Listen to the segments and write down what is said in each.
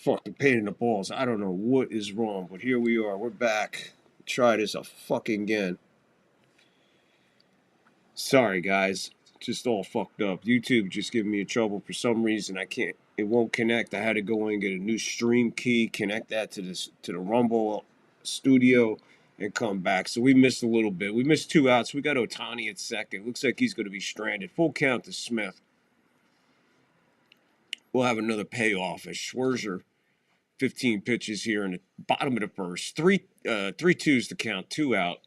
fucking pain in the balls. I don't know what is wrong, but here we are. We're back. Try this a fucking again. Sorry, guys. Just all fucked up. YouTube just giving me a trouble for some reason. I can't. It won't connect. I had to go in and get a new stream key, connect that to the Rumble studio, and come back. So we missed a little bit. We missed 2 outs. We got Ohtani at second. Looks like he's going to be stranded. Full count to Smith. We'll have another payoff as Scherzer, 15 pitches here in the bottom of the first. 3-2's the count. 2 out.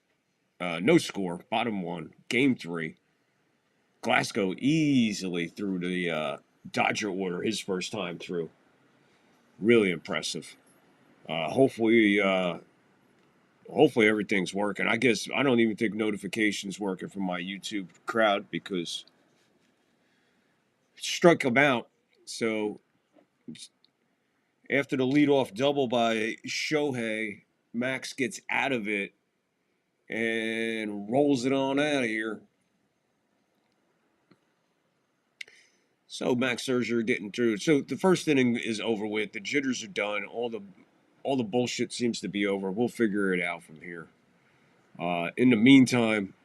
No score. Bottom 1. Game 3. Glasgow easily through the Dodger order his first time through. Really impressive. Hopefully everything's working. I guess I don't even think notifications working from my YouTube crowd because it struck them out. So after the leadoff double by Shohei, Max gets out of it and rolls it on out of here. So Max Scherzer getting through. So the first inning is over with. The jitters are done. All the bullshit seems to be over. We'll figure it out from here. In the meantime,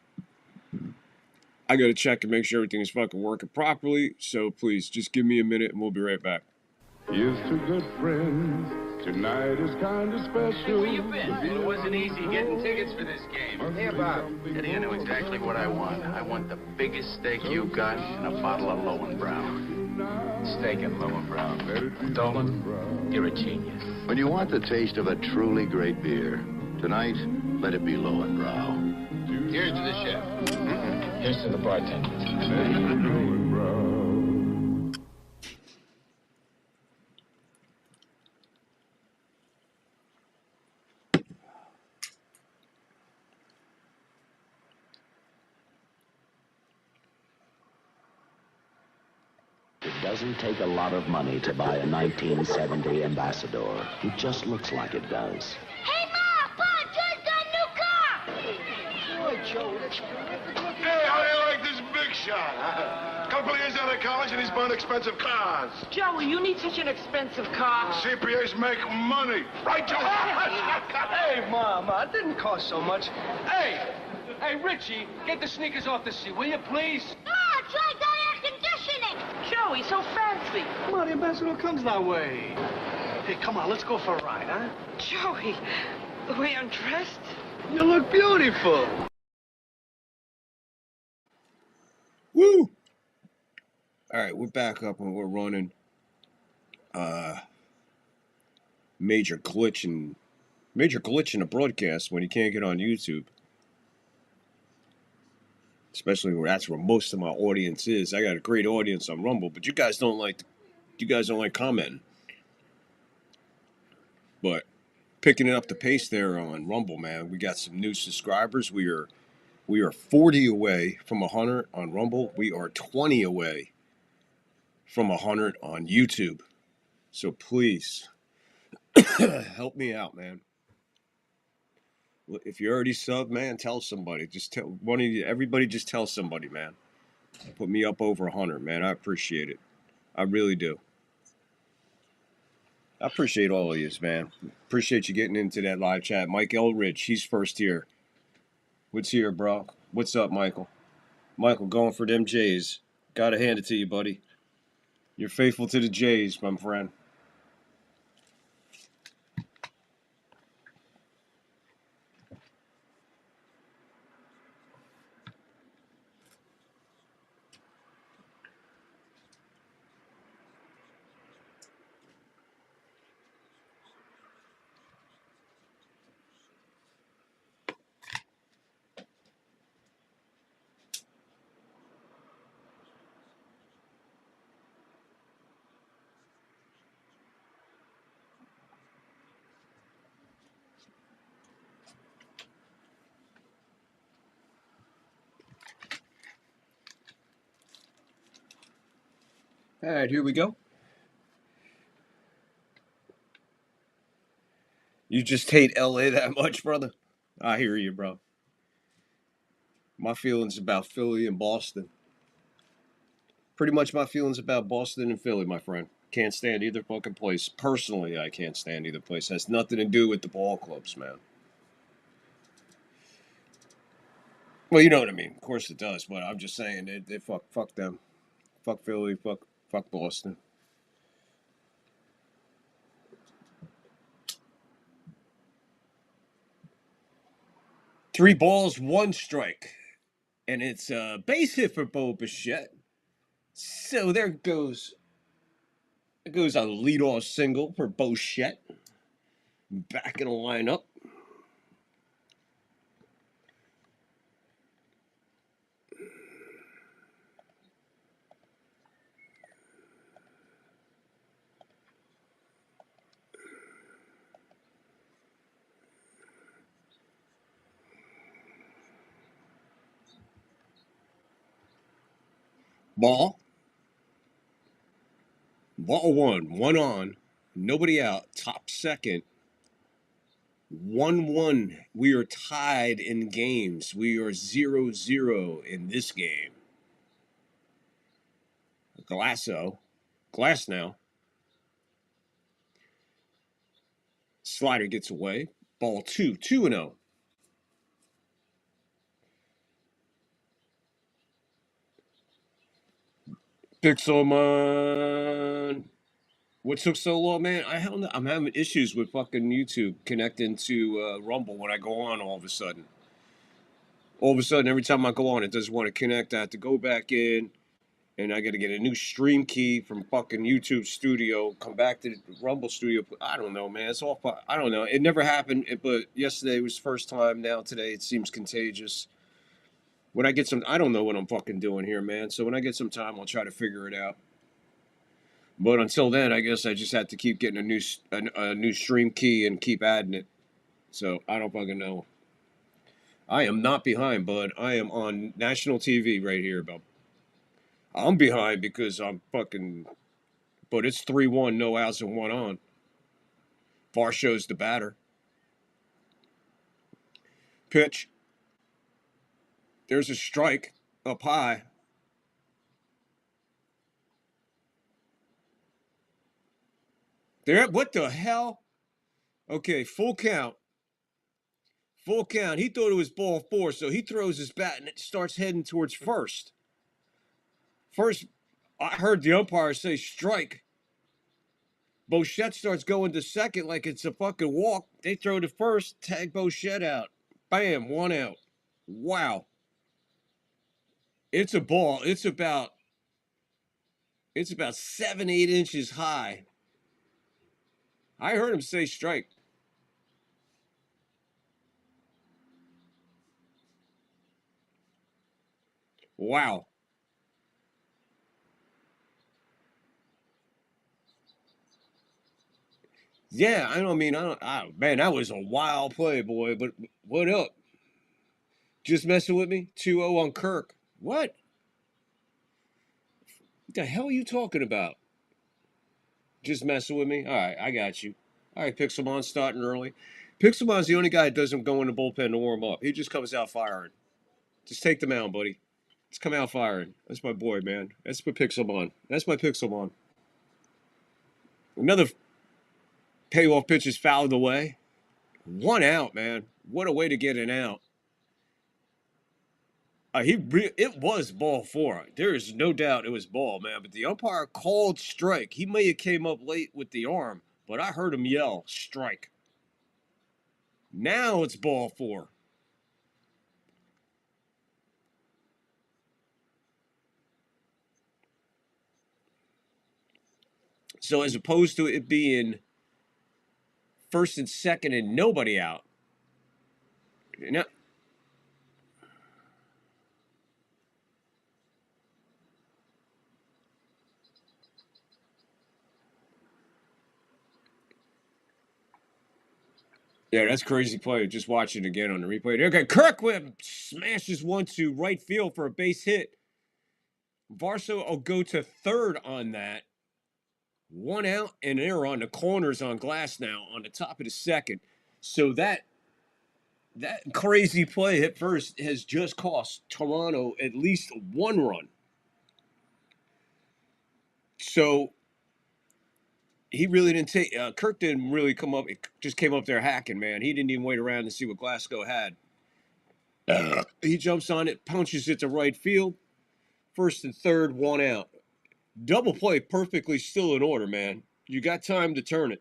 I got to check and make sure everything is fucking working properly. So please, just give me a minute and we'll be right back. Here's to good friends. Tonight is kind of special. Hey, where you been? It wasn't easy getting tickets for this game. Hey, Bob. Eddie, I know exactly what I want. I want the biggest steak you've got and a bottle of Lowenbrau. Steak and Lowenbrau. Dolan, you're a genius. When you want the taste of a truly great beer, tonight, let it be Lowenbrau. Here's to the chef. Here's to the bartender. Lowenbrau. It doesn't take a lot of money to buy a 1970 Ambassador. It just looks like it does. Hey, Ma! Pa! Joe's got a new car! Boy, Joe, that's terrific looking. Hey, how do you like this big shot, huh? Couple of years out of college and he's buying expensive cars. Joey, you need such an expensive car. CPAs make money. Right, Joe? Hey, Mama, it didn't cost so much. Hey, Richie, get the sneakers off the seat, will you, please? Ma! Joe got air conditioning! Joey, so fancy. Come on, the Ambassador comes that way. Hey, come on, let's go for a ride, huh? Joey, the way I'm dressed. You look beautiful. Woo! All right, we're back up and we're running. Major glitch in the broadcast when you can't get on YouTube. Especially where that's where most of my audience is. I got a great audience on Rumble, but you guys don't like commenting. But picking it up the pace there on Rumble, man. We got some new subscribers. We are 40 away from 100 on Rumble. We are 20 away from 100 on YouTube. So please help me out, man. If you already subbed, man, tell somebody. Just tell one of you. Everybody, just tell somebody, man. Put me up over 100, man. I appreciate it. I really do. I appreciate all of you, man. Appreciate you getting into that live chat. Mike Eldridge, he's first here. What's here, bro? What's up, Michael? Michael, going for them Jays. Gotta hand it to you, buddy. You're faithful to the Jays, my friend. All right, here we go. You just hate LA that much, brother? I hear you, bro. My feelings about Philly and Boston. Pretty much my feelings about Boston and Philly, my friend. Can't stand either fucking place. Personally, I can't stand either place. It has nothing to do with the ball clubs, man. Well, you know what I mean. Of course it does, but I'm just saying they fuck them. Fuck Philly, fuck Boston. Three balls, one strike. And it's a base hit for Bo Bichette. So there goes a leadoff single for Bichette. Back in the lineup. Ball one on, nobody out, top second, 1-1. We are tied in games. We are 0-0 in this game. Glass now. Slider gets away. Ball 2-0. Pixelmon. What took so long, man? I'm having issues with fucking YouTube connecting to Rumble when I go on all of a sudden. Every time I go on, it doesn't want to connect. I have to go back in, and I got to get a new stream key from fucking YouTube Studio, come back to the Rumble Studio. I don't know, man. It's all I don't know. It never happened, but yesterday was the first time. Now today it seems contagious. When I get some, I don't know what I'm fucking doing here, man. So when I get some time, I'll try to figure it out. But until then, I guess I just have to keep getting a new stream key and keep adding it. So I don't fucking know. I am not behind, bud. I am on national TV right here. I'm behind because I'm fucking. But it's 3-1, no outs and one on. Varsho's the batter. Pitch. There's a strike up high. There. What the hell? Okay, full count. Full count. He thought it was ball 4, so he throws his bat and it starts heading towards first. First, I heard the umpire say strike. Bichette starts going to second like it's a fucking walk. They throw to first, tag Bichette out. Bam, 1 out. Wow. It's a ball. It's about 7-8 inches high. I heard him say strike. Wow. Yeah, man, that was a wild play, boy. But what up? Just messing with me? 2-0 on Kirk. What? What the hell are you talking about? Just messing with me? All right, I got you. All right, Pixelmon starting early. Pixelmon's the only guy that doesn't go in the bullpen to warm up. He just comes out firing. Just take the mound, buddy. Just come out firing. That's my boy, man. That's my Pixelmon. That's my Pixelmon. Another payoff pitch is fouled away. 1 out, man. What a way to get an out. It was ball 4. There is no doubt it was ball, man. But the umpire called strike. He may have came up late with the arm, but I heard him yell strike. Now it's ball 4. So as opposed to it being first and second and nobody out. Now, yeah, that's crazy play. Just watch it again on the replay. Okay, Kirkwood smashes one to right field for a base hit. Varsho will go to third on that. 1 out, and they're on the corners on Glass now on the top of the second. So that crazy play at first has just cost Toronto at least 1 run. So he really didn't take. Kirk didn't really come up. It just came up there hacking, man. He didn't even wait around to see what Glasgow had. He jumps on it, punches it to right field. First and third, one out. Double play, perfectly still in order, man. You got time to turn it.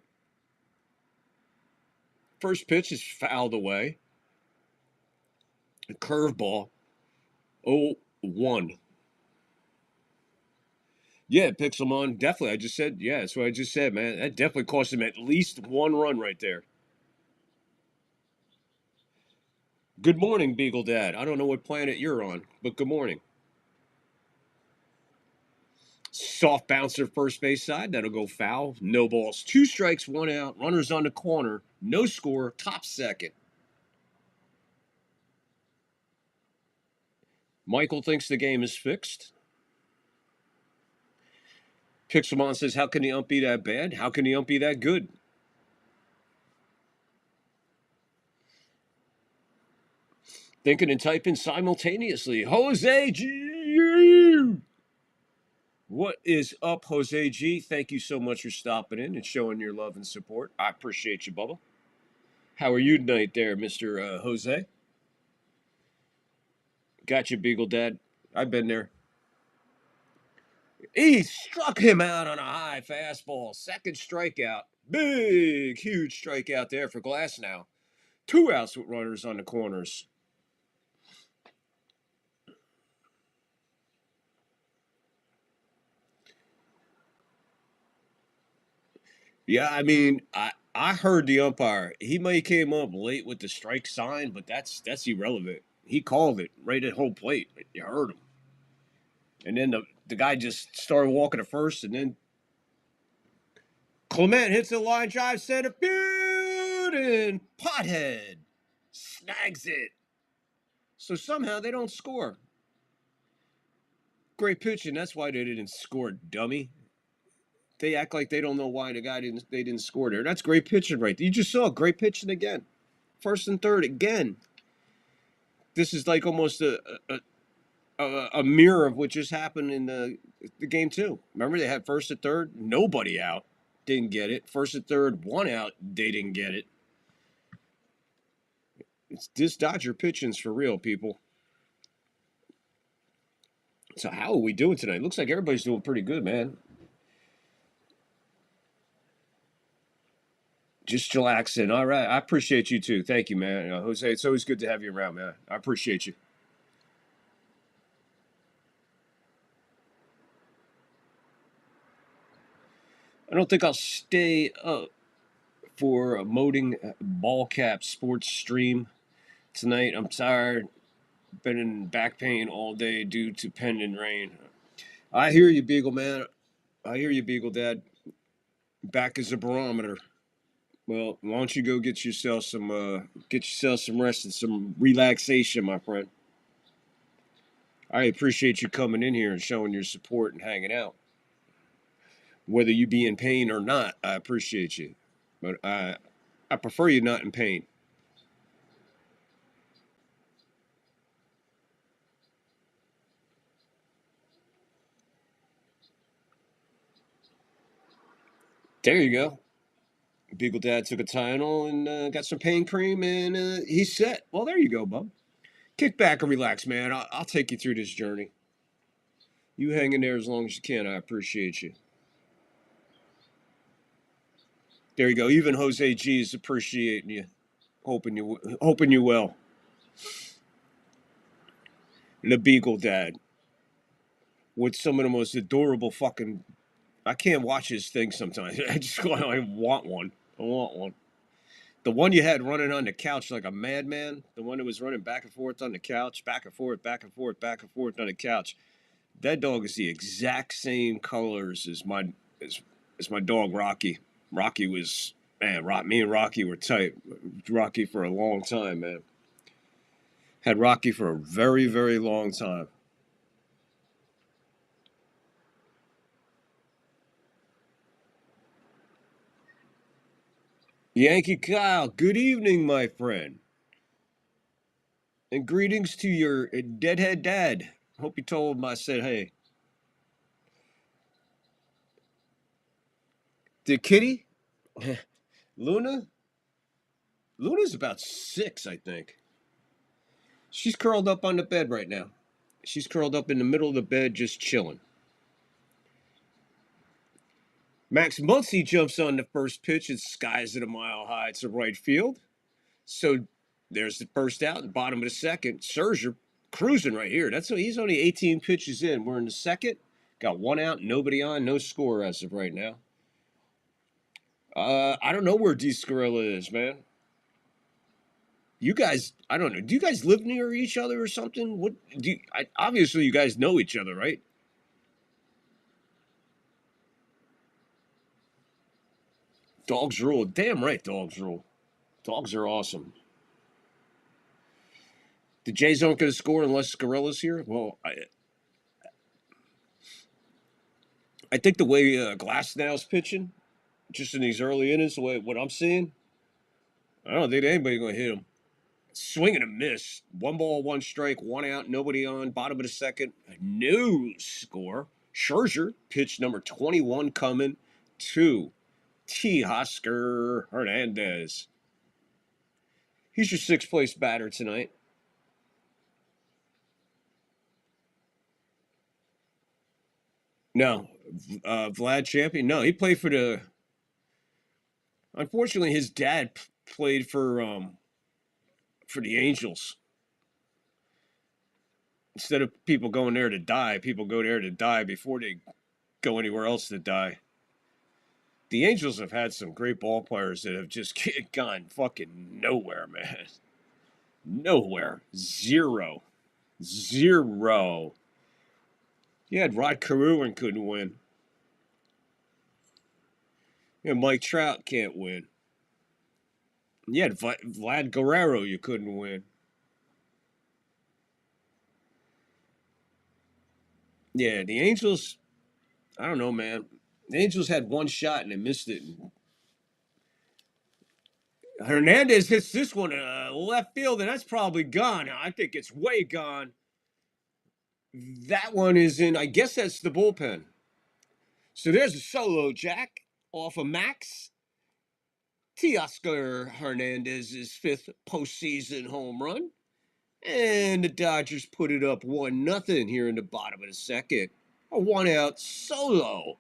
First pitch is fouled away. A curveball. 0-1. Yeah, Pixelmon, definitely. I just said, yeah, that's what I just said, man. That definitely cost him at least one run right there. Good morning, Beagle Dad. I don't know what planet you're on, but good morning. Soft bouncer first base side. That'll go foul. No balls. 2 strikes, 1 out. Runners on the corner. No score. Top second. Michael thinks the game is fixed. Pixelmon says, how can the ump be that bad? How can the ump be that good? Thinking and typing simultaneously. Jose G. What is up, Jose G? Thank you so much for stopping in and showing your love and support. I appreciate you, Bubba. How are you tonight there, Mr. Jose? Got you, Beagle Dad. I've been there. He struck him out on a high fastball. Second strikeout. Big, huge strikeout there for Glasnow. 2 outs with runners on the corners. Yeah, I mean, I heard the umpire. He might came up late with the strike sign, but that's irrelevant. He called it right at home plate. You heard him. And then the guy just started walking to first, and then Clement hits a line drive center field, and Pothead snags it. So somehow they don't score. Great pitching. That's why they didn't score, dummy. They act like they don't know why they didn't score there. That's great pitching right there. You just saw great pitching again. First and third again. This is like almost a mirror of what just happened in the game two. Remember, they had first and third, nobody out, didn't get it. First and third, 1 out, they didn't get it. It's this Dodger pitching's for real, people. So how are we doing tonight? Looks like everybody's doing pretty good, man. Just chillaxing. All right. I appreciate you too. Thank you, man. Jose, it's always good to have you around, man. I appreciate you. I don't think I'll stay up for a Moding Ball Cap sports stream tonight. I'm tired. Been in back pain all day due to pending rain. I hear you, Beagle, man. I hear you, Beagle Dad. Back is a barometer. Well, why don't you go get yourself some rest and some relaxation, my friend. I appreciate you coming in here and showing your support and hanging out. Whether you be in pain or not, I appreciate you. But I prefer you not in pain. There you go. Beagle Dad took a Tylenol and got some pain cream, and he's set. Well, there you go, bub. Kick back and relax, man. I'll take you through this journey. You hang in there as long as you can. I appreciate you. There you go. Even Jose G is appreciating you, hoping you well. The Beagle Dad, with some of the most adorable fucking. I can't watch his thing sometimes. I want one. I want one. The one you had running on the couch like a madman, the one that was running back and forth on the couch, back and forth, back and forth, back and forth on the couch. That dog is the exact same colors as my dog Rocky. Rocky was, man, me and Rocky were tight. Rocky for a long time, man. Had Rocky for a very, very long time. Yankee Kyle, good evening, my friend. And greetings to your deadhead dad. Hope you told him I said hey. The kitty? Luna? Luna's about 6, I think. She's curled up on the bed right now. She's curled up in the middle of the bed, just chilling. Max Muncy jumps on the first pitch and skies it a mile high to right field. So there's the first out, the bottom of the second. Scherzer cruising right here. He's only 18 pitches in. We're in the second. Got 1 out, nobody on, no score as of right now. I don't know where D. Scarella is, man. You guys, I don't know. Do you guys live near each other or something? Obviously, you guys know each other, right? Dogs rule. Damn right, dogs rule. Dogs are awesome. The Jays aren't going to score unless Scarella's here. Well, I think the way Glasnow's pitching, just in these early innings, the way what I'm seeing, I don't think anybody's going to hit him. Swing and a miss. 1 ball, 1 strike, 1 out, nobody on. Bottom of the second, no score. Scherzer, pitch number 21 coming to Teoscar Hernandez. He's your 6th place batter tonight. No. Vlad Champion? No, he played for the... Unfortunately, his dad played for the Angels. Instead of people going there to die, people go there to die before they go anywhere else to die. The Angels have had some great ball players that have just gone fucking nowhere, man. Nowhere. Zero. You had Rod Carew and couldn't win. Mike Trout can't win. You had Vlad Guerrero you couldn't win. Yeah, the Angels, I don't know, man. The Angels had 1 shot and they missed it. Hernandez hits this one left field, and that's probably gone. I think it's way gone. That one is in, I guess that's the bullpen. So there's a solo jack off of Max. Teoscar Hernandez's 5th postseason home run. And the Dodgers put it up 1-0 here in the bottom of the second. A 1-out solo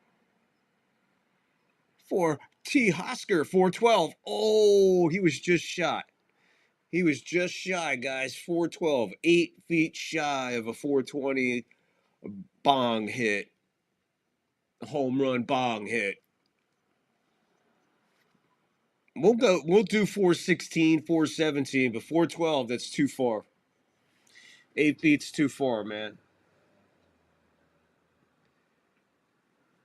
for Teoscar, 412. Oh, he was just shot. He was just shy, guys. 412. 8 feet shy of a 420 bong hit. Home run bong hit. We'll do 416, 417, but 412, that's too far. 8 feet's too far, man.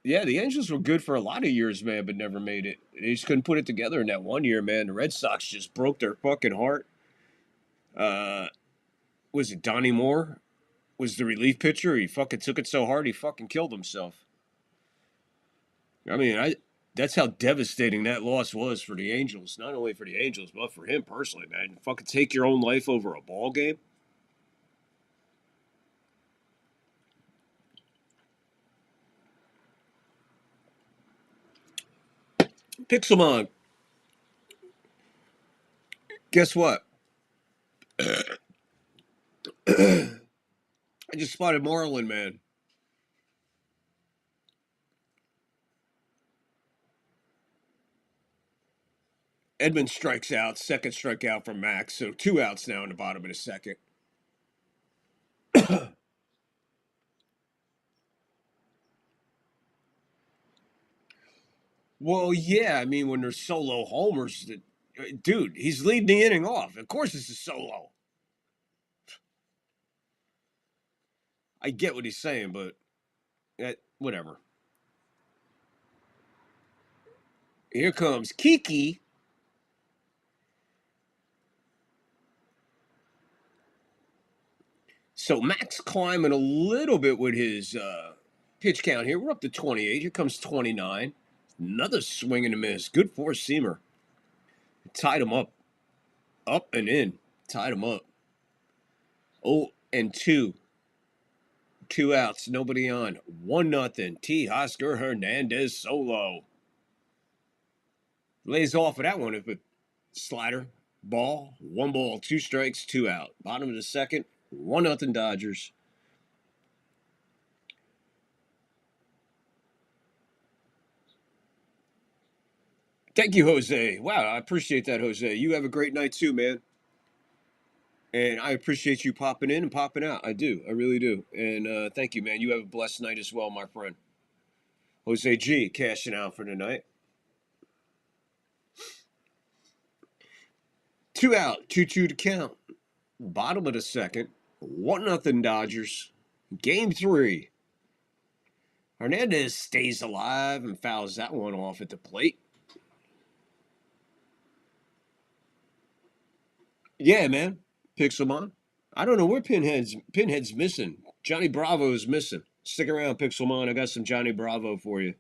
Yeah, the Angels were good for a lot of years, man, but never made it. They just couldn't put it together in that one year, man. The Red Sox just broke their fucking heart. Was it Donnie Moore? Was the relief pitcher? He fucking took it so hard he fucking killed himself. I mean, that's how devastating that loss was for the Angels. Not only for the Angels, but for him personally, man. Fucking take your own life over a ball game. Pixelmon. Guess what? I just spotted Marlin, man. Edmund strikes out, second strikeout from Max, so 2 outs now in the bottom of the second. Well, yeah, I mean, when there's solo homers, dude, he's leading the inning off. Of course it's a solo. I get what he's saying, but whatever. Here comes Kiki. So Max climbing a little bit with his pitch count here. We're up to 28. Here comes 29. Another swing and a miss. Good 4-seamer. Tied him up. Up and in. Tied him up. 0-2. 2 outs. Nobody on. 1-0. Teoscar Hernandez solo. Lays off of that one, but slider, ball, 1 ball, 2 strikes, 2 out. Bottom of the second, 1-0 Dodgers. Thank you, Jose. Wow, I appreciate that, Jose. You have a great night too, man. And I appreciate you popping in and popping out. I do. I really do. And thank you, man. You have a blessed night as well, my friend. Jose G cashing out for tonight. 2 out, 2-2 to count. Bottom of the second, 1-0 Dodgers. Game 3. Hernandez stays alive and fouls that one off at the plate. Yeah, man. Pixelmon. I don't know where Pinhead's missing. Johnny Bravo is missing. Stick around, Pixelmon. I got some Johnny Bravo for you.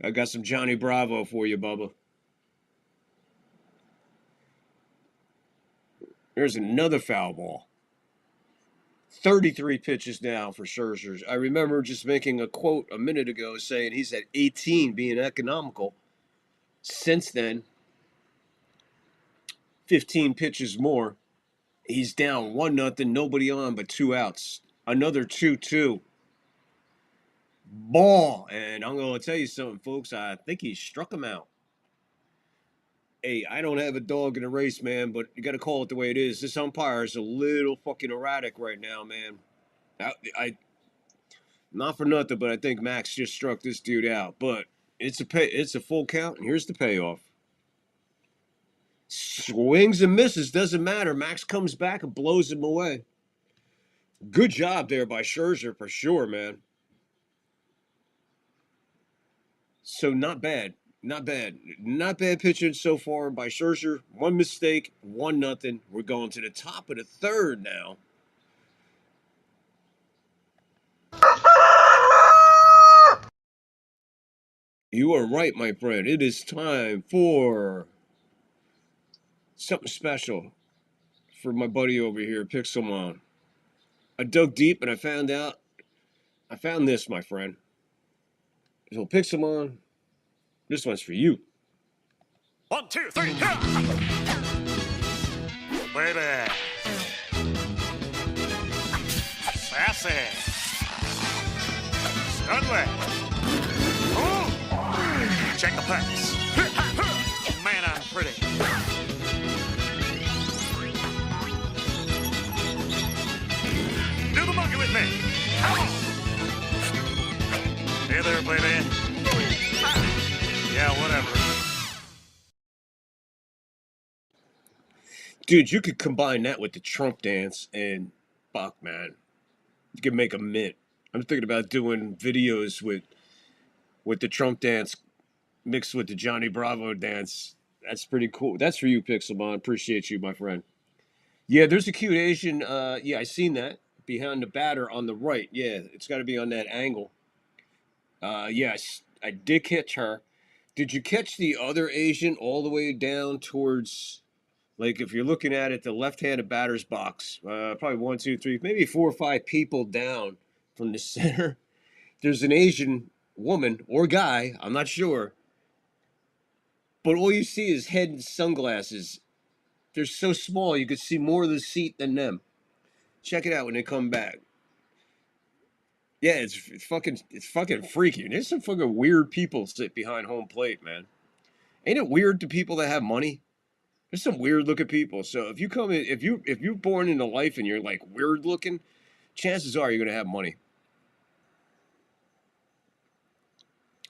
Bubba. There's another foul ball. 33 pitches now for Scherzer. I remember just making a quote a minute ago saying he's at 18 being economical. Since then, 15 pitches more. He's down 1-0, nobody on but 2 outs. Another 2-2. Ball. And I'm going to tell you something, folks. I think he struck him out. Hey, I don't have a dog in the race, man, but you got to call it the way it is. This umpire is a little fucking erratic right now, man. I not for nothing, but I think Max just struck this dude out. But it's a full count, and here's the payoff. Swings and misses, doesn't matter. Max comes back and blows him away. Good job there by Scherzer for sure, man. So not bad. Not bad pitching so far by Scherzer. 1 mistake, 1-0. We're going to the top of the third now. You are right, my friend. It is time for something special for my buddy over here, Pixelmon. I dug deep and I found this, my friend. So Pixelmon, this one's for you. 1, 2, 3, baby. Sassy. Studley. Oh. Check the pecs. Man, I'm pretty. Do the monkey with me. Come on. Hey there, baby. Yeah, whatever. Dude, you could combine that with the Trump dance and fuck, man. You could make a mint. I'm thinking about doing videos with the Trump dance mixed with the Johnny Bravo dance. That's pretty cool. That's for you, Pixelmon. Appreciate you, my friend. Yeah, there's a cute Asian. Yeah, I seen that behind the batter on the right. Yeah, it's got to be on that angle. Yes, I did catch her. Did you catch the other Asian all the way down towards, like, if you're looking at it, the left-handed batter's box? Probably 1, 2, 3, maybe 4 or 5 people down from the center. There's an Asian woman or guy, I'm not sure, but all you see is head and sunglasses. They're so small you could see more of the seat than them. Check it out when they come back. Yeah, it's fucking freaky. There's some fucking weird people sit behind home plate, man. Ain't it weird to people that have money? There's some weird looking people. So if you come in, if you're born into life and you're like weird looking, chances are you're gonna have money.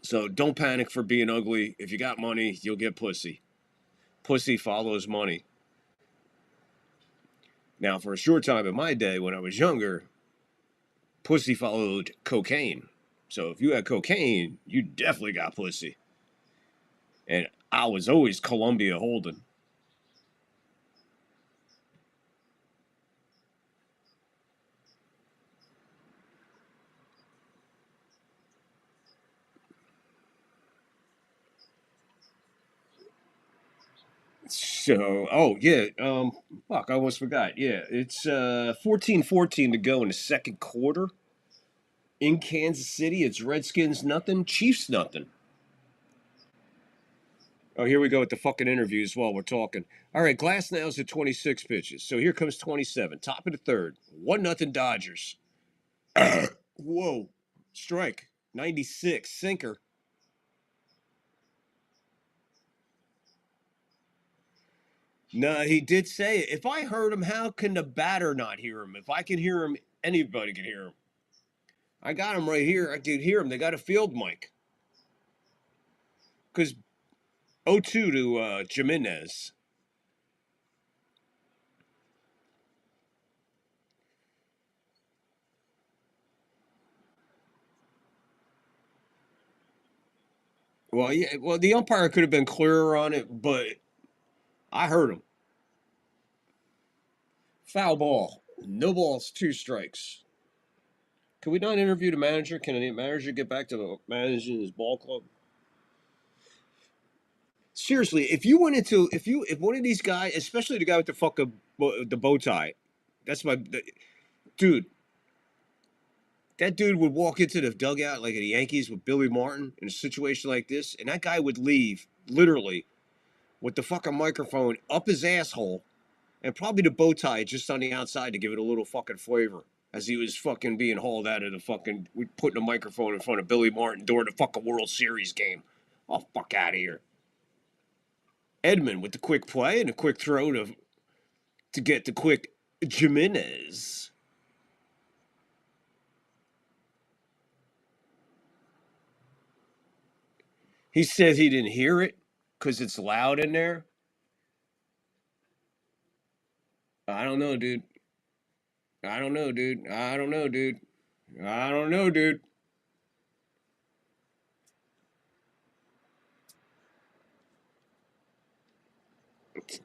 So don't panic for being ugly. If you got money, you'll get pussy. Pussy follows money. Now, for a short time in my day when I was younger, pussy followed cocaine. So if you had cocaine, you definitely got pussy. And I was always Columbia holding. So, oh yeah, fuck, I almost forgot. Yeah, it's 14-14 to go in the second quarter. In Kansas City, it's Redskins nothing, Chiefs nothing. Oh, here we go with the fucking interviews while we're talking. All right, Glasnow's at 26 pitches. So here comes 27. Top of the third. 1-0 Dodgers. Whoa. Strike. 96. Sinker. No, he did say it. If I heard him, how can the batter not hear him? If I can hear him, anybody can hear him. I got him right here. I did hear him. They got a field mic. Because 0-2 to Jimenez. Well, yeah. Well, the umpire could have been clearer on it, but I heard him. Foul ball. No balls, 2 strikes. Can we not interview the manager? Can the manager get back to managing his ball club? Seriously, if one of these guys, especially the guy with the fucking the bow tie, that's dude. That dude would walk into the dugout like the Yankees with Billy Martin in a situation like this, and that guy would leave literally with the fucking microphone up his asshole and probably the bow tie just on the outside to give it a little fucking flavor as he was fucking being hauled out of the fucking, putting a microphone in front of Billy Martin during the fucking World Series game. Oh, fuck out of here. Edman with the quick play and a quick throw to get the quick Jimenez. He said he didn't hear it because it's loud in there. I don't know, dude. I don't know, dude. I don't know, dude. I don't know, dude.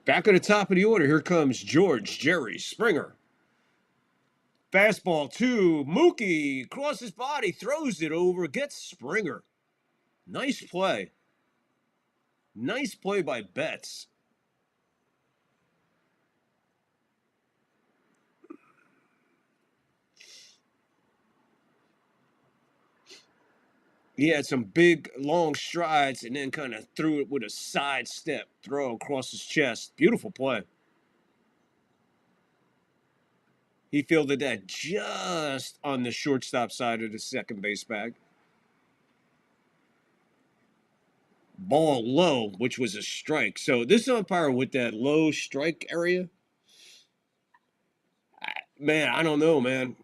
Back at the top of the order, here comes George Jerry Springer. Fastball 2, Mookie across his body, throws it over, gets Springer. Nice play. Nice play by Betts. He had some big, long strides and then kind of threw it with a side step throw across his chest. Beautiful play. He fielded that just on the shortstop side of the second base bag. Ball low, which was a strike. So this umpire with that low strike area, man, I don't know, man.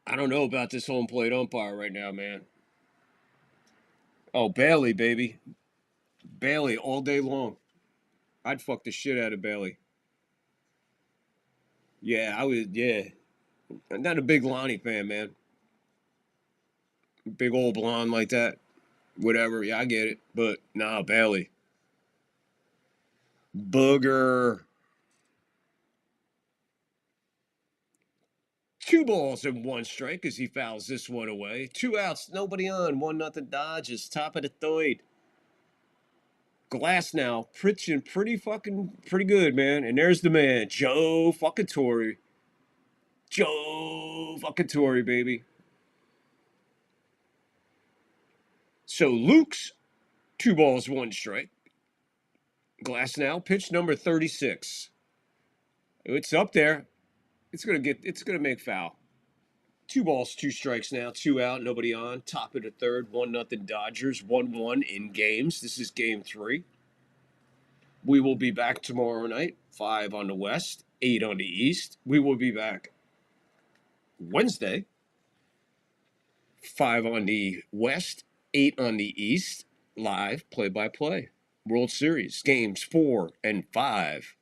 I don't know about this home plate umpire right now, man. Oh, Bailey, baby. Bailey all day long. I'd fuck the shit out of Bailey. Yeah, I would, yeah. I'm not a big Lonnie fan, man. Big old blonde like that. Whatever, yeah, I get it. But, nah, Bailey. Booger. 2 balls and 1 strike as he fouls this one away. 2 outs, nobody on. 1-0 Dodgers. Top of the third. Glasnow pitching pretty good, man. And there's the man, Joe fucking Torre. Joe fucking Torre, baby. So Luke's 2 balls, 1 strike. Glasnow, pitch number 36. It's up there. It's gonna make foul. 2 balls, 2 strikes now, 2 out, nobody on. Top of the third, 1-0 Dodgers, 1-1 in games. This is game 3. We will be back tomorrow night, 5 on the West, 8 on the East. We will be back Wednesday, 5 on the West, 8 on the East, live play-by-play. World Series, games 4 and 5.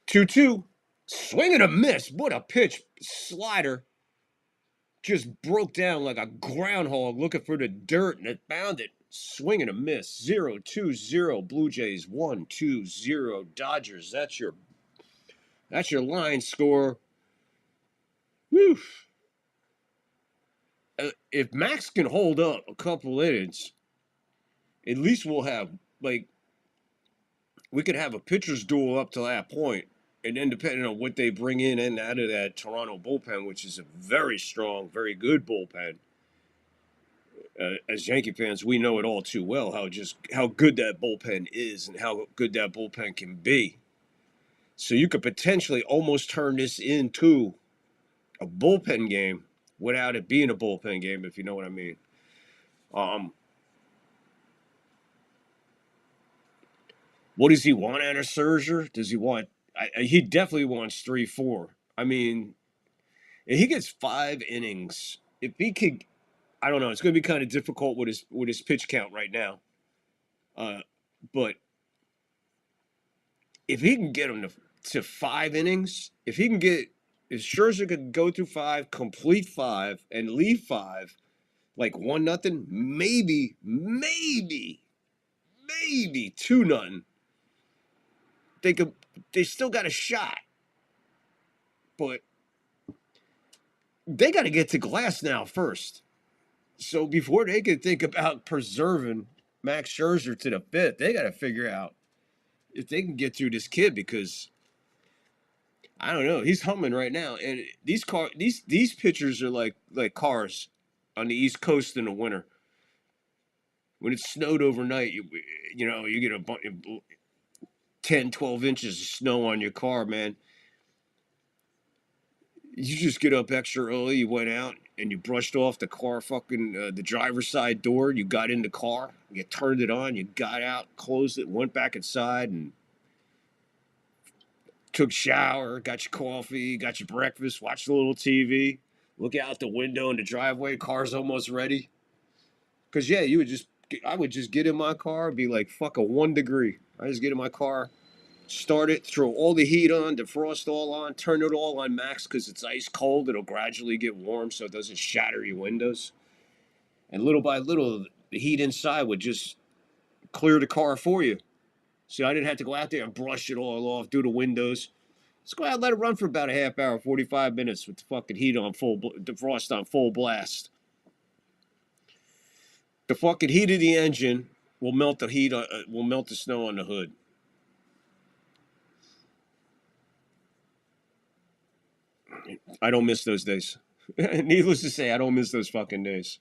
2-2. Swing and a miss. What a pitch. Slider just broke down like a groundhog looking for the dirt, and it found it. Swing and a miss. 0-2-0. Blue Jays 1-2-0. Dodgers. That's your line score. Whew. If Max can hold up a couple innings, at least we'll have, like, we could have a pitcher's duel up to that point. And then depending on what they bring in and out of that Toronto bullpen, which is a very strong, very good bullpen, as Yankee fans, we know it all too well how good that bullpen is and how good that bullpen can be. So you could potentially almost turn this into a bullpen game without it being a bullpen game, if you know what I mean. What does he want out of Scherzer? Does he want? He definitely wants 3-4. I mean, if he gets 5 innings, if he could, I don't know. It's going to be kind of difficult with his pitch count right now. But if he can get him to 5 innings, if Scherzer could go through 5, complete 5, and leave 5, like 1-0, maybe 2-0. They still got a shot, but they got to get to Glass now first. So before they can think about preserving Max Scherzer to the 5th, they got to figure out if they can get through this kid, because I don't know, he's humming right now, and these pitchers are like cars on the East Coast in the winter. When it snowed overnight, you get a 10, 12 inches of snow on your car, man. You just get up extra early. You went out and you brushed off the car, the driver's side door. You got in the car, you turned it on, you got out, closed it, went back inside, and took a shower, got your coffee, got your breakfast, watched a little TV, look out the window in the driveway, car's almost ready. Because, yeah, I would just get in my car and be like, fuck a 1 degree. I just get in my car, start it, throw all the heat on, defrost all on, turn it all on max because it's ice cold. It'll gradually get warm so it doesn't shatter your windows. And little by little, the heat inside would just clear the car for you. So I didn't have to go out there and brush it all off, do the windows. Let's go out and let it run for about a half hour, 45 minutes with the fucking heat on defrost on full blast. The fucking heat of the engine will melt the snow on the hood. I don't miss those days. Needless to say, I don't miss those fucking days.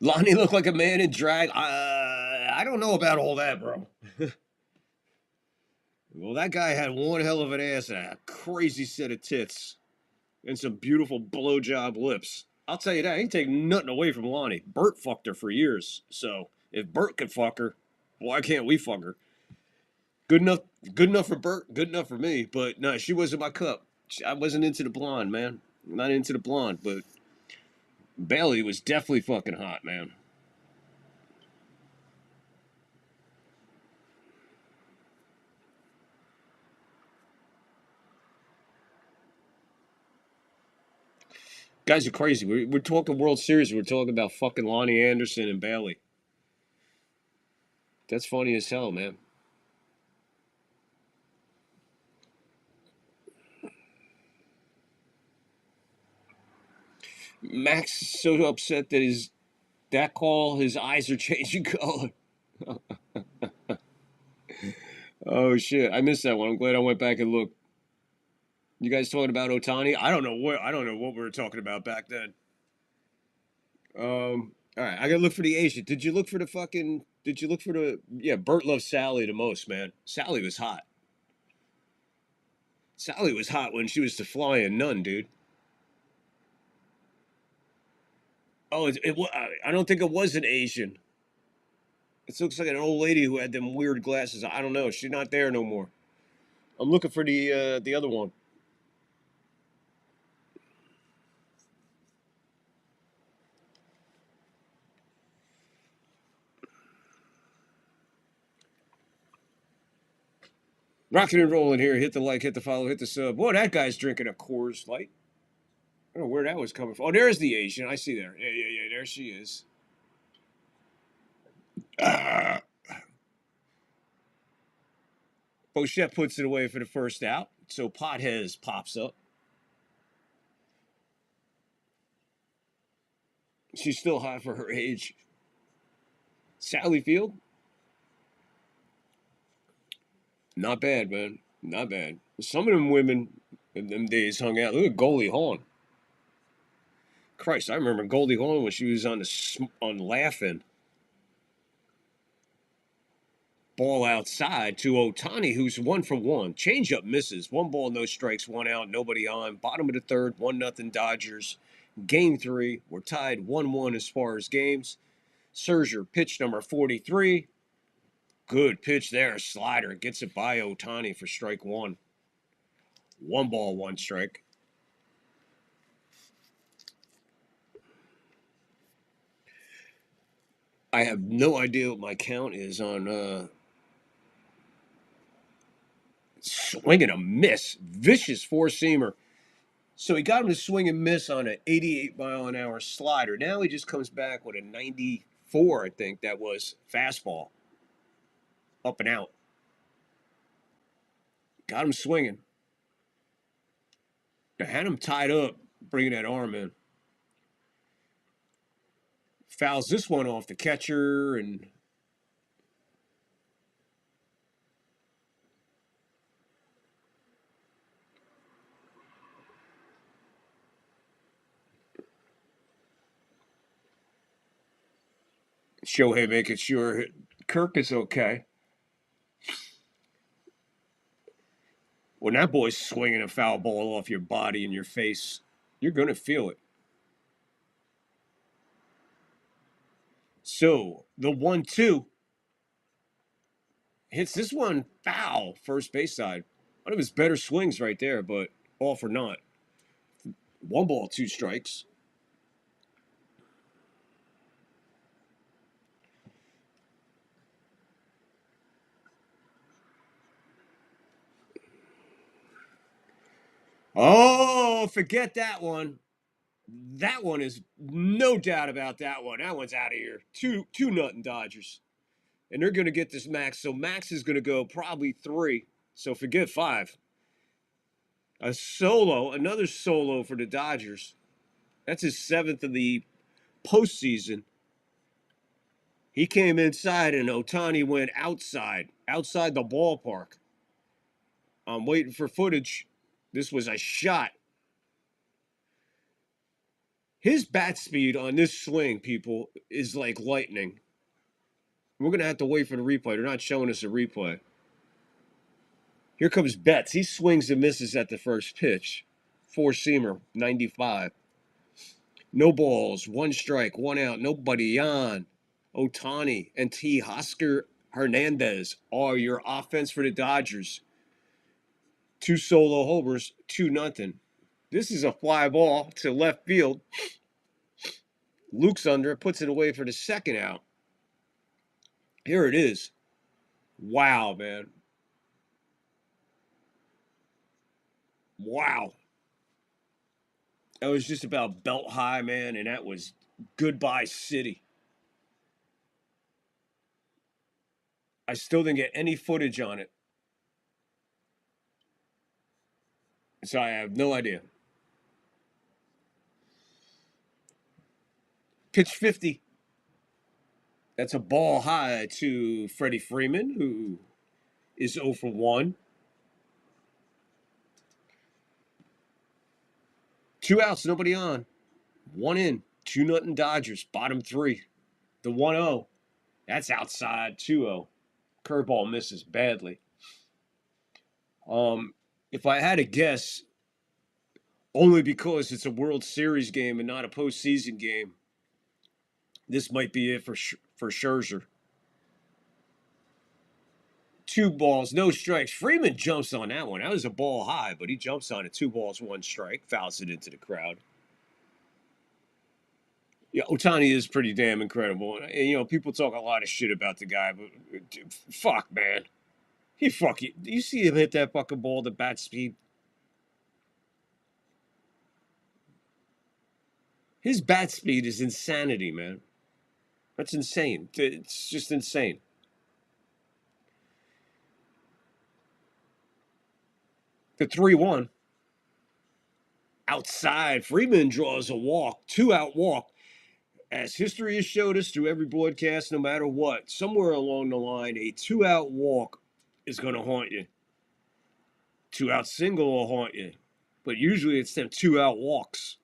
Lonnie looked like a man in drag. I don't know about all that, bro. Well, that guy had one hell of an ass and a crazy set of tits and some beautiful blowjob lips. I'll tell you that. I ain't taking nothing away from Lonnie. Bert fucked her for years. So if Bert could fuck her, why can't we fuck her? Good enough for Bert, good enough for me. But no, she wasn't my cup. I wasn't into the blonde, man. Not into the blonde, but Bailey was definitely fucking hot, man. Guys are crazy. We're talking World Series. We're talking about fucking Lonnie Anderson and Bailey. That's funny as hell, man. Max is so upset that his eyes are changing color. Oh shit, I missed that one. I'm glad I went back and looked. You guys talking about Ohtani? I don't know what we were talking about back then. All right, I gotta look for the Asian. Did you look for the? Yeah, Bert loves Sally the most, man. Sally was hot. Sally was hot when she was the flying nun, dude. Oh, I don't think it was an Asian. It looks like an old lady who had them weird glasses. I don't know. She's not there no more. I'm looking for the other one. Rocking and rolling here. Hit the like, hit the follow, hit the sub. Boy, that guy's drinking a Coors Light. I don't know where that was coming from. Oh, there's the Asian. I see there. Yeah. There she is. Bochette puts it away for the first out. So Potheads pops up. She's still hot for her age. Sally Field. Not bad, man. Not bad. Some of them women in them days hung out. Look at Goldie Hawn. Christ, I remember Goldie Hawn when she was on Laughing. Ball outside to Ohtani, who's 1 for 1. Changeup misses. 1 ball, no strikes, 1 out, nobody on. Bottom of the third, 1-0 Dodgers. Game 3. We're tied 1-1 as far as games. Scherzer, pitch number 43. Good pitch there. Slider gets it by Ohtani for strike 1. 1 ball, 1 strike. I have no idea what my count is on swing and a miss. Vicious four-seamer. So he got him to swing and miss on an 88-mile-an-hour slider. Now he just comes back with a 94, I think that was, fastball. Up and out. Got him swinging. I had him tied up, bringing that arm in. Fouls this one off the catcher, and Shohei making sure Kirk is okay. When that boy's swinging a foul ball off your body and your face, you're going to feel it. So, the 1-2 hits this one foul, first base side. One of his better swings right there, but all for naught. 1 ball, 2 strikes. Oh, forget that one. That one is no doubt about that one. That one's out of here. 2-0 Dodgers. And they're going to get this Max. So Max is going to go probably 3. So forget 5. Another solo for the Dodgers. That's his 7th of the postseason. He came inside and Ohtani went outside the ballpark. I'm waiting for footage. This was a shot. His bat speed on this swing, people, is like lightning. We're going to have to wait for the replay. They're not showing us a replay. Here comes Betts. He swings and misses at the first pitch. Four-seamer, 95. No balls, 1 strike, 1 out, nobody on. Ohtani and Teoscar Hernandez are your offense for the Dodgers. 2 solo homers, 2-0. This is a fly ball to left field. Luke's under it, puts it away for the second out. Here it is. Wow, man. Wow. That was just about belt high, man, and that was goodbye city. I still didn't get any footage on it. So I have no idea. Pitch 50. That's a ball high to Freddie Freeman, who is 0 for 1. 2 outs, nobody on. 1 in. 2-0 Dodgers. Bottom 3. The 1-0. That's outside. 2-0. Curveball misses badly. If I had to guess, only because it's a World Series game and not a postseason game, this might be it for Scherzer. 2 balls, no strikes. Freeman jumps on that one. That was a ball high, but he jumps on it. 2 balls, 1 strike. Fouls it into the crowd. Yeah, Ohtani is pretty damn incredible. And, people talk a lot of shit about the guy, but fuck, man. Do you see him hit that fucking ball to bat speed? His bat speed is insanity, man. That's insane. It's just insane. The 3-1. Outside. Freeman draws a walk. 2-out walk. As history has showed us through every broadcast, no matter what, somewhere along the line, a 2-out walk is going to haunt you. 2-out single will haunt you. But usually it's them 2-out walks.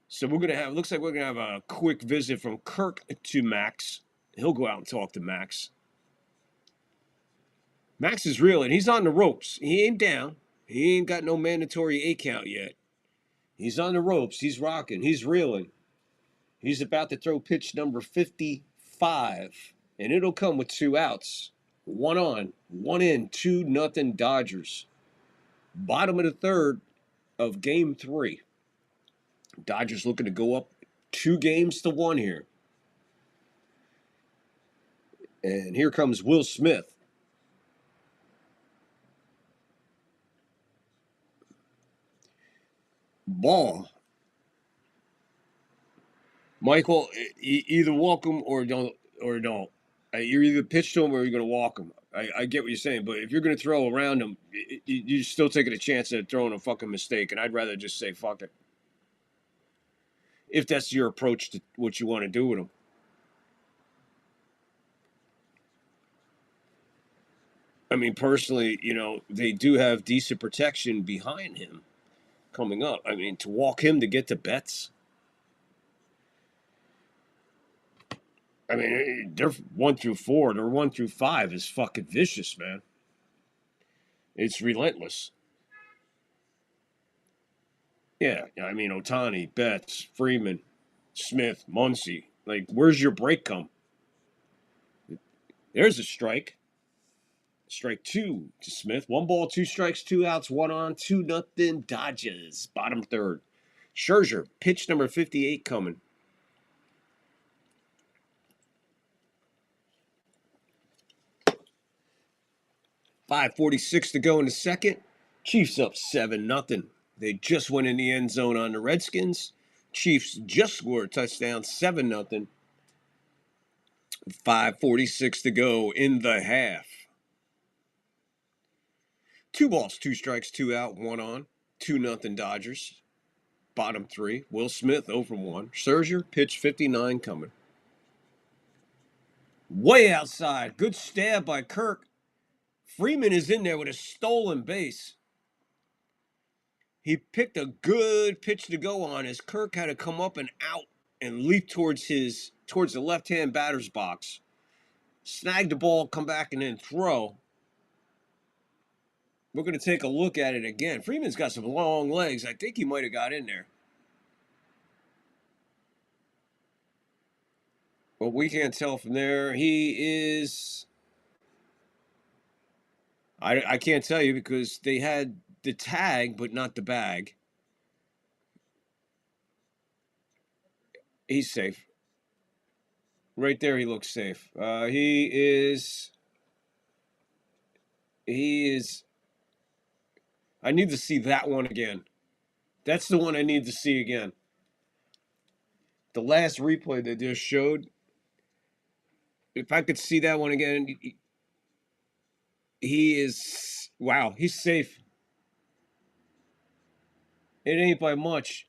So looks like we're going to have a quick visit from Kirk to Max. He'll go out and talk to Max. Max is reeling. He's on the ropes. He ain't down. He ain't got no mandatory 8 count yet. He's on the ropes. He's rocking. He's reeling. He's about to throw pitch number 55. And it'll come with 2 outs. 1 on, 1 in, 2-0 Dodgers. Bottom of the third of game 3. Dodgers looking to go up 2-1 here. And here comes Will Smith. Ball. Michael, either walk him or don't. You're either pitch to him or you're going to walk him. I get what you're saying, but if you're going to throw around him, you're still taking a chance at throwing a fucking mistake, and I'd rather just say fuck it. If that's your approach to what you want to do with him. I mean, personally, they do have decent protection behind him coming up. I mean, to walk him to get to Betts. I mean, they're 1 through 4. They're 1 through 5 is fucking vicious, man. It's relentless. Yeah, I mean, Ohtani, Betts, Freeman, Smith, Muncy. Like, where's your break come? There's a strike. Strike 2 to Smith. 1 ball, 2 strikes, 2 outs, 1 on, 2-0 Dodgers. Bottom third. Scherzer, pitch number 58 coming. .546 to go in the second. Chiefs up 7-0. They just went in the end zone on the Redskins. Chiefs just scored a touchdown, 7-0. 5:46 to go in the half. 2 balls, 2 strikes, 2 out, 1 on. 2-0 Dodgers. Bottom 3. Will Smith 0 for 1. Scherzer, pitch 59 coming. Way outside. Good stab by Kirk. Freeman is in there with a stolen base. He picked a good pitch to go on as Kirk had to come up and out and leap towards the left-hand batter's box. Snag the ball, come back, and then throw. We're going to take a look at it again. Freeman's got some long legs. I think he might have got in there. But we can't tell from there. He is... I can't tell you because they had the tag, but not the bag. He's safe. Right there, he looks safe. He is... I need to see that one again. That's the one I need to see again. The last replay they just showed, if I could see that one again, he is... Wow, he's safe. It ain't by much.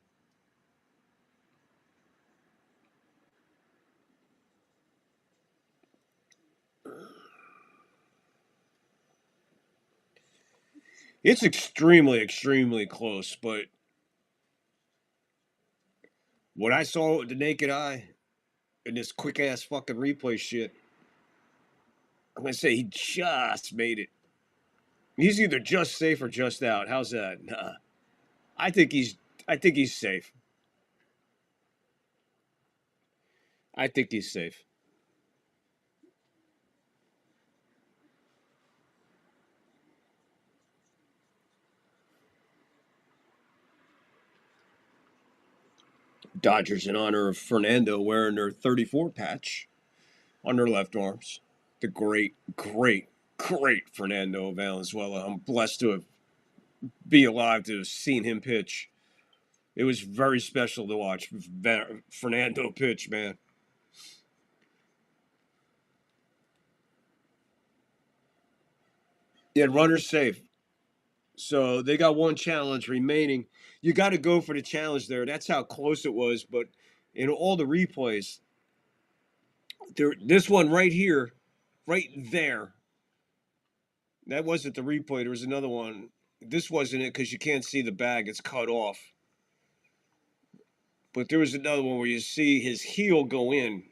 It's extremely, extremely close, but what I saw with the naked eye in this quick-ass fucking replay shit, I'm going to say he just made it. He's either just safe or just out. How's that? Nah. I think he's safe. I think he's safe. Dodgers in honor of Fernando wearing their 34 patch on their left arms. The great, great, great Fernando Valenzuela. I'm blessed to be alive to have seen him pitch. It was very special to watch Fernando pitch, man. Yeah, runner's safe. So they got one challenge remaining. You got to go for the challenge there. That's how close it was. But in all the replays, this one right here, right there, That wasn't the replay. There was another one. This wasn't it because you can't see the bag. It's cut off. But there was another one where you see his heel go in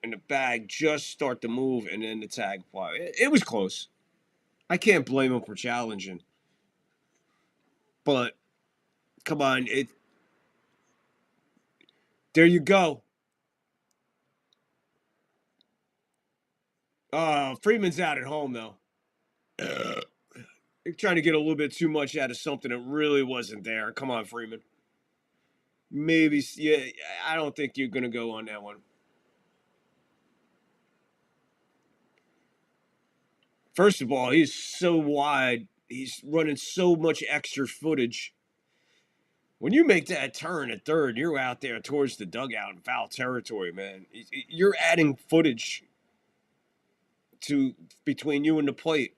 and the bag just start to move and then the tag fly. It was close. I can't blame him for challenging. But, come on. There you go. Freeman's out at home, though. You're trying to get a little bit too much out of something that really wasn't there. Come on, Freeman. Maybe, yeah, I don't think you're going to go on that one. First of all, he's so wide. He's running so much extra footage. When you make that turn at third, you're out there towards the dugout in foul territory, man. You're adding footage between you and the plate.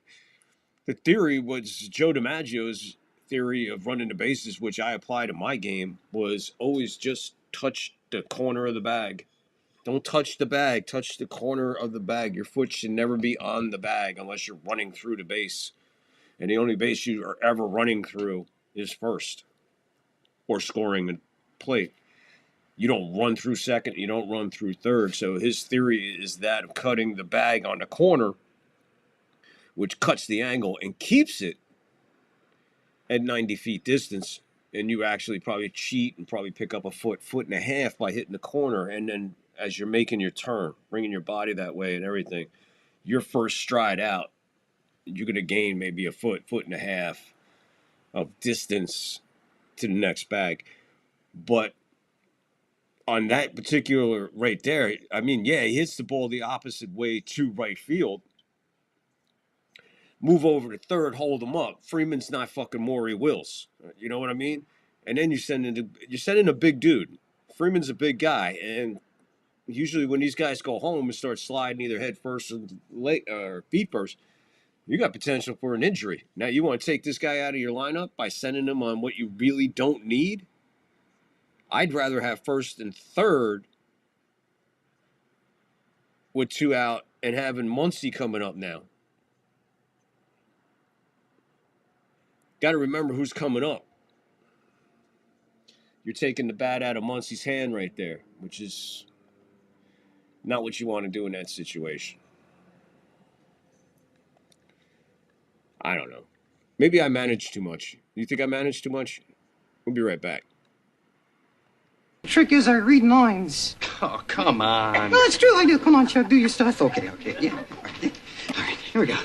The theory was Joe DiMaggio's theory of running the bases, which I apply to my game, was always just touch the corner of the bag. Don't touch the bag. Touch the corner of the bag. Your foot should never be on the bag unless you're running through the base. And the only base you are ever running through is first or scoring a plate. You don't run through second. You don't run through third. So his theory is that of cutting the bag on the corner, which cuts the angle and keeps it at 90 feet distance. And you actually probably cheat and probably pick up a foot and a half by hitting the corner. And then as you're making your turn, bringing your body that way and everything, your first stride out, you're going to gain maybe a foot and a half of distance to the next bag. But on that particular right there, I mean, yeah, he hits the ball the opposite way to right field. Move over to third, hold him up. Freeman's not fucking Maury Wills. You know what I mean? And then you send in a big dude. Freeman's a big guy, and usually when these guys go home and start sliding either head first or feet first, you got potential for an injury. Now, you want to take this guy out of your lineup by sending him on what you really don't need? I'd rather have first and third with 2 out and having Muncy coming up now. Got to remember who's coming up. You're taking the bat out of Muncy's hand right there, which is not what you want to do in that situation. I don't know. Maybe I managed too much. You think I managed too much? We'll be right back. The trick is I read minds. Oh, come on. No, it's true, I do. Come on, Chuck, do your stuff. Okay, yeah. All right, here we go.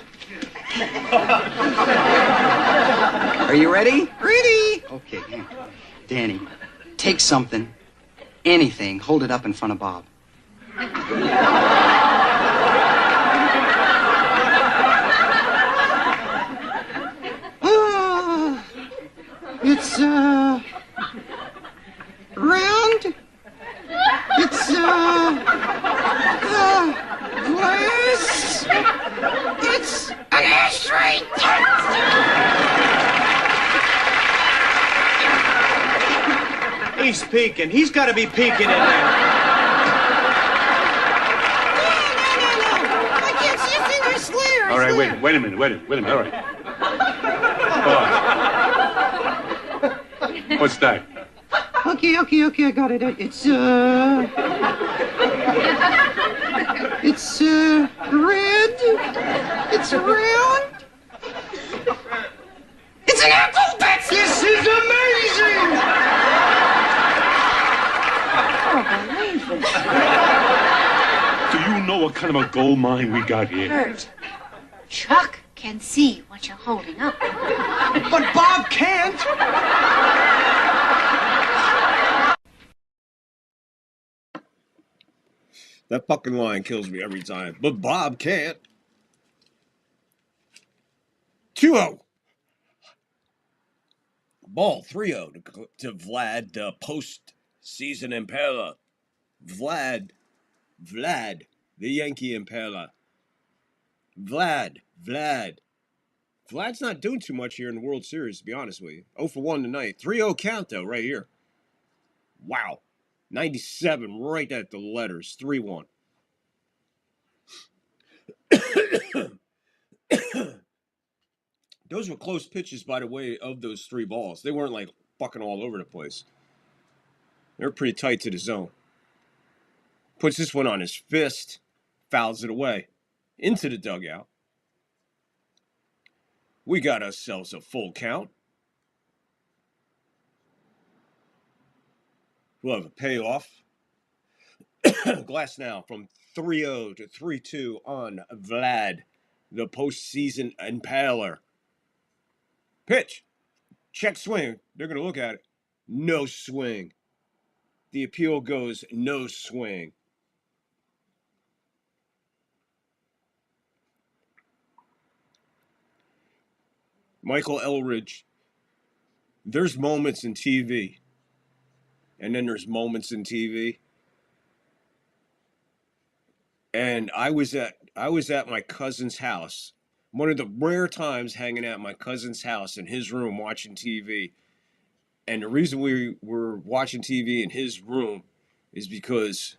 Are you ready? Ready! Okay, here. Danny, take something, anything, hold it up in front of Bob. It's, round. It's, glass. It's an ashtray. He's peeking. He's got to be peeking in there. No. I can't see a thing. I swear. All right, wait a minute. All right. What's that? Okay, I got it. It's red. It's round. It's an apple, Betsy! This is amazing! Do you know what kind of a gold mine we got here? Kurt, Chuck can see what you're holding up. But Bob can't! That fucking line kills me every time. But Bob can't. 2-0. Ball 3-0 to Vlad, the postseason Impaler. Vlad, the Yankee Impaler. Vlad. Vlad's not doing too much here in the World Series, to be honest with you. 0 for 1 tonight. 3-0 count, though, right here. Wow. 97 right at the letters. 3-1. Those were close pitches, by the way, of those 3 balls. They weren't like fucking all over the place. They were pretty tight to the zone. Puts this one on his fist, fouls it away into the dugout. We got ourselves a full count. We'll have a payoff. Glass now from 3-0 to 3-2 on Vlad, the postseason impaler. Pitch. Check swing. They're going to look at it. No swing. The appeal goes no swing. Michael Elridge. There's moments in TV. And then there's moments in TV. And I was at my cousin's house. One of the rare times hanging at my cousin's house in his room watching TV. And the reason we were watching TV in his room is because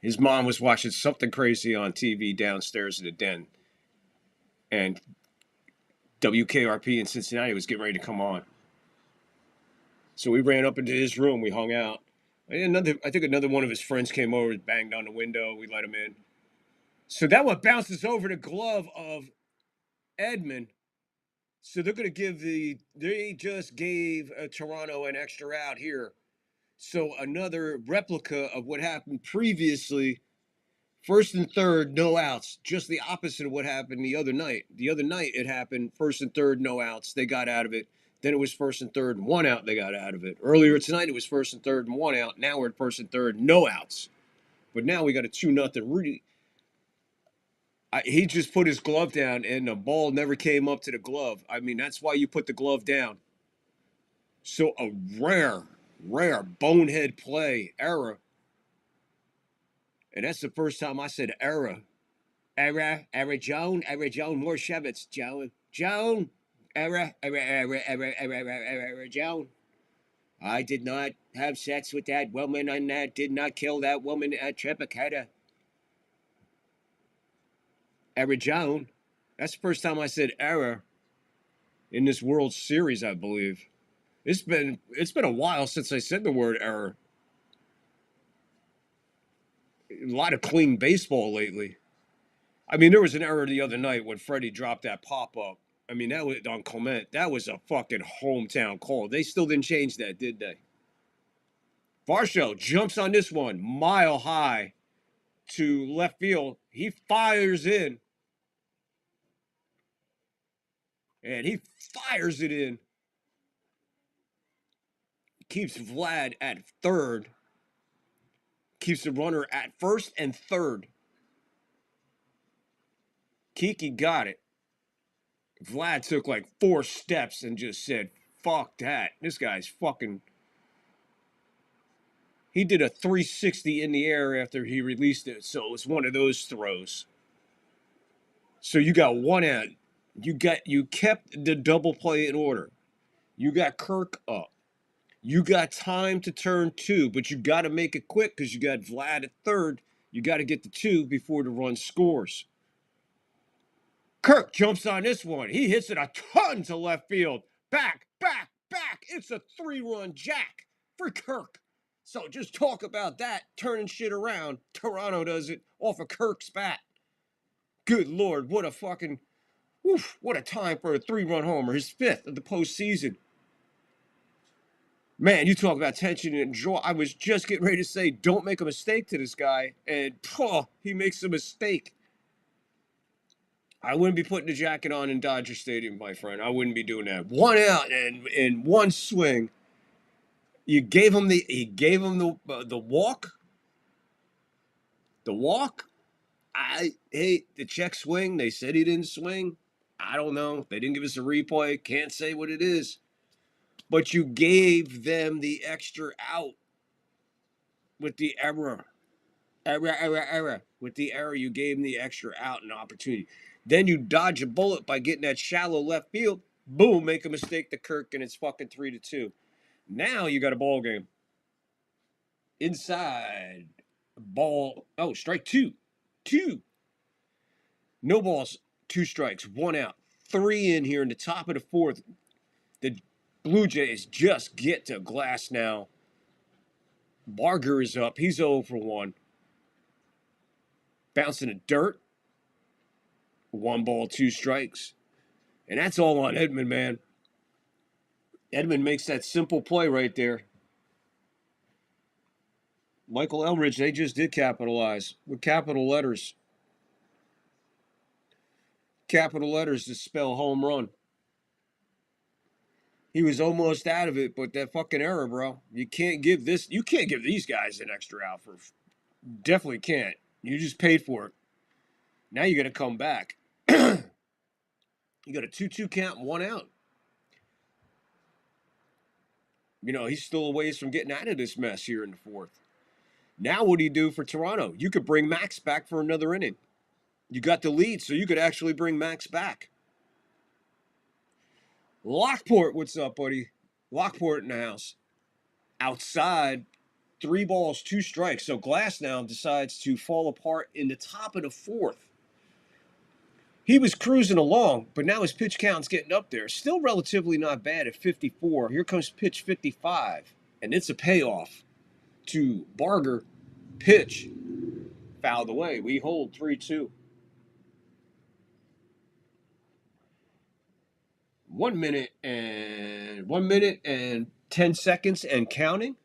his mom was watching something crazy on TV downstairs in the den. And WKRP in Cincinnati was getting ready to come on. So we ran up into his room. We hung out. I think another one of his friends came over, banged on the window. We let him in. So that one bounces over the glove of Edman. So they're going to they just gave Toronto an extra out here. So another replica of what happened previously. First and third, no outs. Just the opposite of what happened the other night. The other night it happened first and third, no outs. They got out of it. Then it was first and third, 1 out. They got out of it. Earlier tonight it was first and third and 1 out. Now we're at first and third, no outs. But now we got a 2-0. Really, he just put his glove down and the ball never came up to the glove. I mean, that's why you put the glove down. So a rare bonehead play, error. And that's the first time I said error. Error, Joan, Morshevitz, Joan, error, Joan. I did not have sex with that woman and did not kill that woman at Triplicata. Error, Joan. That's the first time I said error in this World Series, I believe. It's been a while since I said the word error. A lot of clean baseball lately. I mean, there was an error the other night when Freddie dropped that pop-up. I mean, that was on Clement. That was a fucking hometown call. They still didn't change that, did they? Varsho jumps on this one, mile high to left field. He fires in. And he fires it in. Keeps Vlad at third. Keeps the runner at first and third. Kiki got it. Vlad took like 4 steps and just said, fuck that. This guy's fucking... He did a 360 in the air after he released it, so it was one of those throws. So you got 1 out. You kept the double play in order. You got Kirk up. You got time to turn 2, but you got to make it quick because you got Vlad at third. You got to get the 2 before the run scores. Kirk jumps on this one. He hits it a ton to left field. Back. It's a 3-run jack for Kirk. So just talk about that, turning shit around. Toronto does it off of Kirk's bat. Good Lord, what a fucking... Oof, what a time for a 3-run homer. His 5th of the postseason. Man, you talk about tension and draw. I was just getting ready to say, don't make a mistake to this guy. And he makes a mistake. I wouldn't be putting the jacket on in Dodger Stadium, my friend. I wouldn't be doing that. 1 out and 1 swing. He gave him the walk. The walk. The check swing. They said he didn't swing. I don't know. They didn't give us a replay. Can't say what it is. But you gave them the extra out with the error. Error. With the error, you gave them the extra out and opportunity. Then you dodge a bullet by getting that shallow left field. Boom, make a mistake to Kirk, and it's fucking 3-2. Now you got a ball game. Inside. Ball. Oh, strike 2. 2. No balls. 2 strikes. 1 out. 3 in here in the top of the 4th. The Blue Jays just get to glass now. Barger is up. He's 0 for 1. Bouncing the dirt. 1 ball, 2 strikes. And that's all on Edman, man. Edman makes that simple play right there. Michael Elridge, they just did capitalize with capital letters. Capital letters to spell home run. He was almost out of it, but that fucking error, bro. You can't give these guys an extra out for. Definitely can't. You just paid for it. Now you got to come back. You got a 2-2 count, 1 out. You know, he's still a ways from getting out of this mess here in the 4th. Now what do you do for Toronto? You could bring Max back for another inning. You got the lead, so you could actually bring Max back. Lockport, what's up, buddy? Lockport in the house. Outside, 3 balls, 2 strikes. So Glasnow decides to fall apart in the top of the 4th. He was cruising along, but now his pitch count's getting up there. Still relatively not bad at 54. Here comes pitch 55, and it's a payoff to Barger. Pitch fouled away. We hold 3-2. 1 minute and 10 seconds and counting.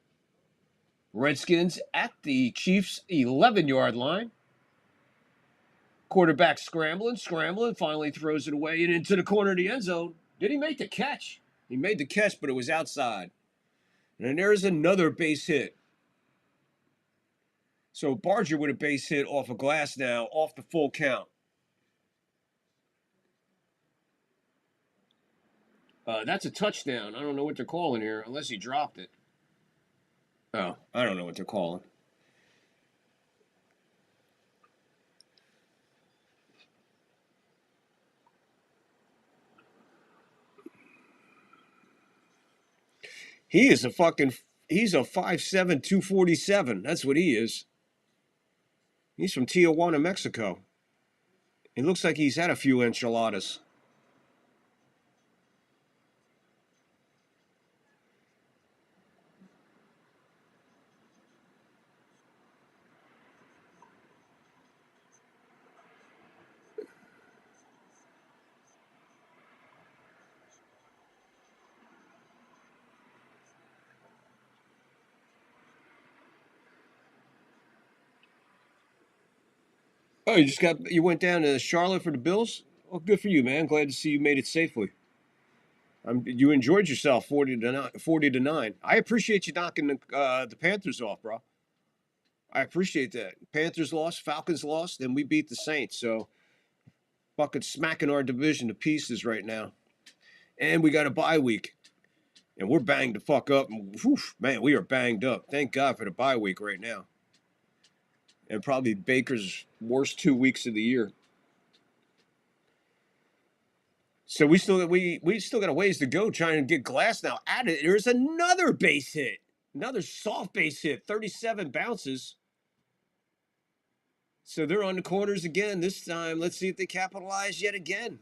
Redskins at the Chiefs' 11-yard line. Quarterback scrambling, finally throws it away and into the corner of the end zone. Did he make the catch? He made the catch, but it was outside. And then there's another base hit. So Barger with a base hit off of Glasnow, off the full count. That's a touchdown. I don't know what they're calling here, unless he dropped it. Oh, I don't know what they're calling. He's a 5'7", 247. That's what he is. He's from Tijuana, Mexico. It looks like he's had a few enchiladas. Oh, you went down to Charlotte for the Bills? Well, good for you, man. Glad to see you made it safely. You enjoyed yourself 40-9. I appreciate you knocking the Panthers off, bro. I appreciate that. Panthers lost, Falcons lost, and we beat the Saints. So fucking smacking our division to pieces right now. And we got a bye week. And we're banged the fuck up. Whew, man, we are banged up. Thank God for the bye week right now. And probably Baker's worst 2 weeks of the year. So we still got a ways to go trying to get Glasnow out of it. There's another base hit. Another soft base hit. 37 bounces. So they're on the corners again. This time, let's see if they capitalize yet again.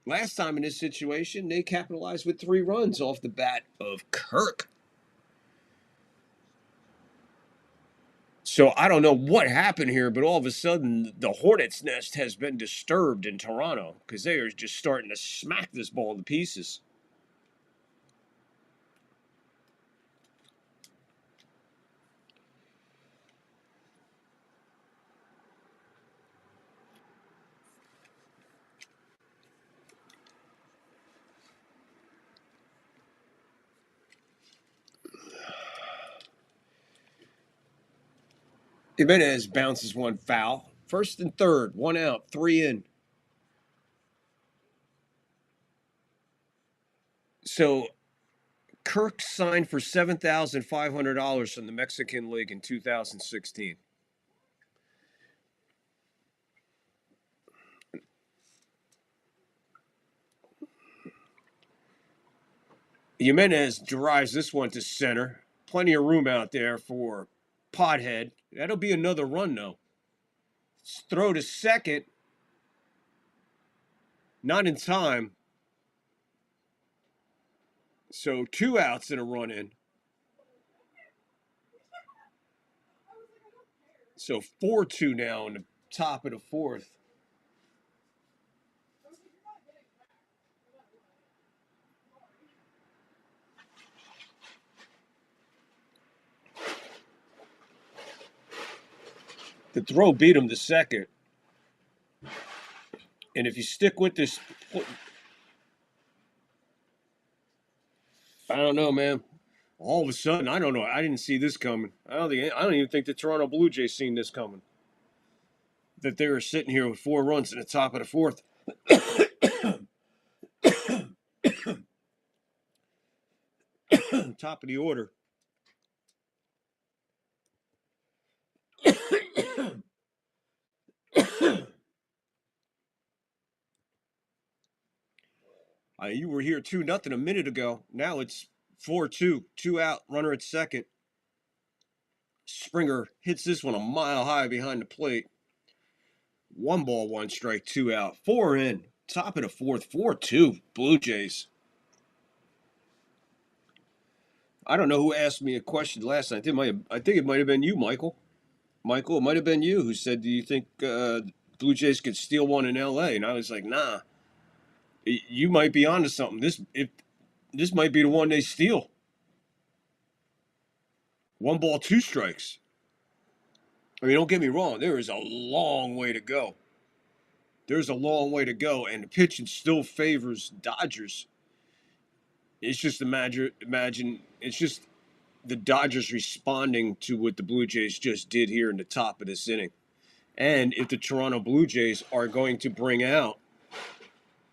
Last time in this situation, they capitalized with 3 runs off the bat of Kirk. So I don't know what happened here, but all of a sudden the Hornets' nest has been disturbed in Toronto because they are just starting to smack this ball to pieces. Jimenez bounces one foul. 1st and 3rd, 1 out, 3 in. So Kirk signed for $7,500 from the Mexican League in 2016. Jimenez drives this one to center. Plenty of room out there for Pothead. That'll be another run, though. Throw to second. Not in time. So 2 outs and a run in. So 4-2 now in the top of the fourth. The throw beat him to second. And if you stick with this, I don't know, man. All of a sudden, I don't know. I didn't see this coming. I don't even think the Toronto Blue Jays seen this coming. That they were sitting here with 4 runs in the top of the fourth. Top of the order. You were here 2-0 a minute ago. Now it's 4-2, 2 out, runner at second. Springer hits this one a mile high behind the plate. 1 ball, 1 strike, 2 out, 4 in. Top of the fourth, 4-2, Blue Jays. I don't know who asked me a question last night. I think it might have been you, Michael. Michael, it might have been you who said, do you think Blue Jays could steal one in L.A.? And I was like, nah. You might be onto something. This might be the one they steal. 1 ball, 2 strikes. I mean, don't get me wrong. There is a long way to go. There's a long way to go, and the pitching still favors Dodgers. It's just imagine. It's just the Dodgers responding to what the Blue Jays just did here in the top of this inning, and if the Toronto Blue Jays are going to bring out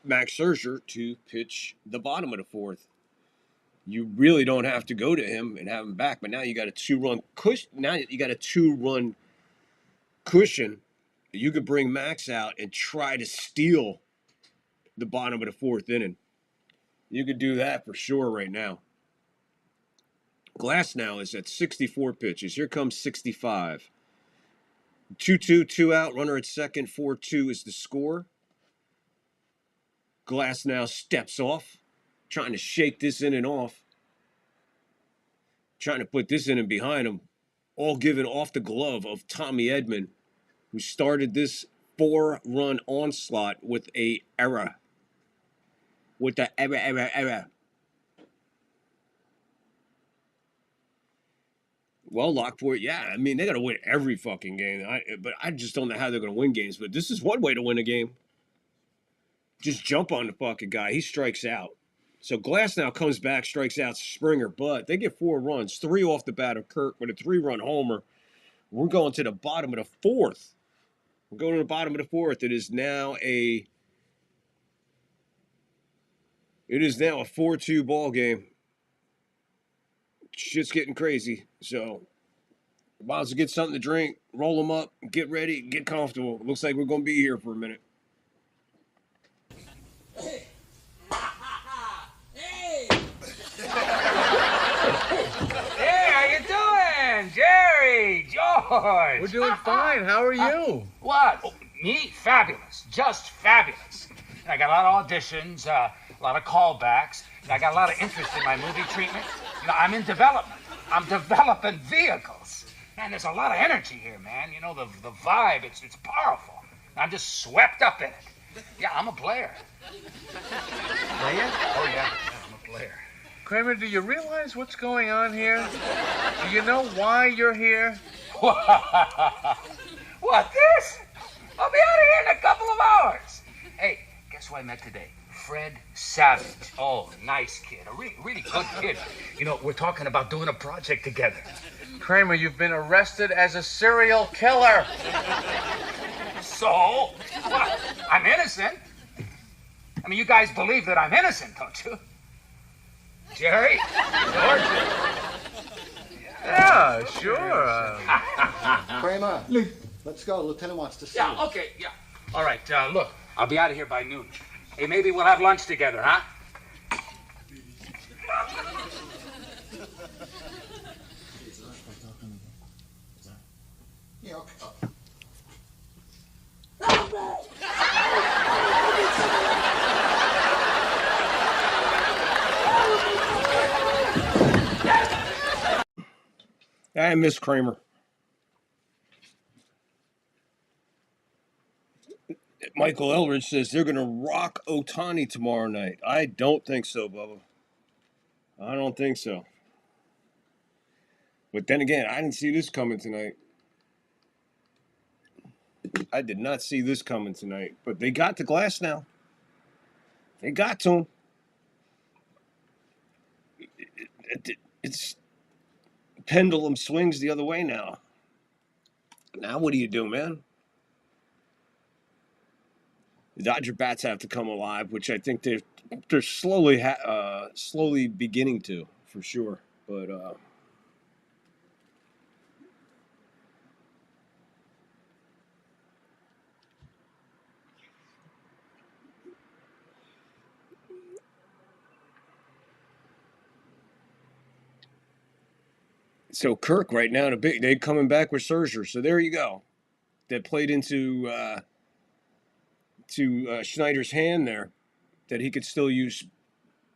Max Scherzer to pitch the bottom of the fourth. You really don't have to go to him and have him back, but now you got a 2-run cushion. Now you got a 2-run cushion. You could bring Max out and try to steal the bottom of the fourth inning. You could do that for sure right now. Glass now is at 64 pitches. Here comes 65. 2-2, 2 out, runner at second, 4-2 is the score. Glass now steps off, trying to shake this inning off, trying to put this inning behind him, all given off the glove of Tommy Edman, who started this 4-run onslaught with a error. With the error. Well, Lockport, yeah, I mean, they got to win every fucking game. But I just don't know how they're going to win games. But this is one way to win a game. Just jump on the fucking guy. He strikes out. So Glass now comes back, strikes out Springer, but they get 4 runs, 3 off the bat of Kirk with a 3-run homer. We're going to the bottom of the fourth. We're going to the bottom of the fourth. It is now a 4-2 ball game. Shit's getting crazy. So might as well get something to drink, roll them up, get ready, get comfortable. Looks like we're going to be here for a minute. Hey, how you doing? Jerry, George. We're doing fine. How are you? What? Oh, me? Fabulous. Just fabulous. I got a lot of auditions, a lot of callbacks. I got a lot of interest in my movie treatment. You know, I'm in development. I'm developing vehicles. Man, there's a lot of energy here, man. You know, the vibe, it's powerful. I'm just swept up in it. Yeah, I'm a player. Player? Oh, yeah, I'm a player. Kramer, do you realize what's going on here? Do you know why you're here? What, this? I'll be out of here in a couple of hours. Hey, guess who I met today? Fred Savage. Oh, nice kid. A really good kid. You know, we're talking about doing a project together. Kramer, you've been arrested as a serial killer. So? What? I'm innocent. I mean, you guys believe that I'm innocent, don't you? Jerry? George? Yeah, sure. Kramer, let's go. Lieutenant wants to see you. Yeah, okay, yeah. All right, look, I'll be out of here by noon. Hey, maybe we'll have lunch together, huh? Yeah, okay. I miss Kramer. Michael Eldridge says they're going to rock Ohtani tomorrow night. I don't think so, Bubba. I don't think so. But then again, I didn't see this coming tonight. I did not see this coming tonight. But they got the glass now. They got to him. It's pendulum swings the other way now. Now what do you do, man? The Dodger bats have to come alive, which I think they're slowly beginning to, for sure. But so Kirk right now, they coming back with Scherzer. So there you go. That played into Schneider's hand there, that he could still use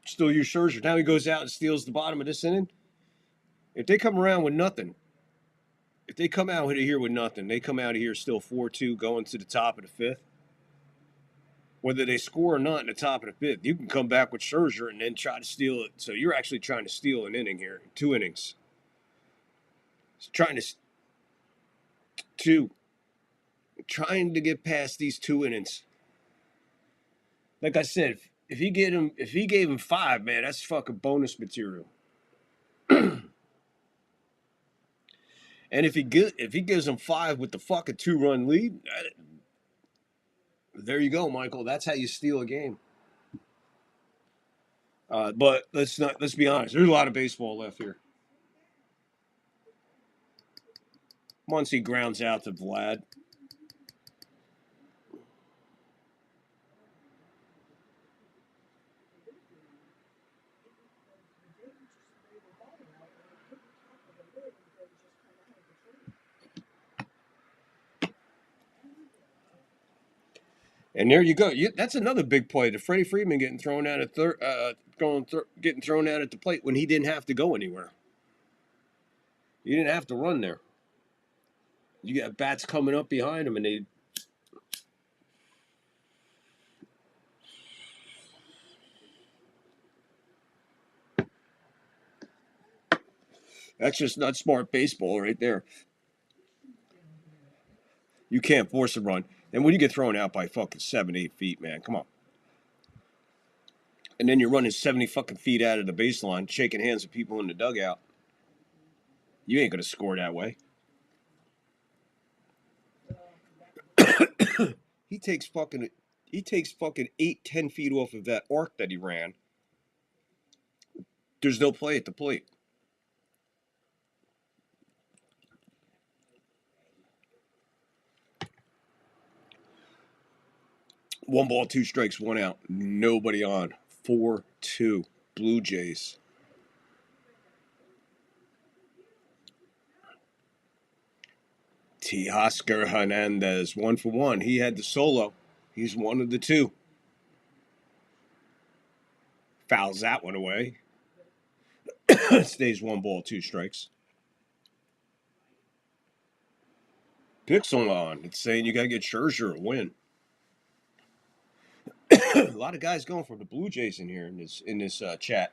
Scherzer. Now he goes out and steals the bottom of this inning. If they come around with nothing, if they come out of here with nothing, they come out of here still 4-2 going to the top of the fifth. Whether they score or not in the top of the fifth, you can come back with Scherzer and then try to steal it. So you're actually trying to steal an inning here, 2 innings. Trying to get past these 2 innings. Like I said, if he gave him 5, man, that's fucking bonus material. And if he gives him 5 with the fucking 2-run lead, there you go, Michael. That's how you steal a game. But let's be honest. There's a lot of baseball left here. Muncy grounds out to Vlad. And there you go. That's another big play to Freddie Freeman getting thrown out at getting thrown out at the plate when he didn't have to go anywhere. He didn't have to run there. You got bats coming up behind him, and that's just not smart baseball right there. You can't force a run. And when you get thrown out by fucking 7-8 feet, man, come on. And then you're running 70 fucking feet out of the baseline, shaking hands with people in the dugout. You ain't gonna score that way. He takes fucking 8-10 feet off of that arc that he ran. There's no play at the plate. One ball, 2 strikes, 1 out. Nobody on. 4-2. Blue Jays. Teoscar Hernandez, 1 for 1. He had the solo. He's one of the 2. Fouls that one away. Stays 1 ball, 2 strikes. Pixel on. It's saying you got to get Scherzer a win. A lot of guys going for the Blue Jays in here in this chat.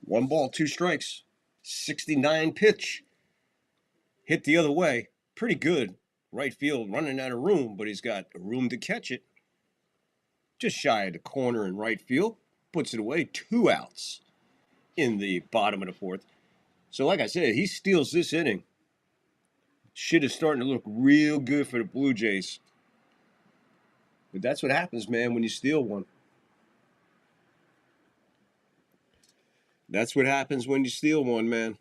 1 ball, 2 strikes. 69 pitch. Hit the other way. Pretty good. Right field running out of room, but he's got room to catch it. Just shy of the corner in right field. Puts it away. 2 outs in the bottom of the 4th. So like I said, he steals this inning. Shit is starting to look real good for the Blue Jays. But that's what happens, man, when you steal one. That's what happens when you steal one, man.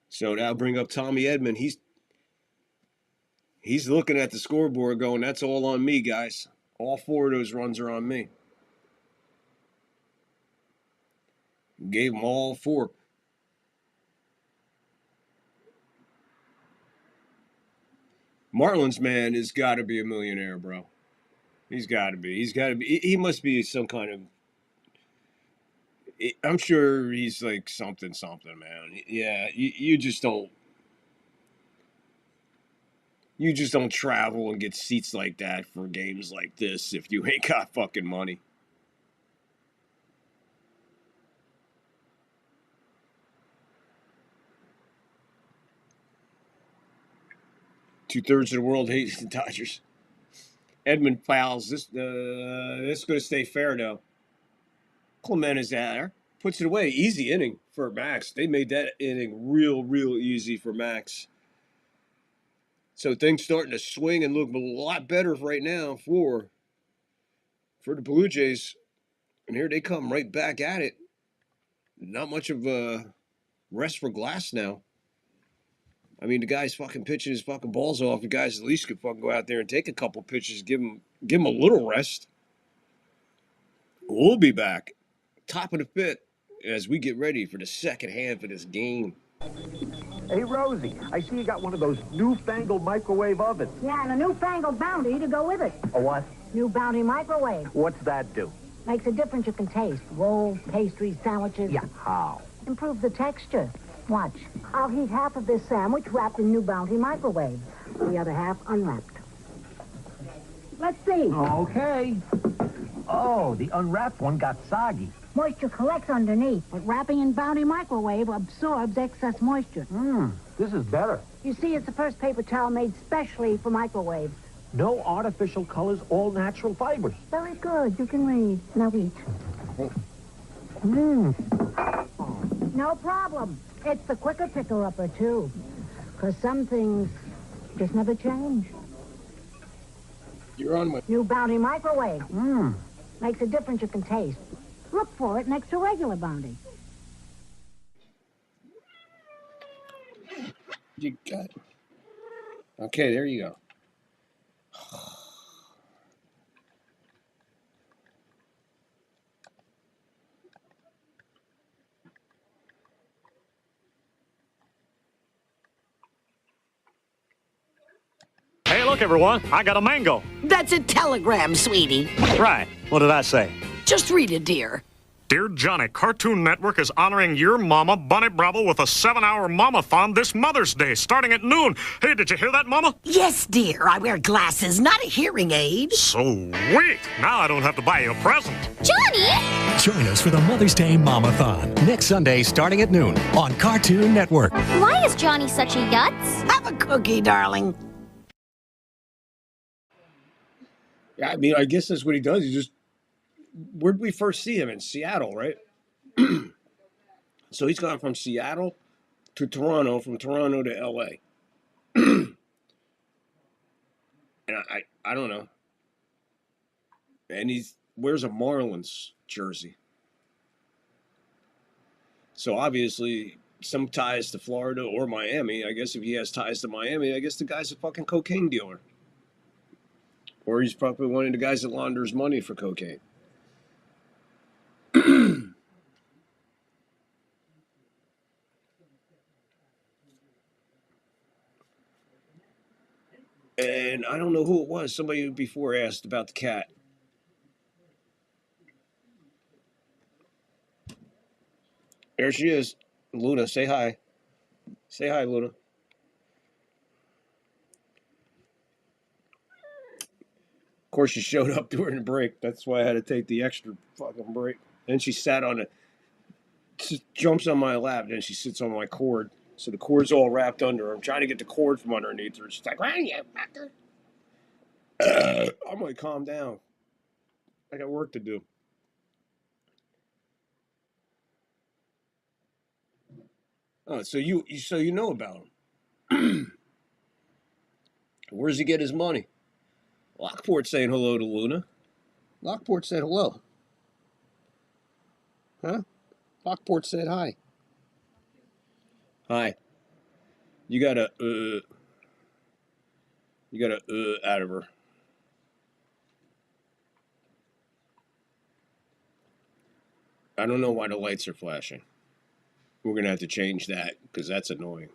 So now bring up Tommy Edman. He's looking at the scoreboard going, that's all on me, guys. All 4 of those runs are on me. Gave them all 4. Marlins, man, has got to be a millionaire, bro. He's got to be. He must be some kind of I'm sure he's like something, man. Yeah, you just don't. You just don't travel and get seats like that for games like this if you ain't got fucking money. Two-thirds of the world hates the Dodgers. Edmund fouls. This is going to stay fair, though. Clement is there. Puts it away. Easy inning for Max. They made that inning real easy for Max. So things starting to swing and look a lot better right now for the Blue Jays. And here they come right back at it. Not much of a rest for Glass now. I mean, the guy's fucking pitching his fucking balls off. The guys at least could fucking go out there and take a couple pitches, give him a little rest. We'll be back, top of the fifth, as we get ready for the second half of this game. Hey, Rosie, I see you got one of those newfangled microwave ovens. Yeah, and a newfangled Bounty to go with it. A what? New Bounty microwave. What's that do? Makes a difference you can taste. Rolls, pastries, sandwiches. Yeah, how? Improves the texture. Watch. I'll heat half of this sandwich wrapped in New Bounty microwave. The other half unwrapped. Let's see. Okay. Oh, the unwrapped one got soggy. Moisture collects underneath, but wrapping in Bounty microwave absorbs excess moisture. This is better. You see, it's the first paper towel made specially for microwaves. No artificial colors, all natural fibers. Very good. You can read. Now eat. No problem. It's the quicker picker-upper, too. Because some things just never change. You're on with New Bounty microwave. Makes a difference you can taste. Look for it next to regular Bounty. You got it. Okay, there you go. Hey, look, everyone. I got a mango. That's a telegram, sweetie. Right. What did I say? Just read it, dear. Dear Johnny, Cartoon Network is honoring your mama, Bunny Bravo, with a 7-hour mama-thon this Mother's Day, starting at noon. Hey, did you hear that, Mama? Yes, dear. I wear glasses, not a hearing aid. Sweet. Now I don't have to buy you a present. Johnny! Join us for the Mother's Day Mama-thon next Sunday starting at noon on Cartoon Network. Why is Johnny such a yutz? Have a cookie, darling. Yeah, I mean, I guess that's what he does. He just... Where'd we first see him? In Seattle, right? So he's gone from Seattle to Toronto, from Toronto to L.A. And I don't know. And he wears a Marlins jersey. So obviously, some ties to Florida or Miami. I guess if he has ties to Miami, I guess the guy's a fucking cocaine dealer. Or he's probably one of the guys that launders money for cocaine. And I don't know who it was. Somebody before asked about the cat. There she is. Luna, say hi. Say hi, Luna. Of course, she showed up during the break. That's why I had to take the extra fucking break. Then she sat on it. Jumps on my lap. Then she sits on my cord. So the cord's all wrapped under her. I'm trying to get the cord from underneath her. She's like, why are you fucker? I'm like, calm down. I got work to do. Oh, so you know about him. Where does he get his money? Lockport saying hello to Luna. Lockport said hello. Huh? Lockport said hi. Hi. You got a out of her. I don't know why the lights are flashing. We're going to have to change that because that's annoying.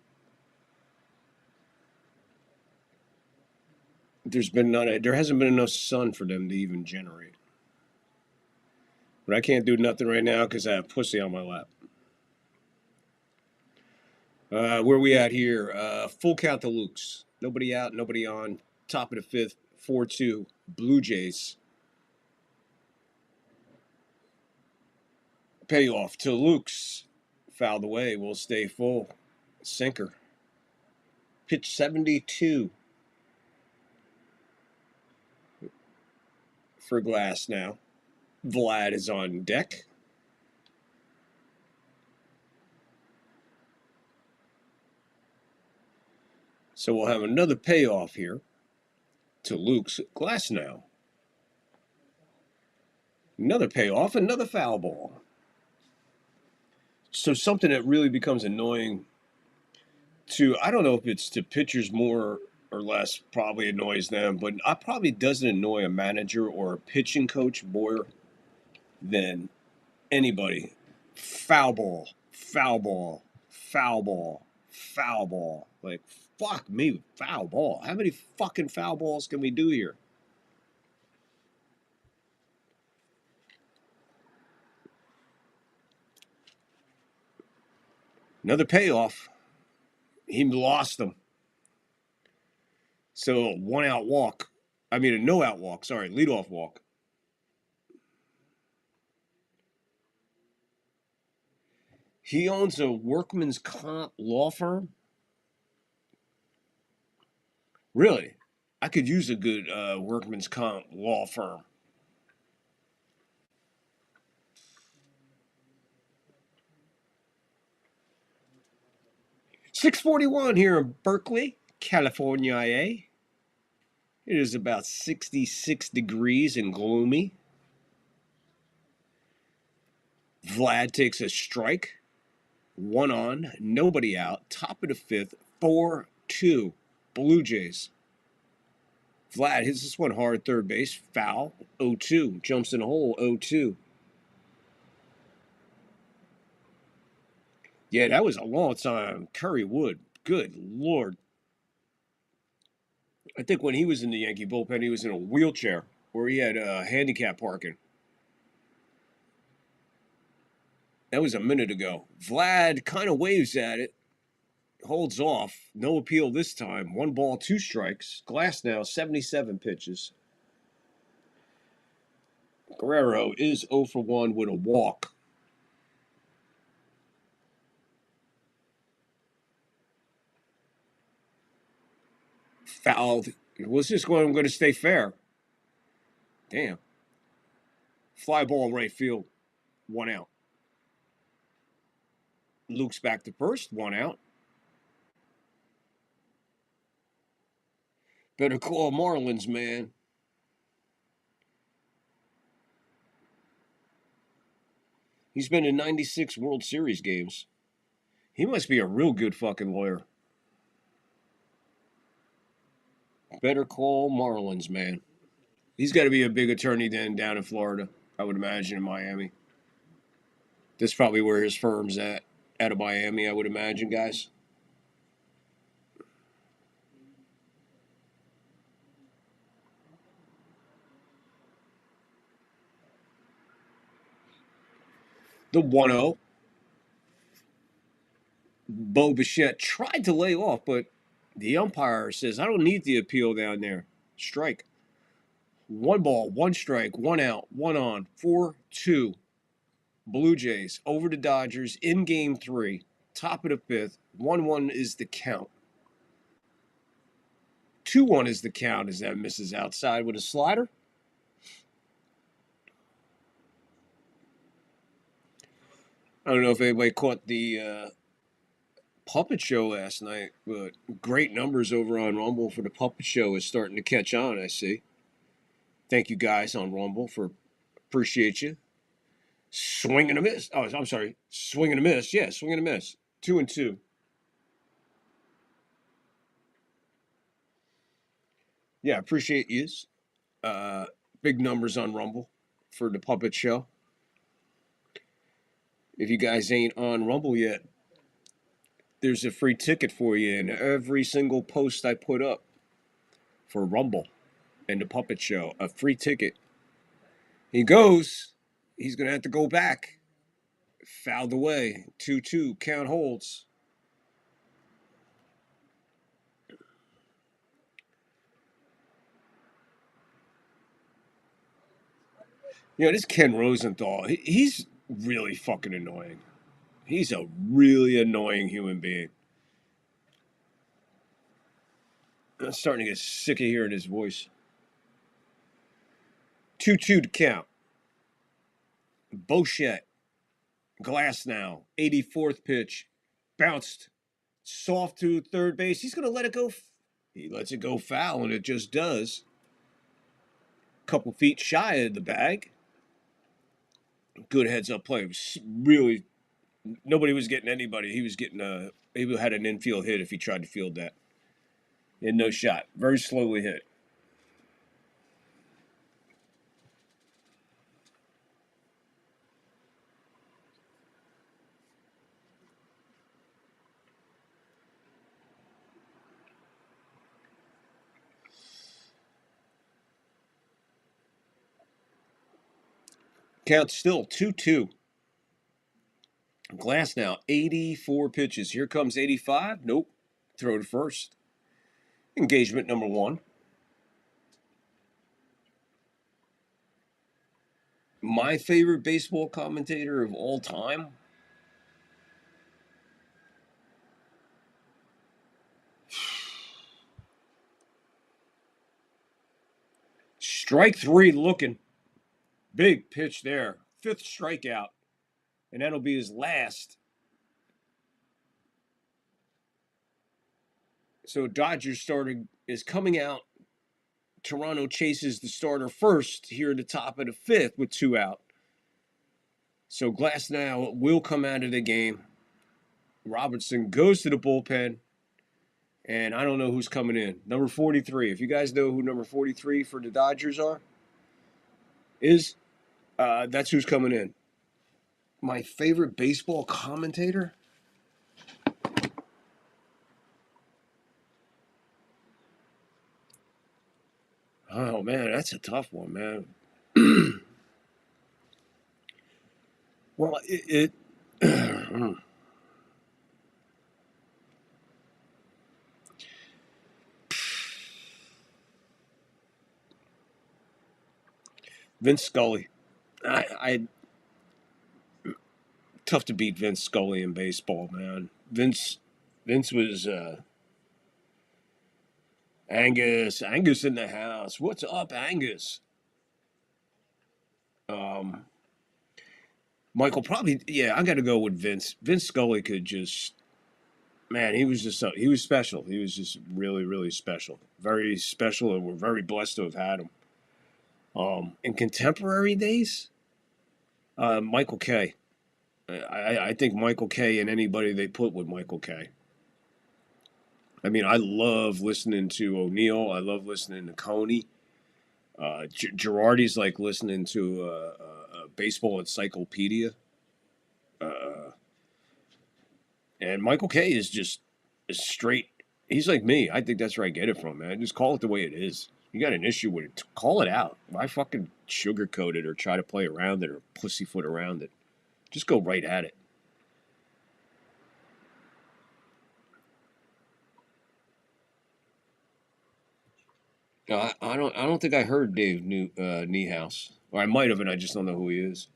There hasn't been enough sun for them to even generate. But I can't do nothing right now because I have pussy on my lap. Where we at here? Full count to Luke's. Nobody out, nobody on. Top of the fifth, 4-2. Blue Jays. Payoff to Luke's. Fouled away. Will stay full. Sinker. Pitch 72. For Glass now. Vlad is on deck. So we'll have another payoff here to Luke's. Glass now. Another payoff, another foul ball. So something that really becomes annoying to, I don't know if it's to pitchers more or less, probably annoys them, but it probably doesn't annoy a manager or a pitching coach more than anybody. Foul ball, foul ball, foul ball, foul ball. Like, fuck me, foul ball. How many fucking foul balls can we do here? Another payoff. He lost them. So a no-out walk. Sorry, leadoff walk. He owns a workman's comp law firm. Really? I could use a good workman's comp law firm. .641 here in Berkeley, California, IA. It is about 66 degrees and gloomy. Vlad takes a strike. 1 on, nobody out. Top of the fifth, 4-2. Blue Jays. Vlad hits this one hard, third base. Foul, 0-2. Jumps in a hole, 0-2. Yeah, that was a long time. Curry Wood. Good Lord. I think when he was in the Yankee bullpen, he was in a wheelchair where he had handicap parking. That was a minute ago. Vlad kind of waves at it. Holds off. No appeal this time. 1 ball, 2 strikes. Glass now, 77 pitches. Guerrero is 0 for 1 with a walk. Fouled. Was this going to stay fair? Damn. Fly ball right field. 1 out. Luke's back to first. 1 out. Better call Marlins, man. He's been in 96 World Series games. He must be a real good fucking lawyer. Better call Marlins, man. He's got to be a big attorney then down in Florida, I would imagine, in Miami. That's probably where his firm's at. Out of Miami, I would imagine, guys. The 1-0. Bo Bichette tried to lay off, but the umpire says, I don't need the appeal down there. Strike. 1 ball, 1 strike, 1 out, 1 on, 4-2. Blue Jays over the Dodgers in game 3. Top of the fifth. 1-1 is the count. 2-1 is the count as that misses outside with a slider. I don't know if anybody caught the puppet show last night, but great numbers over on Rumble for the puppet show is starting to catch on, I see. Thank you guys on Rumble for appreciate you. Swing and a miss. Oh, I'm sorry. Swing and a miss. Yeah, swing and a miss. 2-2. Yeah, appreciate yous. Big numbers on Rumble for the puppet show. If you guys ain't on Rumble yet, there's a free ticket for you in every single post I put up for Rumble and the puppet show. A free ticket. He goes. He's going to have to go back. Fouled away. 2-2. Count holds. You know, this Ken Rosenthal, he's really fucking annoying. He's a really annoying human being. I'm starting to get sick of hearing his voice. 2-2 to count. Bochette. Glass now. 84th pitch. Bounced. Soft to third base. He's going to let it go. He lets it go foul, and it just does. Couple feet shy of the bag. Good heads-up play. It was really, nobody was getting anybody. He was getting he had an infield hit if he tried to field that. He had no shot. Very slowly hit. Count still 2-2. Glass now, 84 pitches. Here comes 85. Nope. Throw to first. Engagement number 1. My favorite baseball commentator of all time. Strike 3 looking. Big pitch there. 5th strikeout. And that'll be his last. So Dodgers starter is coming out. Toronto chases the starter first here at the top of the 5th with 2 out. So Glass now will come out of the game. Robertson goes to the bullpen. And I don't know who's coming in. Number 43. If you guys know who number 43 for the Dodgers is, that's who's coming in. My favorite baseball commentator? Oh, man, that's a tough one, man. Well, Vince Scully. Tough to beat Vince Scully in baseball, man. Vince was Angus in the house. What's up, Angus? Michael, probably, I got to go with Vince. Vince Scully could just, man, he was special. He was just really, really special. Very special, and we're very blessed to have had him. In contemporary days, Michael Kay. I think Michael Kay and anybody they put with Michael Kay. I mean, I love listening to O'Neill. I love listening to Coney. Girardi's like listening to a baseball encyclopedia. And Michael Kay is just straight. He's like me. I think that's where I get it from, man. Just call it the way it is. You got an issue with it, call it out. Why fucking sugarcoat it or try to play around it or pussyfoot around it? Just go right at it. I don't think I heard Dave Niehaus. Or I might have, and I just don't know who he is.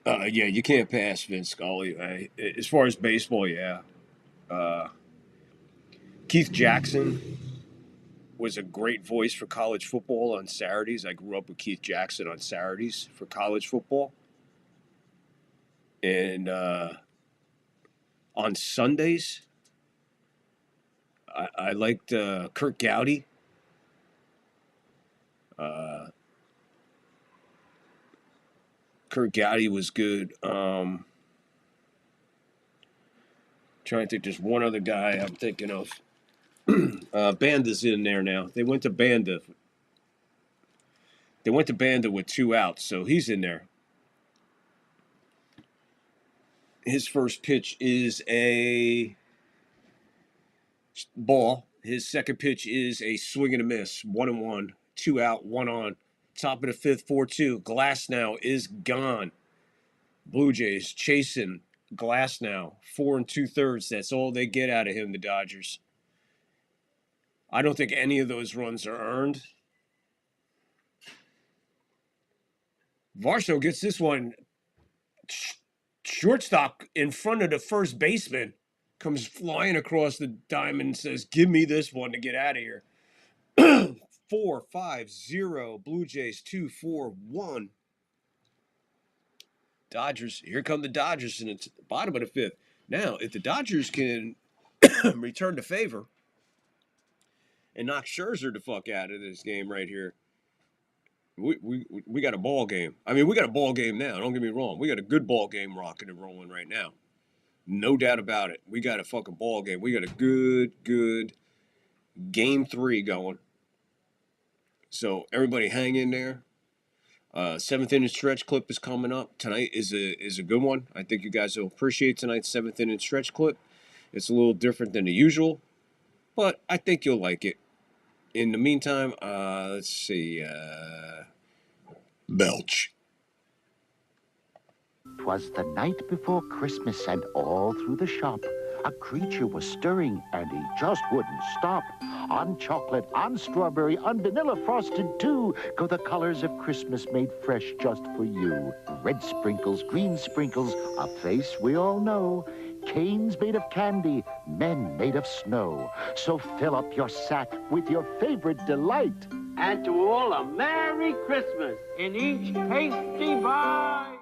Yeah, you can't pass Vince Scully. As far as baseball, yeah. Keith Jackson was a great voice for college football on Saturdays. I grew up with Keith Jackson on Saturdays for college football. And on Sundays, I liked Kurt Gowdy. Kurt Gowdy was good. Trying to think, there's one other guy I'm thinking of. Banda's in there now. They went to Banda. With 2 outs, so he's in there. His first pitch is a ball. His second pitch is a swing and a miss. 1-1, 2 out, 1 on. Top of the fifth, 4-2. Glass now is gone. Blue Jays chasing Glass now. 4 2/3. That's all they get out of him, the Dodgers. I don't think any of those runs are earned. Varsho gets this one. Shortstop in front of the first baseman comes flying across the diamond and says, "Give me this one to get out of here." 4-5-0. Blue Jays 2-4-1. Dodgers. Here come the Dodgers in the bottom of the fifth. Now, if the Dodgers can return the favor and knock Scherzer the fuck out of this game right here, we got a ball game. I mean, we got a ball game now. Don't get me wrong. We got a good ball game rocking and rolling right now. No doubt about it. We got a fucking ball game. We got a good game 3 going. So everybody hang in there. 7th inning stretch clip is coming up. Tonight is a good one. I think you guys will appreciate tonight's 7th inning stretch clip. It's a little different than the usual, but I think you'll like it. In the meantime, let's see. Belch. 'Twas the night before Christmas, and all through the shop a creature was stirring, and he just wouldn't stop. On chocolate, on strawberry, on vanilla frosted too, go the colors of Christmas made fresh just for you. Red sprinkles, green sprinkles, a face we all know. Canes made of candy, men made of snow. So fill up your sack with your favorite delight. And to all a Merry Christmas in each tasty bite.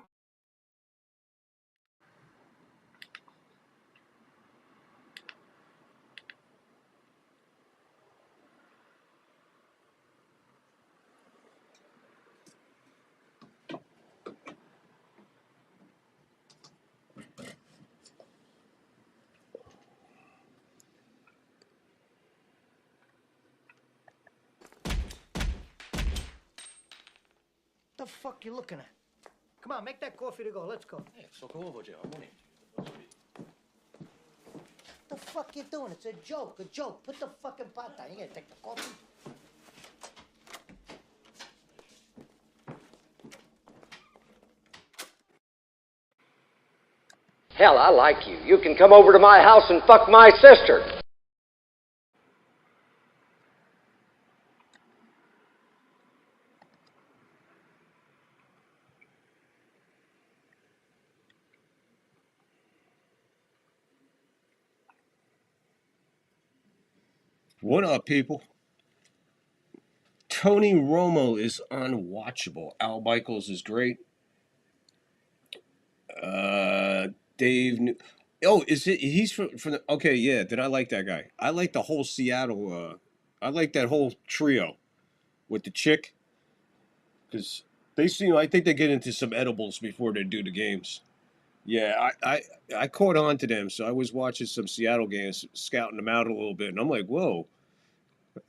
What the fuck you looking at? Come on, make that coffee to go. Let's go. Hey, so go over, Joe. What the fuck you doing? It's a joke, a joke. Put the fucking pot down. You gonna take the coffee? Hell, I like you. You can come over to my house and fuck my sister. What up, people? Tony Romo is unwatchable. Al Michaels is great. Dave. Is it? He's from the. Okay, yeah. Then I like that guy. I like the whole Seattle. I like that whole trio with the chick, because they seem. I think they get into some edibles before they do the games. Yeah, I caught on to them, so I was watching some Seattle games, scouting them out a little bit, and I'm like, whoa.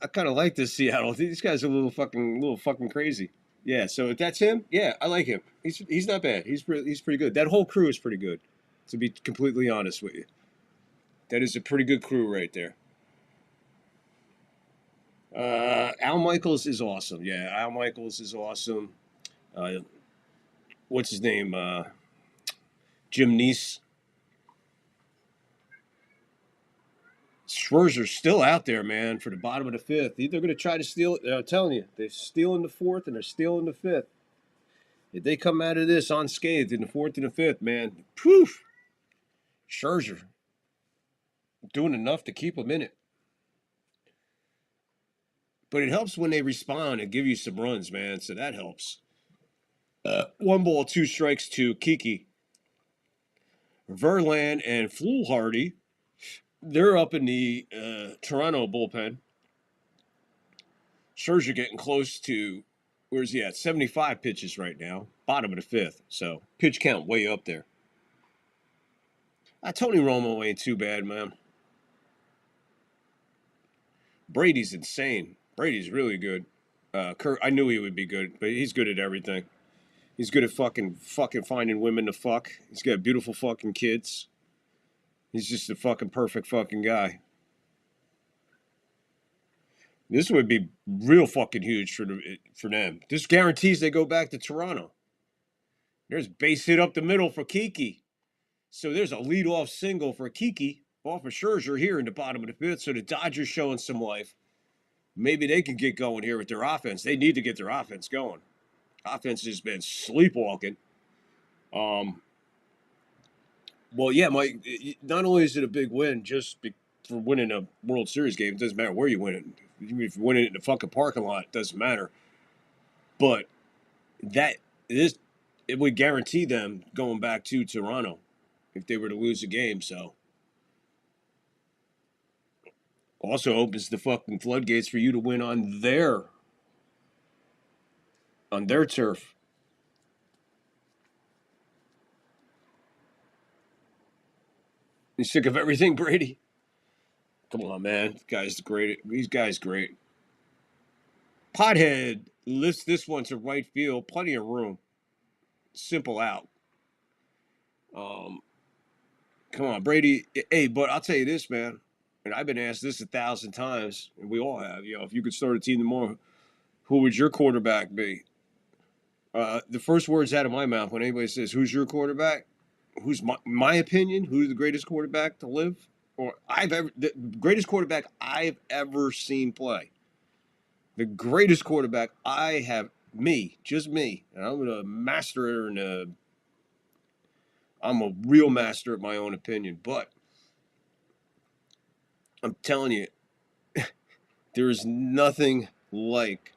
I kind of like this Seattle. These guys are a little fucking crazy. Yeah, so if that's him, yeah, I like him. He's not bad. He's pretty good. That whole crew is pretty good, to be completely honest with you. That is a pretty good crew right there. Al Michaels is awesome. Yeah, Al Michaels is awesome. What's his name? Jim Neese. Schwerzer's still out there, man, for the bottom of the fifth. They're going to try to steal it. I'm telling you, they're stealing the fourth and they're stealing the fifth. If they come out of this unscathed in the fourth and the fifth, man, poof, Scherzer doing enough to keep them in it. But it helps when they respond and give you some runs, man, so that helps. 1 ball, 2 strikes to Kiki. Verlander and Fluharty, they're up in the Toronto bullpen. Scherzer getting close to, where's he at? 75 pitches right now. Bottom of the fifth. So pitch count way up there. Tony Romo ain't too bad, man. Brady's insane. Brady's really good. Kurt, I knew he would be good, but he's good at everything. He's good at fucking finding women to fuck. He's got beautiful fucking kids. He's just a fucking perfect fucking guy. This would be real fucking huge for them. This guarantees they go back to Toronto. There's base hit up the middle for Kiki. So there's a leadoff single for Kiki off of Scherzer here in the bottom of the fifth. So the Dodgers showing some life. Maybe they can get going here with their offense. They need to get their offense going. Offense has been sleepwalking. Well, yeah, Mike, not only is it a big win just for winning a World Series game, it doesn't matter where you win it. Even if you win it in the fucking parking lot, it doesn't matter. But it would guarantee them going back to Toronto if they were to lose a game. So also opens the fucking floodgates for you to win on their turf. You sick of everything, Brady? Come on, man. This guy's great. These guys great. Pothead lifts this one to right field. Plenty of room. Simple out. Come on, Brady. Hey, but I'll tell you this, man. And I've been asked this 1,000 times, and we all have. If you could start a team tomorrow, who would your quarterback be? The first words out of my mouth when anybody says, "Who's your quarterback?" Who's my opinion? Who's the greatest quarterback to live? Or the greatest quarterback I've ever seen play. The greatest quarterback I have, just me. And I'm a master and I'm a real master of my own opinion. But I'm telling you, there's nothing like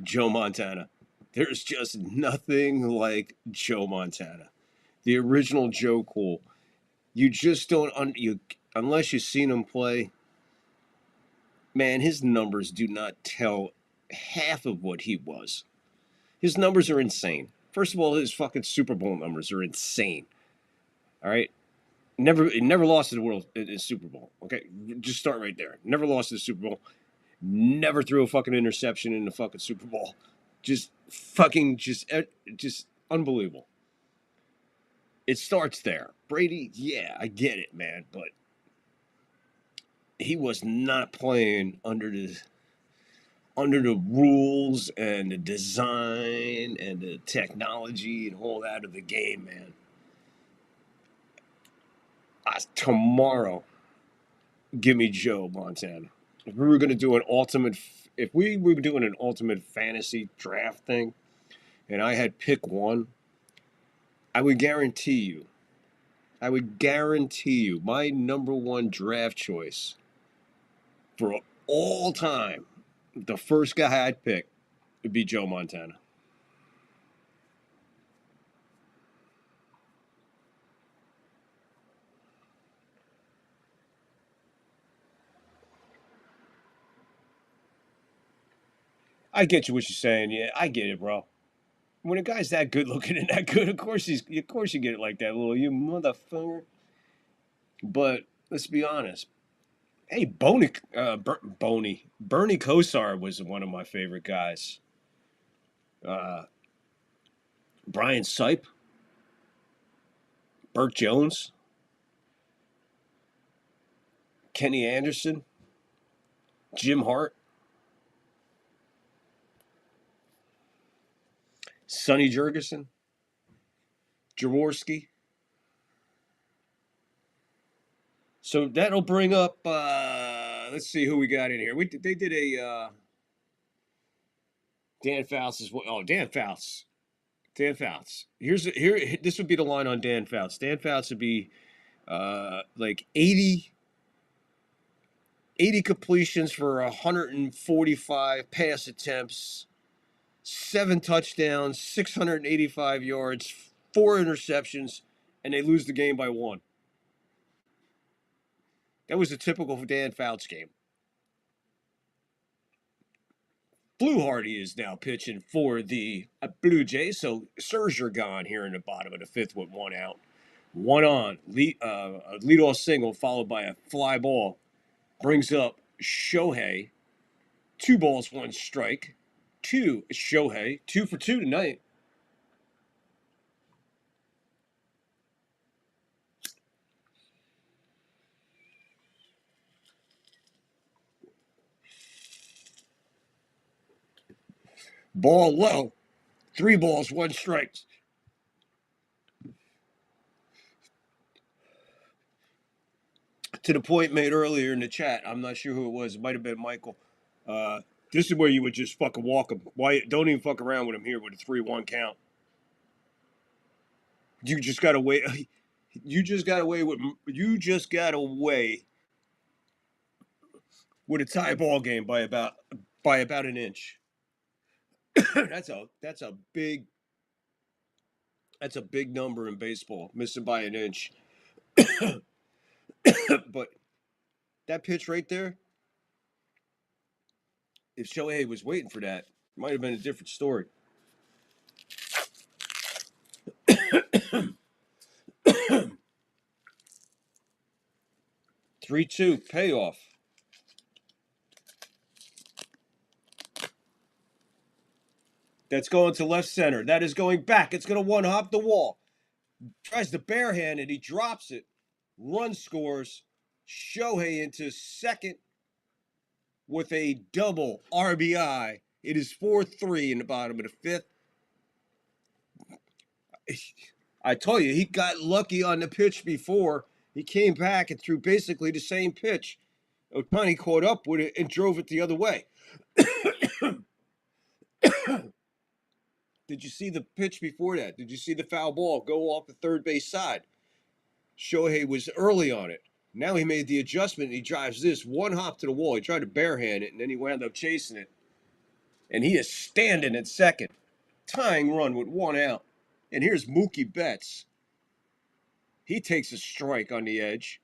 Joe Montana. There's just nothing like Joe Montana. The original Joe Cool. You just don't, unless you've seen him play, man, his numbers do not tell half of what he was. His numbers are insane. First of all, his fucking Super Bowl numbers are insane. All right? Never lost to the world in Super Bowl. Okay? Just start right there. Never lost to the Super Bowl. Never threw a fucking interception in the fucking Super Bowl. Just unbelievable. It starts there. Brady, yeah, I get it, man, but he was not playing under the rules and the design and the technology and all that of the game, man. Tomorrow, give me Joe Montana. If we were doing an ultimate fantasy draft thing, and I had pick one, I would guarantee you my number one draft choice for all time, the first guy I'd pick would be Joe Montana. I get you what you're saying. Yeah, I get it, bro. When a guy's that good looking and that good, of course you get it like that, little you motherfucker. But let's be honest. Hey, Bernie Kosar was one of my favorite guys. Brian Sipe, Burt Jones, Kenny Anderson, Jim Hart, Sonny Jurgensen, Jaworski. So that'll bring up, let's see who we got in here. They did a Dan Fouts as well. Oh, Dan Fouts. This would be the line on Dan Fouts. Dan Fouts would be like 80 completions for 145 pass attempts, 7 touchdowns, 685 yards, 4 interceptions, and they lose the game by 1. That was a typical Dan Fouts game. Fluharty is now pitching for the Blue Jays, so Scherzer gone here in the bottom of the 5th with 1 out. 1 on, a leadoff single followed by a fly ball. Brings up Shohei. 2 balls, 1 strike. Shohei. 2 for 2 tonight. Ball low. 3 balls, 1 strike. To the point made earlier in the chat, I'm not sure who it was. It might have been Michael. This is where you would just fucking walk him. Why? Don't even fuck around with him here with a 3-1 count. You just got away. You just got away with. You just got away with a tie ball game by about an inch. That's a big number in baseball, missing by an inch. But that pitch right there, if Shohei was waiting for that, it might have been a different story. 3-2 payoff. That's going to left center. That is going back. It's going to one-hop the wall. Tries to barehand it. He drops it. Run scores. Shohei into second with a double RBI. It is 4-3 in the bottom of the 5th. I told you, he got lucky on the pitch before. He came back and threw basically the same pitch. Ohtani caught up with it and drove it the other way. Did you see the pitch before that? Did you see the foul ball go off the third base side? Shohei was early on it. Now he made the adjustment and he drives this one hop to the wall. He tried to barehand it and then he wound up chasing it. And he is standing at second. Tying run with 1 out. And here's Mookie Betts. He takes a strike on the edge.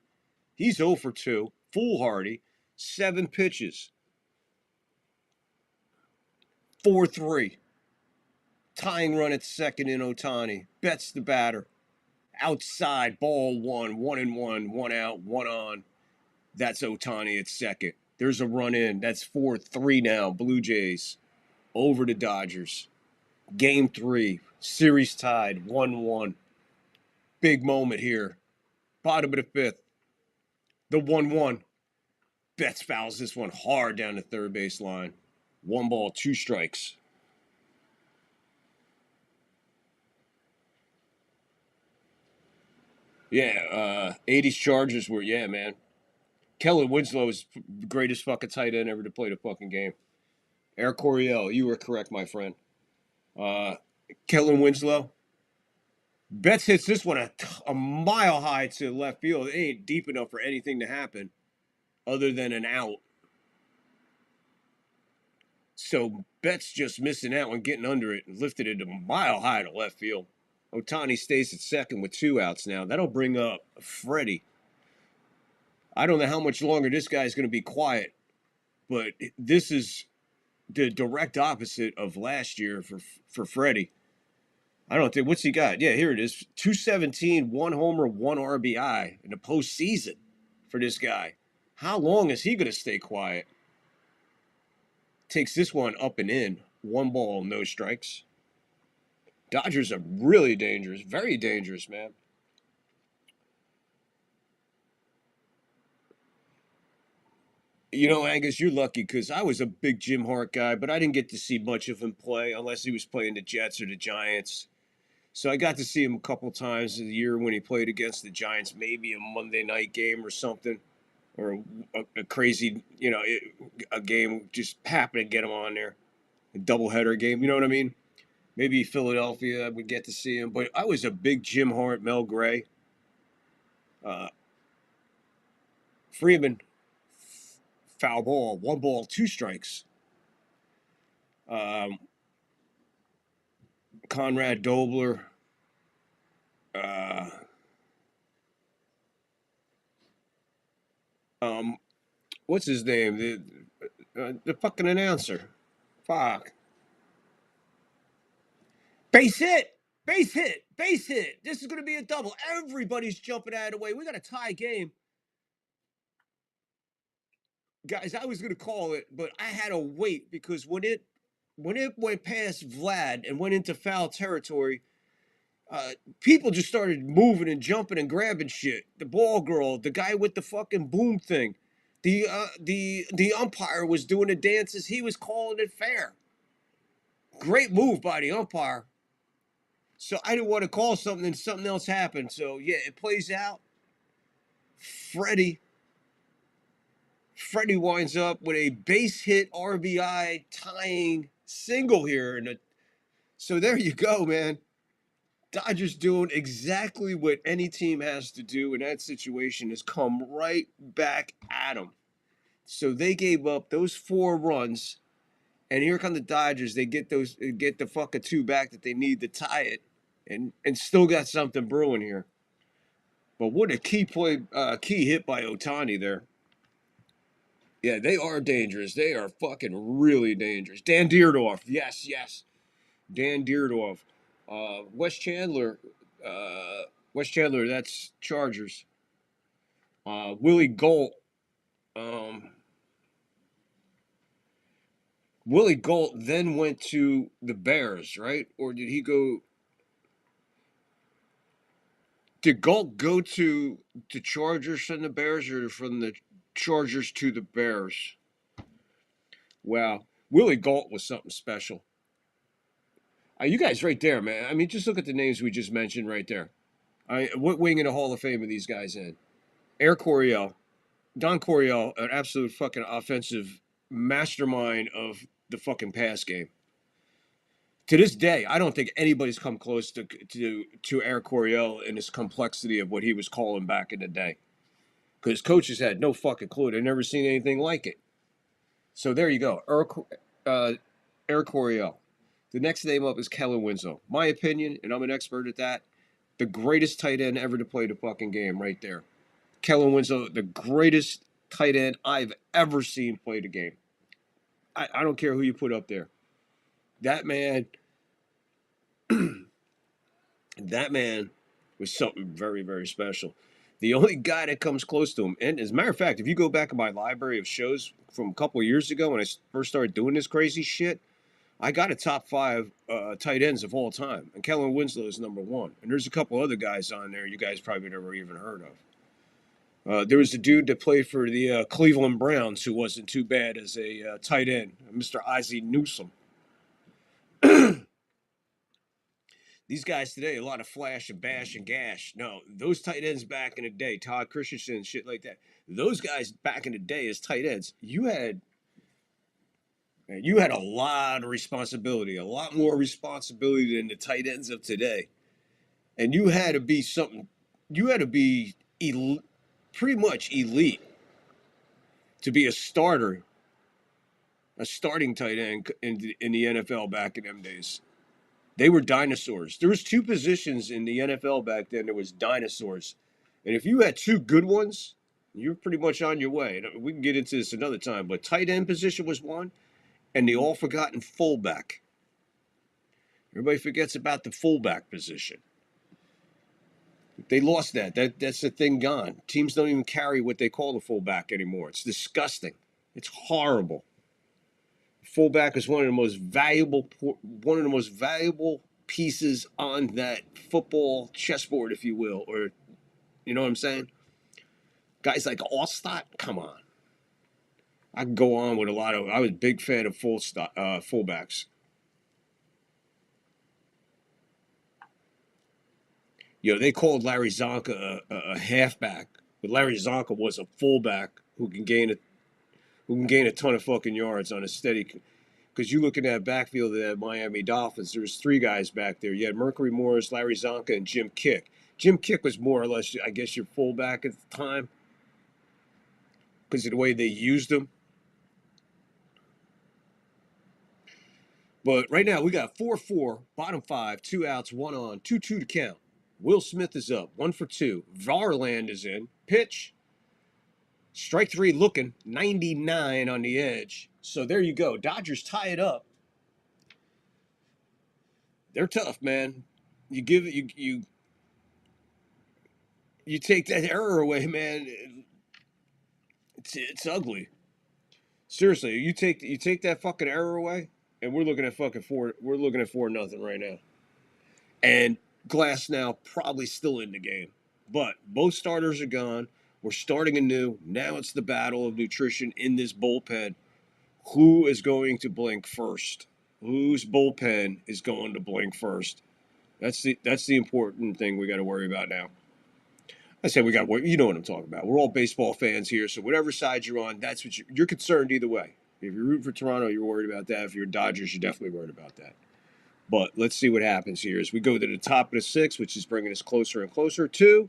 He's 0 for 2. Foolhardy. 7 pitches. 4-3. Tying run at second in Ohtani. Betts the batter. Outside, ball 1, 1-1, 1 out, 1 on. That's Ohtani at second. There's a run in. That's 4-3 now. Blue Jays over the Dodgers. Game 3. Series tied 1-1. Big moment here. Bottom of the 5th. The 1-1. Betts fouls this one hard down the third base line. 1 ball, 2 strikes. Yeah, 80s Chargers were, yeah, man. Kellen Winslow is the greatest fucking tight end ever to play the fucking game. Eric Coryell, you were correct, my friend. Kellen Winslow. Betts hits this one a mile high to left field. It ain't deep enough for anything to happen other than an out. So Betts just missing out on getting under it and lifted it a mile high to left field. Ohtani stays at second with 2 outs now. That'll bring up Freddie. I don't know how much longer this guy's going to be quiet, but this is the direct opposite of last year for Freddie. I don't think, what's he got? Yeah, here it is. 217, 1 homer, 1 RBI in the postseason for this guy. How long is he going to stay quiet? Takes this one up and in. 1 ball, no strikes. Dodgers are really dangerous. Very dangerous, man. You know, Angus, you're lucky because I was a big Jim Hart guy, but I didn't get to see much of him play unless he was playing the Jets or the Giants. So I got to see him a couple times a year when he played against the Giants, maybe a Monday night game or something, or a crazy, you know, a game just happened to get him on there. A doubleheader game, you know what I mean? Maybe Philadelphia, I would get to see him. But I was a big Jim Hart, Mel Gray. Freeman, foul ball, 1 ball, 2 strikes. Conrad Dobler. What's his name? The fucking announcer. Fuck. Base hit! Base hit! Base hit! This is going to be a double. Everybody's jumping out of the way. We got a tie game. Guys, I was going to call it, but I had to wait because when it went past Vlad and went into foul territory, people just started moving and jumping and grabbing shit. The ball girl, the guy with the fucking boom thing, the umpire was doing the dances. He was calling it fair. Great move by the umpire. So I didn't want to call something and something else happened. So yeah, it plays out. Freddie winds up with a base hit RBI tying single here. So there you go, man. Dodgers doing exactly what any team has to do in that situation is come right back at them. So they gave up those 4 runs, and here come the Dodgers. They get the fucking 2 back that they need to tie it, and still got something brewing here. But what a key hit by Ohtani there. Yeah, they are dangerous. They are fucking really dangerous. Dan Dierdorf, yes. Dan Dierdorf. Wes Chandler, that's Chargers. Willie Galt. Willie Galt then went to the Bears, right? Or did he go? Did Galt go to the Chargers from the Bears, or from the Chargers to the Bears? Wow, Willie Galt was something special. You guys right there, man. I mean, just look at the names we just mentioned right there. What wing in the Hall of Fame are these guys in? Air Coryell. Don Coryell, an absolute fucking offensive mastermind of the fucking pass game. To this day, I don't think anybody's come close to Air Coryell in his complexity of what he was calling back in the day. Because coaches had no fucking clue. They'd never seen anything like it. So there you go. Air Coryell. The next name up is Kellen Winslow. My opinion, and I'm an expert at that, the greatest tight end ever to play the fucking game right there. Kellen Winslow, the greatest tight end I've ever seen play the game. I don't care who you put up there. That man, was something very, very special. The only guy that comes close to him, and as a matter of fact, if you go back in my library of shows from a couple of years ago when I first started doing this crazy shit, I got a top 5 tight ends of all time, and Kellen Winslow is number 1. And there's a couple other guys on there you guys probably never even heard of. There was a dude that played for the Cleveland Browns who wasn't too bad as a tight end, Mr. Ozzie Newsome. These guys today, a lot of flash and bash and gash. No, those tight ends back in the day, Todd Christensen, shit like that. Those guys back in the day as tight ends, you had a lot of responsibility, a lot more responsibility than the tight ends of today. And you had to be pretty much elite to be a starting tight end in the NFL back in them days. They were dinosaurs. There was 2 positions in the NFL back then. There was dinosaurs. And if you had 2 good ones, you're pretty much on your way. We can get into this another time, but tight end position was one, and the all-forgotten fullback. Everybody forgets about the fullback position. They lost that. That's the thing gone. Teams don't even carry what they call the fullback anymore. It's disgusting. It's horrible. Fullback is one of the most valuable pieces on that football chessboard, if you will, or you know what I'm saying? Guys like Allstott, come on. I can go on with a lot of. I was a big fan of fullbacks. You know, they called Larry Zonka a halfback, but Larry Zonka was a fullback who can gain a ton of fucking yards on a steady. Because you look at that backfield of that Miami Dolphins, there was 3 guys back there. You had Mercury Morris, Larry Zonka, and Jim Kick. Jim Kick was more or less, I guess, your fullback at the time because of the way they used him. But right now we got 4-4, bottom 5, 2 outs, 1 on, 2-2 to count. Will Smith is up, 1 for 2. Varland is in. Pitch. Strike 3 looking, 99 on the edge. So there you go. Dodgers tie it up. They're tough, man. You give it, you take that error away, man. It's ugly. Seriously, you take that fucking error away, and we're looking at 4-0 right now. And Glass now probably still in the game. But both starters are gone. We're starting anew. Now it's the battle of nutrition in this bullpen. Who is going to blink first? Whose bullpen is going to blink first? That's the important thing we got to worry about now. I said we got to. You know what I'm talking about. We're all baseball fans here, so whatever side you're on, that's what you're concerned either way. If you're rooting for Toronto, you're worried about that. If you're Dodgers, you're definitely worried about that. But let's see what happens here as we go to the top of the sixth, which is bringing us closer and closer to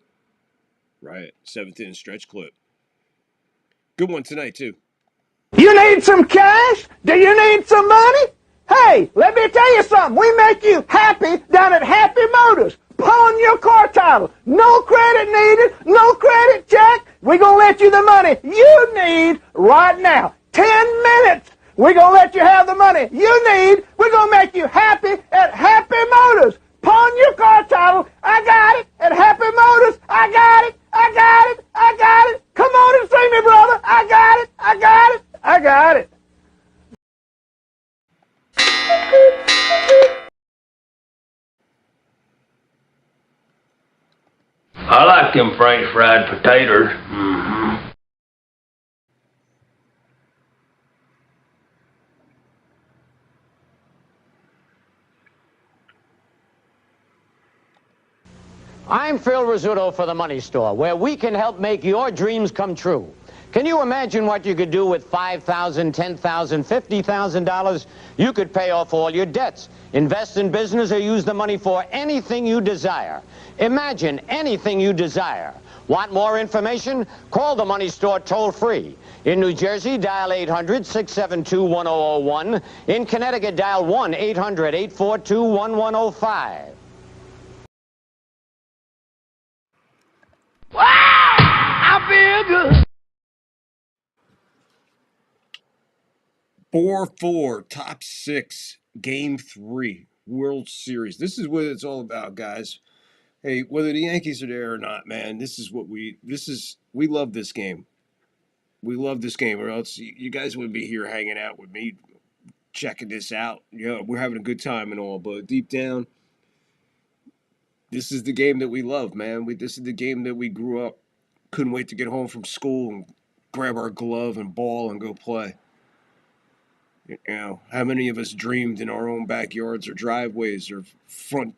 seventh inning stretch clip. Good one tonight too. You need some cash? Do you need some money? Hey, let me tell you something. We make you happy down at Happy Motors. Pawn your car title. No credit needed. No credit check. We're going to let you the money you need right now. 10 minutes. We're going to let you have the money you need. We're going to make you happy at Happy Motors. Pawn your car title. I got it at Happy Motors. I got it. I got it. I got it. Come on and see me, brother. I got it. I got it. I got it. I like them French fried potatoes. Mm-hmm. I'm Phil Rizzuto for the Money Store, where we can help make your dreams come true. Can you imagine what you could do with $5,000, $10,000, $50,000? You could pay off all your debts, invest in business, or use the money for anything you desire. Imagine anything you desire. Want more information? Call the Money Store toll-free. In New Jersey, dial 800-672-1001. In Connecticut, dial 1-800-842-1105. Wow! I feel good. 4-4, top six, game 3, World Series. This is what it's all about, guys. Hey, whether the Yankees are there or not, man, we love this game. We love this game, or else you guys wouldn't be here hanging out with me, checking this out. Yeah, we're having a good time and all, but deep down, this is the game that we love, man. This is the game that we grew up. Couldn't wait to get home from school and grab our glove and ball and go play. You know, how many of us dreamed in our own backyards or driveways or front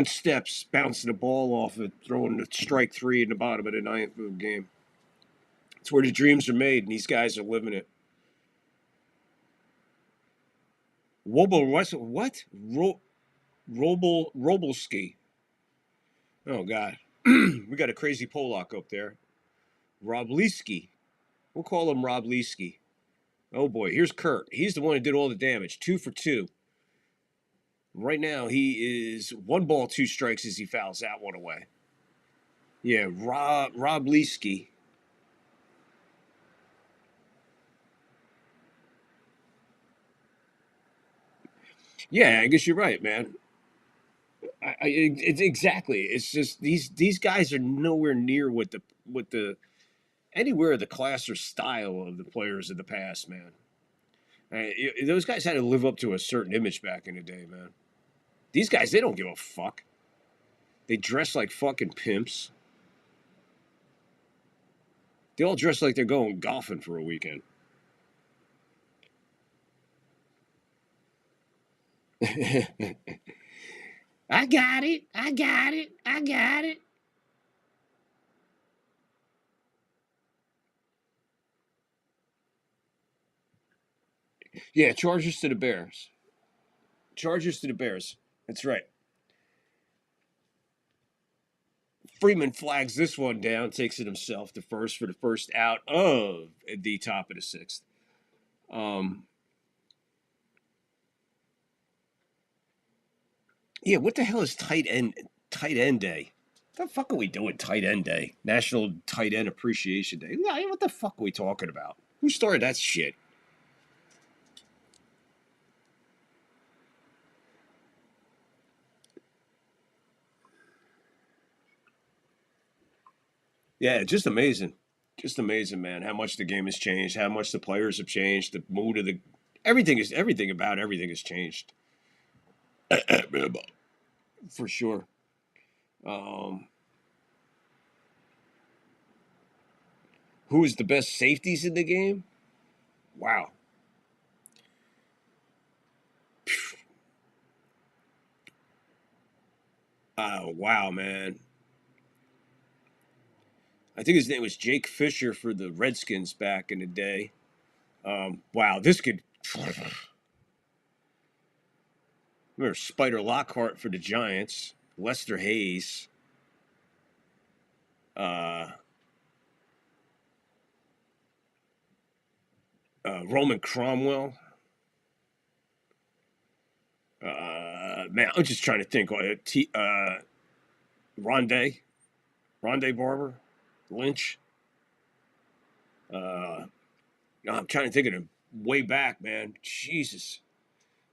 steps, bouncing the ball off it, throwing the strike 3 in the bottom of the ninth of the game? It's where the dreams are made, and these guys are living it. Robolski. Oh, God. We got a crazy Polak up there. Robliski. We'll call him Robliski. Oh, boy. Here's Kurt. He's the one who did all the damage. 2 for 2. Right now, he is 1 ball, 2 strikes as he fouls that one away. Yeah, Robliski. Yeah, I guess you're right, man. It's exactly. It's just these guys are nowhere near what the anywhere the class or style of the players of the past, man. Those guys had to live up to a certain image back in the day, man. These guys, they don't give a fuck. They dress like fucking pimps. They all dress like they're going golfing for a weekend. I got it. I got it. I got it. Yeah, Chargers to the Bears. Chargers to the Bears. That's right. Freeman flags this one down, takes it himself to first for the first out of the top of the sixth. Yeah, what the hell is tight end day? What the fuck are we doing tight end day? National Tight End Appreciation Day. What the fuck are we talking about? Who started that shit? Yeah, just amazing. Just amazing, man, how much the game has changed, how much the players have changed, the mood of the everything about everything has changed. For sure. Who is the best safeties in the game? Wow. Oh, wow, man. I think his name was Jake Fisher for the Redskins back in the day. Wow, this could. Remember Spider Lockhart for the Giants, Lester Hayes, Roman Cromwell. Man, I'm just trying to think. Rondé Barber, Lynch. No, I'm trying to think of him way back, man. Jesus,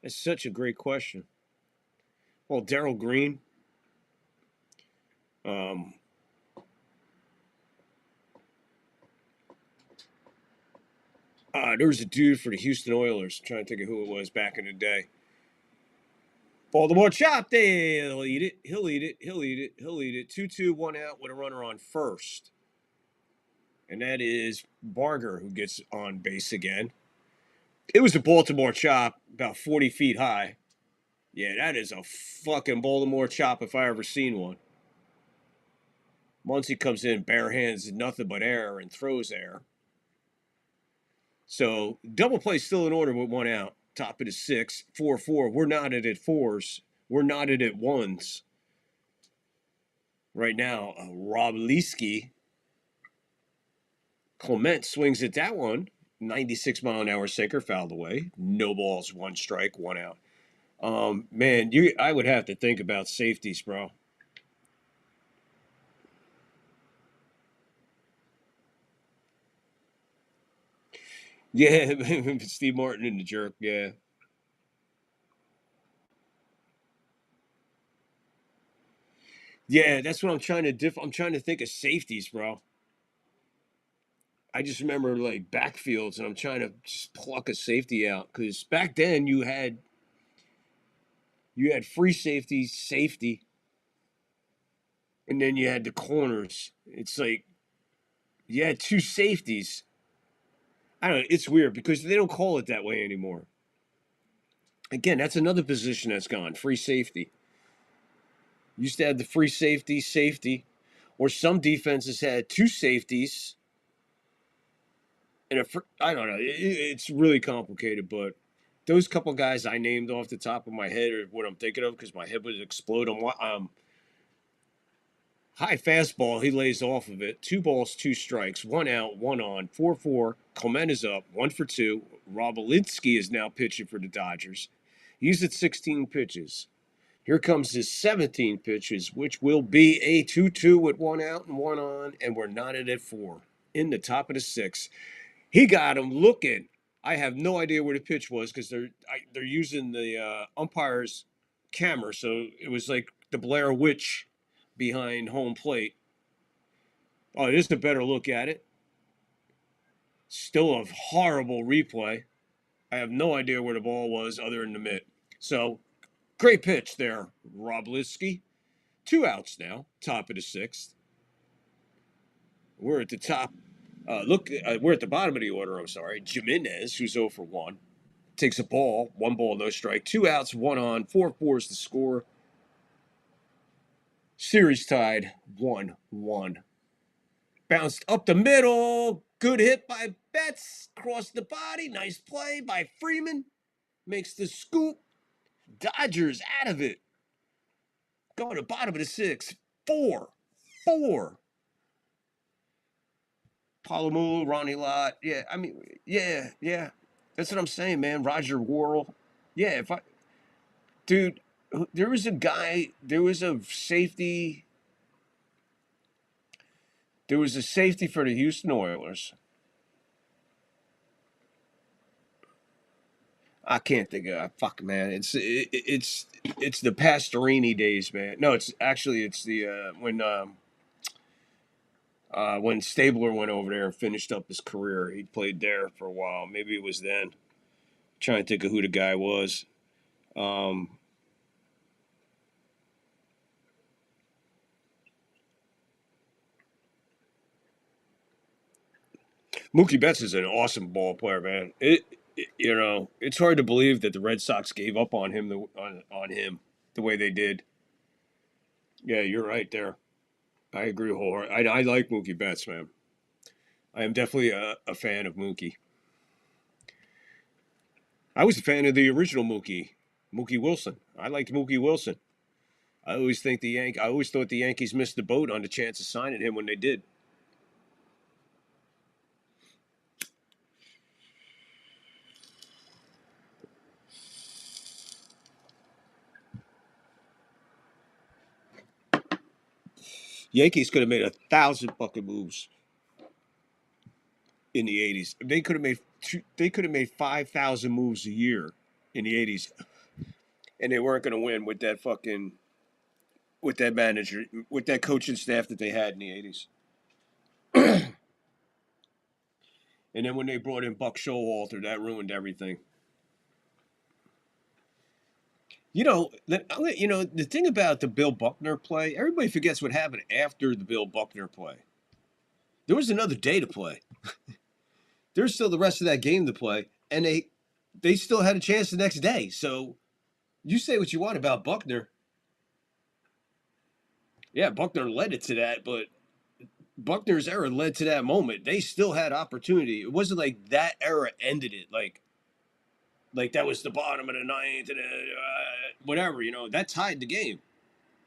that's such a great question. Well, Daryl Green. There was a dude for the Houston Oilers. I'm trying to think of who it was back in the day. Baltimore chop. He'll eat it. He'll eat it. He'll eat it. He'll eat it. 2-2, 1 out with a runner on first. And that is Barger who gets on base again. It was a Baltimore chop about 40 feet high. Yeah, that is a fucking Baltimore chop if I ever seen one. Muncy comes in, bare hands, nothing but air, and throws air. So double play still in order with 1 out. Top of the 6, 4-4. We're knotted at 4s. We're knotted at 1s. Right now, Rob Leesky. Clement swings at that one. 96-mile-an-hour sinker, fouled away. No balls, 1 strike, 1 out. Man, I would have to think about safeties, bro. Yeah, Steve Martin and the jerk, yeah. Yeah, that's what I'm trying to I'm trying to think of safeties, bro. I just remember like backfields, and I'm trying to just pluck a safety out because back then you had free safety, and then you had the corners. It's like you had 2 safeties. I don't know. It's weird because they don't call it that way anymore. Again, that's another position that's gone. Free safety. Used to have the free safety, or some defenses had 2 safeties. And I don't know. It's really complicated, but those couple guys I named off the top of my head are what I'm thinking of because my head would explode. High fastball, he lays off of it. 2 balls, 2 strikes, 1 out, 1 on, 4-4. Clement is up, 1 for 2. Rob Alinsky is now pitching for the Dodgers. He's at 16 pitches. Here comes his 17 pitches, which will be a 2-2 with 1 out and 1 on, and we're knotted at 4 in the top of the 6th. He got him looking. I have no idea where the pitch was because they're using the umpire's camera, so it was like the Blair Witch behind home plate. Oh, this is a better look at it. Still a horrible replay. I have no idea where the ball was other than the mitt. So, great pitch there, Rob Linsky. 2 outs now, top of the 6th. We're at the top. We're at the bottom of the order, I'm sorry. Jimenez, who's 0 for 1, takes a ball. 1 ball, no strike. 2 outs, 1 on. 4-4 is the score. Series tied 1-1. Bounced up the middle. Good hit by Betts. Crossed the body. Nice play by Freeman. Makes the scoop. Dodgers out of it. Going to bottom of the 6th. 4-4. Palomulu, Ronnie Lott. Yeah, I mean, yeah. That's what I'm saying, man. Roger Worrell. Yeah, dude, there was a safety. There was a safety for the Houston Oilers. I can't think of fuck, man. It's the Pastorini days, man. No, it's the when Stabler went over there and finished up his career. He played there for a while. Maybe it was then. Trying to think of who the guy was. Mookie Betts is an awesome ball player, man. It's hard to believe that the Red Sox gave up on him the way they did. Yeah, you're right there. I agree wholeheartedly. I like Mookie Betts, man. I am definitely a fan of Mookie. I was a fan of the original Mookie Wilson. I liked Mookie Wilson. I always thought the Yankees missed the boat on the chance of signing him when they did. Yankees could have made 1,000 fucking moves in the '80s. They could have made 5,000 moves a year in the '80s, and they weren't going to win with that manager, with that coaching staff that they had in the '80s. And then when they brought in Buck Showalter, that ruined everything. The thing about the Bill Buckner play, everybody forgets what happened after the Bill Buckner play. There was another day to play. There's still the rest of that game to play, and they still had a chance the next day. So you say what you want about Buckner. Yeah, Buckner led it to that, but Buckner's era led to that moment. They still had opportunity. It wasn't like that era ended it. Like that was the bottom of the ninth, and whatever. That tied the game,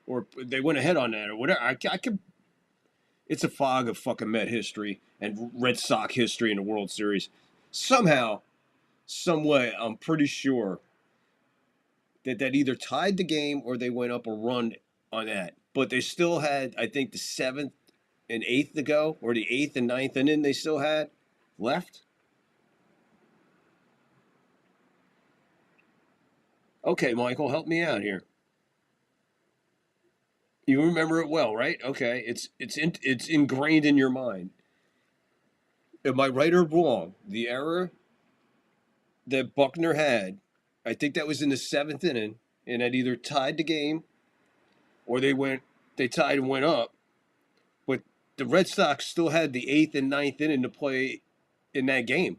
or they went ahead on that, or whatever. I can. It's a fog of fucking Met history and Red Sox history in the World Series. Somehow, some way, I'm pretty sure that either tied the game or they went up a run on that. But they still had, I think, the 7th and 8th to go, or the 8th and 9th inning they still had left. Okay, Michael, help me out here. You remember it well, right? Okay, it's ingrained in your mind. Am I right or wrong? The error that Buckner had, I think that was in the 7th inning, and that either tied the game or they tied and went up. But the Red Sox still had the 8th and 9th inning to play in that game.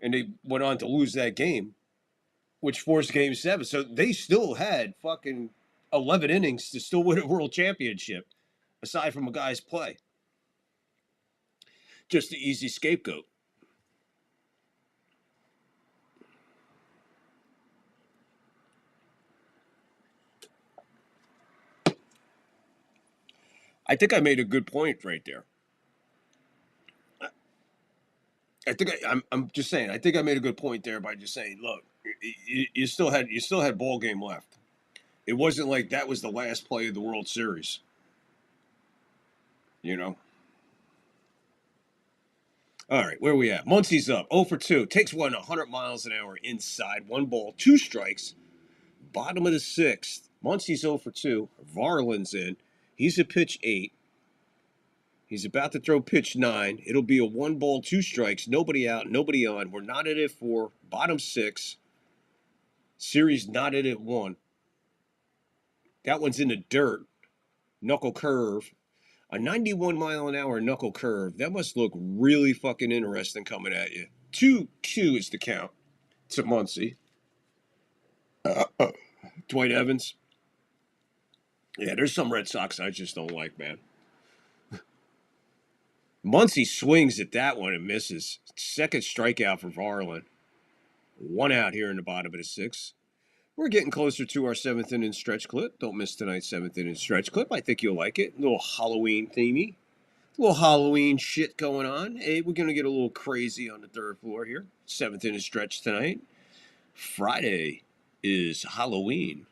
And they went on to lose that game, which forced Game 7. So they still had fucking 11 innings to still win a world championship, aside from a guy's play. Just the easy scapegoat. I think I made a good point right there. I'm just saying. I think I made a good point there by just saying, look, you still had ball game left. It wasn't like that was the last play of the World Series. All right, where are we at? Muncie's up, 0 for 2. Takes one 100 miles an hour inside. 1 ball, 2 strikes. Bottom of the 6th. Muncie's 0 for 2. Varland's in. He's at pitch 8. He's about to throw pitch 9. It'll be a 1 ball, 2 strikes. Nobody out, nobody on. We're knotted at 4. Bottom 6. Series knotted at 1. That one's in the dirt. Knuckle curve. A 91 mile an hour knuckle curve. That must look really fucking interesting coming at you. 2-2 is the count to Muncie. Dwight Evans. Yeah, there's some Red Sox I just don't like, man. Muncie swings at that one and misses. Second strikeout for Varland. 1 out here in the bottom of the 6th. We're getting closer to our 7th inning stretch clip. Don't miss tonight's 7th inning stretch clip. I think you'll like it. A little Halloween themey. A little Halloween shit going on. Hey, we're going to get a little crazy on the 3rd floor here. 7th inning stretch tonight. Friday is Halloween.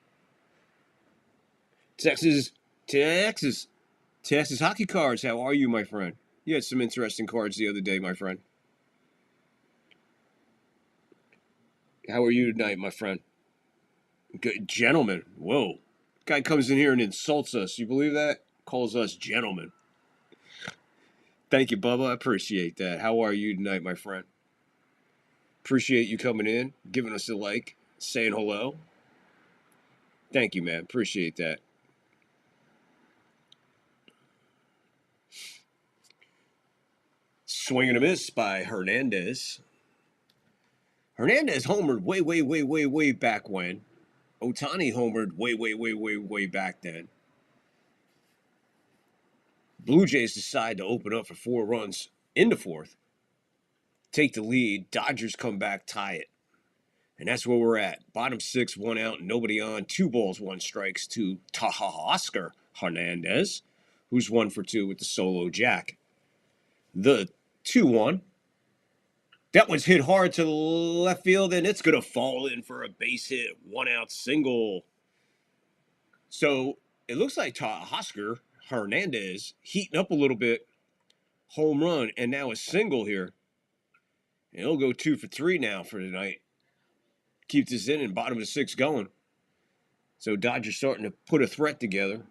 Texas hockey cards. How are you, my friend? You had some interesting cards the other day, my friend. How are you tonight, my friend? Good gentlemen. Whoa. Guy comes in here and insults us. You believe that? Calls us gentlemen. Thank you, Bubba. I appreciate that. How are you tonight, my friend? Appreciate you coming in, giving us a like, saying hello. Thank you, man. Appreciate that. Swing and a miss by Hernandez. Hernandez homered way back when. Ohtani homered way back then. Blue Jays decide to open up for 4 runs in the 4th, take the lead. Dodgers come back, tie it. And that's where we're at. Bottom 6, 1 out, nobody on. 2 balls, 1 strikes to Oscar Hernandez, who's 1 for 2 with the solo jack. The 2-1. That one's hit hard to the left field, and it's going to fall in for a base hit. 1 out single. So it looks like Oscar Hernandez heating up a little bit. Home run, and now a single here. And he'll go 2 for 3 now for tonight. Keep this in and bottom of the 6 going. So Dodgers starting to put a threat together.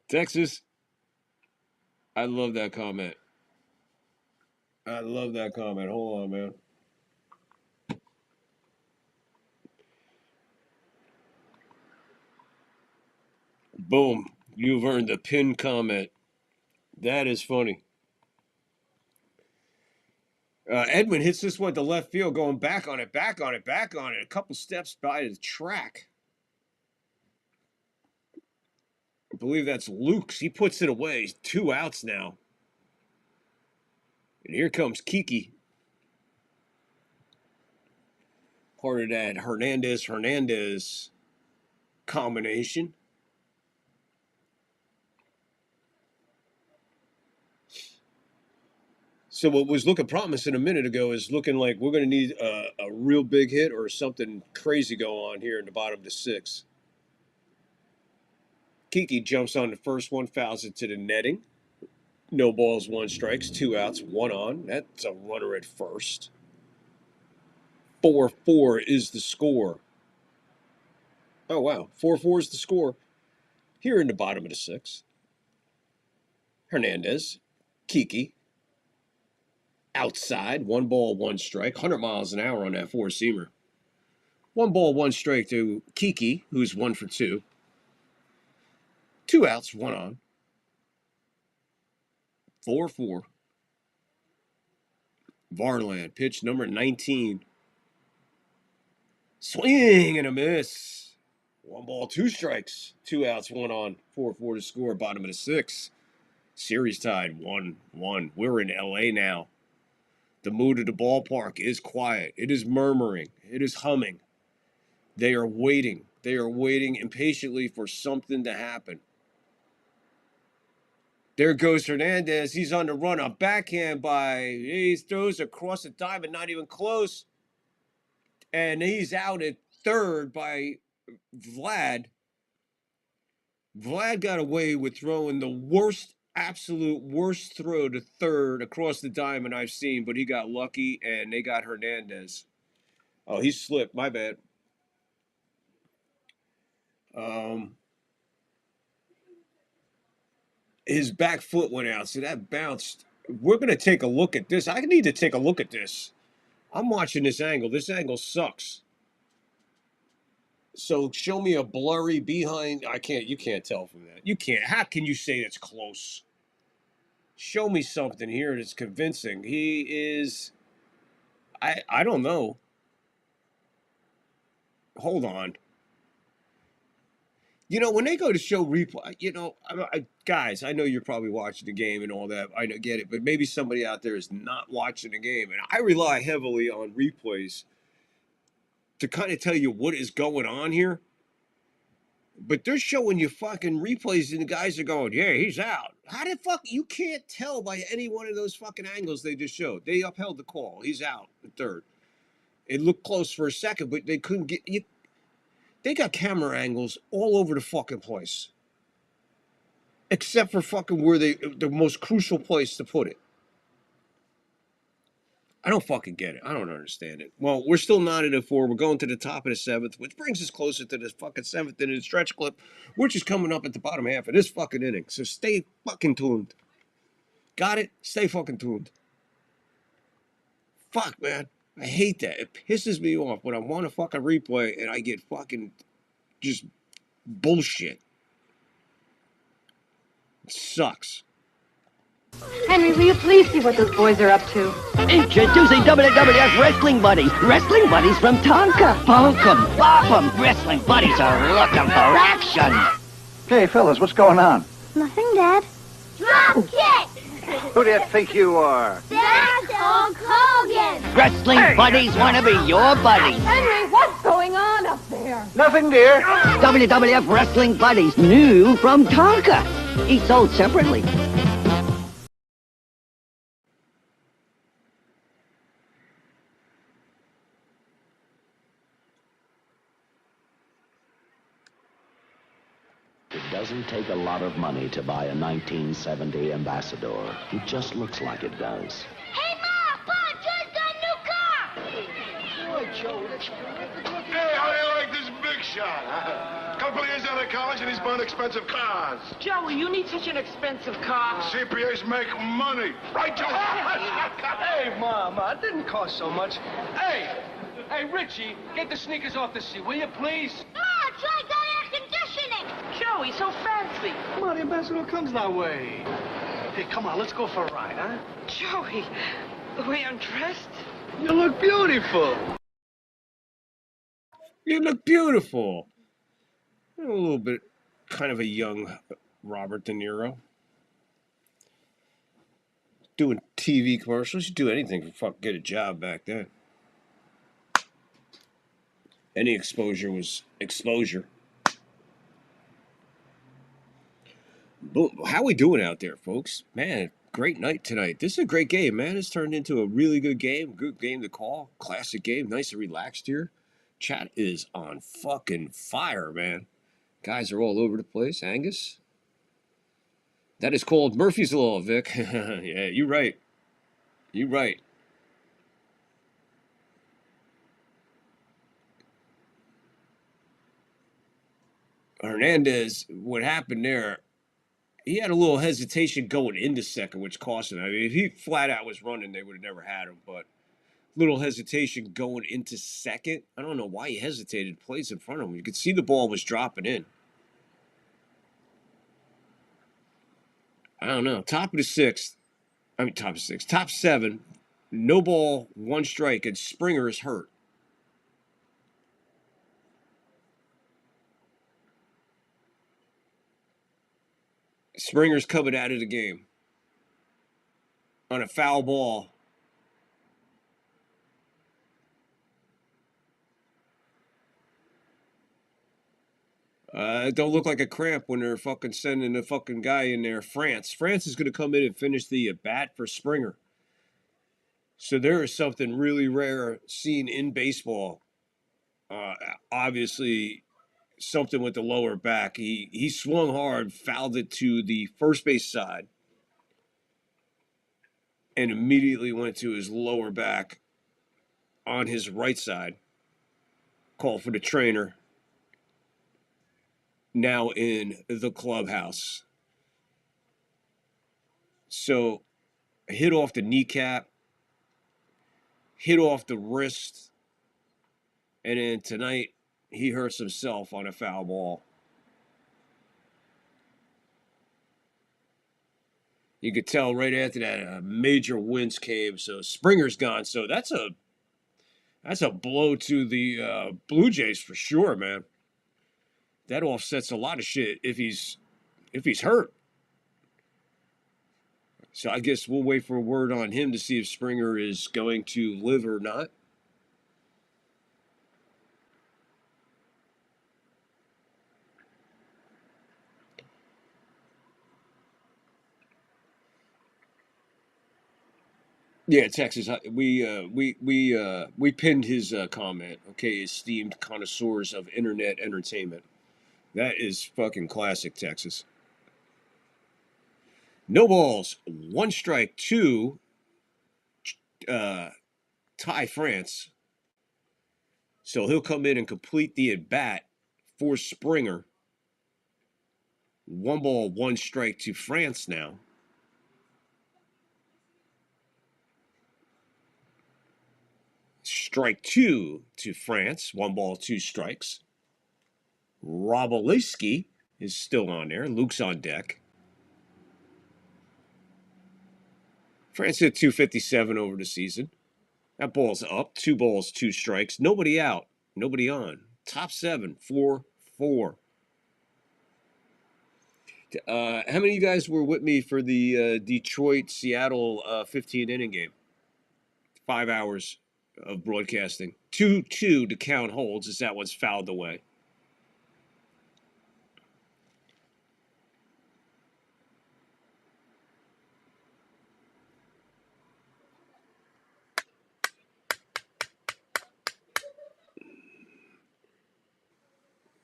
Texas. I love that comment. I love that comment. Hold on, man. Boom. You've earned the pinned comment. That is funny. Edwin hits this one to left field, going back on it. A couple steps by the track. I believe that's Luke's. He puts it away. 2 outs now. And here comes Kiki. Part of that Hernandez combination. So what was looking promising a minute ago is looking like we're going to need a real big hit or something crazy go on here in the bottom of the 6. Kiki jumps on the first one, fouls it to the netting. No balls, 1 strikes, 2 outs, 1 on. That's a runner at first. 4-4 is the score. Oh, wow. 4-4 is the score. Here in the bottom of the 6. Hernandez, Kiki. Outside, 1 ball, 1 strike. 100 miles an hour on that 4-seamer. 1 ball, 1 strike to Kiki, who's 1 for 2. 2 outs, 1 on. 4-4. Varland, pitch number 19. Swing and a miss. 1 ball, 2 strikes. 2 outs, 1 on. 4-4 to score, bottom of the 6. Series tied, 1-1. We're in L.A. now. The mood of the ballpark is quiet. It is murmuring. It is humming. They are waiting. They are waiting impatiently for something to happen. There goes Hernandez. He's on the run. A backhand he throws across the diamond, not even close. And he's out at third by Vlad. Vlad got away with throwing the absolute worst throw to third across the diamond I've seen, but he got lucky and they got Hernandez. Oh, he slipped. My bad. His back foot went out, so that bounced. We're going to take a look at this. I need to take a look at this. I'm watching this angle. This angle sucks. So show me a blurry behind. You can't tell from that. You can't. How can you say it's close? Show me something here that's convincing. He is. I don't know. Hold on. When they go to show replay, guys, I know you're probably watching the game and all that. I get it, but maybe somebody out there is not watching the game. And I rely heavily on replays to kind of tell you what is going on here. But they're showing you fucking replays and the guys are going, yeah, he's out. How the fuck? You can't tell by any one of those fucking angles they just showed. They upheld the call. He's out at third. It looked close for a second, but they couldn't get you. They got camera angles all over the fucking place. Except for fucking where the most crucial place to put it. I don't fucking get it. I don't understand it. Well, we're still 9-4. We're going to the top of the 7th, which brings us closer to this fucking 7th inning stretch clip, which is coming up at the bottom half of this fucking inning. So stay fucking tuned. Got it? Stay fucking tuned. Fuck, man. I hate that. It pisses me off when I want a fucking replay and I get fucking just bullshit. It sucks. Henry, will you please see what those boys are up to? Introducing WWF Wrestling Buddies. Wrestling Buddies from Tonka. Punk 'em, bop 'em. Wrestling Buddies are looking for action. Hey, fellas, what's going on? Nothing, Dad. Drop kick! Who do you think you are? That's Hulk Hogan! Wrestling Buddies want to be your buddies. Henry, what's going on up there? Nothing, dear. WWF Wrestling Buddies, new from Tonka. Each sold separately. It doesn't take a lot of money to buy a 1970 Ambassador. It just looks like it does. Hey, Ma! Pa! Joe's got a new car! Boy, Joe, that's terrific. Hey, how do you like this big shot, huh? Couple of years out of college and he's buying expensive cars. Joey, you need such an expensive car. CPAs make money. Right, Joe? Hey, Mama, it didn't cost so much. Hey, Richie, get the sneakers off the seat, will you, please? Ma! Try got air conditioning! Joey, so fancy. Come on, the ambassador comes that way. Hey, come on, let's go for a ride, huh? Joey, the way I'm dressed. You look beautiful. You look beautiful. A little bit, kind of a young Robert De Niro. Doing TV commercials. You do anything to fuck get a job back then. Any exposure was exposure. But how we doing out there, folks? Man, great night tonight. This is a great game, man. It's turned into a really good game. Good game to call. Classic game. Nice and relaxed here. Chat is on fucking fire, man. Guys are all over the place. Angus? That is called Murphy's Law, Vic. Yeah, you're right. You're right. Hernandez, what happened there, he had a little hesitation going into second, which cost him. I mean, if he flat out was running, they would have never had him, but little hesitation going into second. I don't know why he hesitated. Plays in front of him. You could see the ball was dropping in. I don't know. Top of the sixth. I mean, top of six. Top seven. No ball, one strike, and Springer is hurt. Springer's coming out of the game on a foul ball. It don't look like a cramp when they're fucking sending the fucking guy in there. France is going to come in and finish the bat for Springer. So there is something really rare seen in baseball. Obviously, something with the lower back. He swung hard, fouled it to the first base side, and immediately went to his lower back on his right side. Call for the trainer. Now in the clubhouse. So, hit off the kneecap, hit off the wrist, and then tonight he hurts himself on a foul ball. You could tell right after that a major winds came, so Springer's gone. So that's a blow to the Blue Jays for sure, man. That offsets a lot of shit if he's hurt. So I guess we'll wait for a word on him to see if Springer is going to live or not. Yeah, Texas. We pinned his comment. Okay, esteemed connoisseurs of internet entertainment. That is fucking classic, Texas. No balls, one strike, two. Tie France. So he'll come in and complete the at bat for Springer. 1 ball, 1 strike to France now. Strike 2 to France. 1 ball, 2 strikes. Roboleski is still on there. Luke's on deck. France hit 257 over the season. That ball's up. 2 balls, 2 strikes. Nobody out. Nobody on. Top 7, 4-4. How many of you guys were with me for the Detroit-Seattle 15-inning game? 5 hours of broadcasting. 2-2 to count holds as that one's fouled away.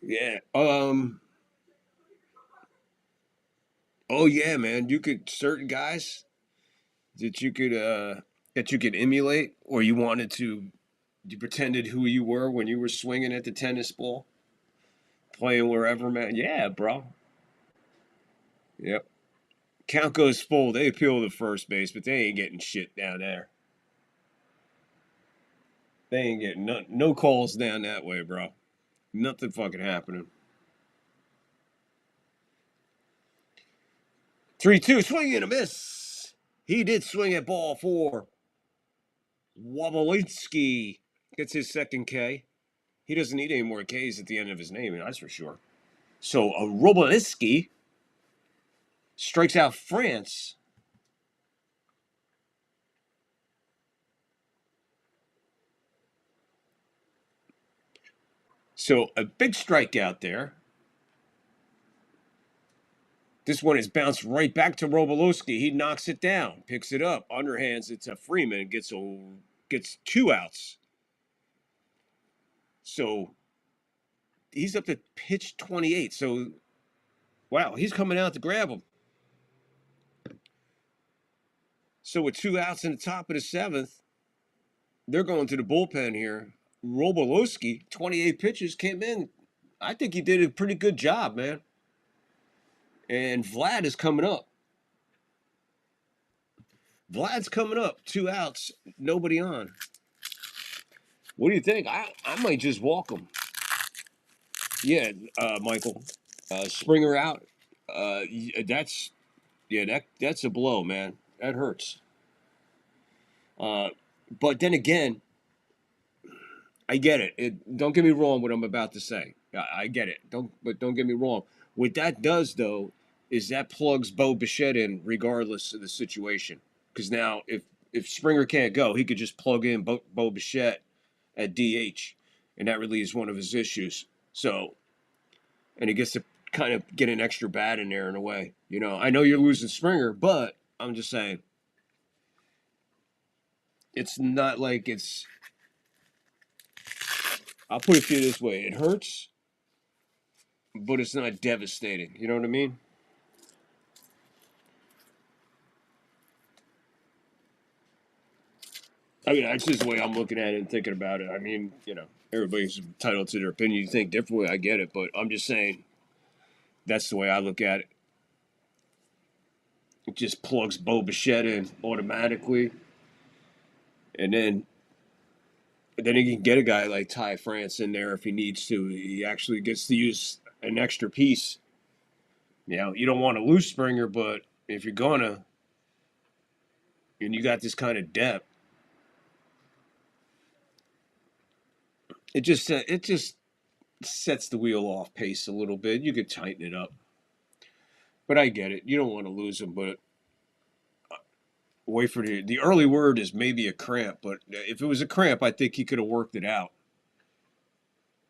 Yeah. Oh yeah, man. You could certain guys that you could emulate, or you wanted to. You pretended who you were when you were swinging at the tennis ball, playing wherever, man. Yeah, bro. Yep. Count goes full. They appeal to first base, but they ain't getting shit down there. They ain't getting no calls down that way, bro. Nothing fucking happening. 3-2, swing and a miss. He did swing at ball 4. Wobolinski gets his second K. He doesn't need any more Ks at the end of his name, that's for sure. So Wobolinski strikes out France. So a big strikeout there. This one is bounced right back to Wobolinski. He knocks it down, picks it up, underhands it to Freeman, gets 2 outs. So he's up to pitch 28. So, wow, he's coming out to grab him. So with 2 outs in the top of the 7th, they're going to the bullpen here. Wobolinski, 28 pitches, came in. I think he did a pretty good job, man. And Vlad is coming up. Vlad's coming up. 2 outs, nobody on. What do you think? I might just walk him. Yeah, Michael. Springer out. That's a blow, man. That hurts. But then again, I get it. Don't get me wrong what I'm about to say. I get it. Don't get me wrong. What that does, though, is that plugs Bo Bichette in regardless of the situation. Because now, if Springer can't go, he could just plug in Bo Bichette at DH, and that relieves one of his issues. So, and he gets to kind of get an extra bat in there in a way. You know, I know you're losing Springer, but I'm just saying, it's not like it's. I'll put it to you this way: it hurts, but it's not devastating. You know what I mean? I mean, that's just the way I'm looking at it and thinking about it. I mean, you know, everybody's entitled to their opinion. You think differently, I get it, but I'm just saying that's the way I look at it. It just plugs Bo Bichette in automatically, and then he can get a guy like Ty France in there if he needs to. He actually gets to use an extra piece. You know, you don't want to lose Springer, but if you're gonna, and you got this kind of depth, it just sets the wheel off pace a little bit. You could tighten it up, but I get it. You don't want to lose him, but wait for the early word is maybe a cramp. But if it was a cramp, I think he could have worked it out.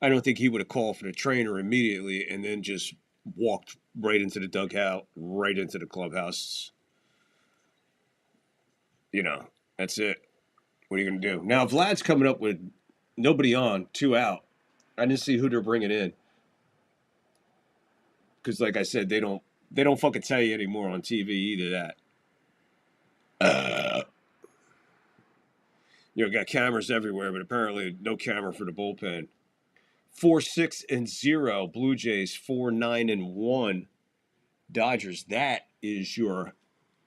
I don't think he would have called for the trainer immediately and then just walked right into the dugout, right into the clubhouse. You know, that's it. What are you going to do? Now, Vlad's coming up with nobody on, 2 out. I didn't see who they're bringing in. Because, like I said, they don't fucking tell you anymore on TV either that. You know, got cameras everywhere, but apparently no camera for the bullpen. 4-6-0. Blue Jays 4-9-1. Dodgers. That is your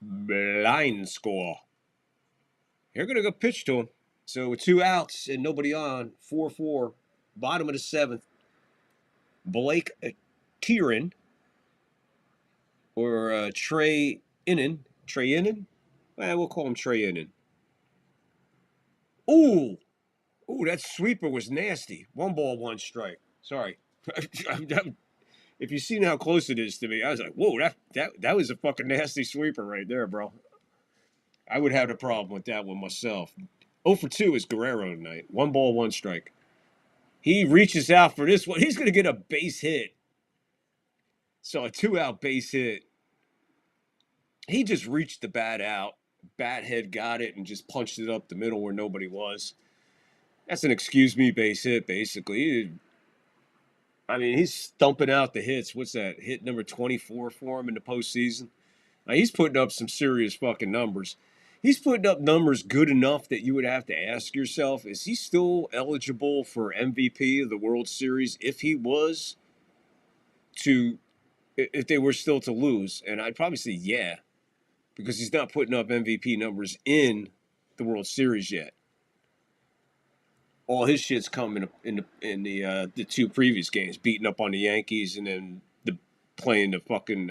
blind score. You're gonna go pitch to him. So with 2 outs and nobody on, 4-4, bottom of the 7th. Blake Tierin or Trey Innan. We'll call him Trey Innan. Ooh, that sweeper was nasty. 1 ball, 1 strike. Sorry. If you seen how close it is to me, I was like, whoa, that was a fucking nasty sweeper right there, bro. I would have a problem with that one myself. 0 for 2 is Guerrero tonight. 1 ball, 1 strike. He reaches out for this one. He's going to get a base hit. So a 2-out base hit. He just reached the bat out. Bat head got it and just punched it up the middle where nobody was. That's an excuse me base hit, basically. I mean, he's thumping out the hits. What's that? Hit number 24 for him in the postseason. Now, he's putting up some serious fucking numbers. He's putting up numbers good enough that you would have to ask yourself, is he still eligible for MVP of the World Series if he was to, if they were still to lose? And I'd probably say yeah, because he's not putting up MVP numbers in the World Series yet. All his shit's coming in the 2 previous games, beating up on the Yankees and then playing the fucking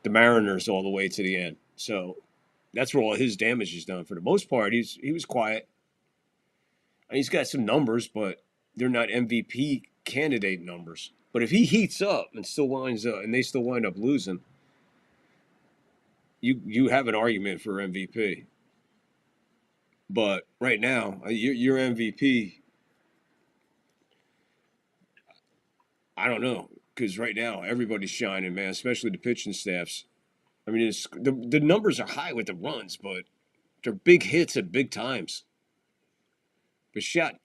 the Mariners all the way to the end. So that's where all his damage is done. For the most part, he was quiet. And he's got some numbers, but they're not MVP candidate numbers. But if he heats up and still winds up, and they still wind up losing, you have an argument for MVP. But right now, your MVP, I don't know, because right now everybody's shining, man, especially the pitching staffs. I mean, the numbers are high with the runs, but they're big hits at big times. Bichette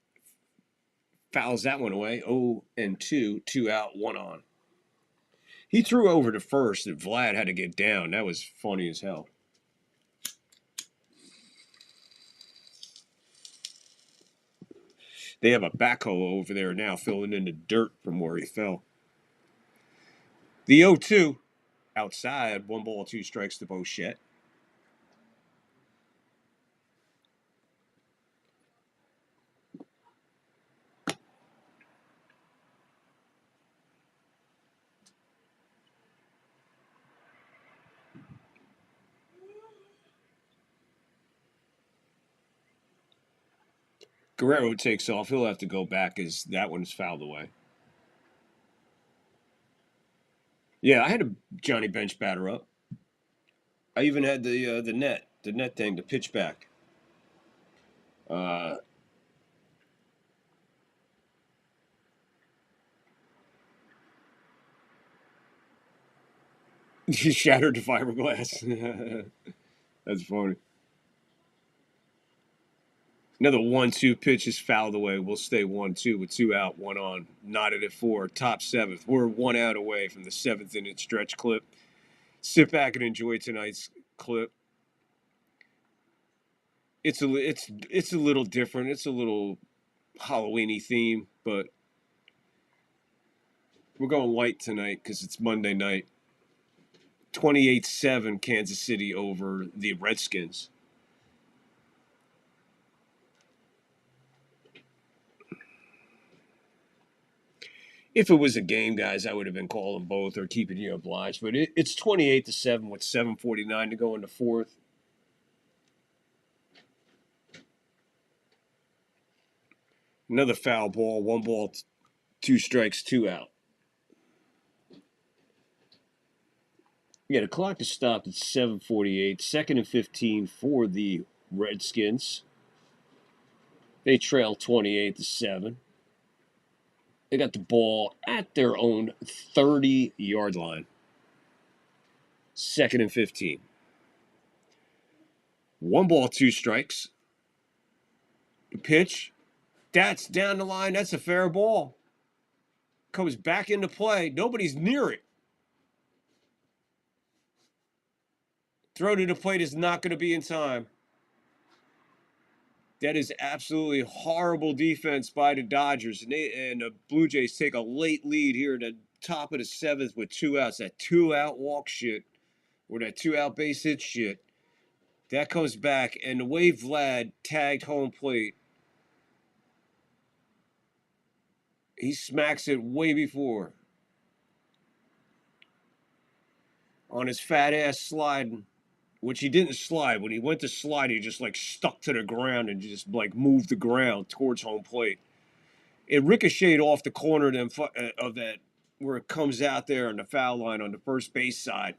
fouls that one away. 0-2, 2 out, 1 on. He threw over to first, and Vlad had to get down. That was funny as hell. They have a backhoe over there now filling in the dirt from where he fell. The 0-2 outside, 1 ball, 2 strikes to Bichette. Guerrero takes off. He'll have to go back as that one's fouled away. Yeah, I had a Johnny Bench batter up. I even had the net thing to pitch back. He shattered the fiberglass. That's funny. Another 1-2 pitch is fouled away. We'll stay 1-2 with 2 out, 1 on. Knotted at 4. Top 7th. We're 1 out away from the 7th inning stretch clip. Sit back and enjoy tonight's clip. It's a little different. It's a little Halloween-y theme, but we're going light tonight because it's Monday night. 28-7 Kansas City over the Redskins. If it was a game, guys, I would have been calling both or keeping you obliged. But it's 28-7 with 7:49 to go in the 4th. Another foul ball. 1 ball, 2 strikes, 2 out. Yeah, the clock is stopped at 7:48. 2nd and 15 for the Redskins. They trail 28-7. They got the ball at their own 30-yard line. 2nd and 15. 1 ball, 2 strikes. The pitch. That's down the line. That's a fair ball. Comes back into play. Nobody's near it. Throw to the plate is not going to be in time. That is absolutely horrible defense by the Dodgers. And the Blue Jays take a late lead here at the top of the 7th with 2 outs. That 2-out walk shit, or that 2-out base hit shit, that comes back. And the way Vlad tagged home plate, he smacks it way before. On his fat ass sliding which he didn't slide. When he went to slide, he just like stuck to the ground and just like moved the ground towards home plate. It ricocheted off the corner of that where it comes out there on the foul line on the first base side.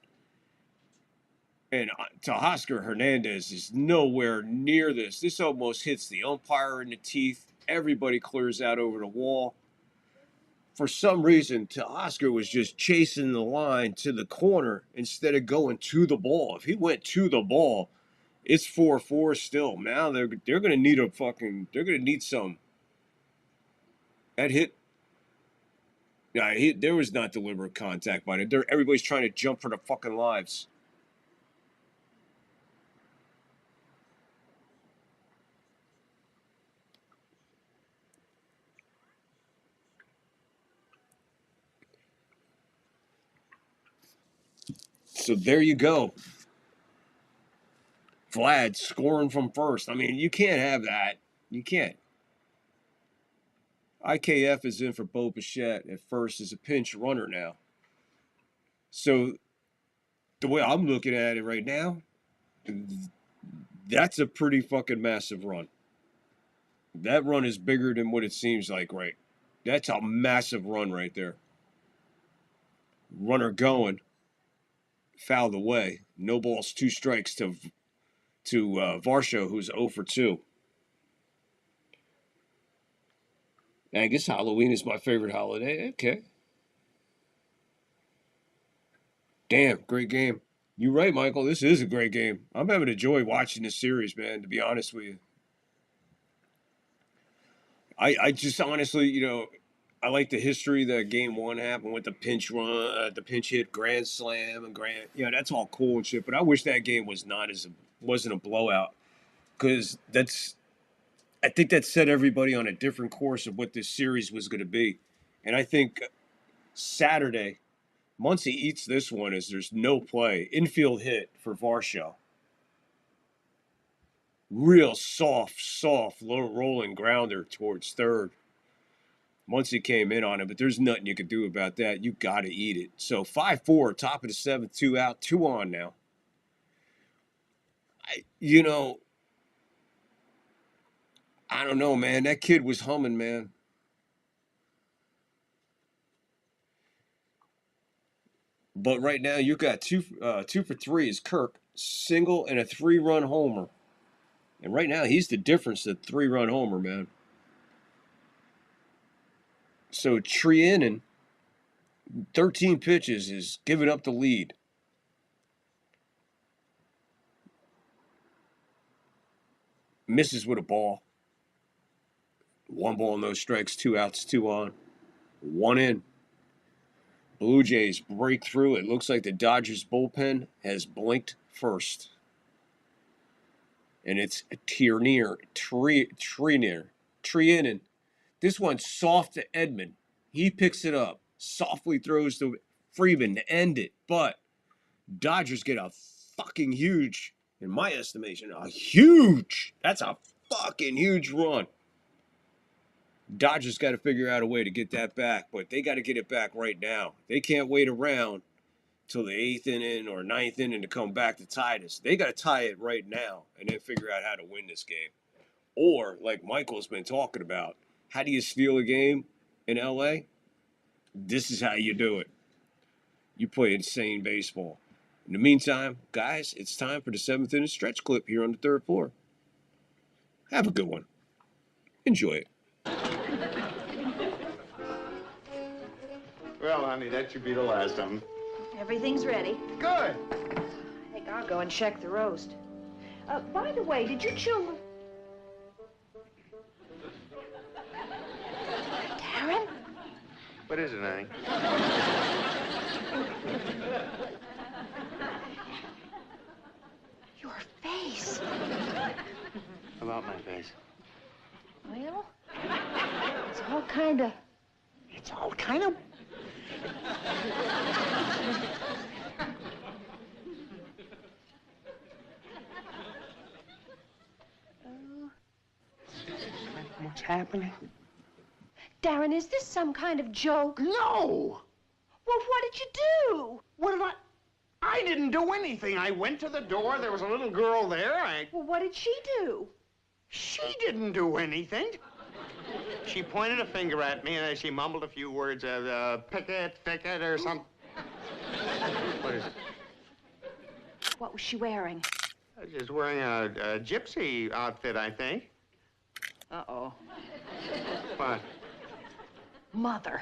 And Teoscar Hernandez is nowhere near this. This almost hits the umpire in the teeth. Everybody clears out over the wall. For some reason, Teoscar was just chasing the line to the corner instead of going to the ball. If he went to the ball, it's 4-4 still. Now they're gonna need some. That hit. Yeah, there was not deliberate contact by it. Everybody's trying to jump for their fucking lives. So there you go. Vlad scoring from first. I mean, you can't have that. You can't. IKF is in for Bo Bichette at first as a pinch runner now. So the way I'm looking at it right now, that's a pretty fucking massive run. That run is bigger than what it seems like, right? That's a massive run right there. Runner going. Fouled away. No balls, 2 strikes to Varsho, who's 0 for 2. I guess Halloween is my favorite holiday. Okay. Damn, great game. You're right, Michael. This is a great game. I'm having a joy watching this series, man, to be honest with you. I just honestly, I like the history that game 1 happened with the pinch run, the pinch hit, grand slam, and that's all cool and shit. But I wish that game wasn't a blowout, because I think that set everybody on a different course of what this series was going to be. And I think Saturday, Muncy eats this one as there's no play. Infield hit for Varsho. Real soft, low rolling grounder towards third. Muncy came in on it, but there's nothing you could do about that. You got to eat it. So 5-4, top of the 7th, 2 out, 2 on now. I don't know, man. That kid was humming, man. But right now, you got 2 for 3 is Kirk, single and a 3-run homer. And right now, he's the difference, the 3-run homer, man. So Trianen, 13 pitches, is giving up the lead. Misses with a ball. 1 ball, no strikes, 2 outs, 2 on. 1 in. Blue Jays break through. It looks like the Dodgers bullpen has blinked first. And it's Trianen. This one's soft to Edman. He picks it up. Softly throws to Freeman to end it. But Dodgers get a fucking huge, in my estimation, that's a fucking huge run. Dodgers got to figure out a way to get that back, but they got to get it back right now. They can't wait around till the 8th inning or 9th inning to come back to tie this. They got to tie it right now and then figure out how to win this game. Or, like Michael's been talking about, how do you steal a game in L.A.? This is how you do it. You play insane baseball. In the meantime, guys, it's time for the 7th inning stretch clip here on the 3rd floor. Have a good one. Enjoy it. Well, honey, that should be the last of them. Everything's ready. Good. I think I'll go and check the roast. By the way, did you children... Darren? What is it, honey? Your face. About my face. Well, it's all kind of... What's happening? Darren, is this some kind of joke? No! Well, what did you do? What did I... I didn't do anything. I went to the door. There was a little girl there. Well, what did she do? She didn't do anything. She pointed a finger at me and she mumbled a few words of picket, or something. What is it? What was she wearing? She's wearing a gypsy outfit, I think. Uh-oh. What? Mother.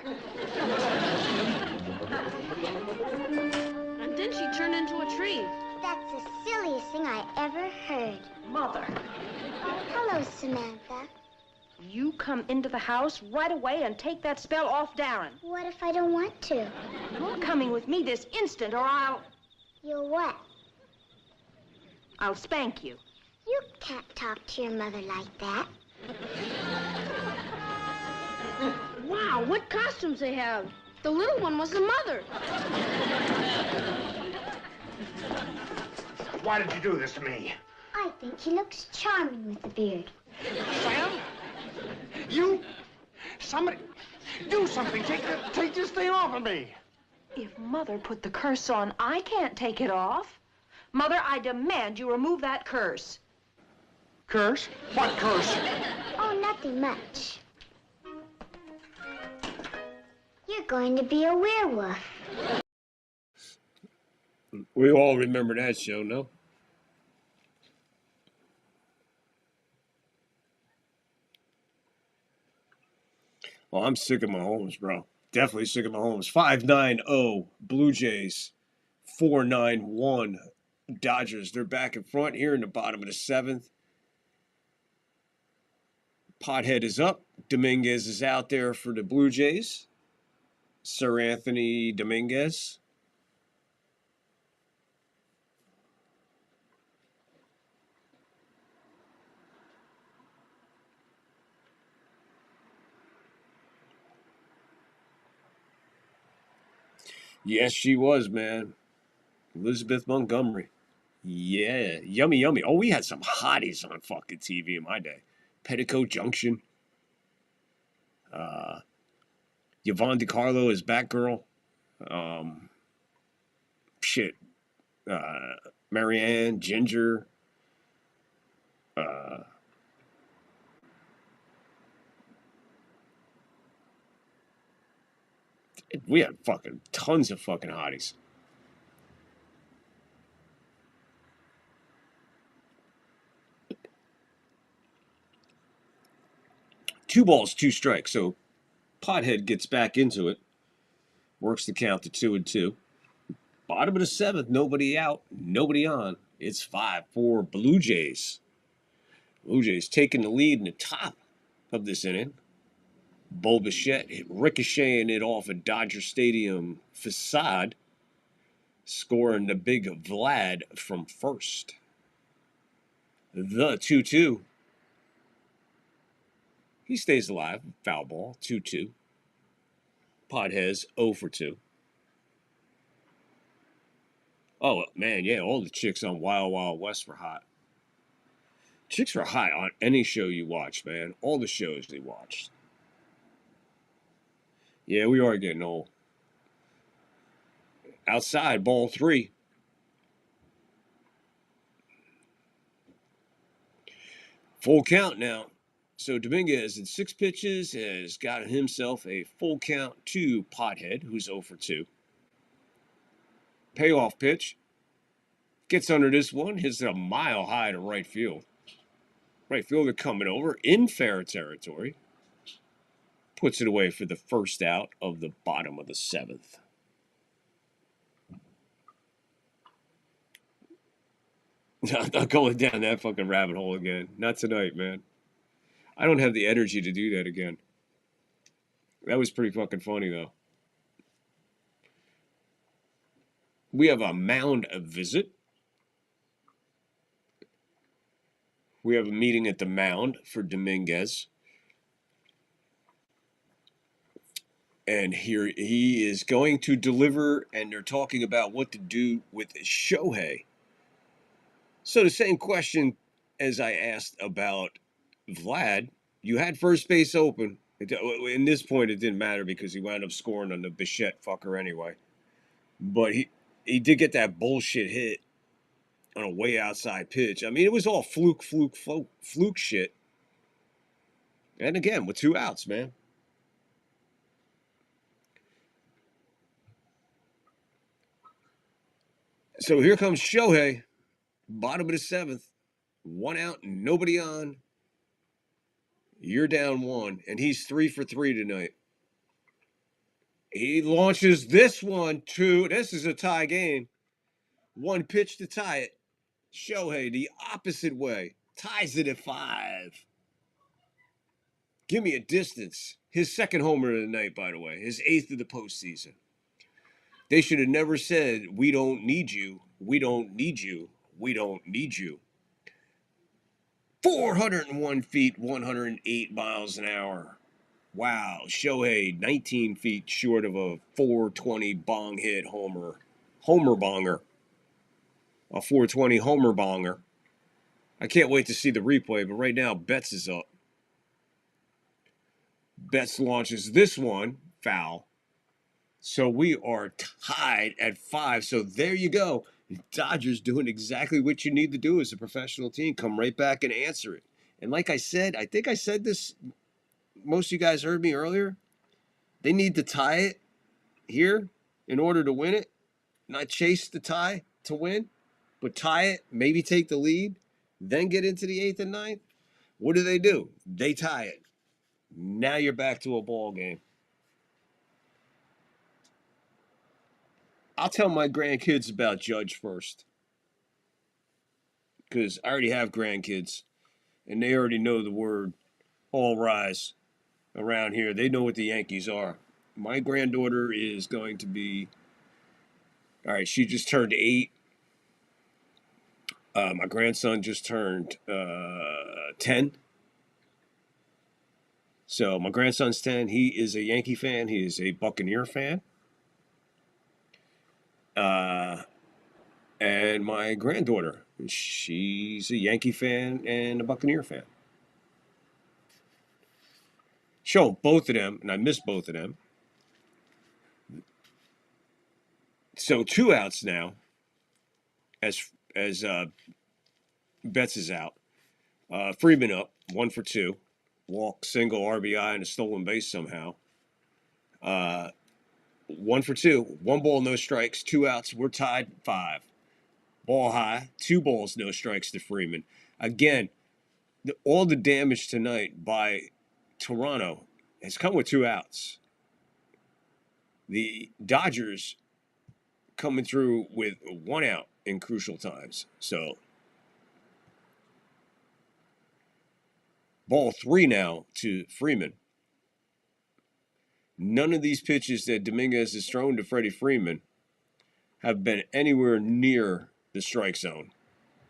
And then she turned into a tree. That's the silliest thing I ever heard. Mother. Hello, Samantha. You come into the house right away and take that spell off Darren. What if I don't want to? You're coming with me this instant or I'll what? I'll spank you. You can't talk to your mother like that. Wow, what costumes they have. The little one was the mother. Why did you do this to me? I think he looks charming with the beard. Sam? Somebody, do something. Take this thing off of me. If Mother put the curse on, I can't take it off. Mother, I demand you remove that curse. Curse? What curse? Oh, nothing much. You're going to be a werewolf. We all remember that show, no? Well, I'm sick of Mahomes, bro. Definitely sick of Mahomes. 5-9-0 Blue Jays. 4-9-1 Dodgers. They're back in front here in the bottom of the seventh. Pothead is up. Dominguez is out there for the Blue Jays. Sir Anthony Dominguez. Yes, she was, man. Elizabeth Montgomery. Yeah. Yummy, yummy. Oh, we had some hotties on fucking TV in my day. Petticoat Junction. Yvonne DiCarlo is Batgirl. Marianne, Ginger. We had fucking tons of fucking hotties. Two balls, two strikes. So Pothead gets back into it. Works the count to 2-2. Bottom of the seventh, nobody out, nobody on. It's 5-4 Blue Jays. Blue Jays taking the lead in the top of this inning. Bo Bichette ricocheting it off a Dodger Stadium facade, scoring the big Vlad from first. The 2-2. He stays alive. Foul ball. 2-2. Podhez 0 for 2. Oh, man, yeah, all the chicks on Wild Wild West were hot. Chicks were hot on any show you watched, man. All the shows they watched. Yeah, we are getting old. Outside, ball 3. Full count now. So Dominguez in 6 pitches has got himself a full count to Pothead, who's 0 for 2. Payoff pitch. Gets under this one, hits it a mile high to right field. Right fielder coming over in fair territory. Puts it away for the first out of the bottom of the seventh. I'm not going down that fucking rabbit hole again. Not tonight, man. I don't have the energy to do that again. That was pretty fucking funny, though. We have a mound visit. We have a meeting at the mound for Dominguez. And here he is going to deliver, and they're talking about what to do with Shohei. So the same question as I asked about Vlad, you had first base open. In this point, it didn't matter because he wound up scoring on the Bichette fucker anyway. But he did get that bullshit hit on a way outside pitch. I mean, it was all fluke shit. And again, with 2 outs, man. So here comes Shohei, bottom of the 7th, 1 out, nobody on. You're down 1, and he's 3 for 3 tonight. He launches this one, 2. This is a tie game. 1 pitch to tie it. Shohei, the opposite way, ties it at 5. Give me a distance. His 2nd homer of the night, by the way. His 8th of the postseason. They should have never said, we don't need you. We don't need you. We don't need you. 401 feet, 108 miles an hour. Wow. Shohei, 19 feet short of a 420 bong hit homer. Homer bonger. A 420 homer bonger. I can't wait to see the replay, but right now, Betts is up. Betts launches this one, foul. So we are tied at 5. So there you go. Dodgers doing exactly what you need to do as a professional team. Come right back and answer it. And like I said, I think I said this, most of you guys heard me earlier. They need to tie it here in order to win it. Not chase the tie to win, but tie it, maybe take the lead, then get into the 8th and 9th. What do? They tie it. Now you're back to a ball game. I'll tell my grandkids about Judge first, because I already have grandkids, and they already know the word all rise around here. They know what the Yankees are. My granddaughter is going to be, all right, she just turned 8. My grandson just turned 10. So my grandson's 10. He is a Yankee fan. He is a Buccaneer fan. And my granddaughter, she's a Yankee fan and a Buccaneer fan. Show both of them, and I miss both of them. So 2 outs now, as Betts is out. Freeman up, 1 for 2. Walk, single, RBI, and a stolen base somehow. 1 for 2. 1 ball, no strikes. 2 outs. We're tied 5. Ball high. 2 balls, no strikes to Freeman. Again, all the damage tonight by Toronto has come with 2 outs. The Dodgers coming through with 1 out in crucial times. So, ball 3 now to Freeman. None of these pitches that Dominguez has thrown to Freddie Freeman have been anywhere near the strike zone.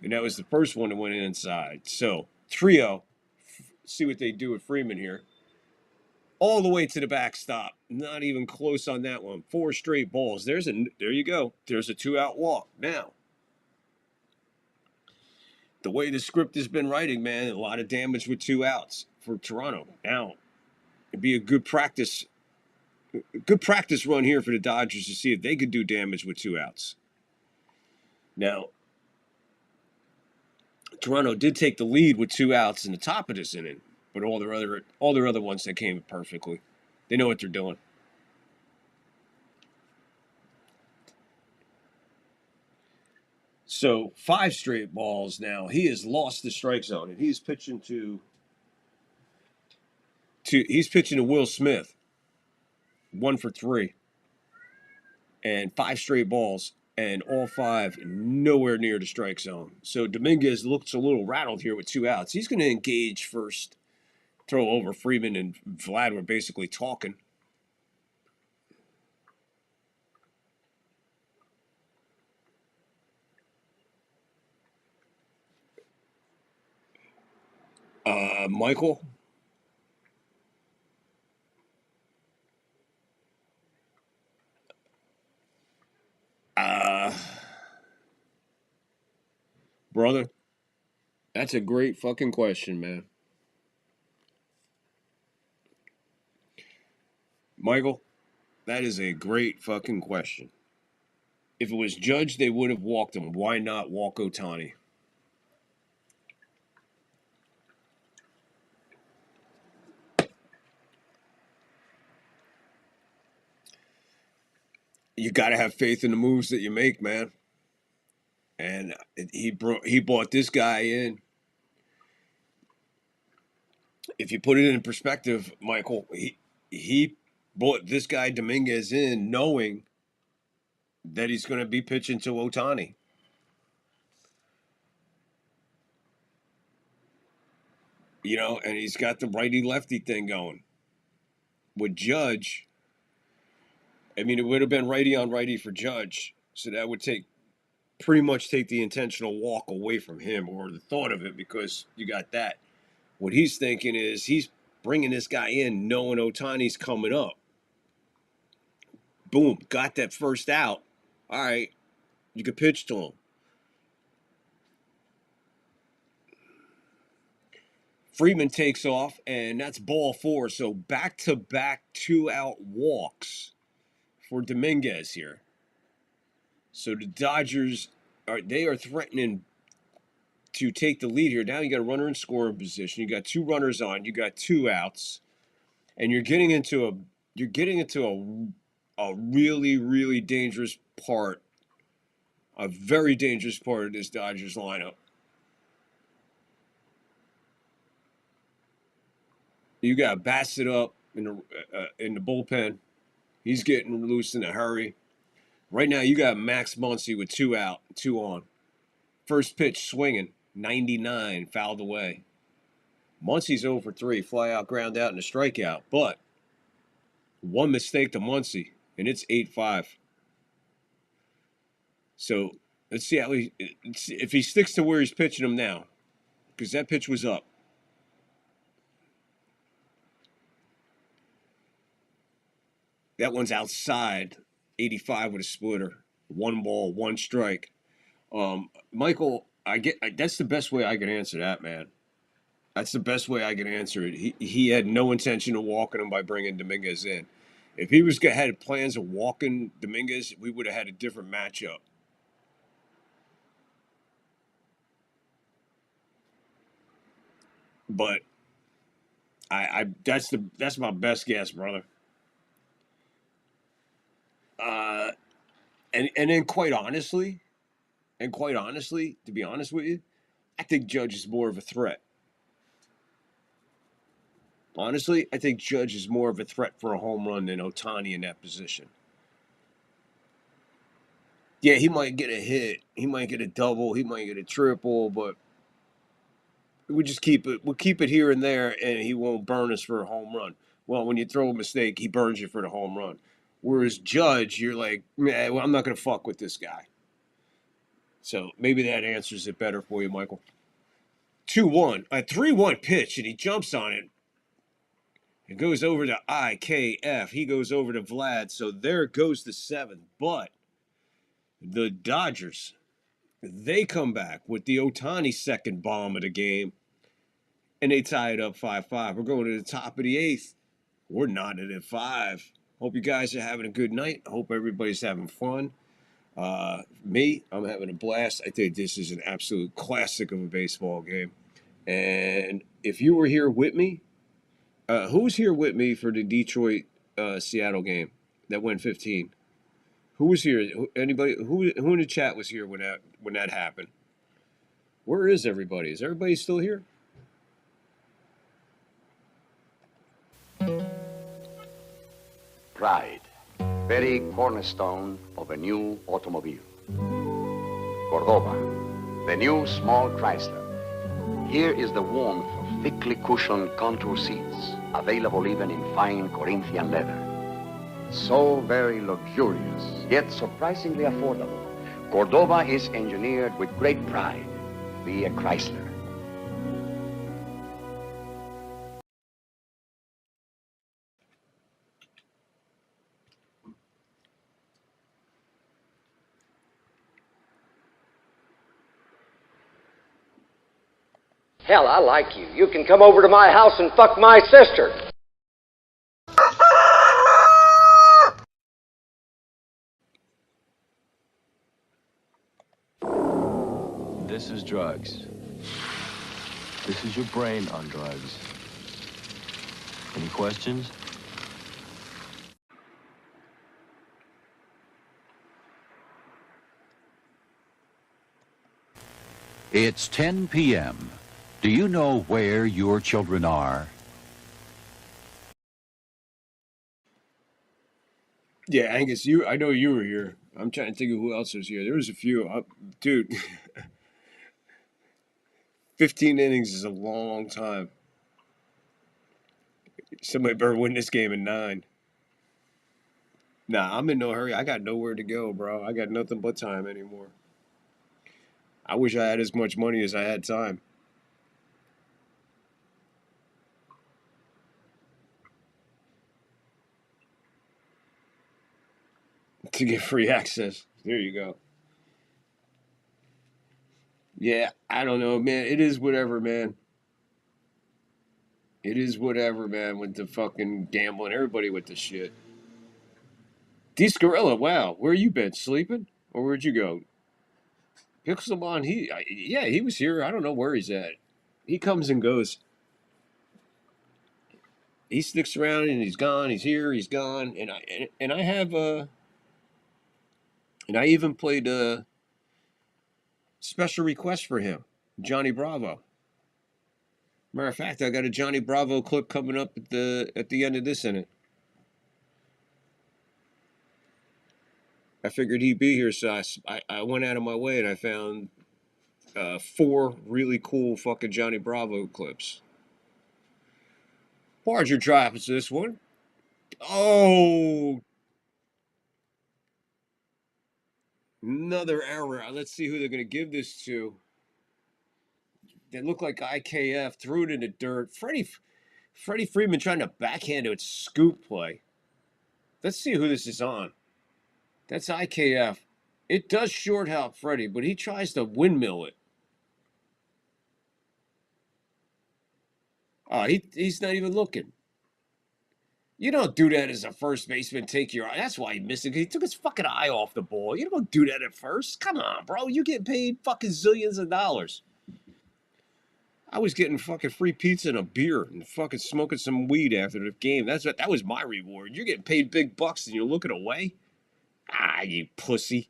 And that was the first one that went inside. So, trio, see what they do with Freeman here. All the way to the backstop. Not even close on that one. 4 straight balls. There you go. There's a 2-out walk. Now, the way the script has been writing, man, a lot of damage with 2 outs for Toronto. Now, it'd be a good practice run here for the Dodgers to see if they could do damage with 2 outs. Now, Toronto did take the lead with 2 outs in the top of this inning, but all their other ones that came perfectly. They know what they're doing. So 5 straight balls now. He has lost the strike zone, and he's pitching to Will Smith. 1 for 3. And 5 straight balls, and all 5 nowhere near the strike zone. So Dominguez looks a little rattled here with 2 outs. He's going to engage first. Throw over. Freeman and Vlad were basically talking. Michael. Brother, that's a great fucking question, man. Michael, that is a great fucking question. If it was Judge, they would have walked him. Why not walk Ohtani? You got to have faith in the moves that you make, man. And he brought this guy in. If you put it in perspective, Michael, he brought this guy Dominguez in knowing that he's going to be pitching to Ohtani. You know, and he's got the righty-lefty thing going. With Judge, I mean, it would have been righty on righty for Judge, so that would pretty much take the intentional walk away from him, or the thought of it, because you got that. What he's thinking is he's bringing this guy in knowing Ohtani's coming up. Boom, got that first out. All right, you can pitch to him. Freeman takes off, and that's ball 4. So back-to-back 2-out walks for Dominguez here. So the Dodgers are threatening to take the lead here. Now you got a runner in scoring position. You got 2 runners on. You got 2 outs, and you're getting into a really, really dangerous part, a very dangerous part of this Dodgers lineup. You got Bassett up in the bullpen. He's getting loose in a hurry. Right now, you got Max Muncy with 2 out, 2 on. First pitch swinging, 99, fouled away. Muncy's 0 for 3, fly out, ground out, and a strikeout. But one mistake to Muncy, and it's 8-5. So let's see if he sticks to where he's pitching him now, because that pitch was up. That one's outside, 85 with a splitter. 1 ball, 1 strike. Michael, that's the best way I can answer that, man. That's the best way I can answer it. He had no intention of walking him by bringing Dominguez in. If he had plans of walking Dominguez, we would have had a different matchup. But that's my best guess, brother. And then quite honestly, to be honest with you, I think Judge is more of a threat. Honestly, I think Judge is more of a threat for a home run than Ohtani in that position. Yeah, he might get a hit, he might get a double, he might get a triple, but we'll keep it here and there, and he won't burn us for a home run. Well, when you throw a mistake, he burns you for the home run. Whereas Judge, you're like, well, I'm not going to fuck with this guy. So maybe that answers it better for you, Michael. 2-1, a 3-1 pitch, and he jumps on it. It goes over to IKF. He goes over to Vlad. So there goes the 7th. But the Dodgers, they come back with the Ohtani second bomb of the game, and they tie it up 5-5. We're going to the top of the 8th. We're knotted at 5. Hope you guys are having a good night. Hope everybody's having fun. Me, I'm having a blast. I think this is an absolute classic of a baseball game. And if you were here with me, who was here with me for the Detroit Seattle game that went 15? Who was here? Anybody? Who in the chat was here when that happened? Where is everybody? Is everybody still here? Pride, very cornerstone of a new automobile. Cordoba, the new small Chrysler. Here is the warmth of thickly cushioned contour seats, available even in fine Corinthian leather. So very luxurious, yet surprisingly affordable. Cordoba is engineered with great pride. Be a Chrysler. Hell, I like you. You can come over to my house and fuck my sister. This is drugs. This is your brain on drugs. Any questions? It's 10 p.m. Do you know where your children are? Yeah, Angus, I know you were here. I'm trying to think of who else was here. There was a few. Dude, 15 innings is a long time. Somebody better win this game in 9. Nah, I'm in no hurry. I got nowhere to go, bro. I got nothing but time anymore. I wish I had as much money as I had time. To get free access. There you go. Yeah, I don't know, man. It is whatever, man. It is whatever, man, with the fucking gambling. Everybody with the shit. Gorilla, wow. Where you been? Sleeping? Or where'd you go? Pixelmon, he was here. I don't know where he's at. He comes and goes. He sticks around and he's gone. He's here. He's gone. And I have and I even played a special request for him, Johnny Bravo. Matter of fact, I got a Johnny Bravo clip coming up at the end of this inning. I figured he'd be here, so I went out of my way and I found 4 really cool fucking Johnny Bravo clips. Barger drops this one. Oh! Another error. Let's see who they're going to give this to. They look like IKF. Threw it in the dirt. Freddie Freeman trying to backhand it scoop play. Let's see who this is on. That's IKF. It does short help Freddie, but he tries to windmill it. Oh, he's not even looking. You don't do that as a first baseman. Take your eye. That's why he missed it. He took his fucking eye off the ball. You don't do that at first. Come on, bro. You get paid fucking zillions of dollars. I was getting fucking free pizza and a beer and fucking smoking some weed after the game. That was my reward. You're getting paid big bucks and you're looking away? Ah, you pussy.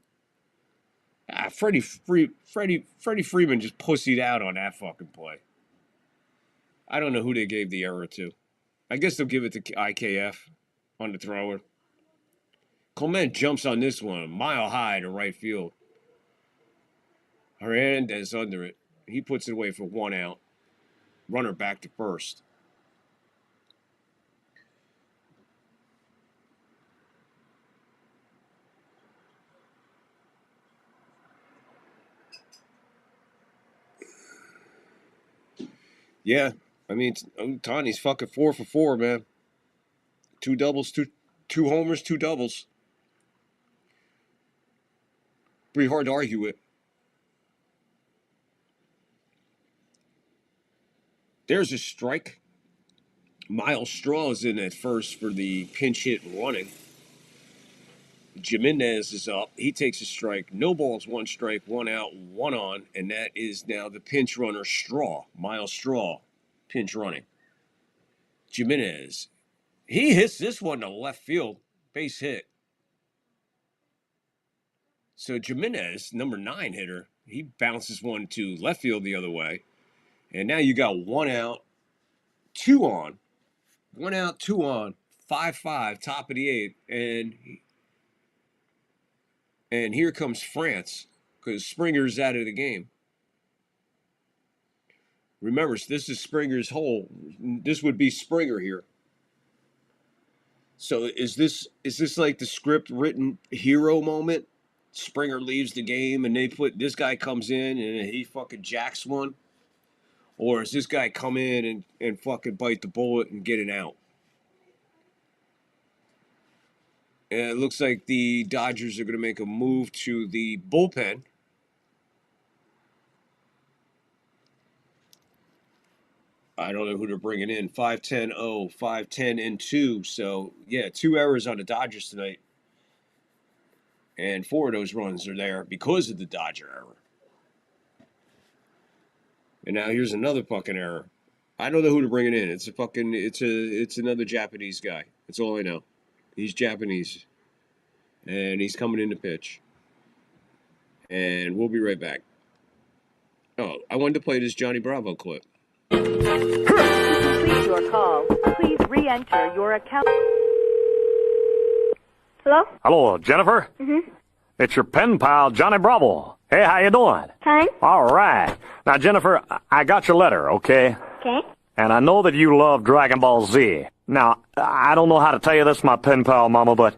Ah, Freddie Freeman just pussied out on that fucking play. I don't know who they gave the error to. I guess they'll give it to IKF on the thrower. Clement jumps on this one, mile high to right field. Hernandez under it. He puts it away for 1 out. Runner back to first. Yeah, I mean, Tany's fucking 4 for 4, man. 2 doubles, two homers, 2 doubles. Pretty hard to argue it. There's a strike. Miles Straw is in at first for the pinch hit running. Jimenez is up. He takes a strike. No balls, 1 strike, 1 out, 1 on. And that is now the pinch runner Straw. Miles Straw, pinch running. Jimenez. He hits this one to left field. Base hit. So Jimenez, number 9 hitter, he bounces one to left field the other way. And now you got 1 out, 2 on. 1 out, 2 on. 5-5, top of the 8th. And here comes France, because Springer's out of the game. Remember, this is Springer's hole. This would be Springer here. So is this like the script written hero moment? Springer leaves the game and this guy comes in and he fucking jacks one? Or does this guy come in and fucking bite the bullet and get it out? And it looks like the Dodgers are going to make a move to the bullpen. I don't know who they're bringing in. 5-10-0, 5-10-2. So, yeah, 2 errors on the Dodgers tonight. And 4 of those runs are there because of the Dodger error. And now here's another fucking error. I don't know who to bring it in. It's another Japanese guy. That's all I know. He's Japanese. And he's coming in to pitch. And we'll be right back. Oh, I wanted to play this Johnny Bravo clip. To complete your call, please re-enter your account. Hello? Hello, Jennifer? Mm-hmm. It's your pen pal, Johnny Bravo. Hey, how you doing? Fine. All right. Now, Jennifer, I got your letter, okay? Okay. And I know that you love Dragon Ball Z. Now, I don't know how to tell you this, my pen pal, Mama, but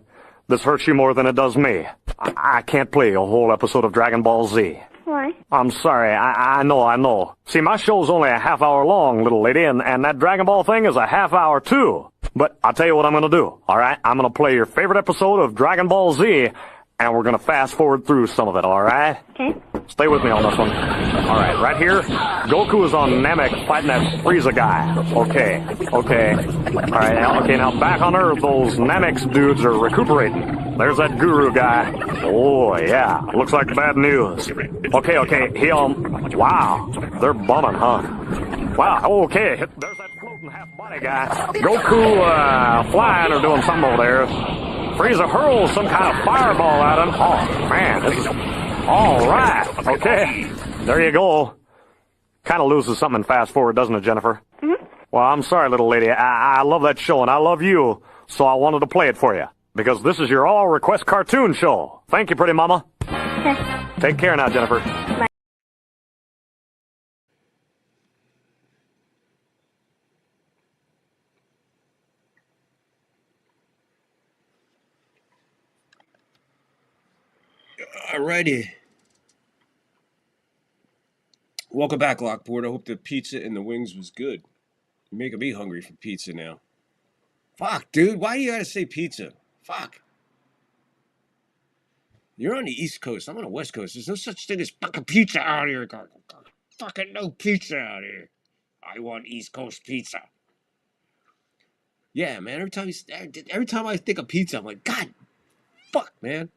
this hurts you more than it does me. I can't play a whole episode of Dragon Ball Z. Why? I'm sorry. I know. See, my show's only a half hour long, little lady, and that Dragon Ball thing is a half hour, too. But I'll tell you what I'm gonna do, all right? I'm gonna play your favorite episode of Dragon Ball Z, and we're gonna fast forward through some of it, all right? Okay. Stay with me on this one. All right, right here, Goku is on Namek fighting that Frieza guy. Okay. All right, okay, now back on Earth, those Namek dudes are recuperating. There's that Guru guy. Oh, yeah, looks like bad news. Okay, wow, they're bumming, huh? Wow, okay, there's that floating half-body guy. Goku, flying or doing something over there. Frieza hurls some kind of fireball at him. Oh, man, this is... All right, okay, there you go. Kind of loses something in fast forward, doesn't it, Jennifer? Mm-hmm. Well, I'm sorry, little lady. I love that show, and I love you, so I wanted to play it for you. Because this is your all-request cartoon show. Thank you, pretty mama. Okay. Take care now, Jennifer. Bye. Alrighty. Welcome back, Lockport. I hope the pizza and the wings was good. You're making me hungry for pizza now. Fuck, dude. Why do you gotta say pizza? Fuck. You're on the East Coast. I'm on the West Coast. There's no such thing as fucking pizza out here. Fucking no pizza out here. I want East Coast pizza. Yeah, man. Every time I think of pizza, I'm like, God, fuck, man.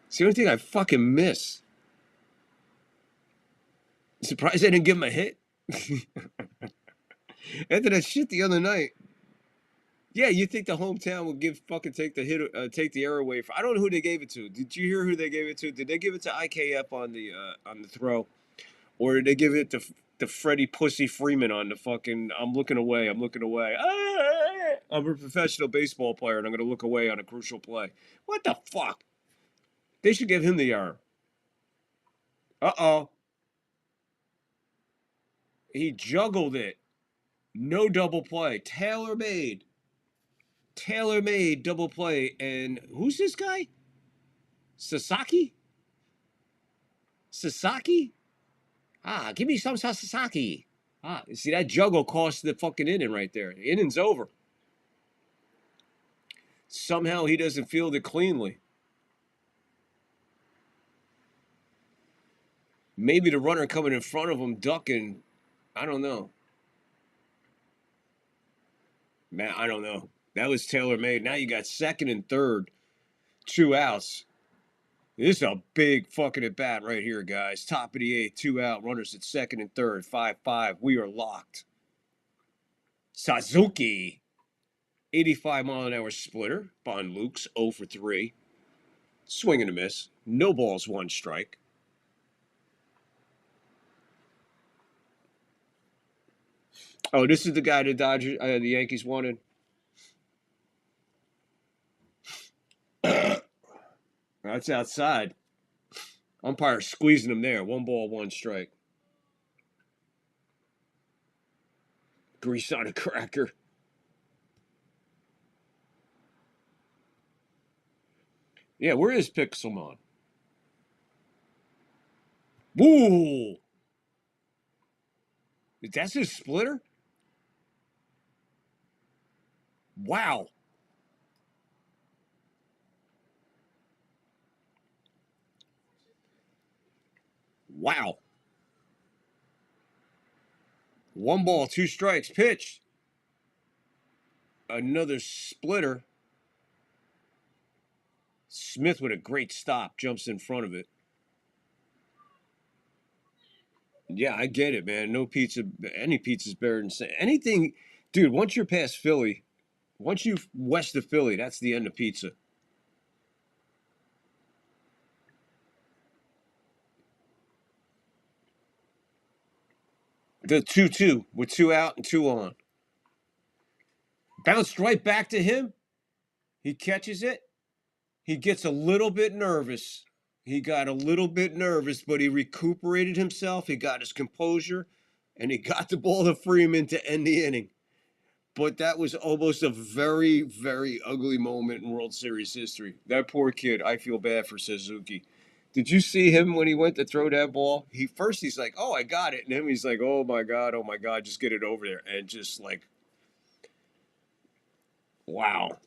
It's the only thing I fucking miss. Surprised I didn't give him a hit. After that shit the other night. Yeah, you think the hometown would take the hit, take the air away from? I don't know who they gave it to. Did you hear who they gave it to? Did they give it to IKF on the throw, or did they give it to Freddie Pussy Freeman on the fucking? I'm looking away. I'm a professional baseball player, and I'm gonna look away on a crucial play. What the fuck? They should give him the error. Uh-oh. He juggled it. No double play. Tailor-made double play. And who's this guy? Sasaki? Ah, give me some Sasaki. Ah, you see, that juggle cost the fucking inning right there. The inning's over. Somehow he doesn't field it cleanly. Maybe the runner coming in front of him ducking. I don't know. Man, I don't know. That was tailor-made. Now you got second and third. 2 outs. This is a big fucking at bat right here, guys. Top of the 8th, 2 out. Runners at second and third. 5-5. We are locked. Suzuki. 85-mile-an-hour splitter. Von Lukes 0 for 3. Swing and a miss. No balls, 1 strike. Oh, this is the guy the Yankees wanted. That's outside. Umpire squeezing him there. 1 ball, 1 strike. Grease on a cracker. Yeah, where is Pixelmon? Woo! That's his splitter? Wow. Wow. 1 ball, 2 strikes. Pitch. Another splitter. Smith with a great stop. Jumps in front of it. Yeah, I get it, man. No pizza, any pizza's better than anything, dude. Once you're past Philly, once you west of Philly, that's the end of pizza. The 2-2 with 2 out and 2 on. Bounced right back to him. He catches it. He gets a little bit nervous. He got a little bit nervous, but he recuperated himself. He got his composure, and he got the ball to Freeman to end the inning. But that was almost a very, very ugly moment in World Series history. That poor kid, I feel bad for Suzuki. Did you see him when he went to throw that ball? He's like, oh, I got it. And then he's like, oh my God, just get it over there. And just like, wow.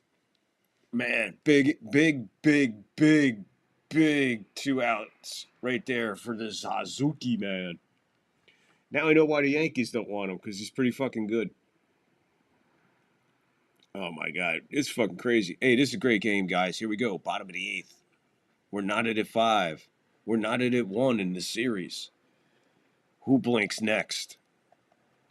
Man, big 2 outs right there for the Suzuki, man. Now I know why the Yankees don't want him, because he's pretty fucking good. Oh my God, it's fucking crazy. Hey, this is a great game, guys. Here we go, bottom of the 8th. We're knotted at 5. We're knotted at 1 in the series. Who blinks next?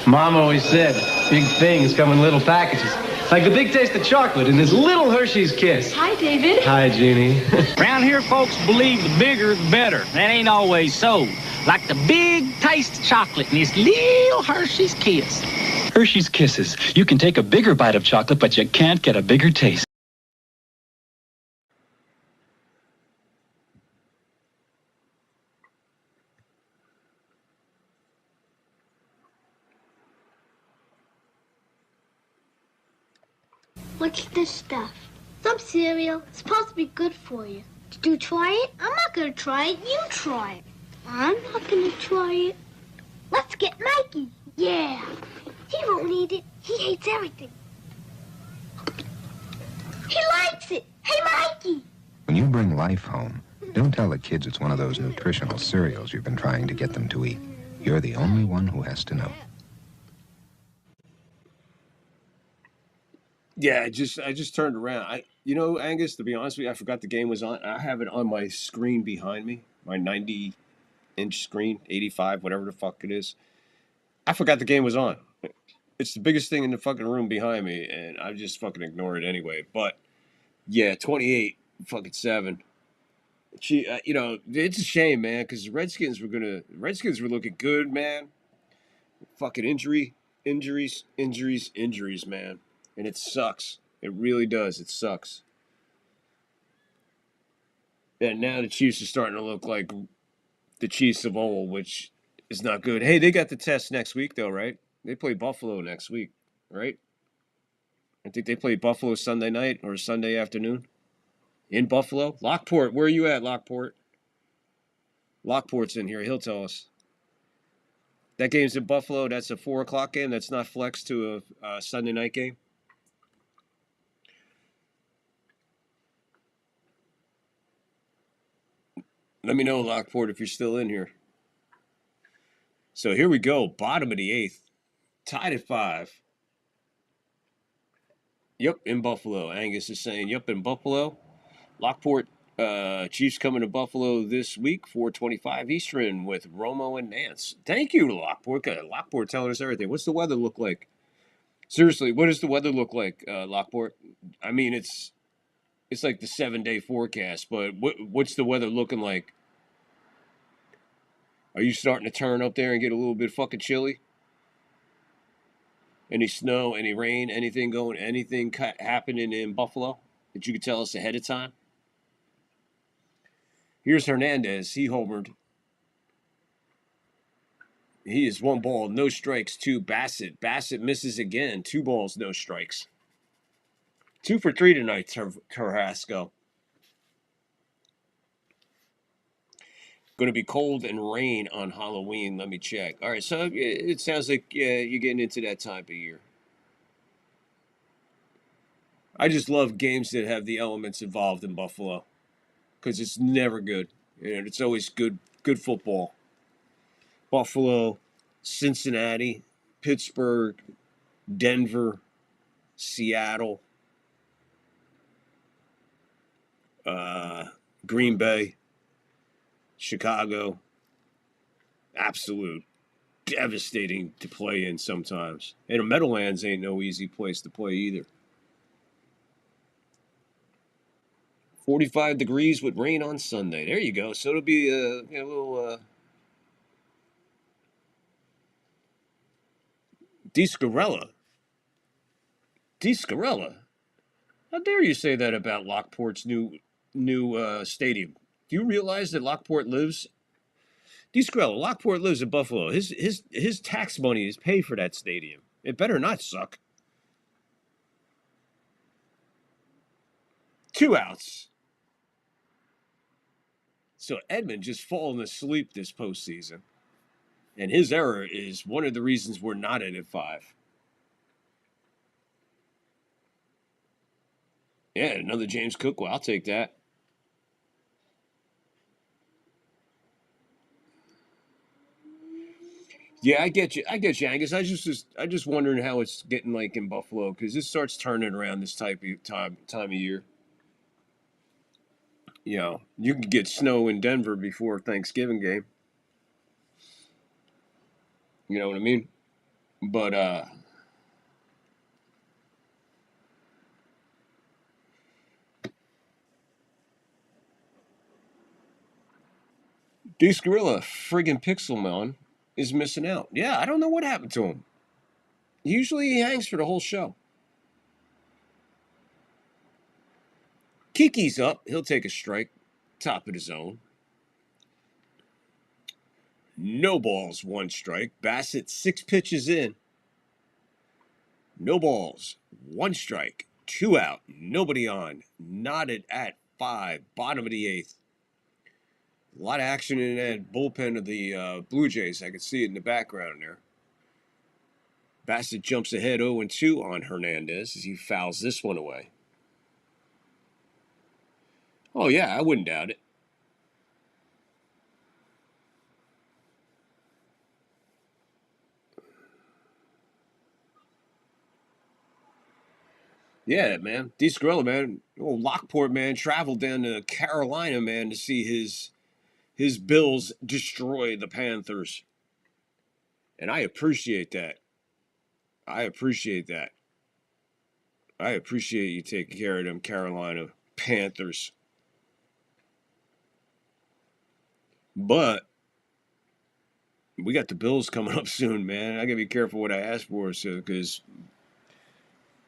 Mom always said, big things come in little packages. Like the big taste of chocolate in this little Hershey's Kiss. Hi, David. Hi, Jeannie. Around here, folks believe the bigger the better. That ain't always so. Like the big taste of chocolate in this little Hershey's Kiss. Hershey's Kisses. You can take a bigger bite of chocolate, but you can't get a bigger taste. What's this stuff? Some cereal. It's supposed to be good for you. Did you try it? I'm not gonna try it. You try it. I'm not gonna try it. Let's get Mikey. Yeah. He won't eat it. He hates everything. He likes it. Hey, Mikey. When you bring life home, don't tell the kids it's one of those nutritional cereals you've been trying to get them to eat. You're the only one who has to know. Yeah, I just turned around. Angus, to be honest with you, I forgot the game was on. I have it on my screen behind me, my 90-inch screen, 85, whatever the fuck it is. I forgot the game was on. It's the biggest thing in the fucking room behind me, and I just fucking ignore it anyway. But yeah, 28, fucking 7. It's a shame, man, because the Redskins were looking good, man. Fucking injuries, man. And it sucks. It really does. It sucks. And now the Chiefs are starting to look like the Chiefs of old, which is not good. Hey, they got the test next week, though, right? They play Buffalo next week, right? I think they play Buffalo Sunday night or Sunday afternoon in Buffalo. Lockport, where are you at, Lockport? Lockport's in here. He'll tell us. That game's in Buffalo. That's a 4 o'clock game. That's not flexed to a Sunday night game. Let me know, Lockport, if you're still in here. So here we go. Bottom of the 8th. Tied at 5. Yep, in Buffalo. Angus is saying, yep, in Buffalo. Lockport, Chiefs coming to Buffalo this week, 4:25 Eastern with Romo and Nance. Thank you, Lockport. Lockport telling us everything. What's the weather look like? Seriously, what does the weather look like, Lockport? I mean, it's like the 7-day forecast, but what's the weather looking like? Are you starting to turn up there and get a little bit fucking chilly? Any snow, any rain, anything happening in Buffalo that you could tell us ahead of time? Here's Hernandez. He homered. He is 1 ball, no strikes to Bassett. Bassett misses again. 2 balls, no strikes. 2 for 3 tonight, Carrasco. Going to be cold and rain on Halloween. Let me check. All right, so it sounds like you're getting into that time of year. I just love games that have the elements involved in Buffalo because it's never good. And it's always good football. Buffalo, Cincinnati, Pittsburgh, Denver, Seattle, Green Bay, Chicago. Absolute devastating to play in sometimes. And Meadowlands ain't no easy place to play either. 45 degrees with rain on Sunday. There you go. So it'll be a little Descarella. How dare you say that about Lockport's new stadium? Do you realize that Lockport lives? Descarella, Lockport lives in Buffalo. His tax money is paid for that stadium. It better not suck. 2 outs. So Edman just fallen asleep this postseason. And his error is one of the reasons we're not in at 5. Yeah, another James Cook. Well, I'll take that. Yeah, I get you, Angus. I just wondering how it's getting like in Buffalo because it starts turning around this time of year. You know, you can get snow in Denver before Thanksgiving game. You know what I mean? But Descarilla, friggin' Pixelmon, is missing out. Yeah, I don't know what happened to him. Usually he hangs for the whole show. Kiki's up. He'll take a strike. Top of the zone. No balls, 1 strike. Bassett 6 pitches in. No balls, 1 strike. 2 out. Nobody on. Knotted at 5. Bottom of the 8th. A lot of action in that bullpen of the Blue Jays. I can see it in the background there. Bassett jumps ahead 0-2 on Hernandez as he fouls this one away. Oh, yeah, I wouldn't doubt it. Yeah, man. Descarella, man. Old Lockport, man, traveled down to Carolina, man, to see his Bills destroy the Panthers. And I appreciate that. I appreciate you taking care of them Carolina Panthers. But we got the Bills coming up soon, man. I got to be careful what I ask for, because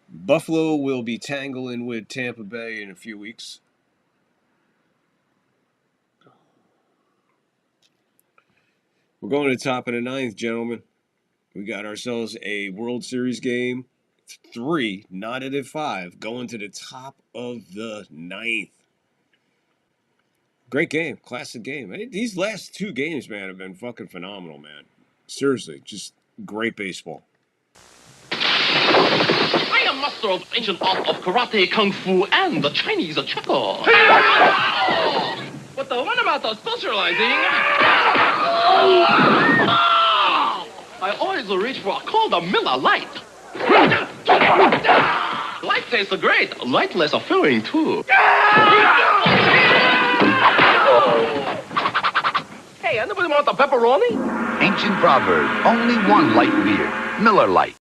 Buffalo will be tangling with Tampa Bay in a few weeks. We're going to the top of the 9th, gentlemen. We got ourselves a World Series game. 3, knotted at 5, going to the top of the 9th. Great game. Classic game. These last 2 games, man, have been fucking phenomenal, man. Seriously, just great baseball. I am master of ancient art of karate, kung fu, and the Chinese checker. But what about the socializing? I always reach for a cold Miller Lite. Light tastes great. Lightless are filling too. Hey, anybody want the pepperoni? Ancient proverb, only one light beer, Miller Lite.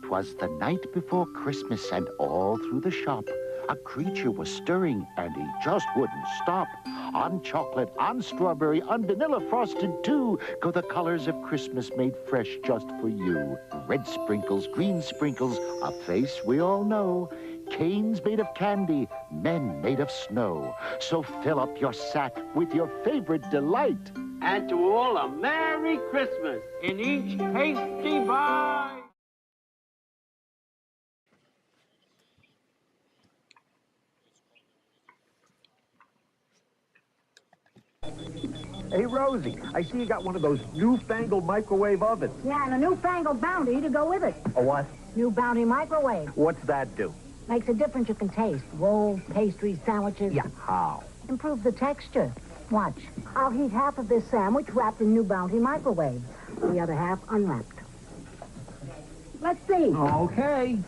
'Twas the night before Christmas, and all through the shop a creature was stirring, and he just wouldn't stop. On chocolate, on strawberry, on vanilla frosted too, go the colors of Christmas made fresh just for you. Red sprinkles, green sprinkles, a face we all know. Canes made of candy, men made of snow. So fill up your sack with your favorite delight. And to all a Merry Christmas in each hasty bite. Hey, Rosie, I see you got one of those newfangled microwave ovens. Yeah, and a newfangled Bounty to go with it. A what? New Bounty microwave. What's that do? Makes a difference you can taste. Rolls, pastries, sandwiches. Yeah, how? Improves the texture. Watch. I'll heat half of this sandwich wrapped in New Bounty microwave. The other half unwrapped. Let's see. Okay.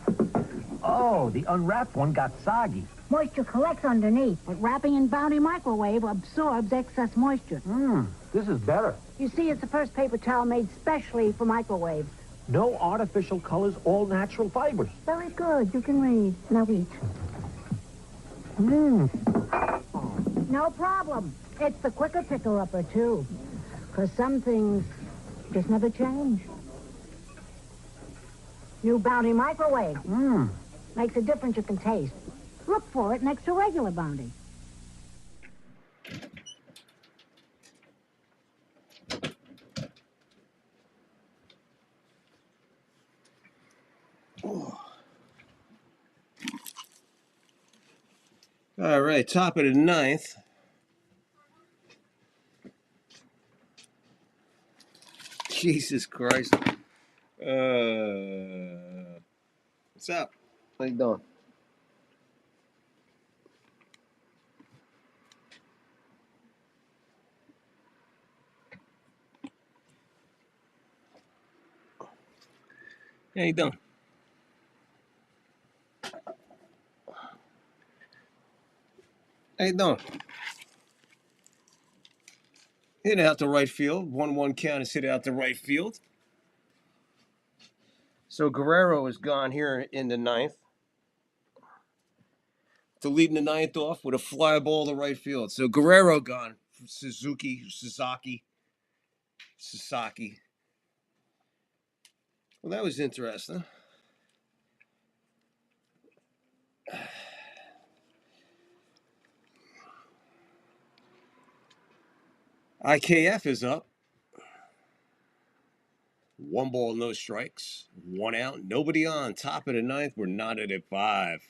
Oh, the unwrapped one got soggy. Moisture collects underneath, but wrapping in Bounty Microwave absorbs excess moisture. This is better. You see, it's the first paper towel made specially for microwaves. No artificial colors, all natural fibers. Very good. You can read. Now eat. No problem. It's the quicker picker-upper, too. Because some things just never change. New Bounty Microwave. Makes a difference you can taste. Look for it next to regular Bounty. All right, top of the ninth. Jesus Christ. What's up? How you doing? How you doing? How you doing? Hit out to right field. 1-1 count is hit out to right field. So Guerrero is gone here in the ninth. To leading the ninth off with a fly ball to right field. So Guerrero gone. Sasaki. Well, that was interesting. IKF is up. 1 ball, no strikes. 1 out, nobody on. Top of the ninth, we're knotted at 5.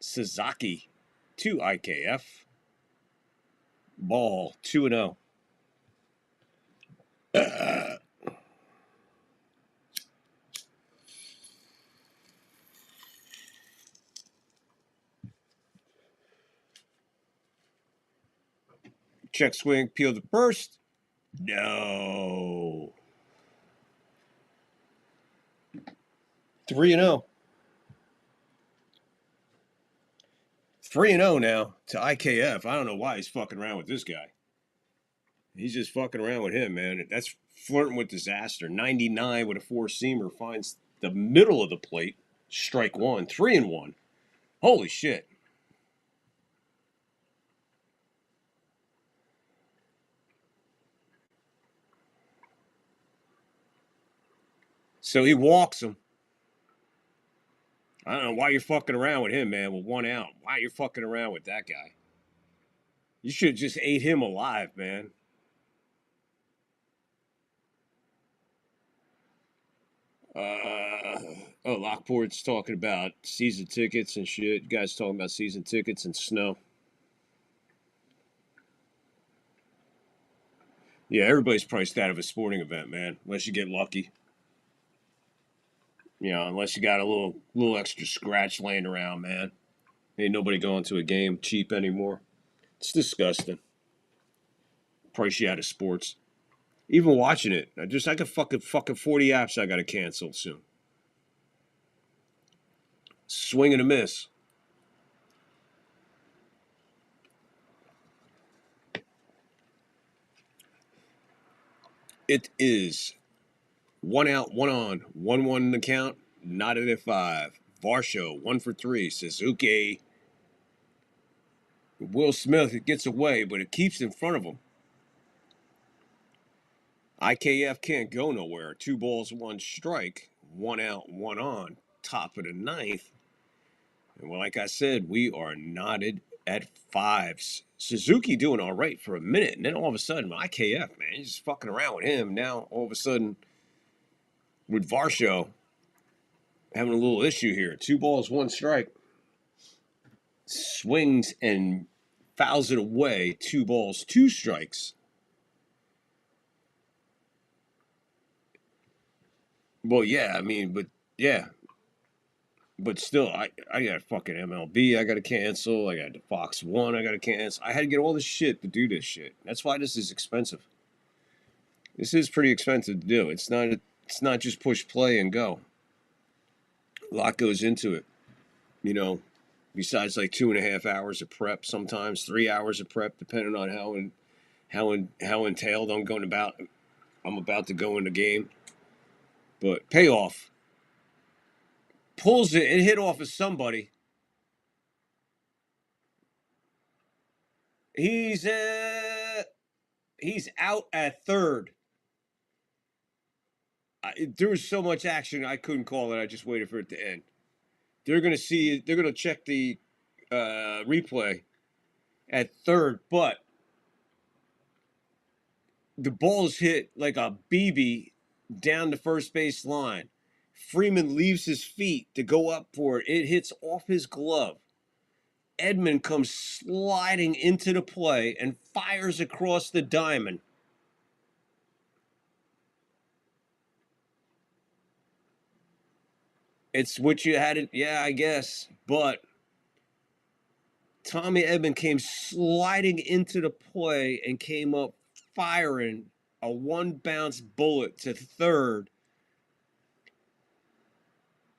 Sasaki to IKF. Ball 2-0. Check swing, peel the first. No. 3-0. 3-0 now to IKF. I don't know why he's fucking around with this guy. He's just fucking around with him, man. That's flirting with disaster. 99 with a 4-seamer finds the middle of the plate. Strike 1. 3-1. Holy shit. So he walks him. I don't know why you're fucking around with him, man, with 1 out. Why you're fucking around with that guy? You should have just ate him alive, man. Lockport's talking about season tickets and shit. You guys talking about season tickets and snow. Yeah, everybody's priced out of a sporting event, man, unless you get lucky. You know, unless you got a little extra scratch laying around, man. Ain't nobody going to a game cheap anymore. It's disgusting. Price you out of sports. Even watching it. I got fucking 40 apps I got to cancel soon. Swing and a miss. It is 1 out, 1 on, 1-1 in the count, knotted at 5. Varsho, 1 for 3. Suzuki. Will Smith, it gets away, but it keeps in front of him. IKF can't go nowhere. 2 balls, 1 strike. 1 out, 1 on. Top of the ninth. And well, like I said, we are knotted at 5s. Suzuki doing all right for a minute, and then all of a sudden, IKF, man, he's just fucking around with him. Now, all of a sudden, with Varsho having a little issue here. 2 balls, 1 strike. Swings and fouls it away. 2 balls, 2 strikes. Well, yeah, I mean, but yeah. But still, I got fucking MLB I got to cancel. I got the Fox 1 I got to cancel. I had to get all this shit to do this shit. That's why this is expensive. This is pretty expensive to do. It's not just push play and go. A lot goes into it. You know, besides like 2.5 hours of prep, sometimes 3 hours of prep, depending on how entailed I'm about to go in the game. But payoff. Pulls it and hit off of somebody. He's out at third. There was so much action I couldn't call it. I just waited for it to end. They're gonna check the replay at third, but the ball's hit like a BB down the first base line. Freeman leaves his feet to go up for it. It hits off his glove. Edman comes sliding into the play and fires across the diamond. It's what you had it, yeah, I guess. But Tommy Edman came sliding into the play and came up firing a one-bounce bullet to third.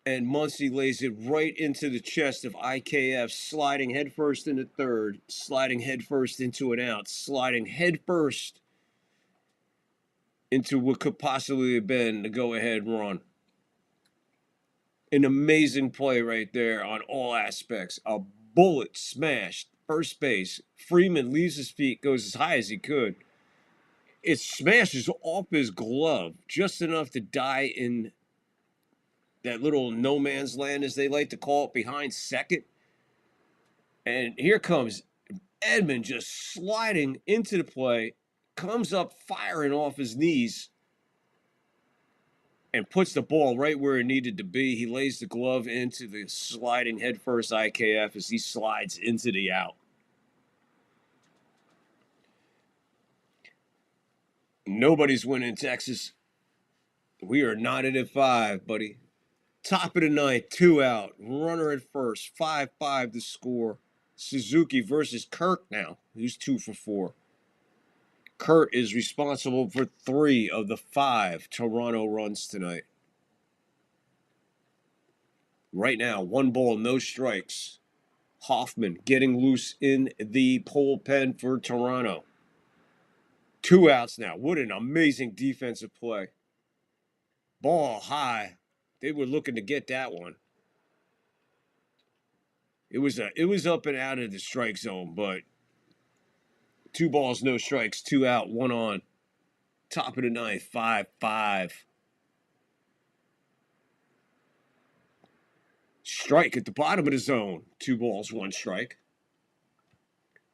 And Muncy lays it right into the chest of IKF, sliding headfirst into third, sliding headfirst into an out, sliding headfirst into what could possibly have been the go-ahead run. An amazing play right there on all aspects. A bullet smashed first base. Freeman leaves his feet, goes as high as he could. It smashes off his glove just enough to die in that little no man's land, as they like to call it, behind second. And here comes Edman just sliding into the play, comes up firing off his knees, and puts the ball right where it needed to be. He lays the glove into the sliding headfirst IKF as he slides into the out. Nobody's winning Texas. We are knotted at 5, buddy. Top of the ninth, 2 out. Runner at first, 5-5 to score. Suzuki versus Kirk now, who's 2 for 4. Kurt is responsible for 3 of the 5 Toronto runs tonight. Right now, 1 ball, no strikes. Hoffman getting loose in the bullpen for Toronto. 2 outs now. What an amazing defensive play. Ball high. They were looking to get that one. It was up and out of the strike zone, but 2 balls, no strikes, 2 out, 1 on. Top of the ninth, 5-5. Strike at the bottom of the zone. 2 balls, 1 strike.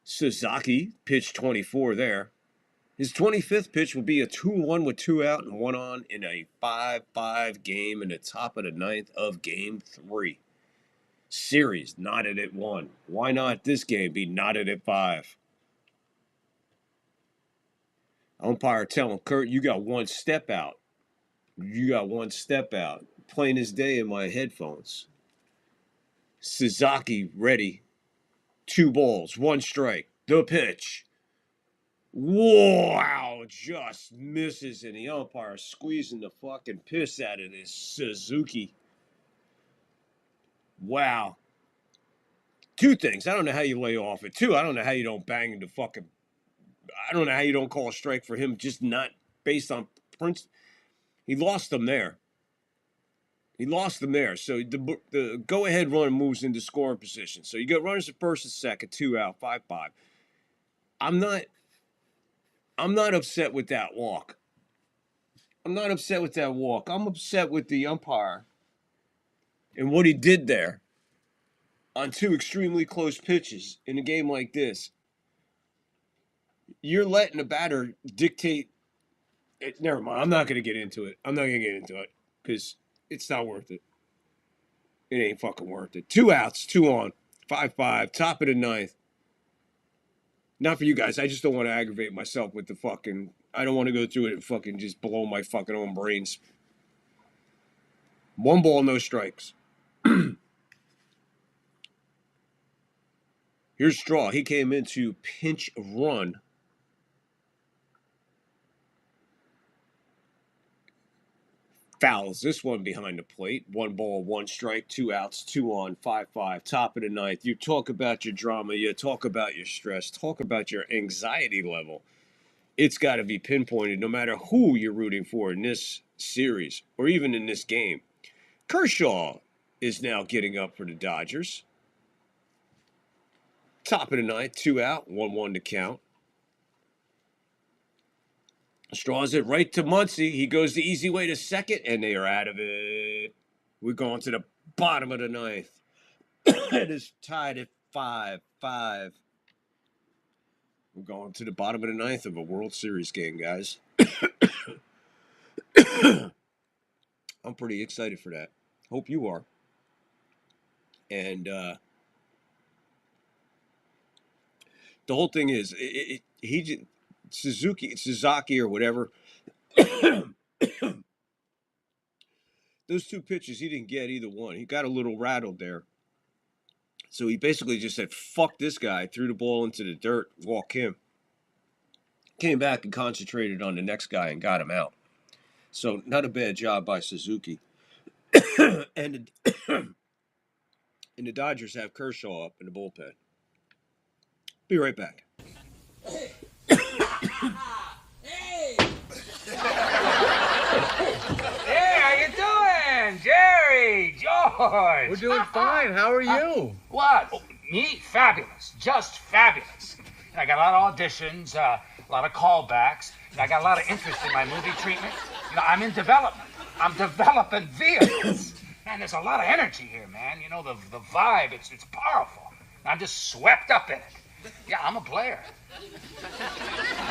Sasaki pitched 24 there. His 25th pitch will be a 2-1 with 2 out and 1 on in a 5-5 game in the top of the ninth of Game 3. Series knotted at 1. Why not this game be knotted at 5? Umpire telling Kurt, you got 1 step out. You got 1 step out. Plain as day in my headphones. Sasaki ready. 2 balls, 1 strike. The pitch. Wow, just misses, and the umpire squeezing the fucking piss out of this Suzuki. Wow. 2 things. I don't know how you lay off it. 2, I don't know how you don't bang into fucking... I don't know how you don't call a strike for him, just not based on Prince. He lost them there. He lost them there. So the go-ahead run moves into scoring position. So you got runners at first and second, 2 out, 5-5. I'm not upset with that walk. I'm not upset with that walk. I'm upset with the umpire and what he did there on 2 extremely close pitches in a game like this. You're letting a batter dictate. Never mind. I'm not going to get into it. I'm not going to get into it because it's not worth it. It ain't fucking worth it. 2 outs, 2 on, 5-5, top of the ninth. Not for you guys. I just don't want to aggravate myself with the fucking... I don't want to go through it and fucking just blow my fucking own brains. 1 ball, no strikes. Here's Straw. He came in to pinch run. Fouls this one behind the plate. 1 ball, 1 strike, 2 outs, 2 on, 5-5, top of the ninth. You talk about your drama, you talk about your stress, talk about your anxiety level. It's got to be pinpointed no matter who you're rooting for in this series or even in this game. Kershaw is now getting up for the Dodgers. Top of the ninth, 2 out, 1-1 to count. Straws it right to Muncy. He goes the easy way to second, and they are out of it. We're going to the bottom of the ninth. It is tied at 5-5. We're going to the bottom of the ninth of a World Series game, guys. I'm pretty excited for that. Hope you are. And the whole thing is, Suzuki or whatever, those 2 pitches, he didn't get either one. He got a little rattled there. So he basically just said, fuck this guy, threw the ball into the dirt, walk him. Came back and concentrated on the next guy and got him out. So not a bad job by Suzuki. And the Dodgers have Kershaw up in the bullpen. Be right back. Hey, how you doing? Jerry, George. We're doing fine. How are you? What? Oh, me? Fabulous. Just fabulous. I got a lot of auditions, a lot of callbacks. I got a lot of interest in my movie treatment. You know, I'm in development. I'm developing vehicles. Man, there's a lot of energy here, man. You know, the vibe, it's powerful. I'm just swept up in it. Yeah, I'm a player. Player?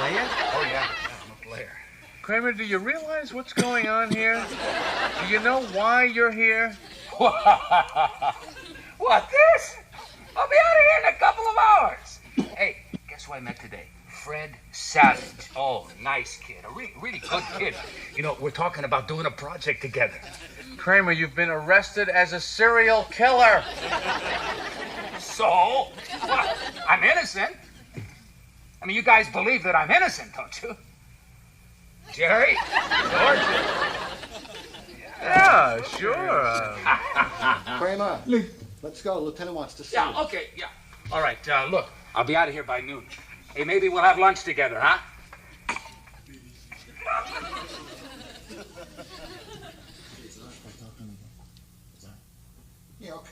Oh, yeah, I'm a player. Kramer, do you realize what's going on here? Do you know why you're here? What, this? I'll be out of here in a couple of hours. Hey, guess who I met today? Fred Savage. Oh, nice kid. A really good kid. You know, we're talking about doing a project together. Kramer, you've been arrested as a serial killer. So? What? I'm innocent. I mean, you guys believe that I'm innocent, don't you? Jerry? George? Yeah, sure. Kramer, let's go. Lieutenant wants to see you. Yeah, okay, yeah. All right, look, I'll be out of here by noon. Hey, maybe we'll have lunch together, huh? Yeah, okay.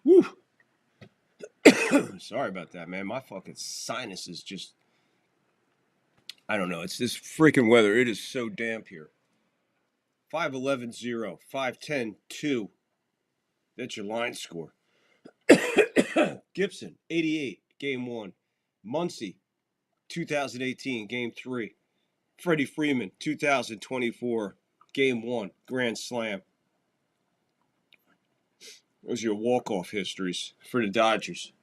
Woo. Sorry about that, man. My fucking sinus is just, I don't know. It's this freaking weather. It is so damp here. 5-11-0, 5-10-2. That's your line score. Gibson, 88, game 1. Muncy, 2018, game 3. Freddie Freeman, 2024, game 1, grand slam. Those are your walk-off histories for the Dodgers.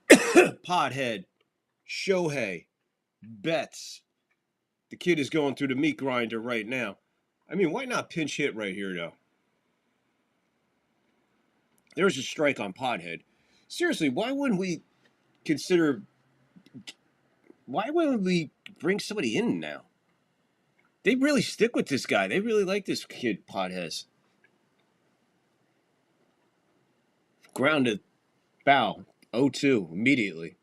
Pothead, Shohei, Betts. The kid is going through the meat grinder right now. I mean, why not pinch hit right here, though? There's a strike on Pothead. Seriously, why wouldn't we bring somebody in now? They really stick with this guy. They really like this kid, Pothead. Grounded, bow, 0-2 immediately.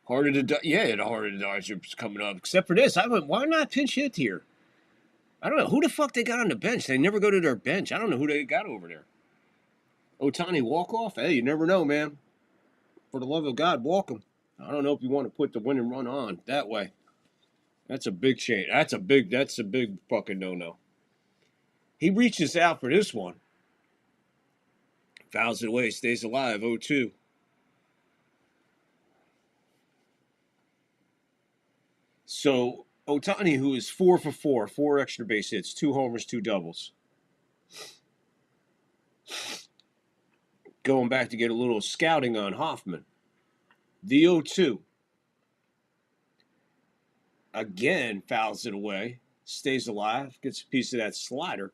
Harder to dodge is coming up. Except for this, why not pinch hit here? I don't know who the fuck they got on the bench. They never go to their bench. I don't know who they got over there. Ohtani walk off. Hey, you never know, man. For the love of God, walk him. I don't know if you want to put the winning run on that way. That's a big change. That's a big fucking no-no. He reaches out for this one. Fouls it away, stays alive, 0-2. So, Ohtani, who is 4 for 4, 4 extra base hits, 2 homers, 2 doubles. Going back to get a little scouting on Hoffman. The 0-2. Again, fouls it away. Stays alive. Gets a piece of that slider.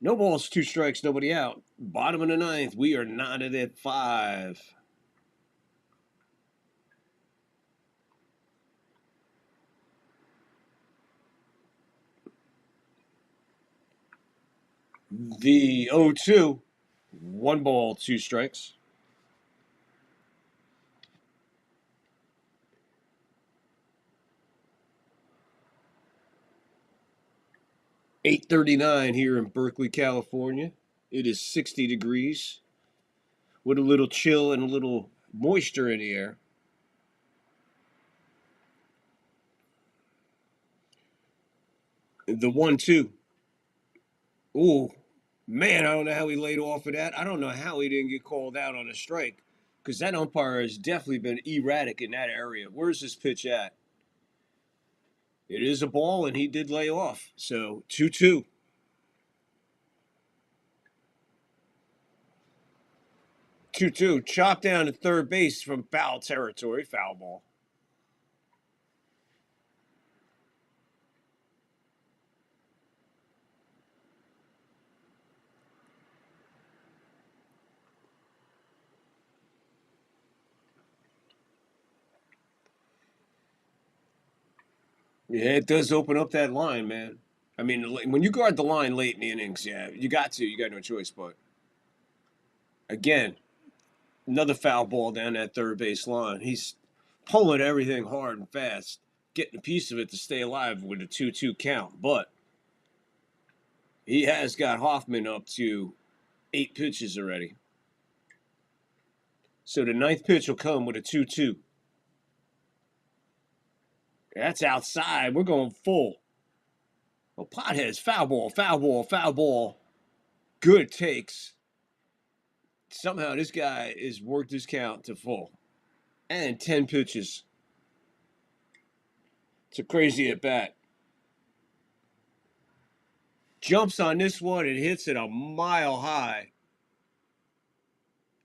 No balls, 2 strikes, nobody out. Bottom of the 9th. We are knotted at 5. The 0-2. 1 ball, 2 strikes. .839 here in Berkeley, California. It is 60 degrees with a little chill and a little moisture in the air. The 1-2. Ooh, man, I don't know how he laid off of that. I don't know how he didn't get called out on a strike, because that umpire has definitely been erratic in that area. Where's this pitch at? It is a ball, and he did lay off. So 2-2. Chop down to third base from foul territory. Foul ball. Yeah, it does open up that line, man. I mean, when you guard the line late in the innings, yeah, you got to. You got no choice. But again, another foul ball down that third base line. He's pulling everything hard and fast, getting a piece of it to stay alive with a 2-2 count. But he has got Hoffman up to 8 pitches already. So the 9th pitch will come with a 2-2. That's outside. We're going full. Well, Potheads, foul ball, foul ball, foul ball. Good takes. Somehow this guy has worked his count to full. And 10 pitches. It's a crazy at bat. Jumps on this one and hits it a mile high.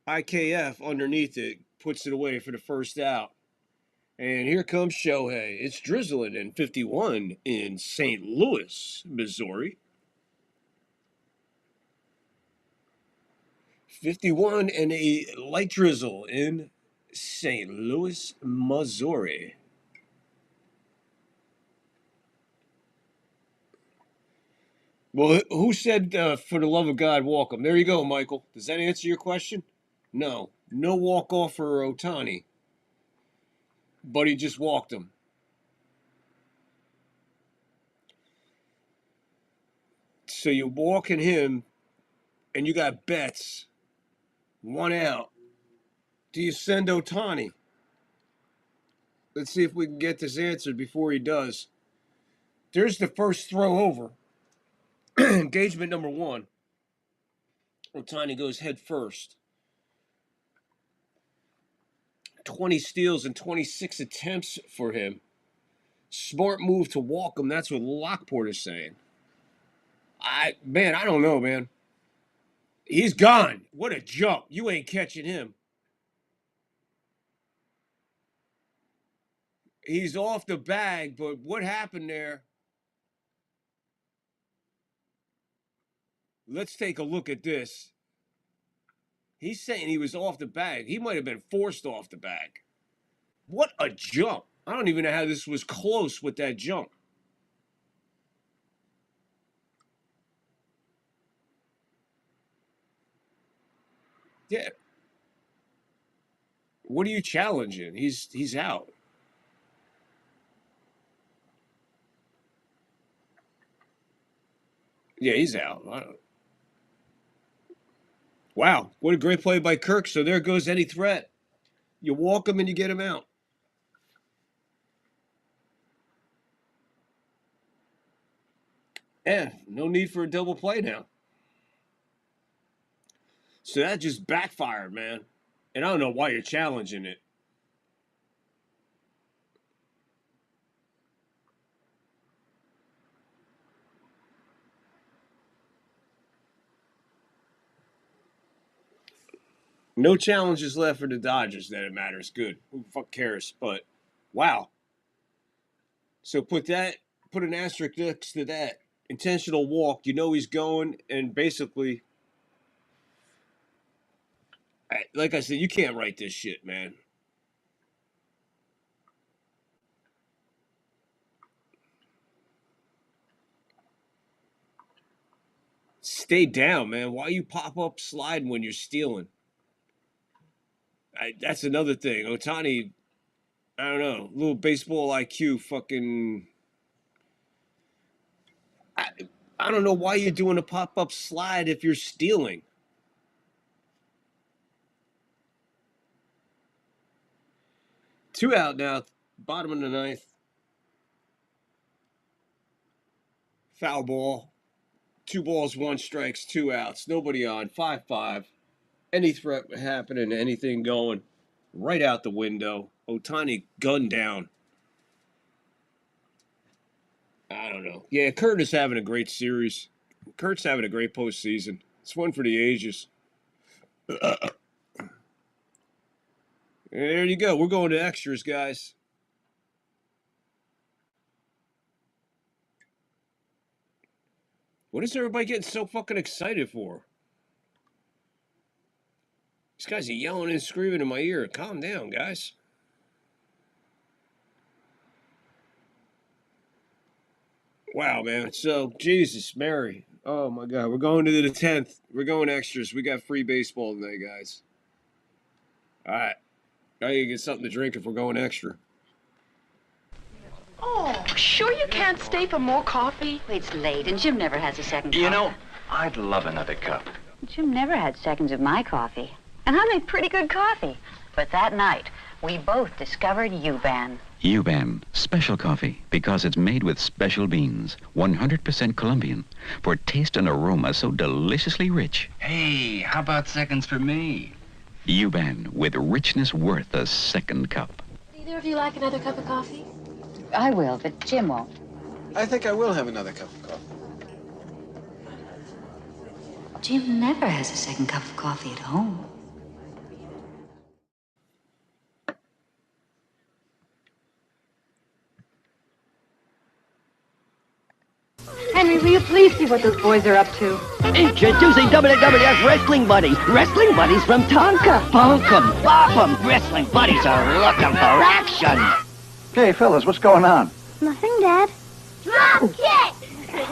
IKF underneath it puts it away for the first out. And here comes Shohei. It's drizzling in 51 in St. Louis, Missouri. 51 and a light drizzle in St. Louis, Missouri. Well, who said, for the love of God, walk him? There you go, Michael. Does that answer your question? No. No walk-off for Ohtani. But he just walked him. So you're walking him, and you got Betts. 1 out. Do you send Ohtani? Let's see if we can get this answered before he does. There's the first throw over. Engagement number 1. Ohtani goes head first. 20 steals and 26 attempts for him. Smart move to walk him. That's what Lockport is saying. I don't know, man. He's gone. What a jump. You ain't catching him. He's off the bag, but what happened there? Let's take a look at this. He's saying he was off the bag. He might have been forced off the bag. What a jump. I don't even know how this was close with that jump. Yeah. What are you challenging? He's out. Yeah, he's out. Wow, what a great play by Kirk. So there goes any threat. You walk him and you get him out. Yeah, no need for a double play now. So that just backfired, man. And I don't know why you're challenging it. No challenges left for the Dodgers that it matters. Good. Who the fuck cares? But, wow. So put an asterisk next to that. Intentional walk. You know he's going, and basically, like I said, you can't write this shit, man. Stay down, man. Why you pop up sliding when you're stealing? That's another thing. Ohtani, I don't know, little baseball IQ fucking... I don't know why you're doing a pop-up slide if you're stealing. Two out now, bottom of the ninth. Foul ball. 2 balls, 1 strikes, 2 outs. Nobody on. 5-5. Any threat happening, anything going right out the window. Ohtani gunned down. I don't know. Yeah, Kurt is having a great series. Kurt's having a great postseason. It's one for the ages. There you go. We're going to extras, guys. What is everybody getting so fucking excited for? These guys are yelling and screaming in my ear. Calm down, guys. Wow, man. So, Jesus, Mary. Oh, my God. We're going to the 10th. We're going extras. We got free baseball tonight, guys. All right. Now you get something to drink if we're going extra. Oh, sure you can't stay for more coffee? It's late, and Jim never has a second cup. You know, I'd love another cup. Jim never had seconds of my coffee. And I made pretty good coffee. But that night, we both discovered U-Ban. U-Ban, special coffee, because it's made with special beans, 100% Colombian, for taste and aroma so deliciously rich. Hey, how about seconds for me? U-Ban, with richness worth a second cup. Either of you like another cup of coffee? I will, but Jim won't. I think I will have another cup of coffee. Jim never has a second cup of coffee at home. Henry, will you please see what those boys are up to? Introducing WWF Wrestling Buddies. Wrestling Buddies from Tonka. Bunk 'em, bop 'em. Wrestling Buddies are looking for action. Hey, fellas, what's going on? Nothing, Dad. Drop kick!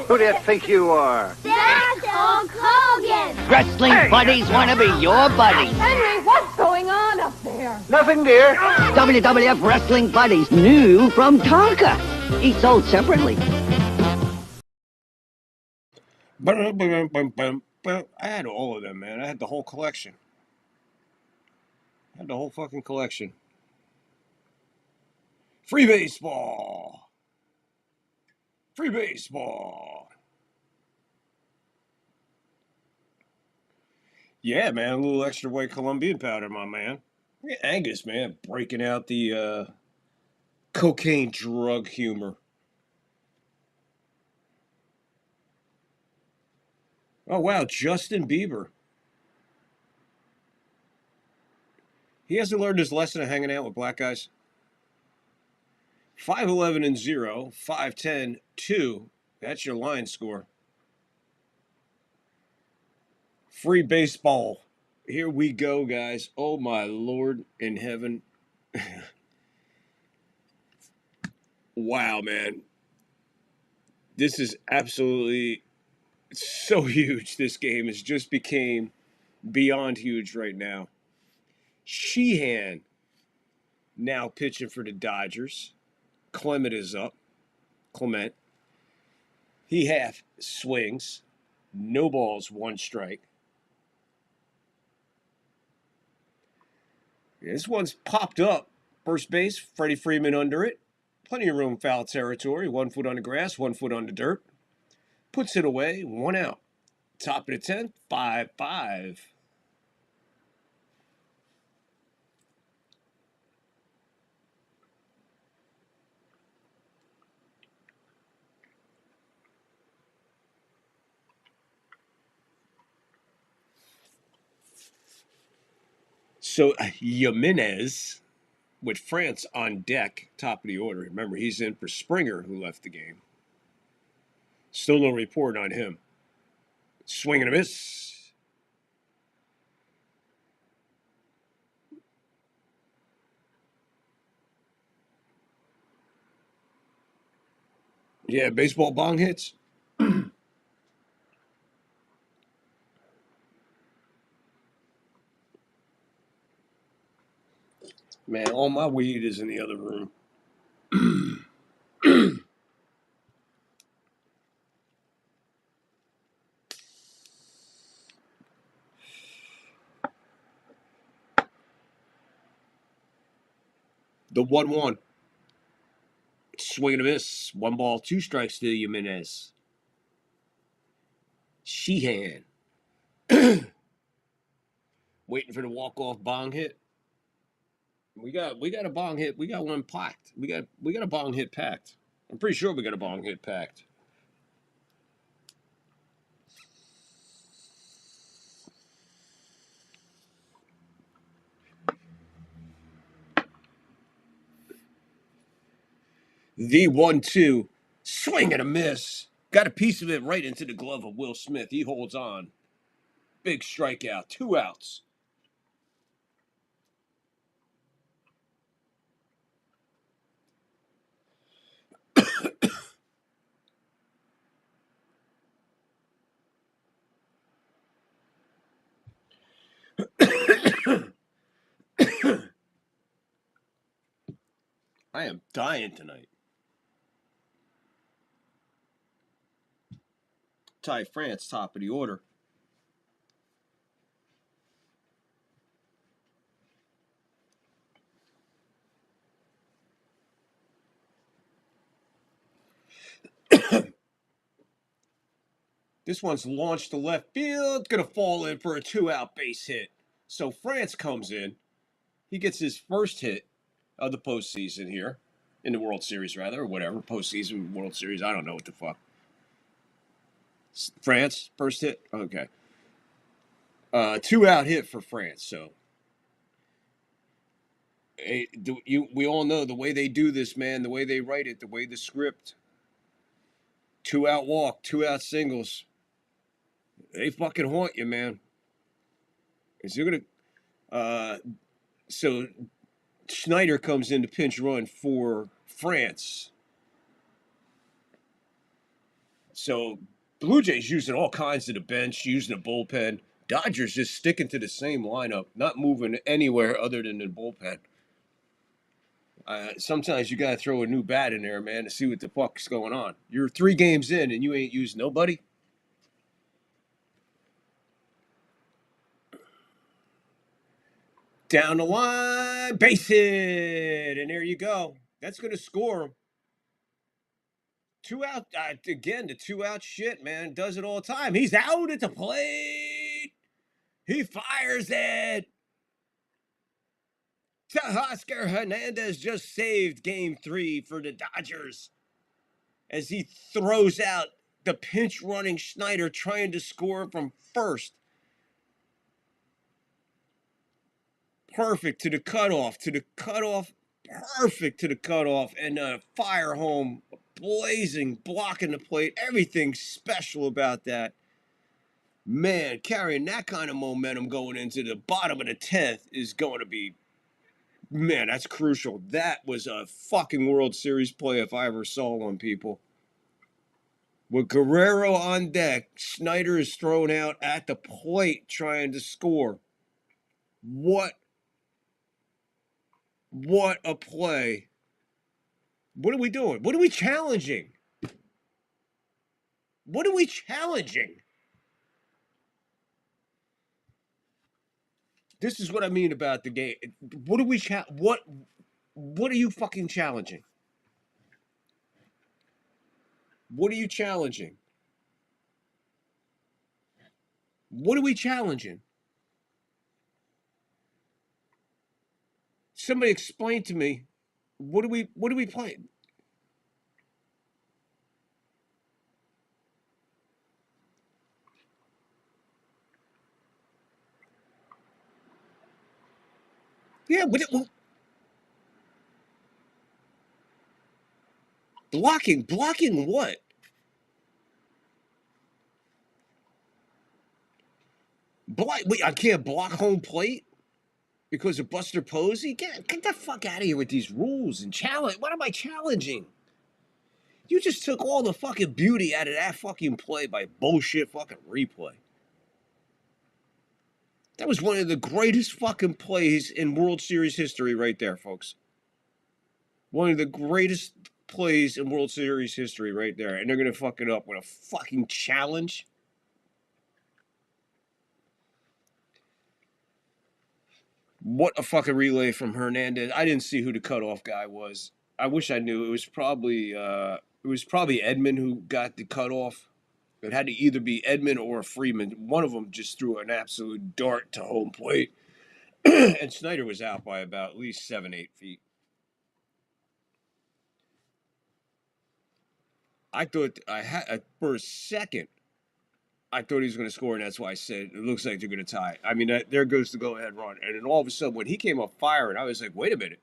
Who do you think you are? That's Hulk Hogan! Wrestling Buddies want to be your buddies. Henry, what's going on up there? Nothing, dear. WWF Wrestling Buddies, new from Tonka. Each sold separately. I had all of them, man. I had the whole collection. I had the whole fucking collection. Free baseball. Free baseball. Yeah, man. A little extra white Colombian powder, my man. Look at Angus, man, breaking out the cocaine drug humor. Oh, wow, Justin Bieber. He hasn't learned his lesson of hanging out with black guys. 5-11 and 0, 5-10, 2. That's your line score. Free baseball. Here we go, guys. Oh, my Lord in heaven. Wow, man. This is absolutely so huge. This game has just became beyond huge right now. Sheehan now pitching for the Dodgers. Clement is up. Clement. He half swings. No balls, 1 strike. This one's popped up. First base, Freddie Freeman under it. Plenty of room, foul territory. 1 foot on the grass, 1 foot on the dirt. Puts it away, 1 out. Top of the 10th, 5-5. So, Jimenez with France on deck, top of the order. Remember, he's in for Springer, who left the game. Still no report on him. Swing and a miss. Yeah, baseball bong hits. Man, all my weed is in the other room. The 1-1. Swing and a miss. 1 ball, 2 strikes to Jimenez. Sheehan. Waiting for the walk-off bong hit. We got a bong hit. We got one packed. We got a bong hit packed. I'm pretty sure we got a bong hit packed. The 1-2. Swing and a miss. Got a piece of it right into the glove of Will Smith. He holds on. Big strikeout. 2 outs. I am dying tonight. Ty France, top of the order. This one's launched to left field. Going to fall in for a 2-out base hit. So France comes in. He gets his first hit of the postseason here. In the World Series, rather, or whatever. Postseason, World Series. I don't know what the fuck. France, first hit? Okay. 2-out hit for France, so. We all know the way they do this, man. The way they write it. The way the script. 2-out walk. 2-out singles. They fucking haunt you, man. Is you're gonna so Schneider comes in to pinch run for France. So Blue Jays using all kinds of the bench, using the bullpen. Dodgers just sticking to the same lineup, not moving anywhere other than the bullpen. Sometimes you gotta throw a new bat in there, man, to see what the fuck's going on. You're 3 games in and you ain't used nobody. Down the line, base hit, and there you go. That's going to score him. 2 out, again, the 2-out shit, man, does it all the time. He's out at the plate. He fires it. Teoscar Hernandez just saved Game 3 for the Dodgers as he throws out the pinch-running Schneider trying to score from first. Perfect to the cutoff, perfect to the cutoff, and fire home, blazing, blocking the plate. Everything special about that. Man, carrying that kind of momentum going into the bottom of the 10th is going to be, man, that's crucial. That was a fucking World Series play if I ever saw one, people. With Guerrero on deck, Schneider is thrown out at the plate trying to score. What a play. What are we doing? What are we challenging? What are we challenging? This is what I mean about the game. What are we what are you fucking challenging? What are you challenging? What are we challenging? Somebody explain to me, what are we playing? Yeah, Blocking what? Wait, I can't block home plate because of Buster Posey? Get the fuck out of here with these rules and challenge. What am I challenging? You just took all the fucking beauty out of that fucking play by bullshit fucking replay. That was one of the greatest fucking plays in World Series history right there, folks. One of the greatest plays in World Series history right there. And they're going to fuck it up with a fucking challenge. What a fucking relay from Hernandez. I didn't see who the cutoff guy was. I wish I knew. It was probably Edman who got the cutoff. It had to either be Edman or Freeman. One of them just threw an absolute dart to home plate. And Snyder was out by about at least 7-8 feet. I thought for a second, I thought he was going to score, and that's why I said it looks like they're going to tie. I mean, there goes the go-ahead run. And then all of a sudden, when he came up firing, I was like, wait a minute.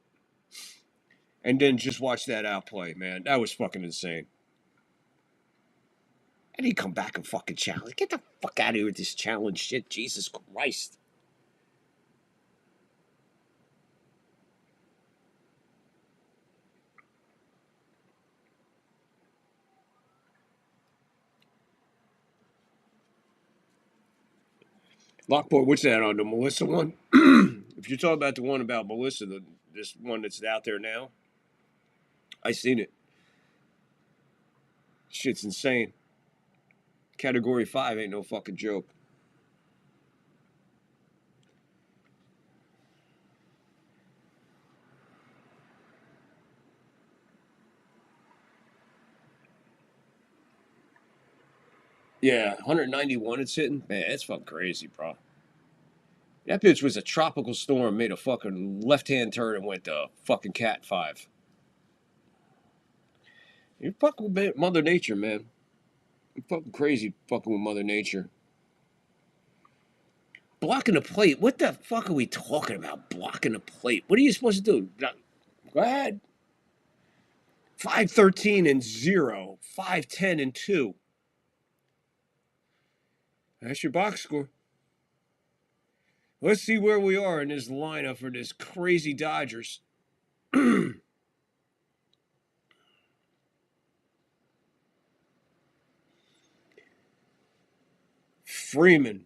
And then just watch that outplay, man. That was fucking insane. And he come back and fucking challenge. Get the fuck out of here with this challenge shit. Jesus Christ. Lockport, what's that on the Melissa one? If you're talking about the one about Melissa, this one that's out there now, I seen it. Shit's insane. Category 5 ain't no fucking joke. Yeah, 191 it's hitting. Man, that's fucking crazy, bro. That bitch was a tropical storm, made a fucking left-hand turn and went to fucking Cat 5. You're fucking with Mother Nature, man. You're fucking crazy fucking with Mother Nature. Blocking the plate? What the fuck are we talking about? Blocking the plate? What are you supposed to do? Go ahead. 5-13 and 0. 5-10 and 2. That's your box score. Let's see where we are in this lineup for this crazy Dodgers. Freeman,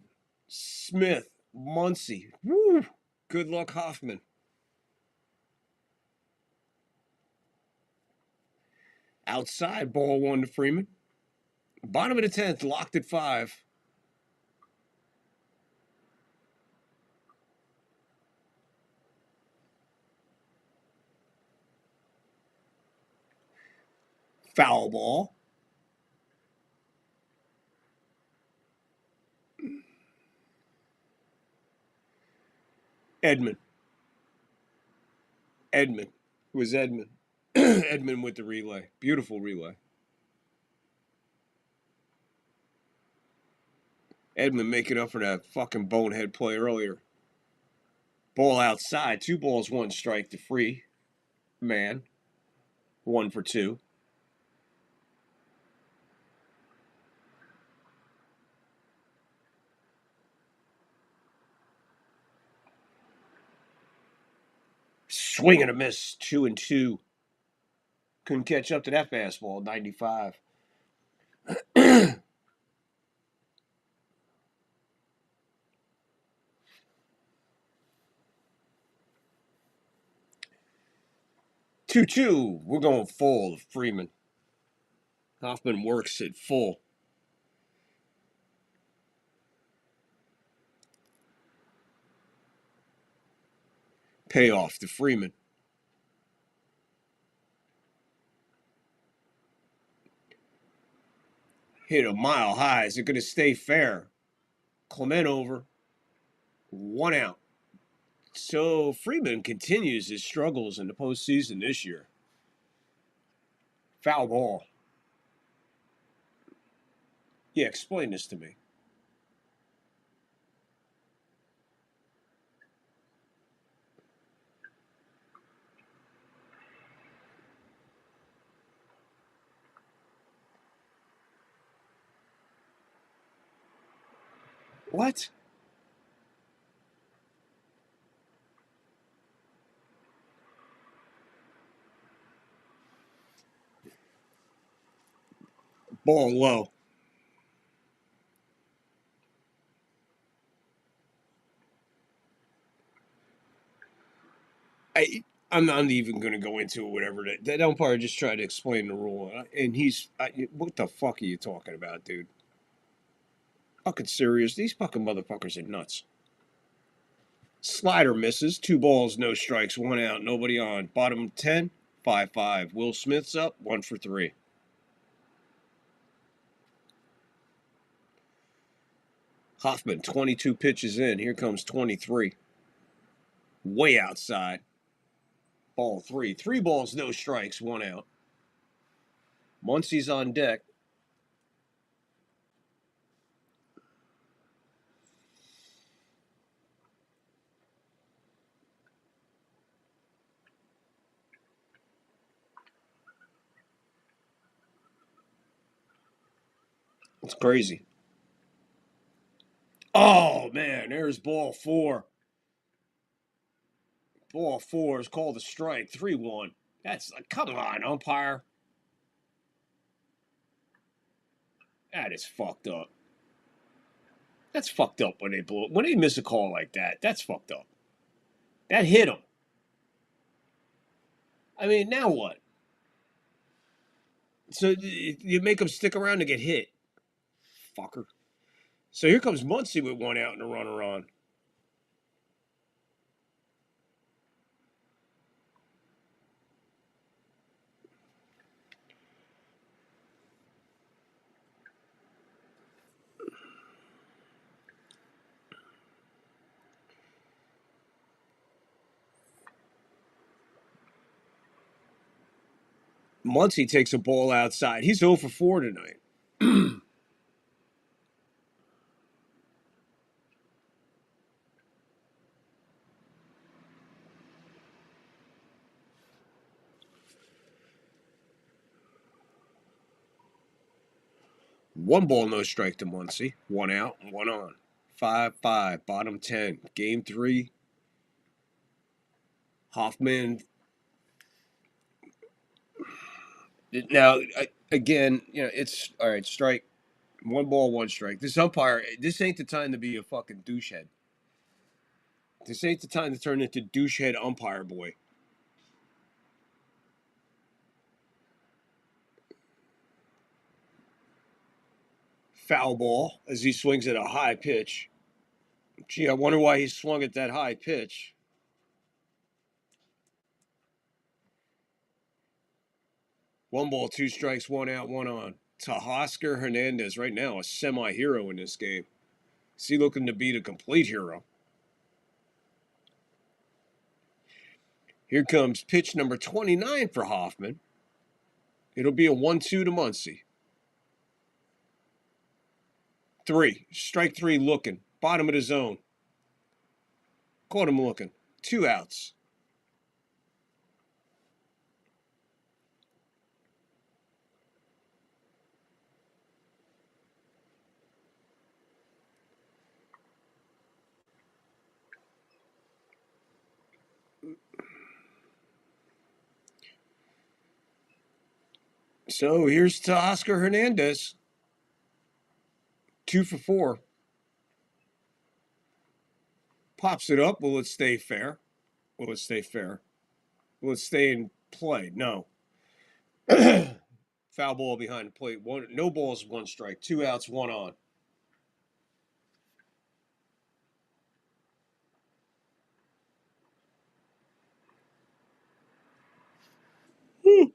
Smith, Muncy. Woo! Good luck, Hoffman. Outside, ball 1 to Freeman. Bottom of the 10th, locked at 5. Foul ball. Edman. It was Edman. Edman with the relay. Beautiful relay. Edman making up for that fucking bonehead play earlier. Ball outside. 2 balls, 1 strike to free. Man. 1 for 2. Swing and a miss. 2 and 2. Couldn't catch up to that fastball. 95. 2-2. We're going full of Freeman. Hoffman works at full. Payoff to Freeman. Hit a mile high. Is it going to stay fair? Clement over. 1 out. So Freeman continues his struggles in the postseason this year. Foul ball. Yeah, explain this to me. What? Ball low. I'm not even going to go into it, whatever. That umpire just tried to explain the rule. And what the fuck are you talking about, dude? Fucking serious. These fucking motherfuckers are nuts. Slider misses. 2 balls, no strikes, 1 out, nobody on. Bottom 10, 5-5. Will Smith's up, 1 for 3. Hoffman, 22 pitches in. Here comes 23. Way outside. Ball 3. 3 balls, no strikes, 1 out. Muncie's on deck. It's crazy. Oh, man, there's ball 4. Ball 4 is called a strike. 3-1. That's, come on, umpire. That is fucked up. That's fucked up when they miss a call like that. That's fucked up. That hit him. I mean, now what? So you make him stick around to get hit. Fucker. So here comes Muncie with 1 out and a runner on. Muncie takes a ball outside. He's 0 for 4 tonight. One ball, no strike to Muncie. 1 out and 1 on. 5-5. Bottom 10. Game 3. Hoffman. Now, again, it's all right. Strike. 1 ball, 1 strike. This umpire, this ain't the time to be a fucking douchehead. This ain't the time to turn into douchehead umpire boy. Foul ball as he swings at a high pitch. Gee, I wonder why he swung at that high pitch. One ball, 2 strikes, 1 out, 1 on. Teoscar Hernandez, right now, a semi-hero in this game. Is he looking to be the complete hero? Here comes pitch number 29 for Hoffman. It'll be a 1-2 to Muncie. 3. Strike 3 looking. Bottom of the zone. Caught him looking. 2 outs. So here's to Oscar Hernandez. 2 for 4. Pops it up. Will it stay fair? Will it stay fair? Will it stay in play? No. Foul ball behind the plate. No balls, 1 strike. 2 outs, 1 on. Woo.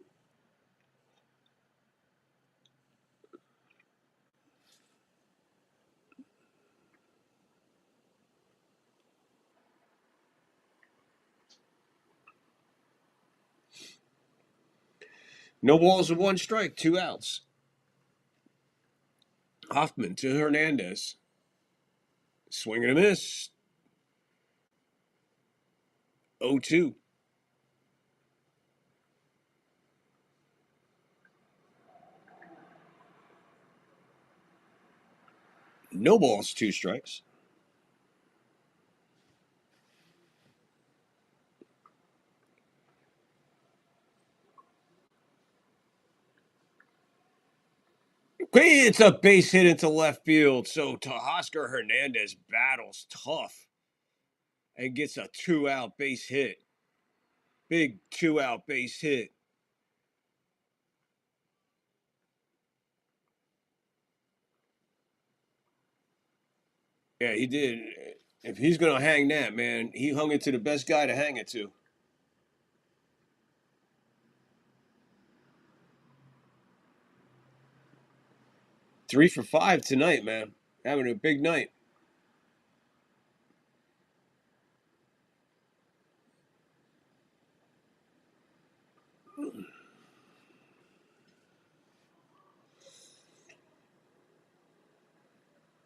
No balls and 1 strike, 2 outs. Hoffman to Hernandez. Swing and a miss. 0-2. No balls, 2 strikes. It's a base hit into left field. So Teoscar Hernandez battles tough and gets a 2-out base hit. Big 2-out base hit. Yeah, he did. If he's going to hang that, man, he hung it to the best guy to hang it to. Three for 5 tonight, man. Having a big night.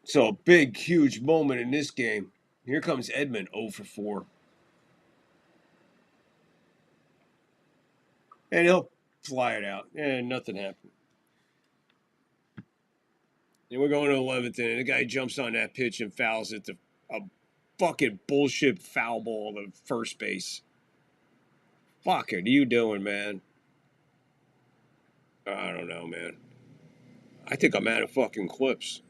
So a big, huge moment in this game. Here comes Edman, 0 for 4. And he'll fly it out. And nothing happened. And we're going to 11th inning. The guy jumps on that pitch and fouls it to a fucking bullshit foul ball to first base. Fuck, what are you doing, man? I don't know, man. I think I'm out of fucking clips.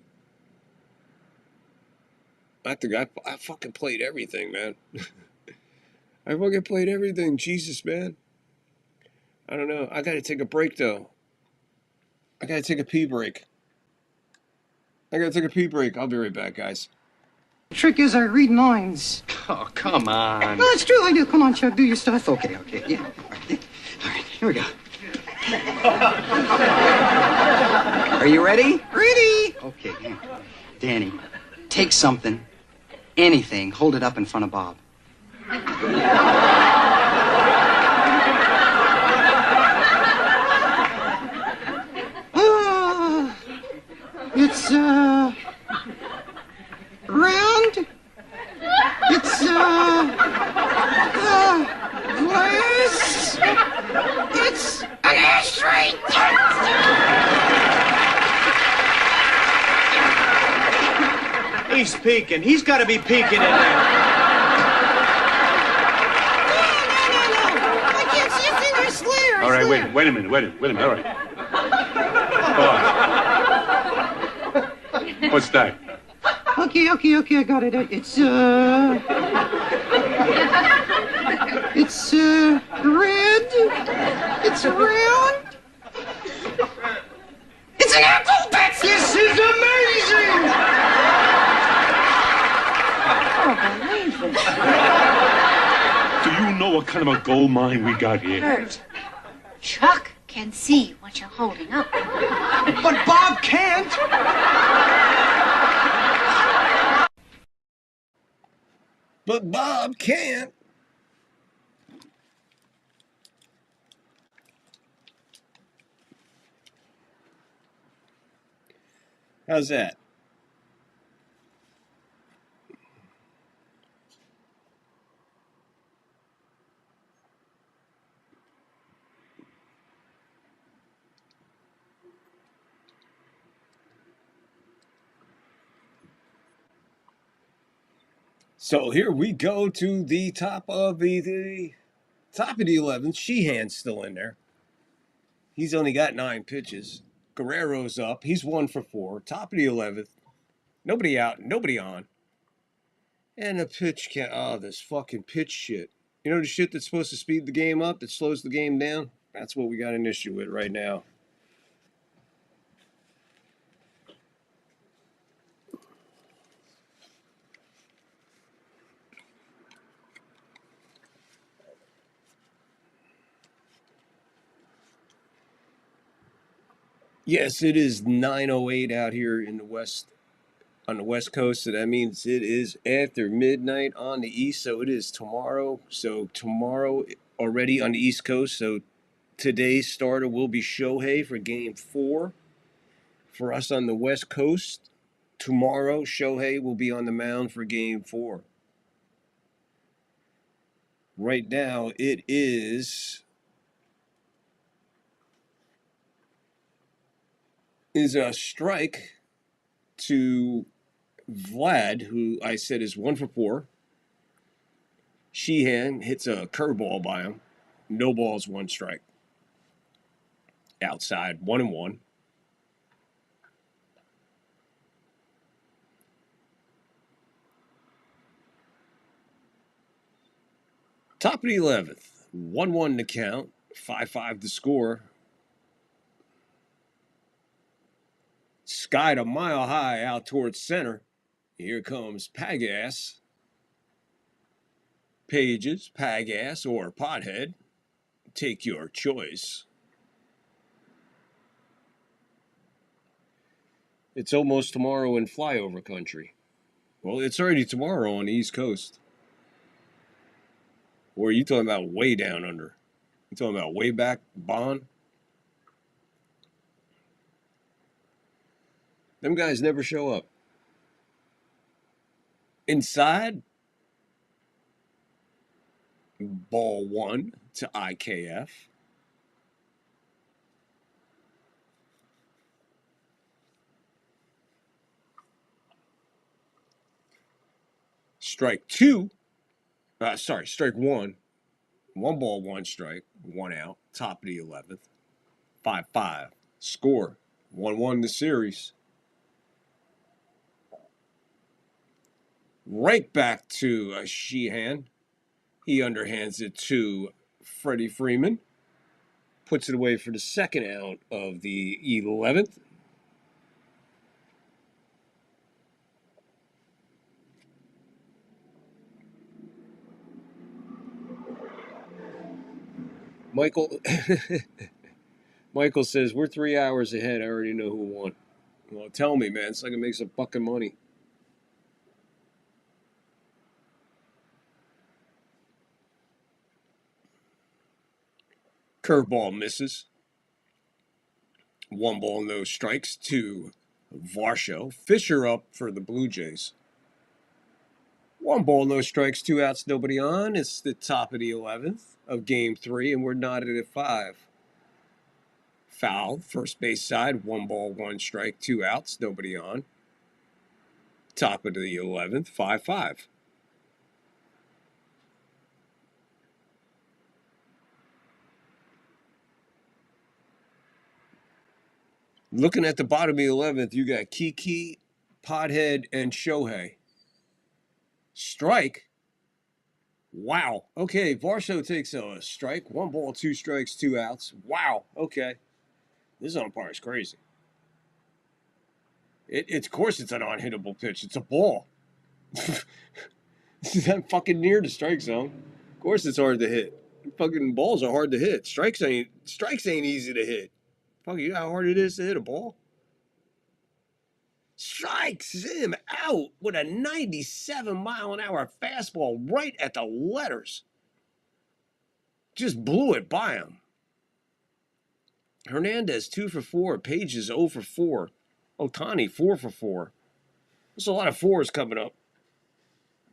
I think I fucking played everything, man. I fucking played everything. Jesus, man. I don't know. I got to take a break, though. I got to take a pee break. I'll be right back, guys. Trick is I read minds. Oh, come on. No, it's true, I do. Come on, Chuck, do your stuff. Okay, yeah. All right, here we go. Are you ready? Ready. Okay, hang on. Danny, take something, anything, hold it up in front of Bob. It's, round. It's, glass. It's an ashtray. He's peeking. He's got to be peeking in there. I can't see a thing. I swear. All right, wait a minute. All right. Pause. What's that? Okay, I got it. It's red. It's round. It's an apple, Betsy! This is amazing! Do you know what kind of a gold mine we got here? Kurt, Chuck can see what you're holding up. But Bob can't. But Bob can't. How's that? So here we go to the top of the top of the 11th. Sheehan's still in there. He's only got 9 pitches. Guerrero's up. He's 1 for 4. Top of the 11th. Nobody out. Nobody on. And the pitch can't. Oh, this fucking pitch shit. You know the shit that's supposed to speed the game up, that slows the game down? That's what we got an issue with right now. Yes, it is 9:08 out here in the west, on the west coast, so that means it is after midnight on the east. So it is tomorrow. So tomorrow already on the east coast. So today's starter will be Shohei for game 4. For us on the west coast, tomorrow Shohei will be on the mound for game 4. Right now it is a strike to Vlad, who I said is 1 for 4. Sheehan hits a curveball by him. No balls, 1 strike. Outside, 1-1. Top of the 11th. 1-1 to count. 5-5 to score. Skied a mile high out towards center. Here comes Pagass. Pages, Pagass, or Pothead. Take your choice. It's almost tomorrow in flyover country. Well, it's already tomorrow on the East Coast. Or are you talking about way down under? You talking about way back, Bond? Them guys never show up. Inside, ball 1 to IKF. Strike 2. Strike 1. 1 ball, 1 strike, 1 out. Top of the 11th. 5-5. Score. 1-1 the series. Right back to Sheehan. He underhands it to Freddie Freeman. Puts it away for the second out of the 11th. Michael says, we're 3 hours ahead. I already know who won. Well, tell me, man, so I can make some fucking money. Curveball misses. 1 ball, no strikes to Varsho. Fisher up for the Blue Jays. 1 ball, no strikes, 2 outs, nobody on. It's the top of the 11th of Game 3, and we're knotted at 5. Foul, first base side, 1 ball, 1 strike, 2 outs, nobody on. Top of the 11th, 5-5. Looking at the bottom of the 11th, you got Kiki, Pothead, and Shohei. Strike. Wow. Okay, Varsho takes a strike. 1 ball, 2 strikes, 2 outs. Wow. Okay. This umpire is crazy. Of course it's an unhittable pitch. It's a ball. It's that fucking near the strike zone. Of course it's hard to hit. Fucking balls are hard to hit. Strikes ain't easy to hit. Fuck, you know how hard it is to hit a ball? Strikes him out with a 97-mile-an-hour fastball right at the letters. Just blew it by him. Hernandez 2 for 4. Page is 0 for 4. Ohtani 4 for 4. There's a lot of 4s coming up.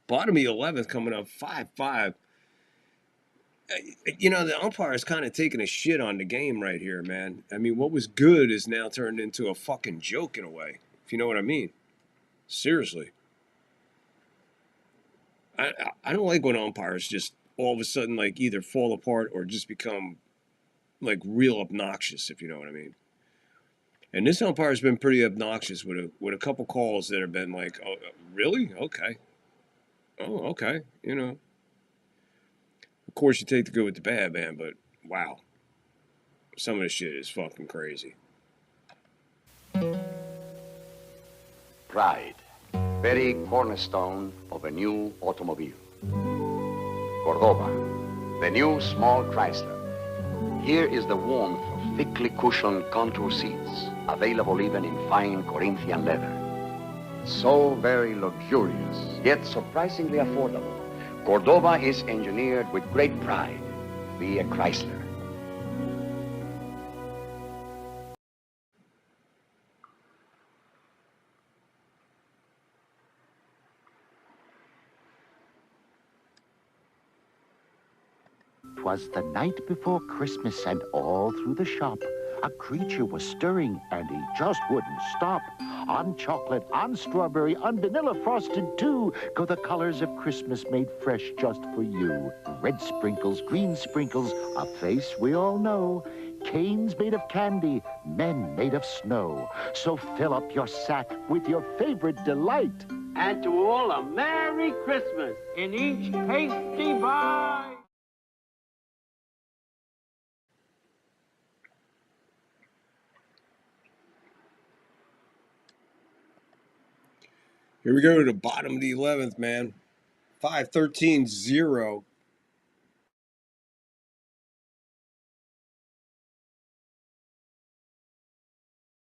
Bottom of the 11th coming up 5-5. You know, the umpire is kind of taking a shit on the game right here, man. I mean, what was good is now turned into a fucking joke in a way, if you know what I mean. Seriously. I don't like when umpires just all of a sudden, like, either fall apart or just become, like, real obnoxious, if you know what I mean. And this umpire's been pretty obnoxious with a couple calls that have been like, oh, really? Okay. Oh, okay. You know. Of course, you take the good with the bad, man, but wow. Some of this shit is fucking crazy. Pride, very cornerstone of a new automobile. Cordova, the new small Chrysler. Here is the warmth of thickly cushioned contour seats, available even in fine Corinthian leather. So very luxurious, yet surprisingly affordable. Cordova is engineered with great pride. Be a Chrysler. "'Twas the night before Christmas, and all through the shop a creature was stirring, and he just wouldn't stop. On chocolate, on strawberry, on vanilla frosted too, go the colors of Christmas made fresh just for you. Red sprinkles, green sprinkles, a face we all know. Canes made of candy, men made of snow. So fill up your sack with your favorite delight. And to all a Merry Christmas in each tasty bite. Here we go to the bottom of the 11th, man. 5-13-0.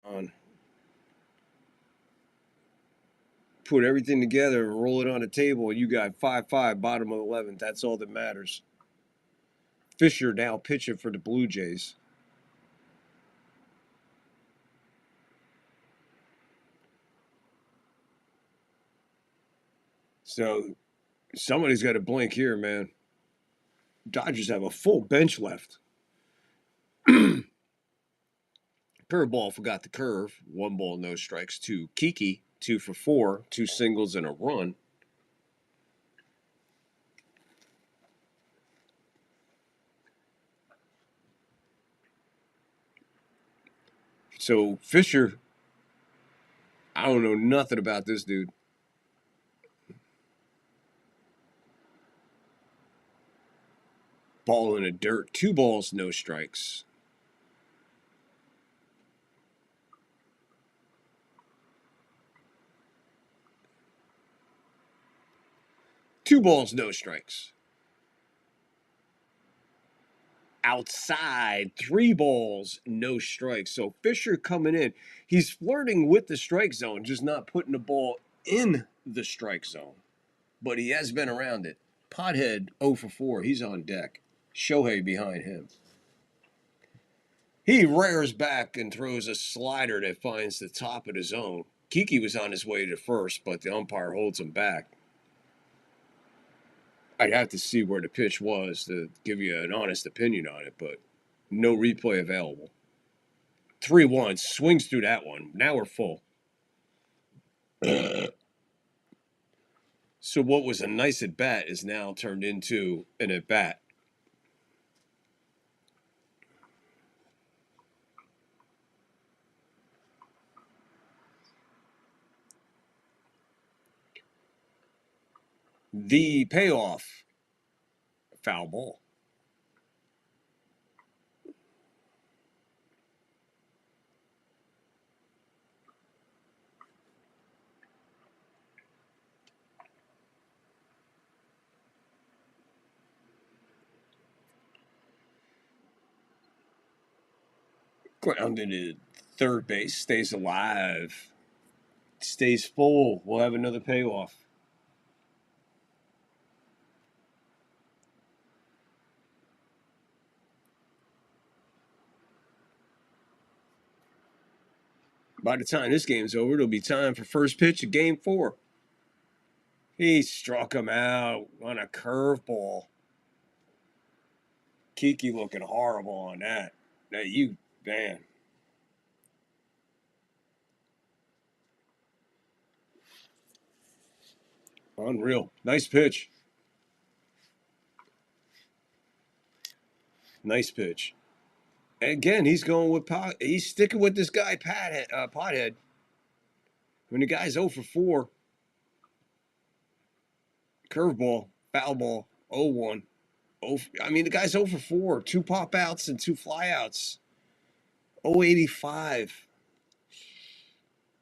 On. Put everything together and roll it on a table, and you got 5-5, bottom of 11th. That's all that matters. Fisher now pitching for the Blue Jays. So somebody's got to blink here, man. Dodgers have a full bench left. Curveball forgot the curve. 1 ball, no strikes to Kiki. 2 for 4. 2 singles and a run. So Fisher, I don't know nothing about this dude. Ball in the dirt. 2 balls, no strikes. Two balls, no strikes. Outside, 3 balls, no strikes. So Fisher coming in. He's flirting with the strike zone, just not putting the ball in the strike zone. But he has been around it. Pothead 0 for 4. He's on deck. Shohei behind him. He rears back and throws a slider that finds the top of the zone. Kiki was on his way to first, but the umpire holds him back. I'd have to see where the pitch was to give you an honest opinion on it, but no replay available. 3-1, swings through that one. Now we're full. So what was a nice at-bat is now turned into an at-bat. The payoff, foul ball. Grounded to third base, stays alive, stays full. We'll have another payoff. By the time this game's over, it'll be time for first pitch of Game 4. He struck him out on a curveball. Kiki looking horrible on that. Now man. Unreal. Nice pitch. Nice pitch. Again, he's going with he's sticking with this guy, Pothead. When the guy's 0 for 4. Curveball, foul ball, 0-1. I mean, the guy's 0 for 4. 2 pop outs and 2 flyouts. 0-85.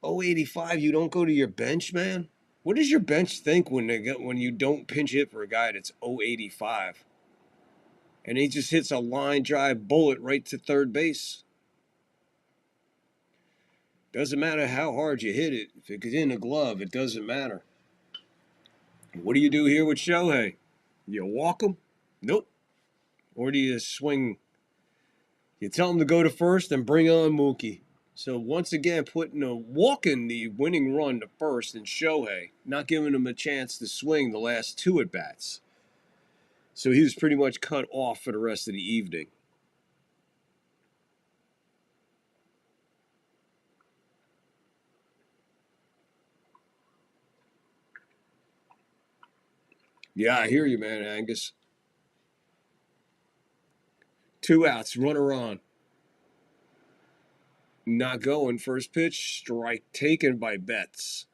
0-85, you don't go to your bench, man? What does your bench think when you don't pinch hit for a guy that's 0-85? And he just hits a line drive bullet right to third base. Doesn't matter how hard you hit it. If it gets in the glove, it doesn't matter. What do you do here with Shohei? You walk him? Nope. Or do you swing? You tell him to go to first and bring on Mookie. So once again, walking the winning run to first in Shohei, not giving him a chance to swing the last 2 at-bats. So he was pretty much cut off for the rest of the evening. Yeah, I hear you, man, Angus. 2 outs, runner on. Not going. First pitch, strike taken by Betts.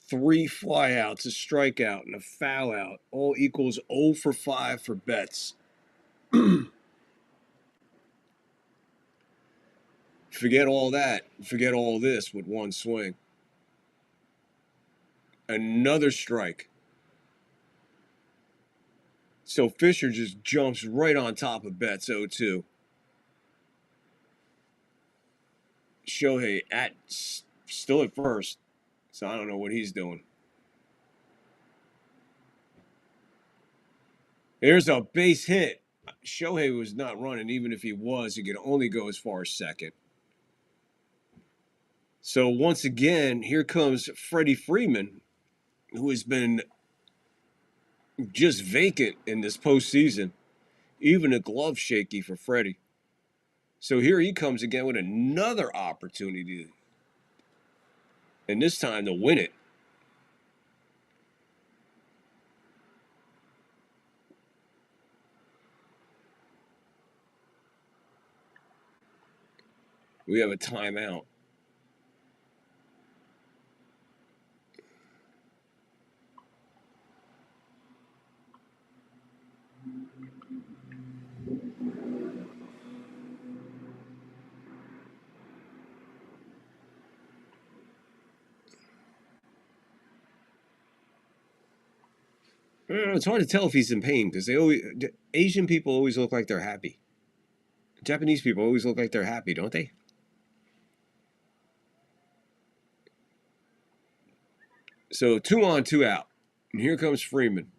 3 flyouts, a strikeout, and a foul out. All equals 0 for 5 for Betts. Forget all that. Forget all this with 1 swing. Another strike. So Fisher just jumps right on top of Betts 0-2. Shohei still at first, so I don't know what he's doing. There's a base hit. Shohei was not running. Even if he was, he could only go as far as second. So once again, here comes Freddie Freeman, who has been just vacant in this postseason. Even a glove shaky for Freddie. So here he comes again with another opportunity. And this time to win it. We have a timeout. I don't know, it's hard to tell if he's in pain because Asian people always look like they're happy. Japanese people always look like they're happy, don't they? So 2 on, 2 out. And here comes Freeman.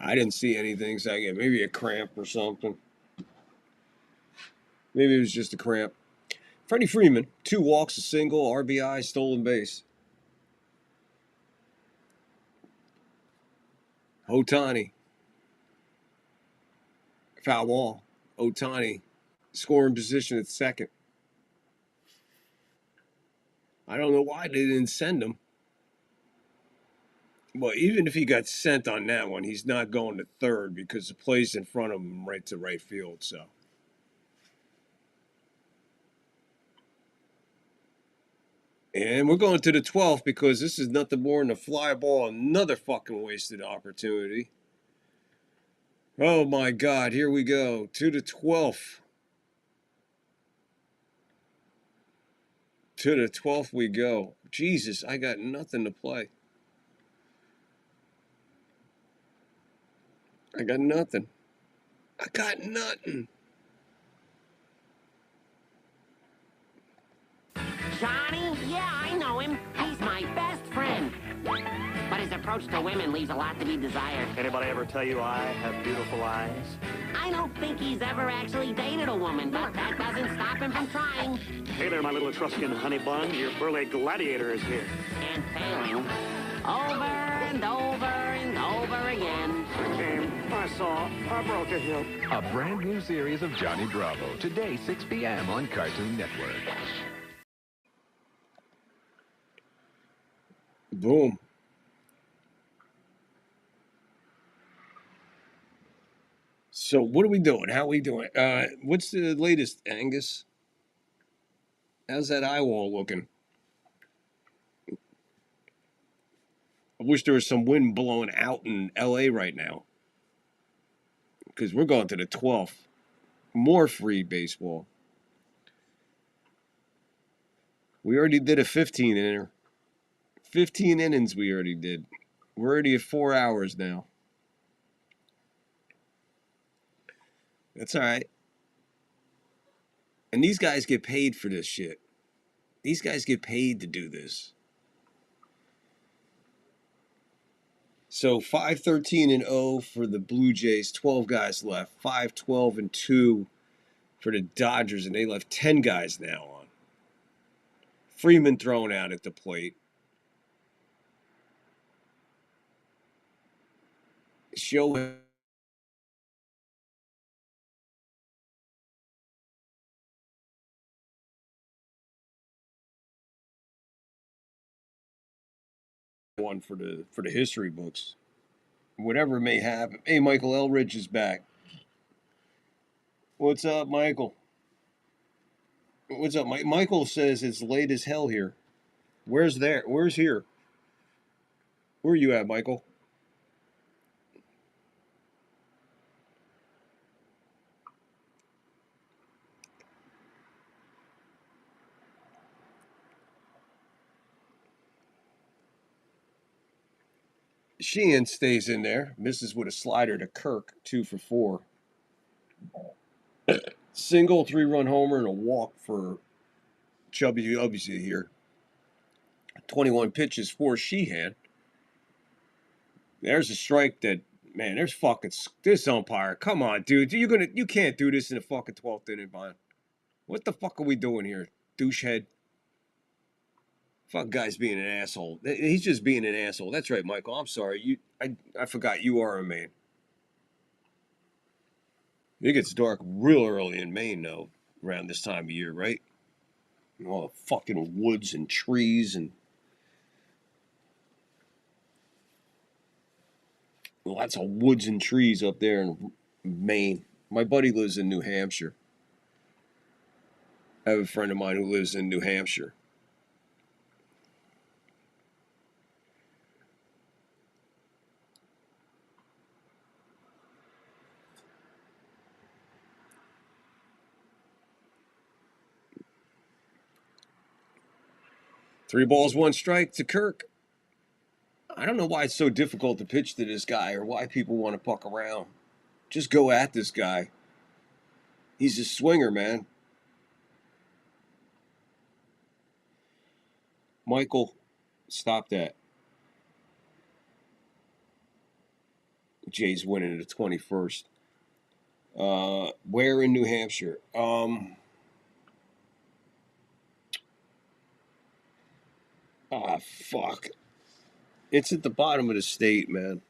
I didn't see anything, so I get maybe a cramp or something. Maybe it was just a cramp. Freddie Freeman, 2 walks, a single, RBI, stolen base. Ohtani. Foul ball. Ohtani. Scoring position at second. I don't know why they didn't send him. Well, even if he got sent on that one, he's not going to third because the play's in front of him right to right field, so. And we're going to the 12th because this is nothing more than a fly ball, another fucking wasted opportunity. Oh my God, here we go. To the 12th. To the 12th we go. Jesus, I got nothing to play. I got nothing. I got nothing. Johnny? Yeah, I know him. He's my best friend. But his approach to women leaves a lot to be desired. Anybody ever tell you I have beautiful eyes? I don't think he's ever actually dated a woman, but that doesn't stop him from trying. Hey there, my little Etruscan honey bun. Your burly gladiator is here. And failing. Over and over and over again. I came, I saw, I broke a hip. A brand new series of Johnny Bravo. Today, 6 p.m. on Cartoon Network. Boom. So what are we doing? How are we doing? What's the latest, Angus? How's that eye wall looking? I wish there was some wind blowing out in LA right now. Because we're going to the 12th. More free baseball. We already did a 15 inner. 15 innings we already did. We're already at 4 hours now. That's all right. And these guys get paid for this shit. These guys get paid to do this. So 5-13-0 for the Blue Jays. 12 guys left. 5-12-2 for the Dodgers, and they left 10 guys now on. Freeman thrown out at the plate. Shohei. One for the history books. Whatever may happen. Hey, Michael Elridge is back. What's up, Michael? What's up, Mike? Michael says it's late as hell here. Where's there? Where's here? Where are you at, Michael? Sheehan stays in there. Misses with a slider to Kirk, 2 for 4. Single, 3-run homer, and a walk for Chubby Ubsy here. 21 pitches for Sheehan. There's a strike that, man, there's fucking, this umpire. Come on, dude. You can't do this in the fucking 12th inning, Bond. What the fuck are we doing here, douchehead? Fuck, guy's being an asshole. He's just being an asshole. That's right, Michael. I'm sorry. I forgot you are in Maine. It gets dark real early in Maine, though, around this time of year, right? And all the fucking woods and trees and lots of woods and trees up there in Maine. My buddy lives in New Hampshire. I have a friend of mine who lives in New Hampshire. Three balls, one strike to Kirk. I don't know why it's so difficult to pitch to this guy or why people want to fuck around. Just go at this guy. He's a swinger, man. Michael, stop that. Jay's winning the 21st. Where in New Hampshire? Fuck. It's at the bottom of the state, man.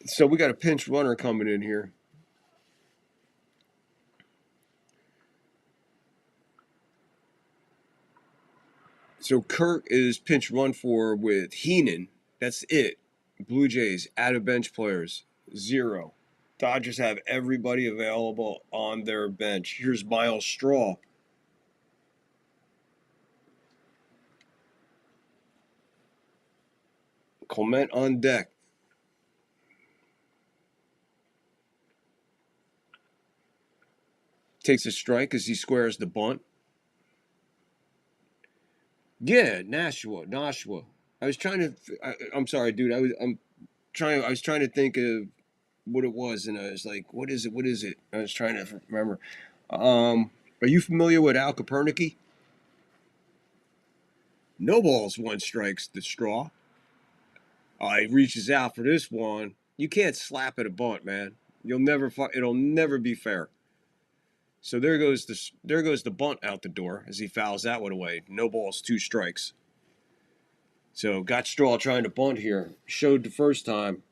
So we got a pinch runner coming in here. So Kirk is pinch run for with Heenan. That's it. Blue Jays out of bench players, 0. Dodgers have everybody available on their bench. Here's Miles Straw. Clement on deck. Takes a strike as he squares the bunt. Yeah, Nashua. I was trying to. I'm sorry, dude. I was trying to think of what it was, and I was like, "What is it?" I was trying to remember. Are you familiar with Al Kopernicki? No balls, one strikes the Straw. He reaches out for this one. You can't slap at a bunt, man. It'll never be fair. So there goes the bunt out the door as he fouls that one away. No balls, 2 strikes. So got Straw trying to bunt here. Showed the first time.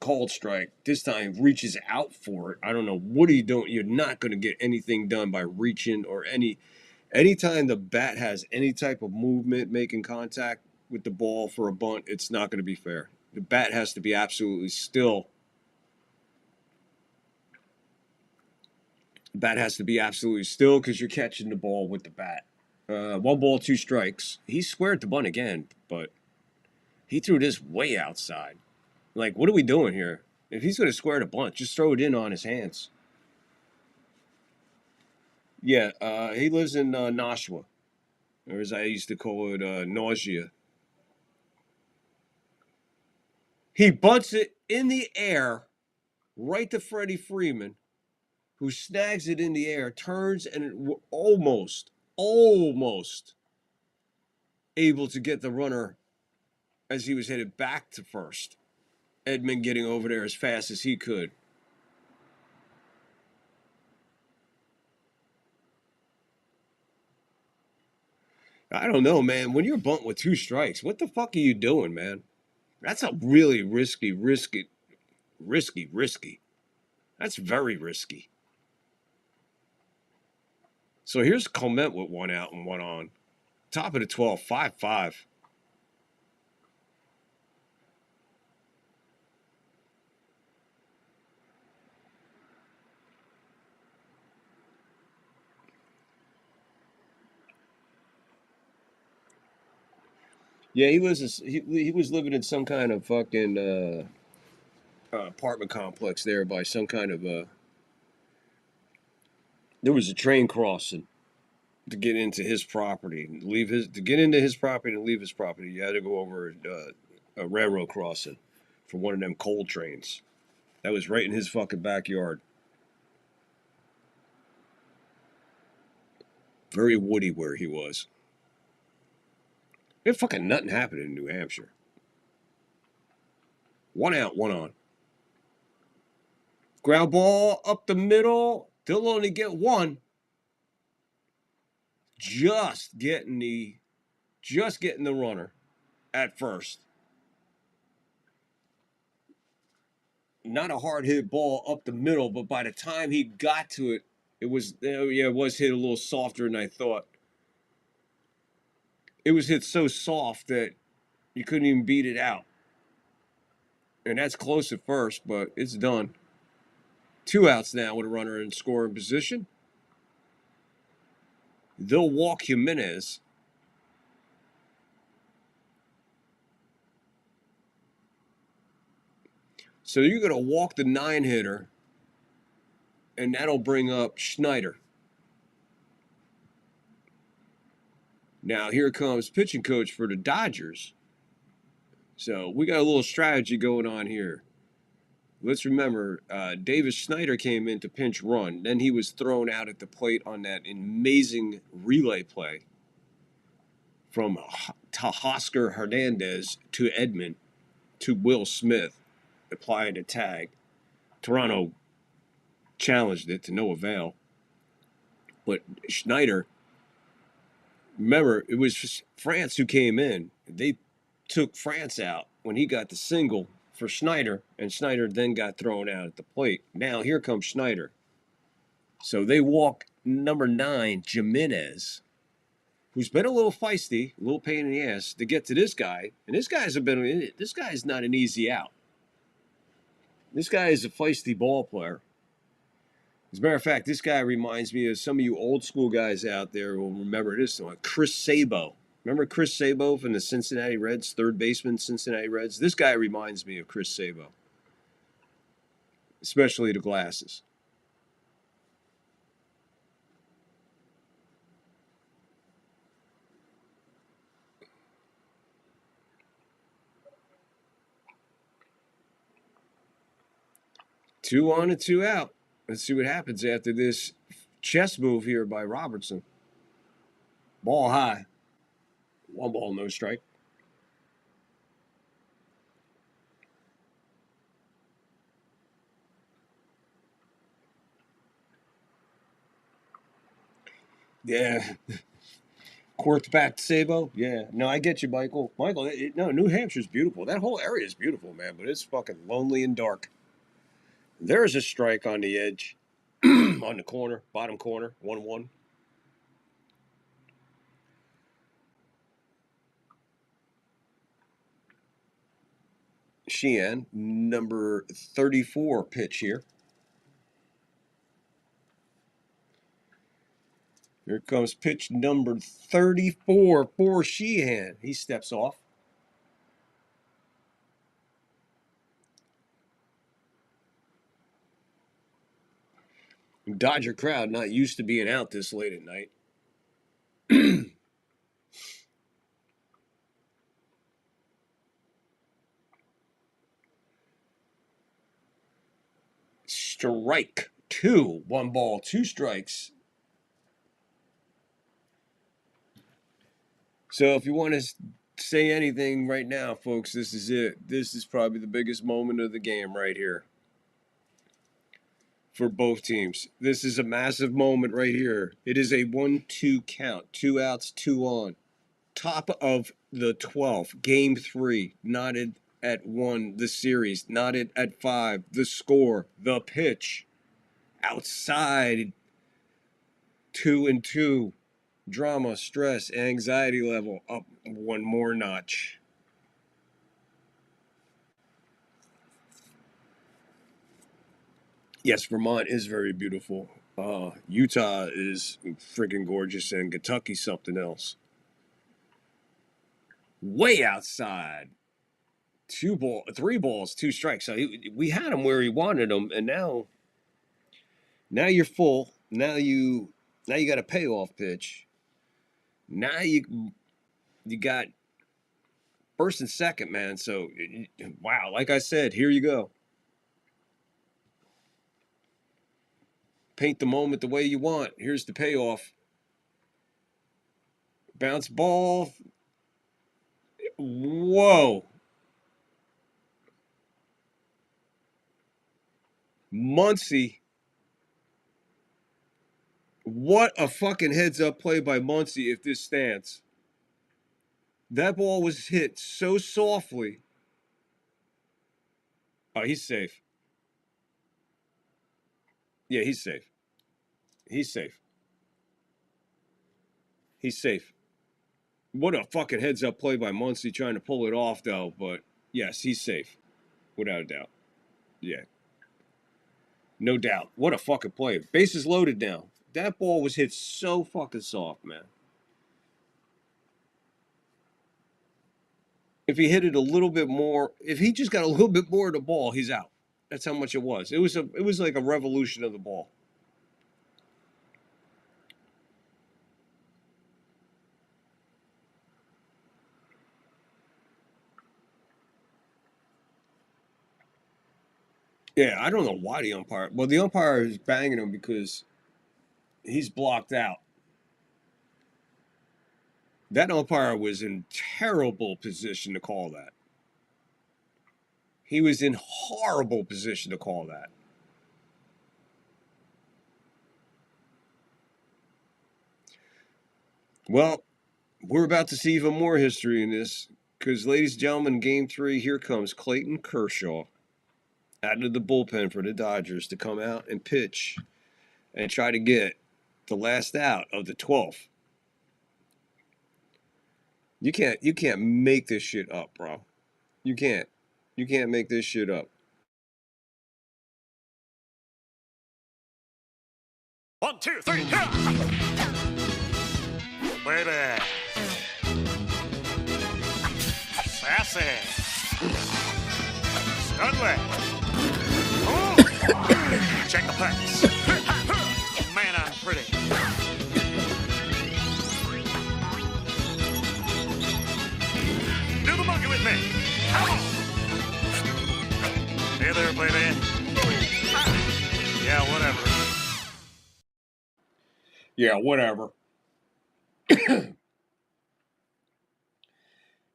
Called strike. This time reaches out for it. I don't know what are you doing. You're not going to get anything done by reaching or anytime the bat has any type of movement, making contact with the ball for a bunt, it's not going to be fair. The bat has to be absolutely still. The bat has to be absolutely still because you're catching the ball with the bat. 1 ball, 2 strikes. He squared the bunt again, but he threw this way outside. Like, what are we doing here? If he's going to square the bunt, just throw it in on his hands. Yeah, he lives in Nashua, or as I used to call it, Nausea. He bunts it in the air right to Freddie Freeman, who snags it in the air, turns, and almost able to get the runner as he was headed back to first. Edman getting over there as fast as he could. I don't know, man. When you're bunt with 2 strikes, what the fuck are you doing, man? That's a really risky. That's very risky. So here's Clement with 1 out and 1 on. Top of the 12, 5-5. Yeah, he was living in some kind of fucking apartment complex there by some kind of there was a train crossing to get into his property and to get into his property and leave his property. You had to go over a railroad crossing for one of them coal trains. That was right in his fucking backyard. Very woody where he was. It fucking nothing happened in New Hampshire. 1 out, 1 on. Ground ball up the middle. They'll only get 1. Just getting the runner at first. Not a hard hit ball up the middle, but by the time he got to it, it was hit a little softer than I thought. It was hit so soft that you couldn't even beat it out. And that's close at first, but it's done. 2 outs now with a runner in scoring position. They'll walk Jimenez. So you're going to walk the 9-hitter, and that'll bring up Schneider. Now here comes pitching coach for the Dodgers. So we got a little strategy going on here. Let's remember, Davis Schneider came in to pinch run. Then he was thrown out at the plate on that amazing relay play from Teoscar Hernandez to Edman to Will Smith, applying a tag. Toronto challenged it to no avail. But Schneider, remember, it was France who came in. They took France out when he got the single for Schneider, and Schneider then got thrown out at the plate. Now here comes Schneider. So they walk number 9, Jimenez, who's been a little feisty, a little pain in the ass to get to this guy. And this guy's not an easy out. This guy is a feisty ball player. As a matter of fact, this guy reminds me of some of you old school guys out there will remember this one, Chris Sabo. Remember Chris Sabo from the Cincinnati Reds, third baseman, Cincinnati Reds? This guy reminds me of Chris Sabo, especially the glasses. Two on and 2 out. Let's see what happens after this chess move here by Robertson. Ball high. 1 ball, no strike. Yeah. Quirked back to Sabo. Yeah. No, I get you, Michael. Michael, no, New Hampshire's beautiful. That whole area is beautiful, man, but it's fucking lonely and dark. There's a strike on the edge. On the corner, bottom corner, 1-1. Sheehan, number 34 pitch here. Here comes pitch number 34 for Sheehan. He steps off. Dodger crowd not used to being out this late at night. Strike 2. 1 ball, 2 strikes. So if you want to say anything right now, folks, this is it. This is probably the biggest moment of the game right here for both teams. This is a massive moment right here. It is a 1-2 count. 2 outs, 2 on. Top of the 12th. Game 3. Knotted at 1. The series. Knotted at 5. The score. The pitch. outside 2-2. Drama, stress, anxiety level up one more notch. Yes, Vermont is very beautiful. Utah is freaking gorgeous, and Kentucky's something else. Way outside. 3 balls, 2 strikes. So we had him where he wanted him, and now you're full. Now you got a payoff pitch. Now you got first and second, man. So wow, like I said, here you go. Paint the moment the way you want. Here's the payoff. Bounce ball. Whoa. Muncy. What a fucking heads-up play by Muncy if this stands. That ball was hit so softly. Oh, he's safe. Yeah, he's safe. He's safe. He's safe. What a fucking heads-up play by Muncy trying to pull it off, though. But, yes, he's safe. Without a doubt. Yeah. No doubt. What a fucking play. Bases loaded now. That ball was hit so fucking soft, man. If he hit it a little bit more, if he just got a little bit more of the ball, he's out. That's how much it was. It was like a revolution of the ball. Yeah, I don't know why the umpire. Well, the umpire is banging him because he's blocked out. That umpire was in terrible position to call that. He was in horrible position to call that. Well, we're about to see even more history in this because, ladies and gentlemen, Game 3, here comes Clayton Kershaw out of the bullpen for the Dodgers to come out and pitch and try to get the last out of the 12th. You can't make this shit up, bro. You can't make this shit up. 1, 2, 3, baby. Sassy. Studley. Oh. Check the pass. Man, I'm pretty. Do the monkey with me. Come on. Hey there, baby. Yeah, whatever. Yeah, whatever.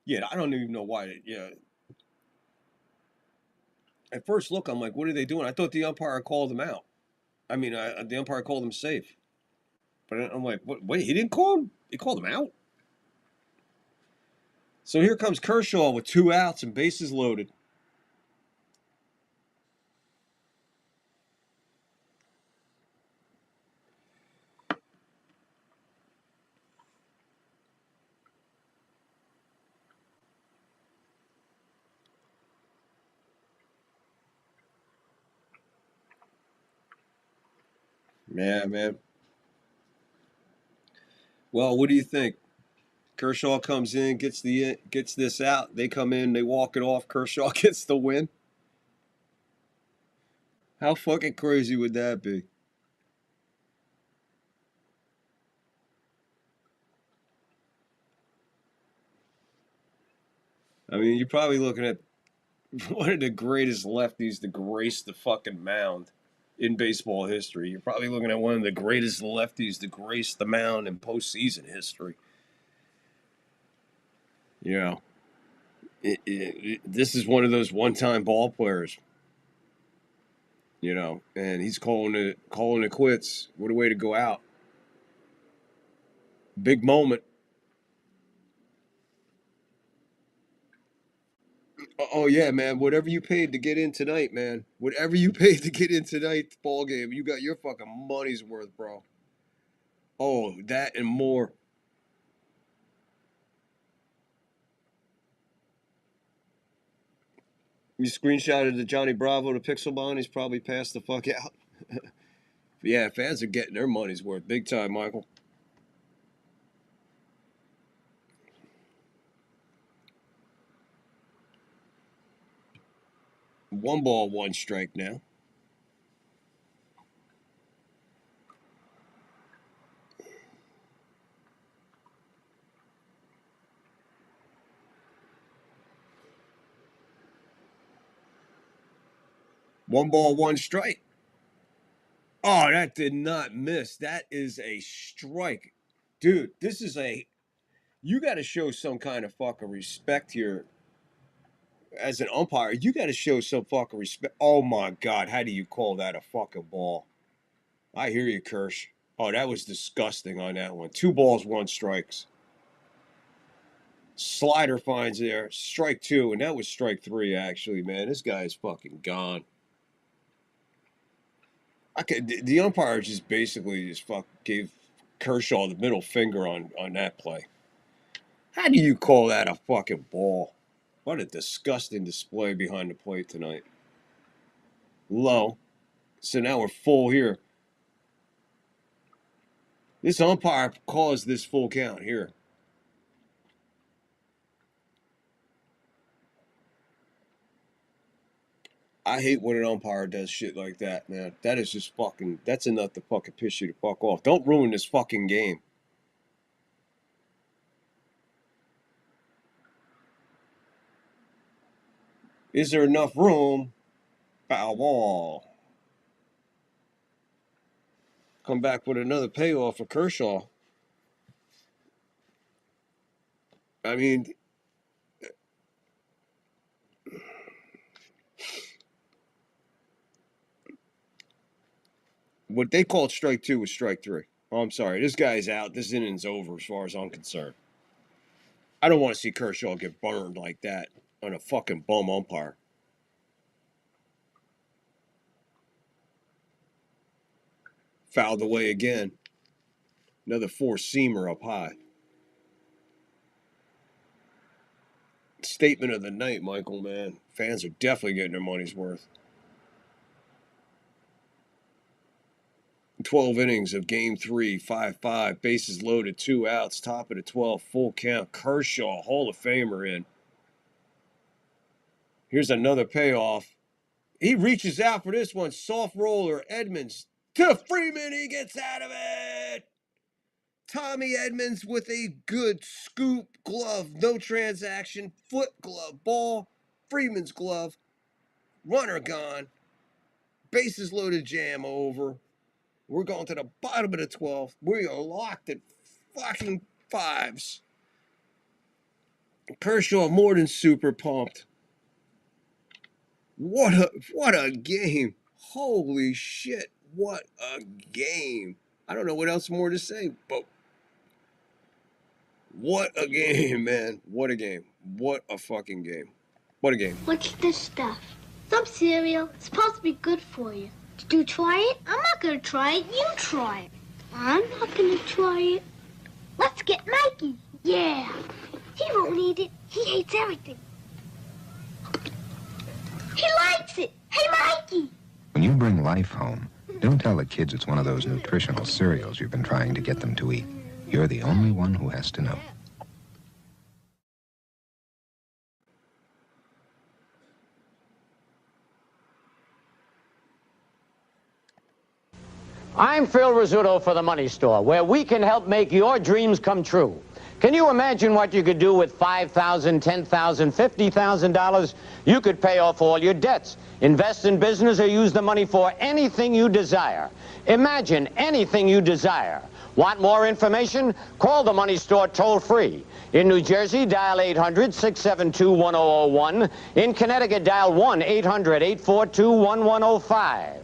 Yeah, I don't even know why. Yeah. At first look, I'm like, what are they doing? I thought the umpire called him out. I mean, the umpire called him safe. But I'm like, what? Wait, he didn't call him? He called him out? So here comes Kershaw with 2 outs and bases loaded. Yeah, man. Well, what do you think? Kershaw comes in, gets this out. They come in, they walk it off. Kershaw gets the win. How fucking crazy would that be? I mean, you're probably looking at one of the greatest lefties to grace the fucking mound in baseball history. You're probably looking at one of the greatest lefties to grace the mound in postseason history. You know, this is one of those one-time ball players. You know, and he's calling it quits. What a way to go out. Big moment. Oh yeah, man. Whatever you paid to get in tonight, man. Whatever you paid to get in tonight's ball game, you got your fucking money's worth, bro. Oh, that and more. You screenshotted the Johnny Bravo to Pixelbon. He's probably passed the fuck out. Yeah, fans are getting their money's worth big time, Michael. One ball, one strike now. One ball, one strike. Oh, that did not miss. That is a strike. Dude, this is a... You got to show some kind of fucking respect here. As an umpire, you got to show some fucking respect. Oh, my God. How do you call that a fucking ball? I hear you, Kirsch. Oh, that was disgusting on that one. 2 balls, 1 strikes. Slider finds there. Strike 2, and that was strike 3, actually, man. This guy is fucking gone. The umpire just basically gave Kershaw the middle finger on that play. How do you call that a fucking ball? What a disgusting display behind the plate tonight. Low. So now we're full here. This umpire caused this full count here. I hate when an umpire does shit like that, man. That is just fucking... That's enough to fucking piss you the fuck off. Don't ruin this fucking game. Is there enough room? Foul ball. Come back with another payoff for Kershaw. I mean... What they called strike 2 was strike 3. Oh, I'm sorry. This guy's out. This inning's over as far as I'm concerned. I don't want to see Kershaw get burned like that on a fucking bum umpire. Fouled away again. Another 4-seamer up high. Statement of the night, Michael, man. Fans are definitely getting their money's worth. 12 innings of Game 3, 5-5, bases loaded, 2 outs, top of the 12, full count. Kershaw, Hall of Famer in. Here's another payoff. He reaches out for this one. Soft roller, Edmonds to Freeman. He gets out of it. Tommy Edmonds with a good scoop glove. No transaction. Foot glove. Ball. Freeman's glove. Runner gone. Bases loaded, jam over. We're going to the bottom of the 12th. We are locked at fucking 5s. Kershaw more than super pumped. What a game. Holy shit. What a game. I don't know what else more to say, but what a game, man. What a game. What a fucking game. What a game. What's this stuff? Some cereal. It's supposed to be good for you. Did you try it? I'm not gonna try it. You try it. I'm not gonna try it. Let's get Mikey. Yeah. He won't eat it. He hates everything. He likes it. Hey, Mikey. When you bring life home, don't tell the kids it's one of those nutritional cereals you've been trying to get them to eat. You're the only one who has to know. I'm Phil Rizzuto for The Money Store, where we can help make your dreams come true. Can you imagine what you could do with $5,000, $10,000, $50,000? You could pay off all your debts, invest in business, or use the money for anything you desire. Imagine anything you desire. Want more information? Call The Money Store toll-free. In New Jersey, dial 800-672-1001. In Connecticut, dial 1-800-842-1105.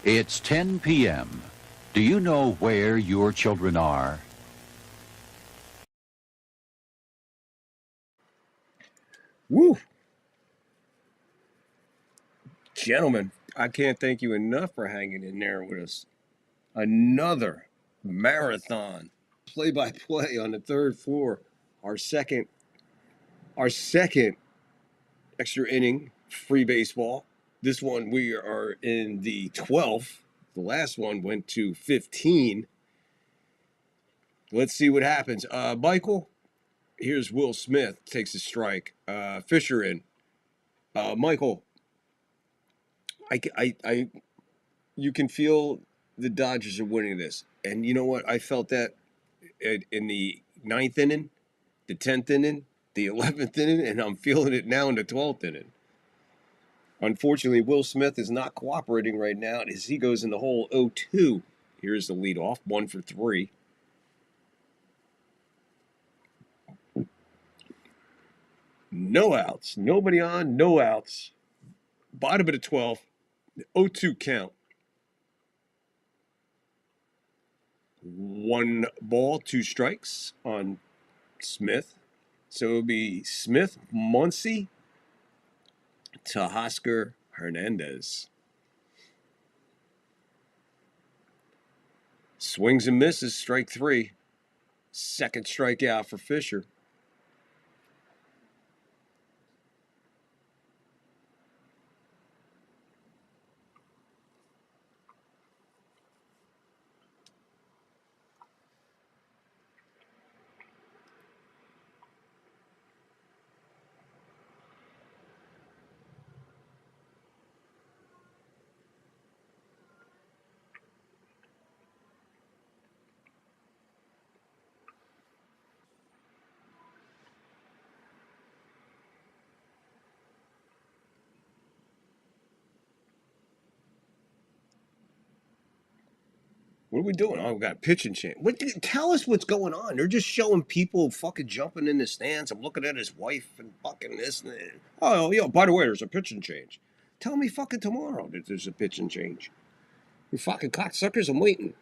It's 10 p.m. Do you know where your children are? Woo! Gentlemen, I can't thank you enough for hanging in there with us. Another marathon play-by-play on the third floor. Our second extra inning free baseball. This one we are in the 12th. The last one went to 15. Let's see what happens. Michael, here's Will Smith takes a strike. Fisher in. Michael, I you can feel the Dodgers are winning this. And you know what? I felt that in the 9th inning, the 10th inning, the 11th inning, and I'm feeling it now in the 12th inning. Unfortunately, Will Smith is not cooperating right now as he goes in the hole 0-2. Here's the leadoff, 1 for 3. No outs. Nobody on, no outs. Bottom of the 12th, 0-2 count. 1 ball, 2 strikes on Smith. So it'll be Smith, Muncy, Teoscar Hernandez. Swings and misses, strike 3. Second strikeout for Fisher. What are we doing? Oh, we got a pitching change. Tell us what's going on. They're just showing people fucking jumping in the stands. I'm looking at his wife and fucking this and that. Oh, yo, by the way, there's a pitching change. Tell me fucking tomorrow that there's a pitching change. You fucking cocksuckers, I'm waiting.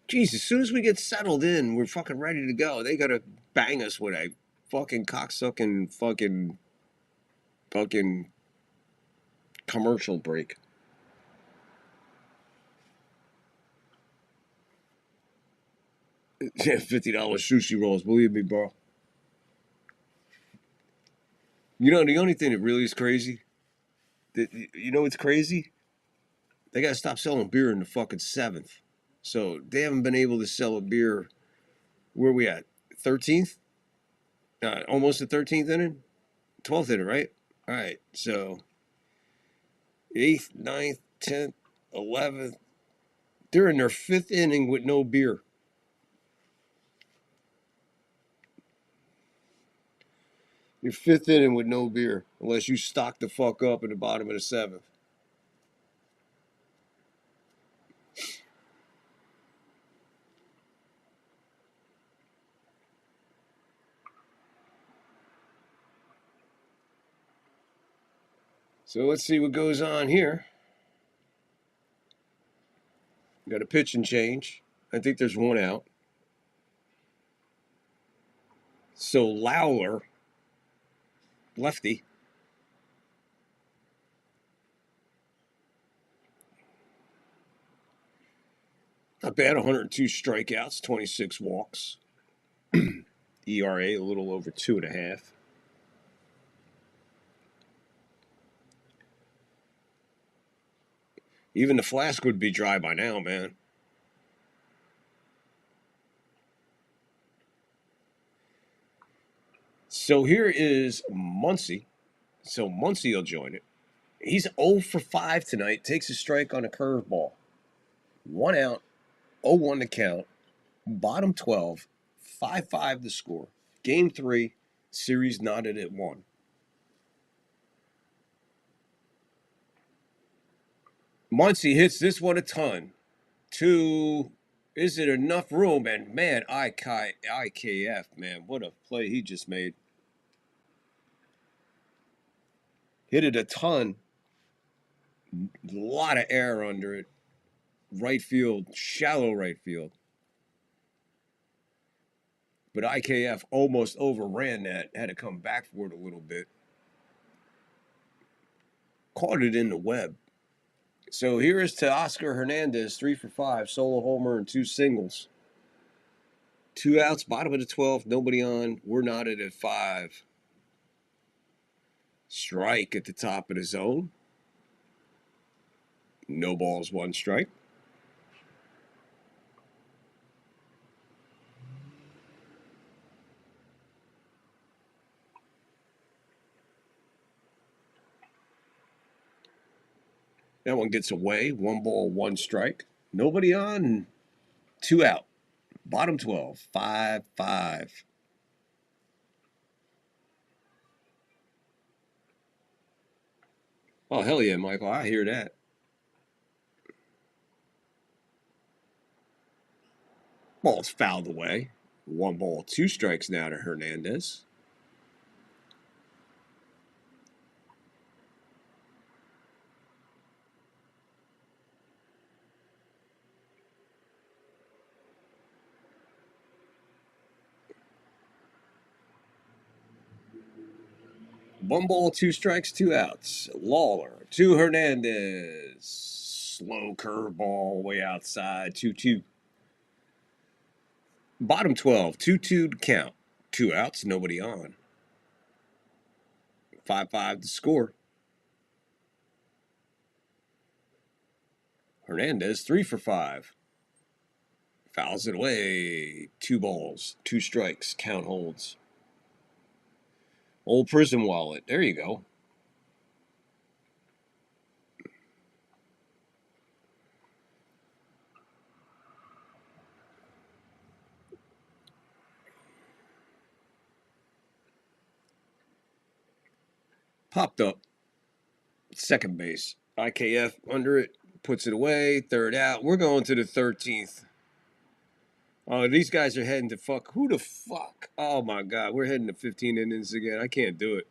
Jeez, as soon as we get settled in, we're fucking ready to go. They gotta bang us with a fucking cocksucking fucking commercial break. Yeah, $50 sushi rolls, believe me, bro. You know, the only thing that really is crazy, you know what's crazy? They gotta stop selling beer in the fucking 7th. So they haven't been able to sell a beer. Where are we at? 13th? Almost the 13th inning? 12th inning, right? All right, so 8th, 9th, 10th, 11th. They're in their 5th inning with no beer. Your 5th inning with no beer, unless you stock the fuck up in the bottom of the 7th. So let's see what goes on here. Got a pitch and change. I think there's 1 out. So Lawler, lefty. Not bad, 102 strikeouts, 26 walks. ERA a little over 2.5. Even the flask would be dry by now, man. So here is Muncy. So Muncy will join it. He's 0 for 5 tonight. Takes a strike on a curveball. 1 out, 0-1 to count. Bottom 12, 5-5 the score. Game 3, series knotted at 1. Muncy hits this one a ton. 2, is it enough room? And man, IKF, man, what a play he just made. Hit it a ton. A lot of air under it. Right field, shallow right field. But IKF almost overran that. Had to come back for it a little bit. Caught it in the web. So here is to Oscar Hernandez, 3 for 5, solo homer and 2 singles. 2 outs, bottom of the 12th, nobody on. We're knotted at 5. Strike at the top of the zone. No balls, 1 strike. That one gets away. 1 ball, 1 strike. Nobody on. 2 out. Bottom 12. 5-5. Oh, hell yeah, Michael. I hear that. Ball's fouled away. 1 ball, 2 strikes now to Hernandez. One ball, 2 strikes, 2 outs. Lawler to Hernandez. Slow curveball way outside. 2-2. Bottom 12, 2-2 to count. 2 outs, nobody on. 5-5 to score. Hernandez 3 for 5. Fouls it away. 2 balls, 2 strikes. Count holds. Old prison wallet. There you go. Popped up. Second base. IKF under it. Puts it away. Third out. We're going to the 13th. Oh, these guys are heading to fuck. Who the fuck? Oh, my God. We're heading to 15 innings again. I can't do it.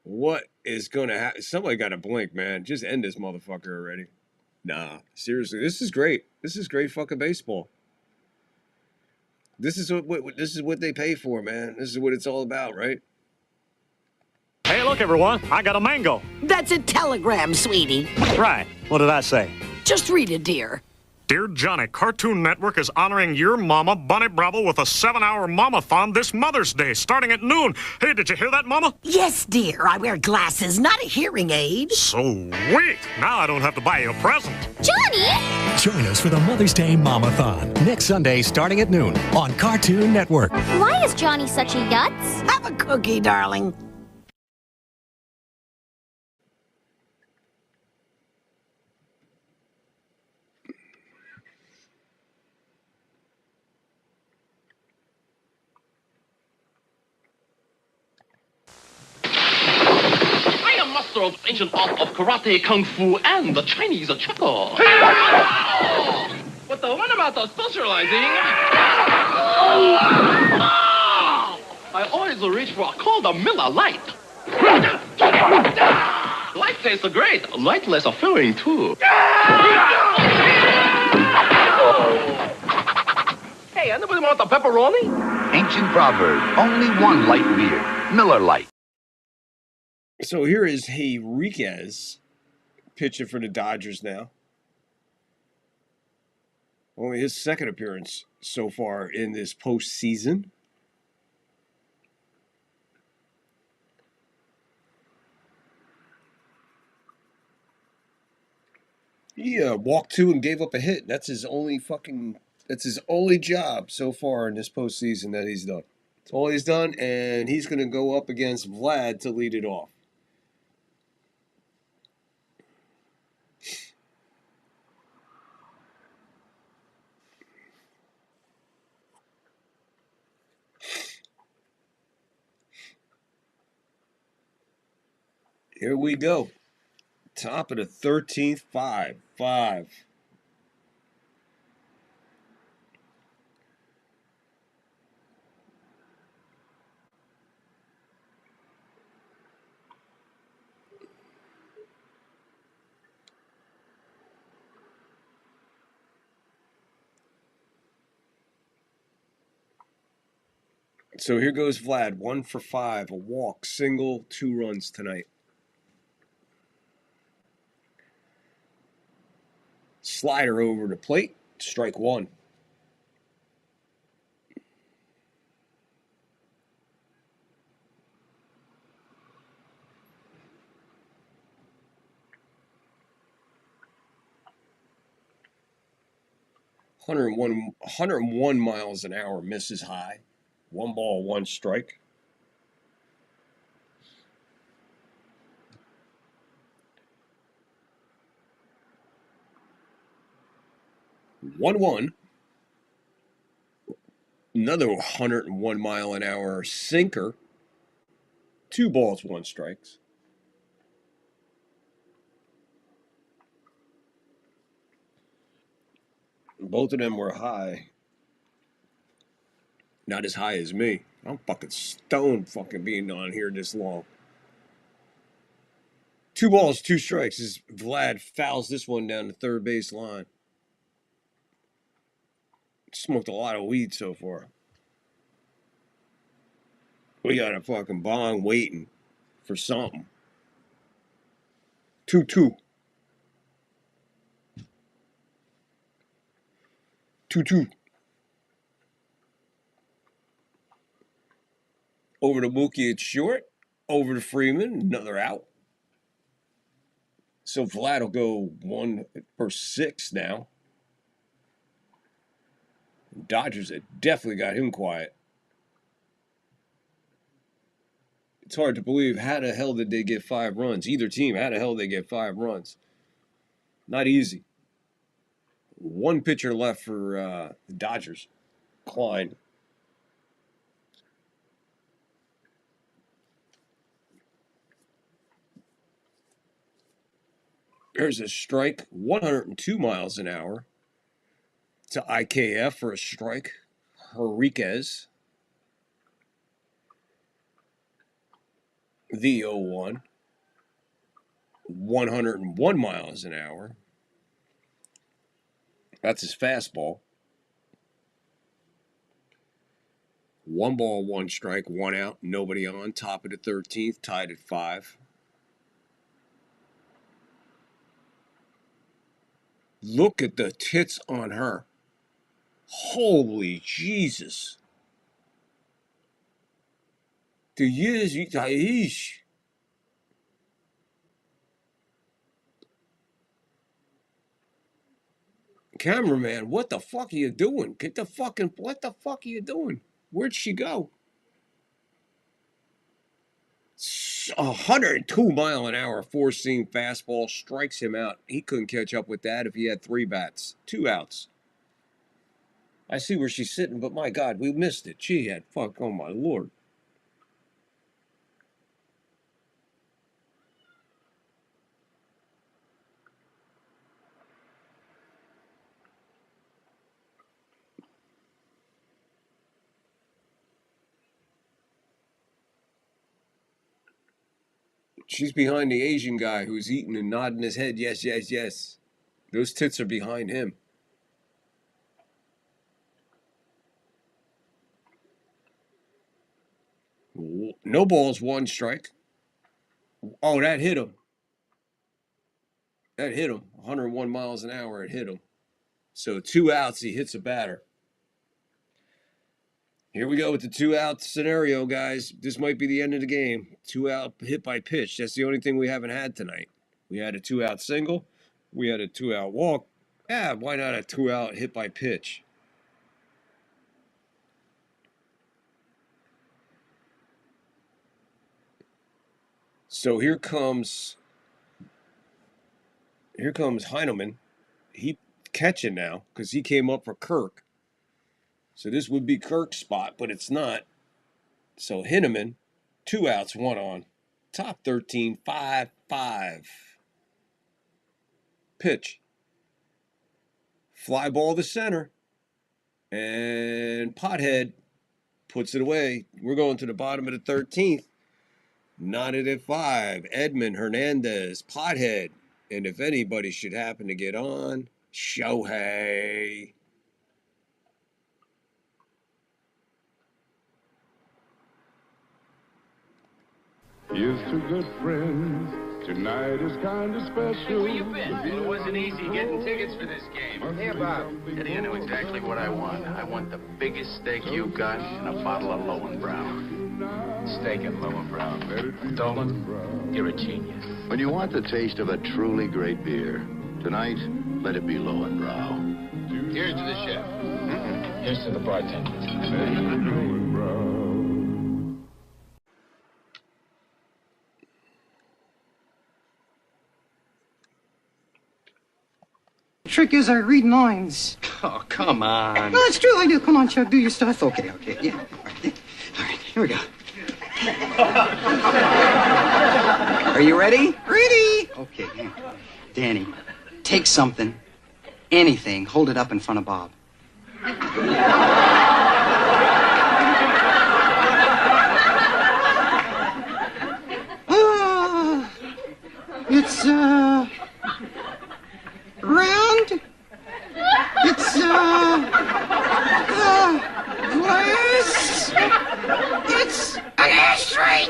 What is going to happen? Somebody got to blink, man. Just end this motherfucker already. Nah. Seriously. This is great. This is great fucking baseball. This is what they pay for, man. This is what it's all about, right? Hey, look, everyone. I got a mango. That's a telegram, sweetie. Right. What did I say? Just read it, dear. Dear Johnny, Cartoon Network is honoring your mama, Bunny Bravo, with a 7-hour mama-thon this Mother's Day, starting at noon. Hey, did you hear that, Mama? Yes, dear. I wear glasses, not a hearing aid. Sweet. Now I don't have to buy you a present. Johnny! Join us for the Mother's Day Mama-thon next Sunday starting at noon on Cartoon Network. Why is Johnny such a yutz? Have a cookie, darling. Of ancient art of karate, kung fu, and the Chinese chuckle. But the one about the socializing, I always reach for a called a Miller Lite. Light tastes great. Light less filling too. Hey, anybody want the pepperoni? Ancient proverb, only one light beer, Miller Lite. So here is Henriquez pitching for the Dodgers now. Only his second appearance so far in this postseason. He walked 2 and gave up a hit. That's his only job so far in this postseason that he's done. That's all he's done, and he's going to go up against Vlad to lead it off. Here we go. Top of the 13th, 5-5. So here goes Vlad, 1 for 5, a walk, single, 2 runs tonight. Slider over the plate, strike 1. $101, 101 miles an hour, misses high. 1 ball, 1 strike. One. Another 101 mile an hour sinker. 2 balls, 1 strikes. Both of them were high. Not as high as me. I'm fucking stoned fucking being on here this long. 2 balls, 2 strikes as Vlad fouls this one down the third base line. Smoked a lot of weed so far. We got a fucking bong waiting for something. 2-2. 2-2. Over to Mookie at short. Over to Freeman. Another out. So Vlad will go 1 for 6 now. Dodgers have definitely got him quiet. It's hard to believe how the hell did they get 5 runs? Either team, how the hell did they get 5 runs? Not easy. 1 pitcher left for the Dodgers. Klein. There's a strike, 102 miles an hour to IKF for a strike. Henriquez. The 0-1. 101 miles an hour. That's his fastball. 1 ball, 1 strike, 1 out, nobody on. Top of the 13th, tied at 5. Look at the tits on her. Holy Jesus. The years, cameraman, what the fuck are you doing? What the fuck are you doing? Where'd she go? 102 mile an hour four-seam fastball strikes him out. He couldn't catch up with that if he had 3 bats. 2 outs. I see where she's sitting, but my God, we missed it. She had fuck, oh my Lord. She's behind the Asian guy who's eating and nodding his head. Yes, yes, yes. Those tits are behind him. No balls, 1 strike. Oh, that hit him. That hit him. 101 miles an hour, it hit him. So 2 outs, he hits a batter. Here we go with the 2-out scenario, guys. This might be the end of the game. 2-out hit by pitch. That's the only thing we haven't had tonight. We had a 2-out single. We had a 2-out walk. Yeah, why not a 2-out hit by pitch? So here comes Heineman. He catching now because he came up for Kirk. So this would be Kirk's spot, but it's not. So Heineman, 2 outs, 1 on. Top 13, 5-5. Pitch. Fly ball to center. And Pothead puts it away. We're going to the bottom of the 13th. Knotted at 5. Edmund Hernandez, Pothead. And if anybody should happen to get on, Shohei. Here's to good friends. Tonight is kind of special. Where you been? It wasn't easy getting tickets for this game. Hey, Bob. Eddie, I know exactly what I want. I want the biggest steak you got and a bottle of Lowenbrow. Steak and Lowenbrow. Dolan, you're a genius. When you want the taste of a truly great beer, tonight, let it be Lowenbrow. Here's to the chef. Here's to the bartender. Trick is I read minds. Oh, come on. No, it's true, I do. Come on, Chuck, do your stuff. Okay, yeah. All right, here we go. Are you ready? Ready. Okay, hang on. Danny, take something, anything, hold it up in front of Bob. It's, round. It's, glass. It's an ashtray.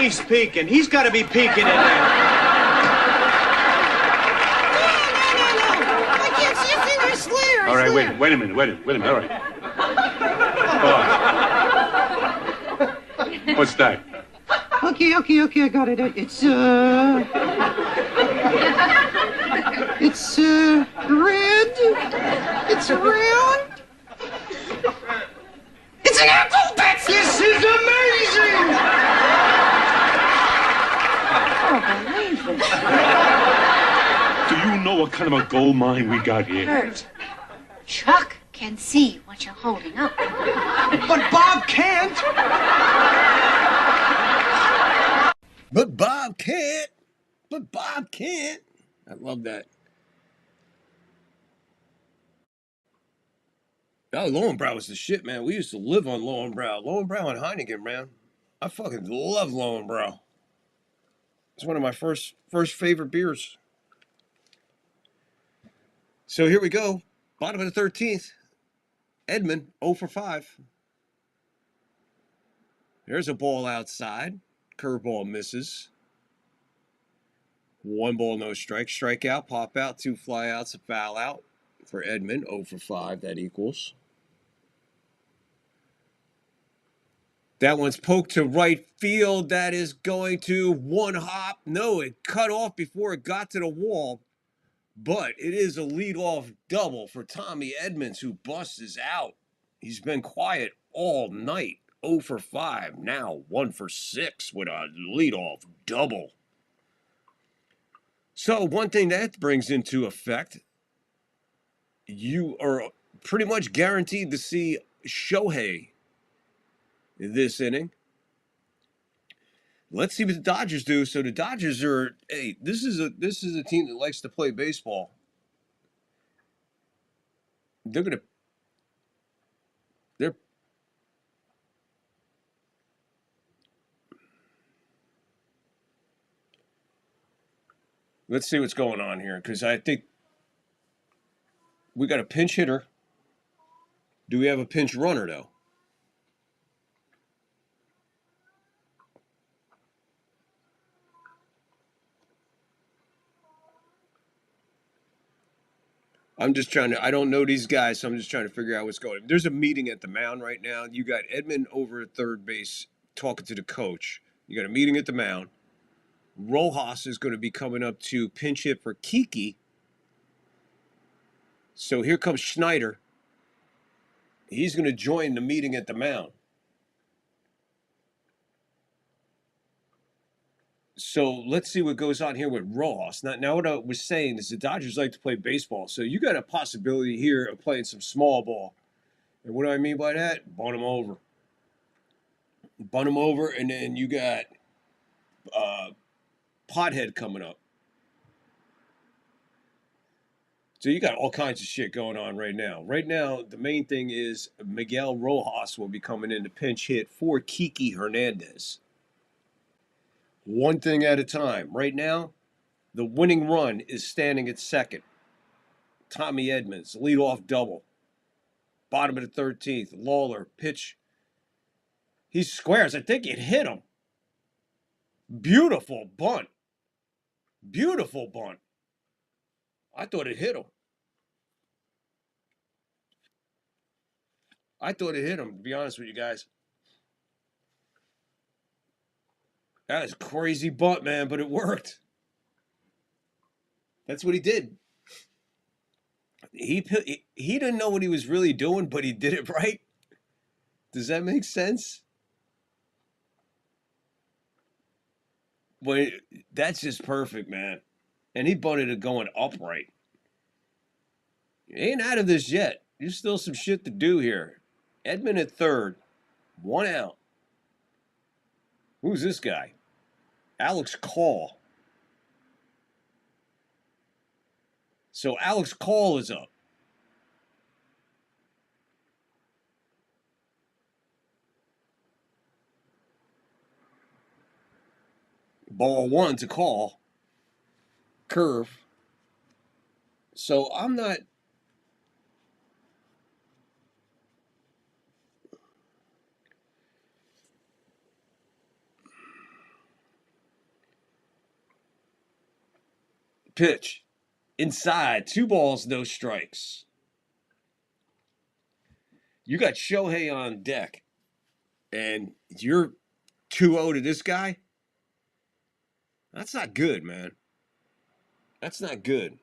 He's peeking. He's got to be peeking in there. I can't see a thing. I swear. All right, wait a minute. All right. What's that? Okay, I got it. It's red. It's round. It's an apple, Betsy! This is amazing! Do you know what kind of a gold mine we got here? Kurt, Chuck can see what you're holding up. But Bob can't! But Bob can't. I love that. Oh, Lowenbrow was the shit, man. We used to live on Lowenbrow. Lowenbrow and Heineken, man. I fucking love Lowenbrow. It's one of my first favorite beers. So here we go. Bottom of the 13th. Edmund, 0 for 5. There's a ball outside. Curveball misses. 1 ball, no strike. Strikeout, pop out, 2 flyouts, a foul out for Edmund. 0 for 5, that equals. That one's poked to right field. That is going to one hop. No, it cut off before it got to the wall. But it is a leadoff double for Tommy Edmonds, who busts out. He's been quiet all night. 0 for 5. Now 1 for 6 with a leadoff double. So one thing that brings into effect, you are pretty much guaranteed to see Shohei this inning. Let's see what the Dodgers do. So the Dodgers are, hey, this is a team that likes to play baseball. Let's see what's going on here, because I think we got a pinch hitter. Do we have a pinch runner, though? I'm just trying to, I don't know these guys, so I'm just trying to figure out what's going on. There's a meeting at the mound right now. You got Edmund over at third base talking to the coach. You got a meeting at the mound. Rojas is going to be coming up to pinch hit for Kiki. So here comes Schneider. He's going to join the meeting at the mound. So let's see what goes on here with Rojas. Now what I was saying is the Dodgers like to play baseball. So you got a possibility here of playing some small ball. And what do I mean by that? Bunt them over. Bunt them over, and then you got Pothead coming up. So you got all kinds of shit going on right now. Right now, the main thing is Miguel Rojas will be coming in to pinch hit for Kiki Hernandez. One thing at a time. Right now, the winning run is standing at second. Tommy Edmonds, leadoff double. Bottom of the 13th. Lawler, pitch. He squares. I think it hit him. Beautiful bunt. Beautiful bunt. I thought it hit him. I thought it hit him, to be honest with you guys. That is crazy bunt, man, but it worked. That's what he did. He didn't know what he was really doing, but he did it right. Does that make sense? But that's just perfect, man. And he bunted it going upright. You ain't out of this yet. There's still some shit to do here. Edman at third. 1 out. Who's this guy? Alex Call. So Alex Call is up. Ball 1 to Call. Curve. So I'm not... Pitch. Inside. 2 balls, no strikes. You got Shohei on deck. And you're 2-0 to this guy? That's not good, man. That's not good.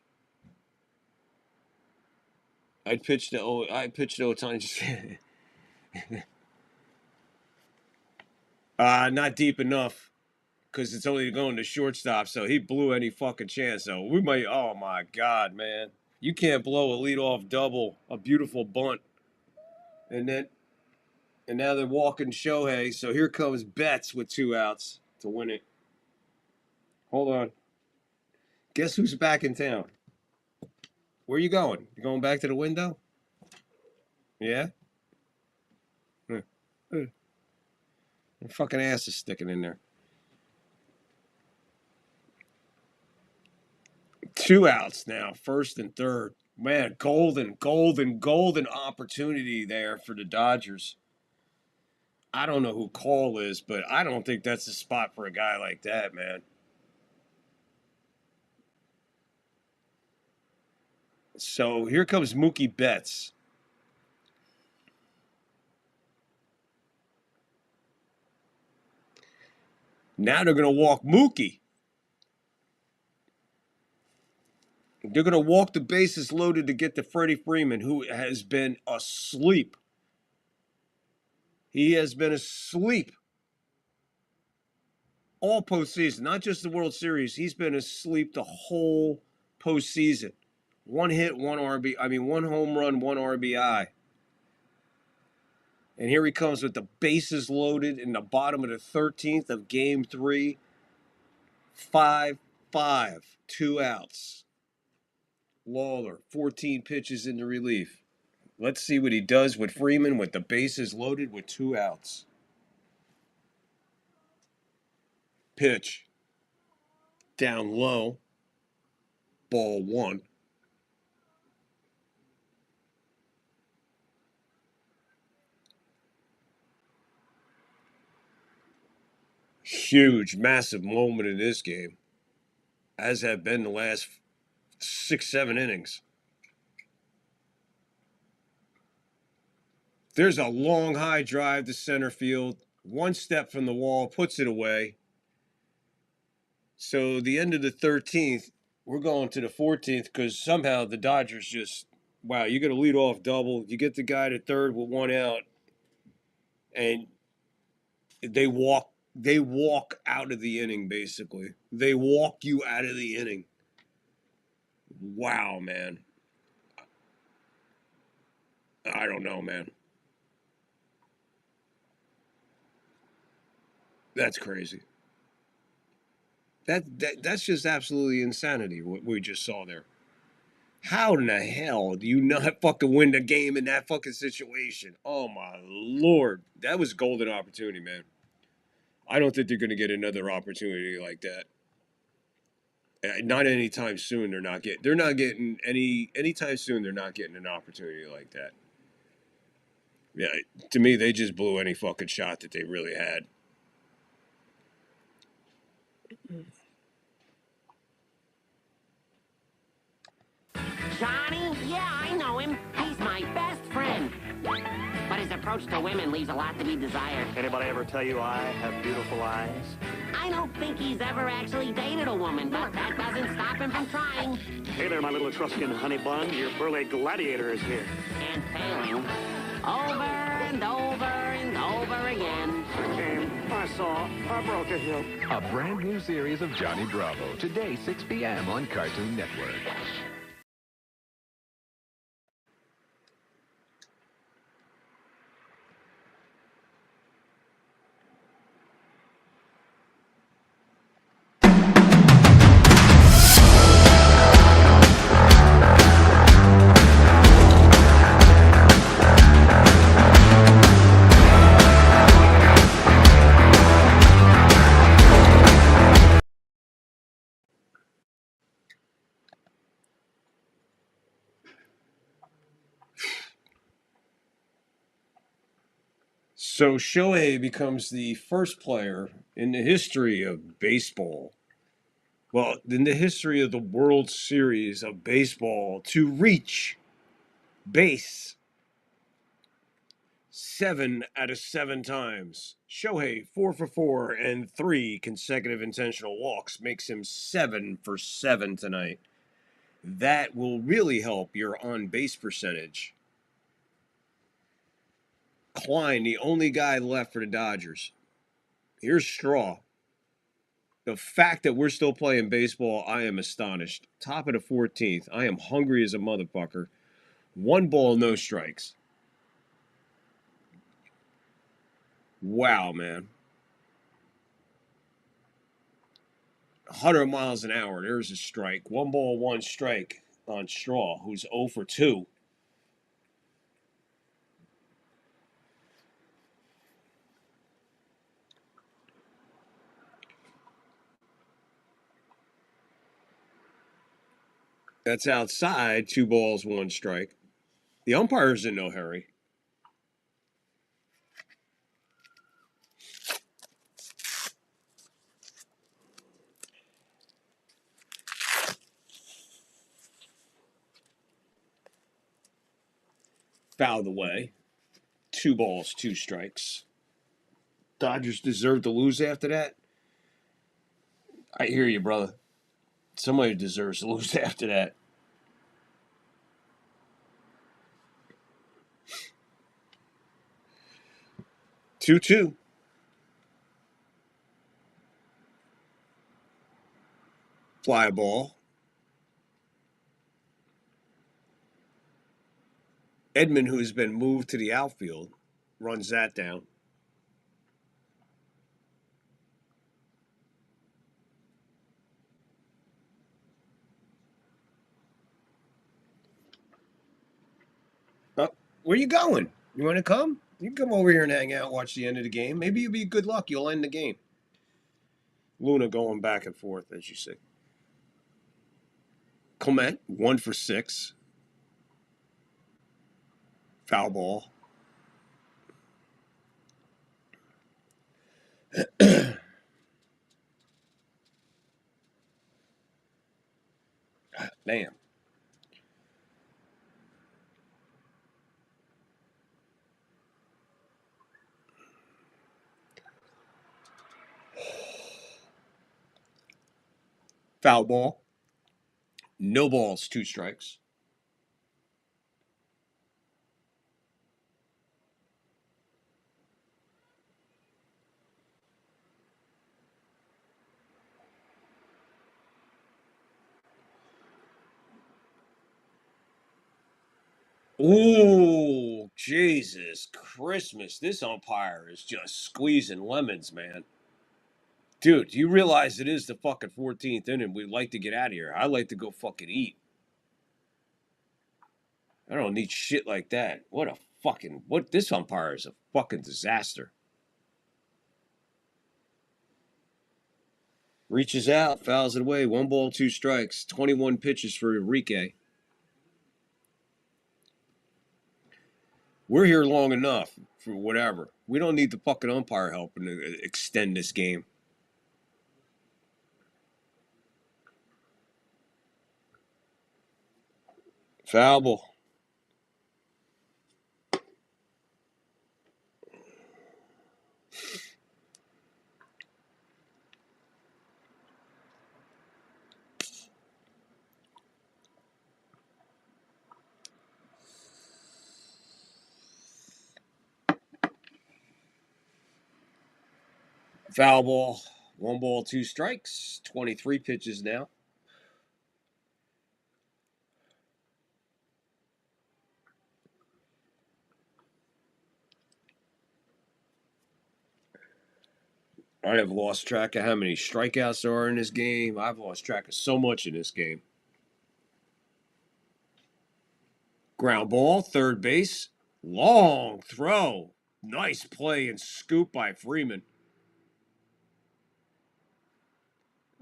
I pitched to Ohtani. Not deep enough. Because it's only going to shortstop, so he blew any fucking chance. So we might, oh my God, man. You can't blow a leadoff double, a beautiful bunt. And now they're walking Shohei. So here comes Betts with 2 outs to win it. Hold on. Guess who's back in town? Where you going? You going back to the window? Yeah? My fucking ass is sticking in there. 2 outs now, first and third. Man, golden opportunity there for the Dodgers. I don't know who Cole is, but I don't think that's the spot for a guy like that, man. So here comes Mookie Betts. Now they're going to walk Mookie. They're going to walk the bases loaded to get to Freddie Freeman, who has been asleep. He has been asleep all postseason, not just the World Series. He's been asleep the whole postseason. 1 hit, 1 home run, 1 RBI. And here he comes with the bases loaded in the bottom of the 13th of Game 3. 5-5, 2 outs. Lawler, 14 pitches into relief. Let's see what he does with Freeman with the bases loaded with 2 outs. Pitch. Down low. Ball 1. Huge, massive moment in this game, as have been the last 6-7 innings. There's a long high drive to center field. 1 step from the wall, puts it away. So the end of the 13th, we're going to the 14th because somehow the Dodgers just, wow, you get a leadoff double. You get the guy to third with 1 out. And they walk out of the inning, basically. They walk you out of the inning. Wow, man. I don't know, man. That's crazy. That's just absolutely insanity, what we just saw there. How in the hell do you not fucking win the game in that fucking situation? Oh, my Lord. That was a golden opportunity, man. I don't think they're going to get another opportunity like that. Not anytime soon. Anytime soon. They're not getting an opportunity like that. Yeah, to me, they just blew any fucking shot that they really had. Johnny? Yeah, I know him. He's my best friend. But his approach to women leaves a lot to be desired. Anybody ever tell you I have beautiful eyes? I don't think he's ever actually dated a woman, but that doesn't stop him from trying. Hey there, my little Etruscan honey bun. Your burly gladiator is here. And failing. Over and over and over again. I came, I saw, I broke a hip. A brand new series of Johnny Bravo. Today, 6 p.m. on Cartoon Network. So Shohei becomes the first player in the history of baseball, well, in the history of the World Series of baseball, to reach base 7 out of 7 times. Shohei, 4 for 4 and 3 consecutive intentional walks, makes him 7 for 7 tonight. That will really help your on-base percentage. Klein, the only guy left for the Dodgers. Here's Straw. The fact that we're still playing baseball, I am astonished. Top of the 14th. I am hungry as a motherfucker. 1 ball, no strikes. Wow, man. 100 miles an hour. There's a strike. 1 ball, 1 strike on Straw, who's 0 for 2. That's outside. 2 balls, 1 strike. The umpire's in no hurry. Fouled away. 2 balls, 2 strikes. Dodgers deserve to lose after that. I hear you, brother. Somebody deserves to lose after that. Two. Fly ball. Edman, who has been moved to the outfield, runs that down. Where you going? You want to come? You can come over here and hang out, watch the end of the game. Maybe you'll be good luck. You'll end the game. Luna going back and forth, as you see. Clement, 1 for 6. Foul ball. Damn. Foul ball. No balls, 2 strikes. Ooh, Jesus Christmas. This umpire is just squeezing lemons, man. Dude, do you realize it is the fucking 14th inning? We'd like to get out of here. I'd like to go fucking eat. I don't need shit like that. This umpire is a fucking disaster. Reaches out, fouls it away. 1 ball, 2 strikes. 21 pitches for Enrique. We're here long enough for whatever. We don't need the fucking umpire helping to extend this game. Foul ball. Foul ball. 1 ball, 2 strikes. 23 pitches now. I have lost track of how many strikeouts there are in this game. I've lost track of so much in this game. Ground ball, third base. Long throw. Nice play and scoop by Freeman.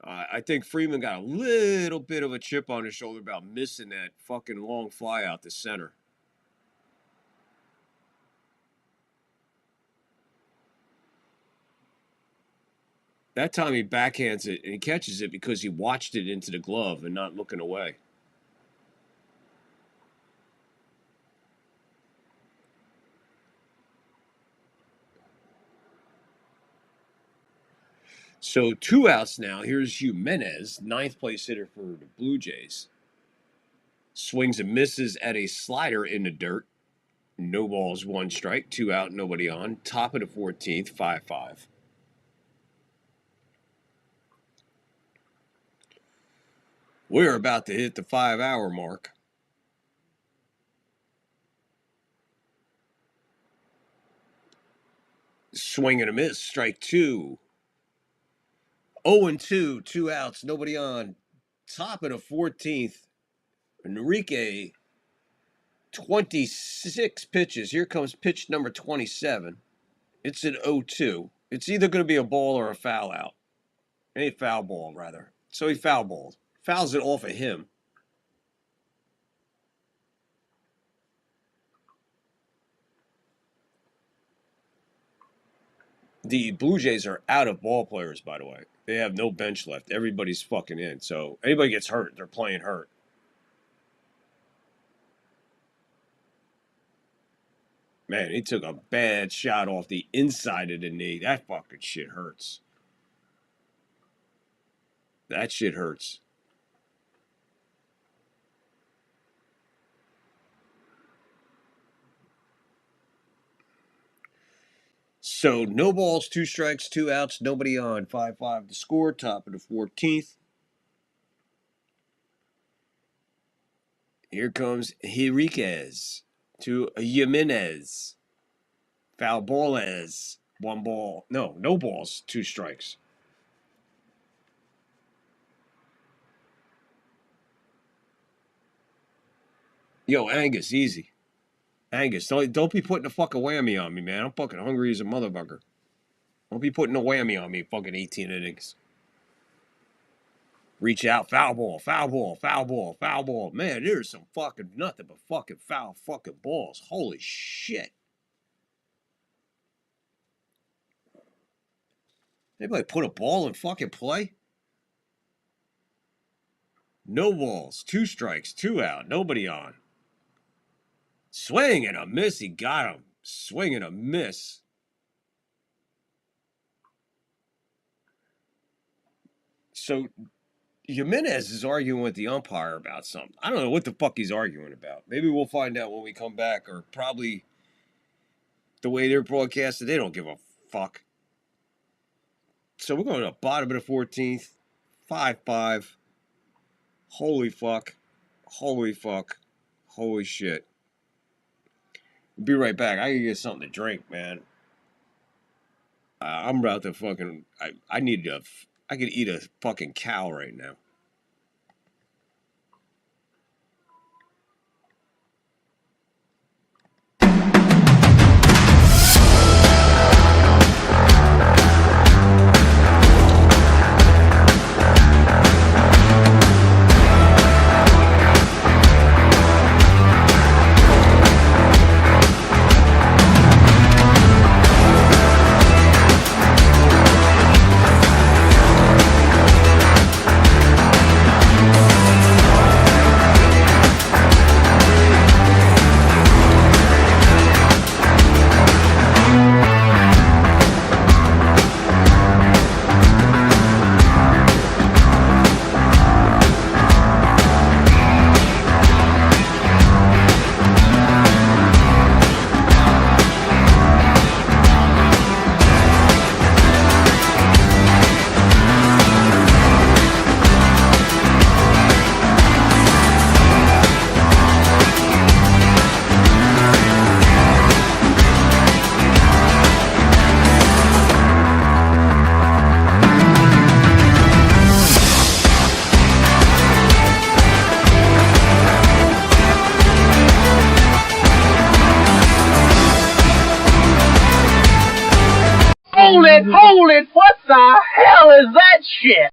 I think Freeman got a little bit of a chip on his shoulder about missing that fucking long fly out to center. That time he backhands it and he catches it because he watched it into the glove and not looking away. So 2 outs now. Here's Jimenez, 9th place hitter for the Blue Jays. Swings and misses at a slider in the dirt. No balls, 1 strike, 2 out, nobody on. Top of the 14th, 5-5. We're about to hit the 5-hour mark. Swing and a miss, strike 2. 0-2, 2 outs, nobody on. Top of the 14th, Enrique, 26 pitches. Here comes pitch number 27. It's an 0-2. It's either going to be a ball or a foul out. A foul ball, rather. So he foul balled. Fouls it off of him. The Blue Jays are out of ball players, by the way. They have no bench left. Everybody's fucking in. So anybody gets hurt, they're playing hurt. Man, he took a bad shot off the inside of the knee. That fucking shit hurts. That shit hurts. So, no balls, 2 strikes, 2 outs, nobody on. 5-5 to score, top of the 14th. Here comes Henriquez to Jimenez. Foul ball as 1 ball. No balls, 2 strikes. Yo, Angus, easy. Angus, don't be putting a fucking whammy on me, man. I'm fucking hungry as a motherfucker. Don't be putting a whammy on me, fucking 18 innings. Reach out, foul ball, foul ball, foul ball, foul ball. Man, there's some fucking nothing but fucking foul fucking balls. Holy shit. Anybody put a ball in fucking play? No balls, 2 strikes, 2 out, nobody on. Swing and a miss, he got him. Swing and a miss. So, Jimenez is arguing with the umpire about something. I don't know what the fuck he's arguing about. Maybe we'll find out when we come back, or probably the way they're broadcasted, they don't give a fuck. So we're going to the bottom of the 14th, 5-5. Holy fuck. Holy fuck. Holy shit. Be right back. I can get something to drink, man. I'm about to fucking... I could eat a fucking cow right now. Hold it! Hold it! What the hell is that shit?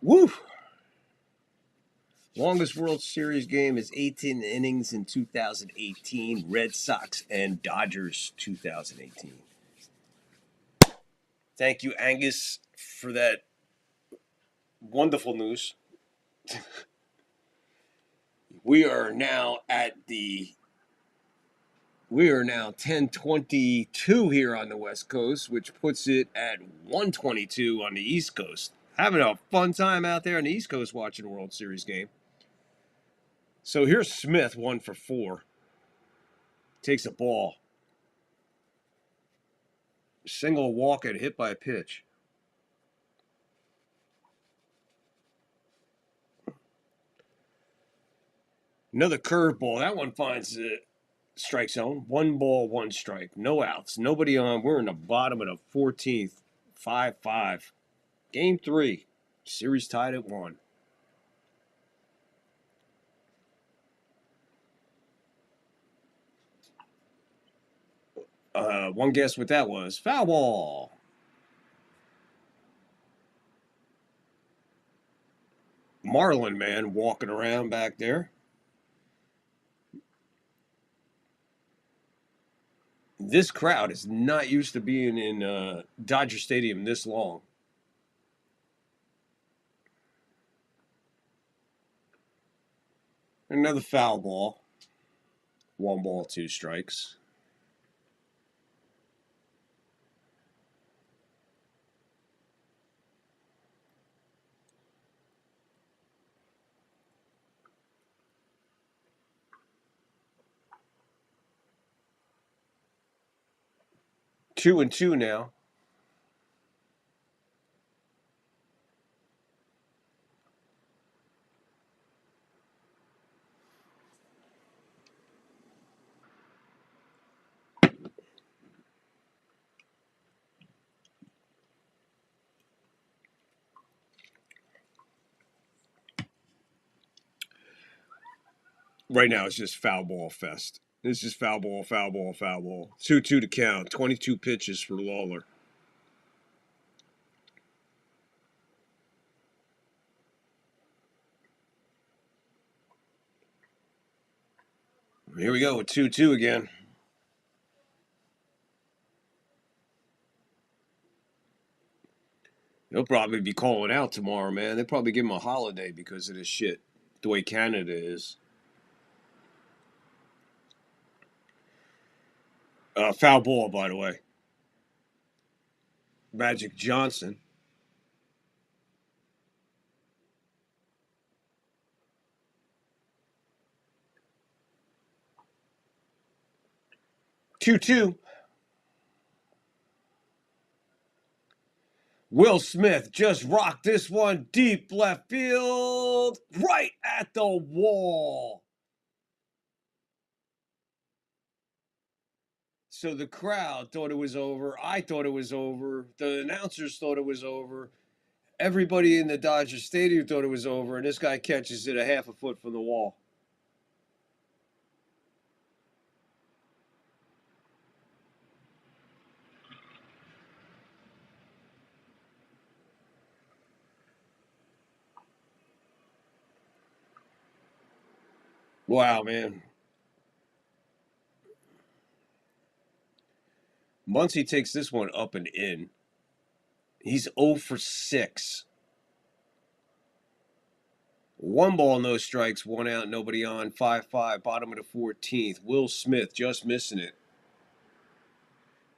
Woo! Longest World Series game is 18 innings in 2018. Red Sox and Dodgers 2018. Thank you, Angus, for that wonderful news. We are now 10:22 here on the West Coast, which puts it at 1:22 on the East Coast. Having a fun time out there on the East Coast watching a World Series game. So here's Smith, 1 for 4. Takes a ball. Single walk and hit by a pitch. Another curveball. That one finds the strike zone. 1 ball, 1 strike. No outs. Nobody on. We're in the bottom of the 14th. 5-5. Game 3. Series tied at 1. One guess what that was. Foul ball. Marlin man walking around back there. This crowd is not used to being in Dodger Stadium this long. Another foul ball. 1 ball, 2 strikes. Two and 2 now. Right now, it's just foul ball fest. It's just foul ball, foul ball, foul ball. 2-2 to count. 22 pitches for Lawler. Here we go with 2-2 again. They'll probably be calling out tomorrow, man. They'll probably give him a holiday because of this shit. The way Canada is. Foul ball, by the way. Magic Johnson. Two. Will Smith just rocked this one deep left field, right at the wall. So the crowd thought it was over. I thought it was over. The announcers thought it was over. Everybody in the Dodger Stadium thought it was over, and this guy catches it a half a foot from the wall. Wow, man. Muncy takes this one up and in. He's 0 for 6. 1 ball, no strikes, 1 out, nobody on, 5-5, bottom of the 14th. Will Smith just missing it.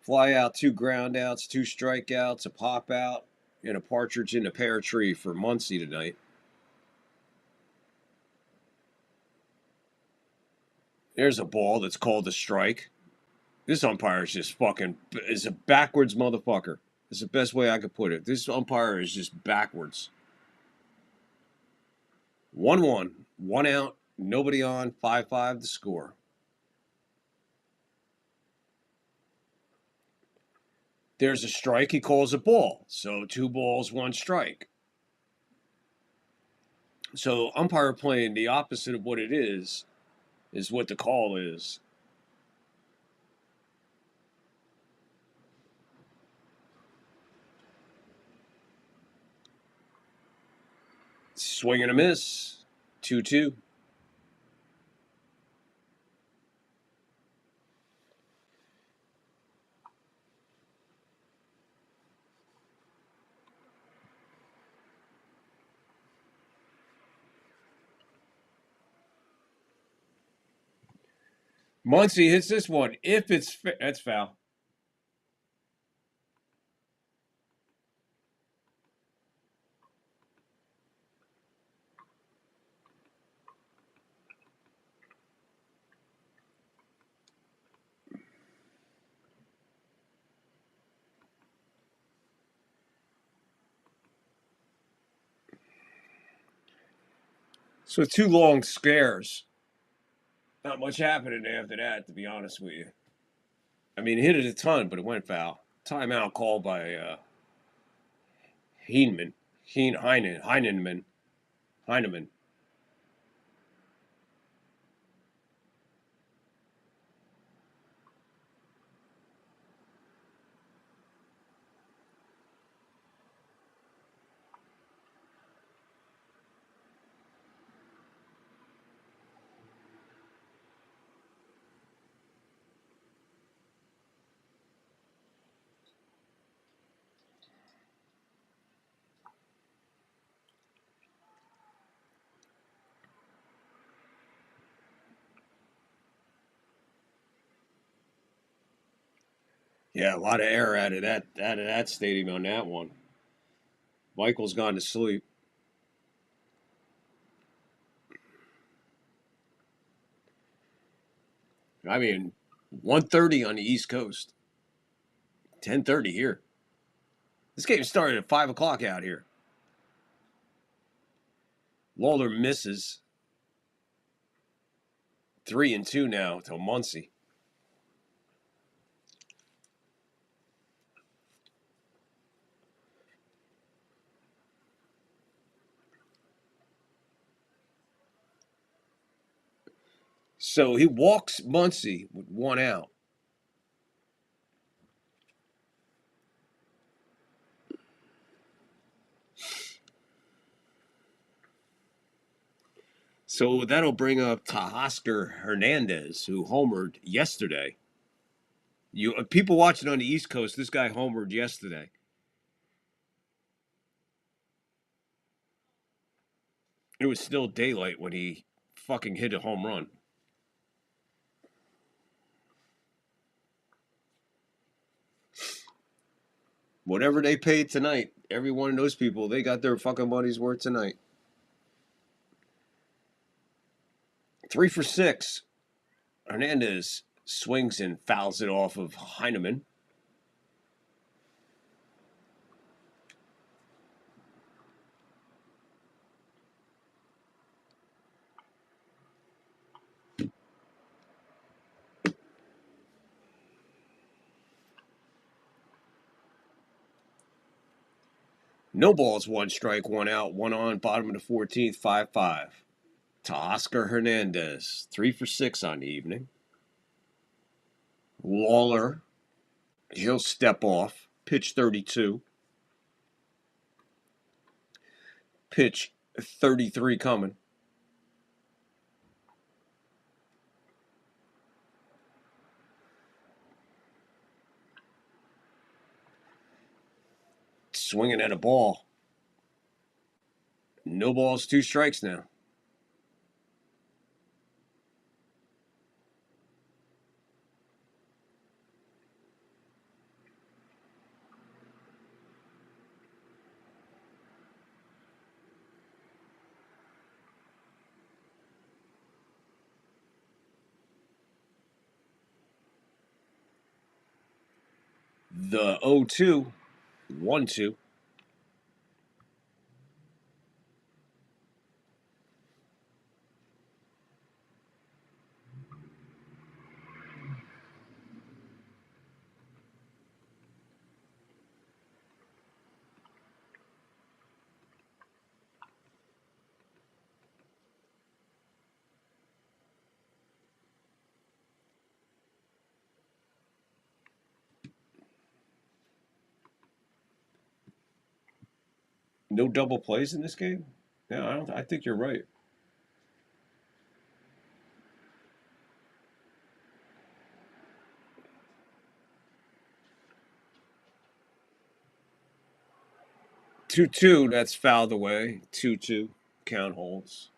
Fly out, 2 ground outs, 2 strikeouts, a pop out, and a partridge in a pear tree for Muncy tonight. There's a ball that's called a strike. This umpire is just is a backwards motherfucker. That's the best way I could put it. This umpire is just backwards. 1-1, 1 out, nobody on, 5-5 the score. There's a strike, he calls a ball. So 2 balls, 1 strike. So umpire playing the opposite of what it is what the call is. Swing and a miss. 2-2. Muncy hits this one. If it's that's foul. So 2 long scares. Not much happening after that, to be honest with you. I mean, he hit it a ton, but it went foul. Timeout called by Heineman. Heineman. Yeah, a lot of air out of that stadium on that one. Michael's gone to sleep. I mean, 1:30 on the East Coast. 10:30 here. This game started at 5 o'clock out here. Lawler misses. 3-2 now to Muncy. So he walks Muncy with 1 out. So that'll bring up Teoscar Hernandez, who homered yesterday. People watching on the East Coast, this guy homered yesterday. It was still daylight when he fucking hit a home run. Whatever they paid tonight, every one of those people, they got their fucking money's worth tonight. 3 for 6. Hernandez swings and fouls it off of Heineman. No balls, 1 strike, 1 out, 1 on, bottom of the 14th, 5-5. Teoscar Hernandez, 3 for 6 on the evening. Lawler, he'll step off. Pitch 32. Pitch 33 coming. Swinging at a ball. No balls, 2 strikes now. The 0-2, 1-2. No double plays in this game? Yeah, I think you're right. Two, that's fouled away. 2-2, count holds.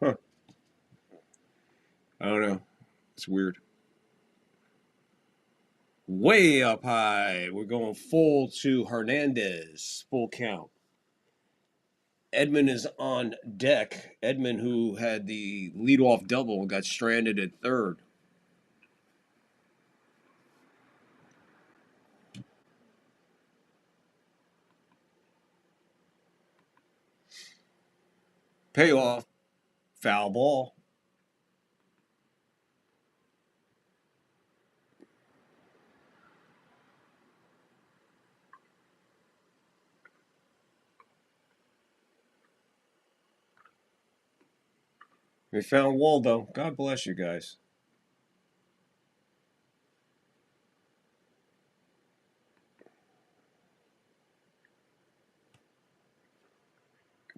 Huh. I don't know. It's weird. Way up high. We're going full to Hernandez. Full count. Edman is on deck. Edman, who had the leadoff double, got stranded at third. Payoff. Foul ball. We found Waldo. God bless you guys.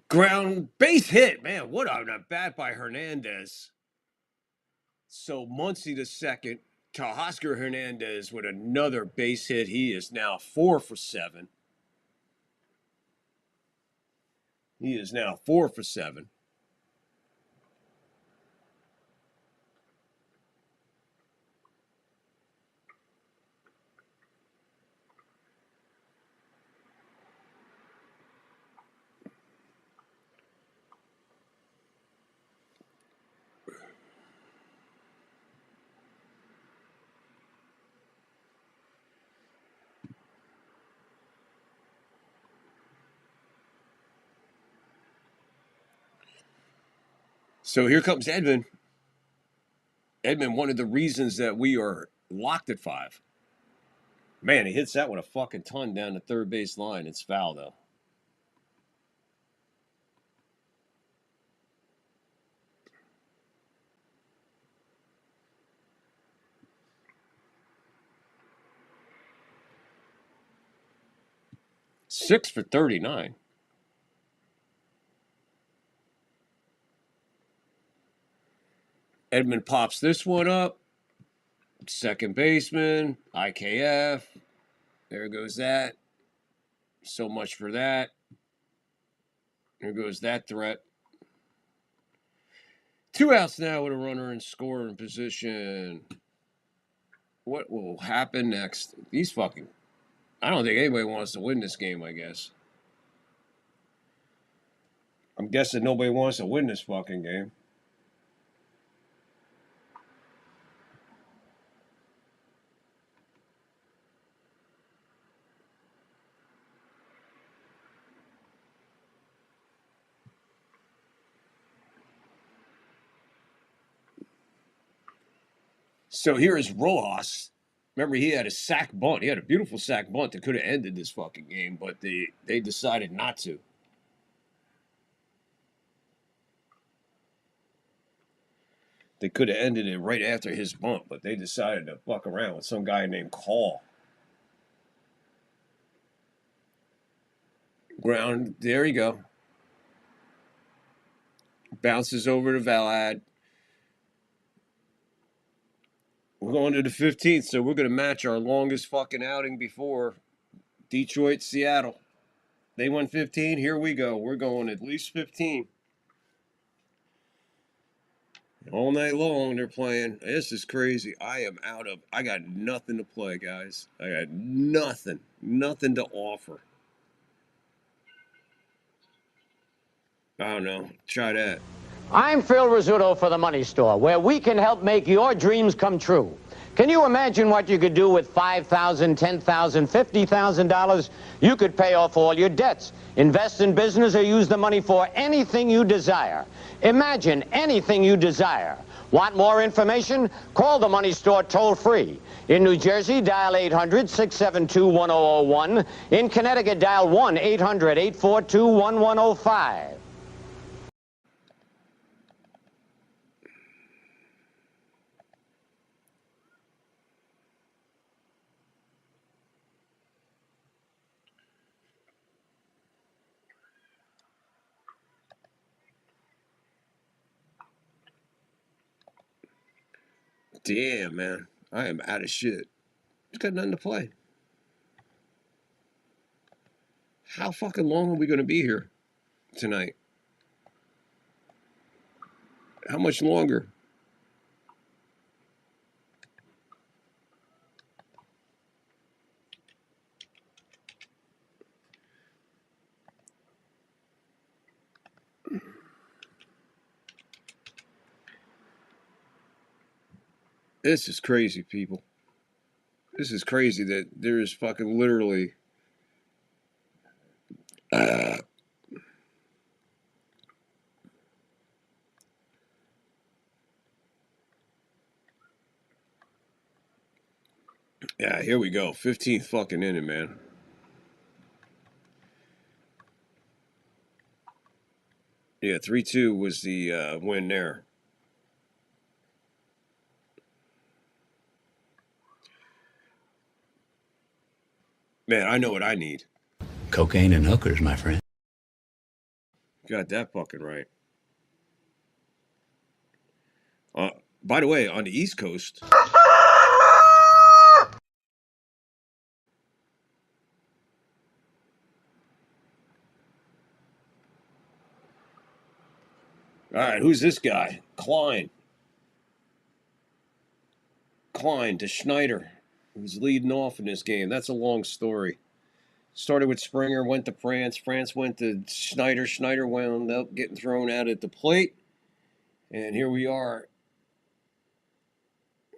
Ground base hit. Man, what a bat by Hernandez. So Muncy the second. Teoscar Hernandez with another base hit. He is now 4 for 7. He is now 4 for 7. So here comes Edman. Edman, one of the reasons that we are locked at 5. Man, he hits that one a fucking ton down the third base line. It's foul, though. Six for 39. Edman pops this one up. Second baseman, IKF. There goes that. So much for that. There goes that threat. 2 outs now with a runner in scoring position. What will happen next? These fucking... I don't think anybody wants to win this game, I guess. I'm guessing nobody wants to win this fucking game. So here is Rojas. Remember, he had a sac bunt. He had a beautiful sac bunt that could have ended this fucking game, but they decided not to. They could have ended it right after his bunt, but they decided to fuck around with some guy named Call. Ground, there you go. Bounces over to Valad. We're going to the 15th, so we're going to match our longest fucking outing before Detroit, Seattle. They won 15. Here we go. We're going at least 15. All night long they're playing. This is crazy. I got nothing to play, guys. I got nothing to offer. I don't know. Try that. I'm Phil Rizzuto for the Money Store, where we can help make your dreams come true. Can you imagine what you could do with $5,000, $10,000, $50,000? You could pay off all your debts, invest in business, or use the money for anything you desire. Imagine anything you desire. Want more information? Call the Money Store toll-free. In New Jersey, dial 800-672-1001. In Connecticut, dial 1-800-842-1105. Damn, man. I am out of shit. Just got nothing to play. How fucking long are we going to be here tonight? How much longer? This is crazy, people. This is crazy that there is fucking literally yeah, here we go. 15th fucking inning, man. Yeah, 3-2 was the win there. Man, I know what I need. Cocaine and hookers, my friend. Got that fucking right. By the way, on the East Coast... All right, who's this guy? Klein. Klein to Schneider, who's leading off in this game. That's a long story. Started with Springer, went to France. France went to Schneider. Schneider wound up getting thrown out at the plate. And here we are.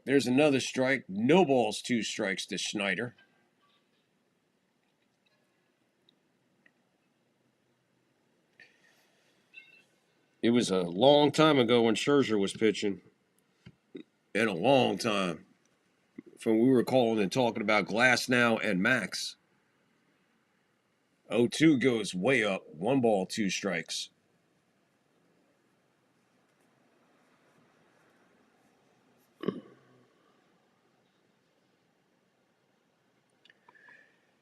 There's another strike. No balls, 2 strikes to Schneider. It was a long time ago when Scherzer was pitching. And a long time. From we were calling and talking about Glasnow and Max. 0-2 goes way up. 1 ball, 2 strikes.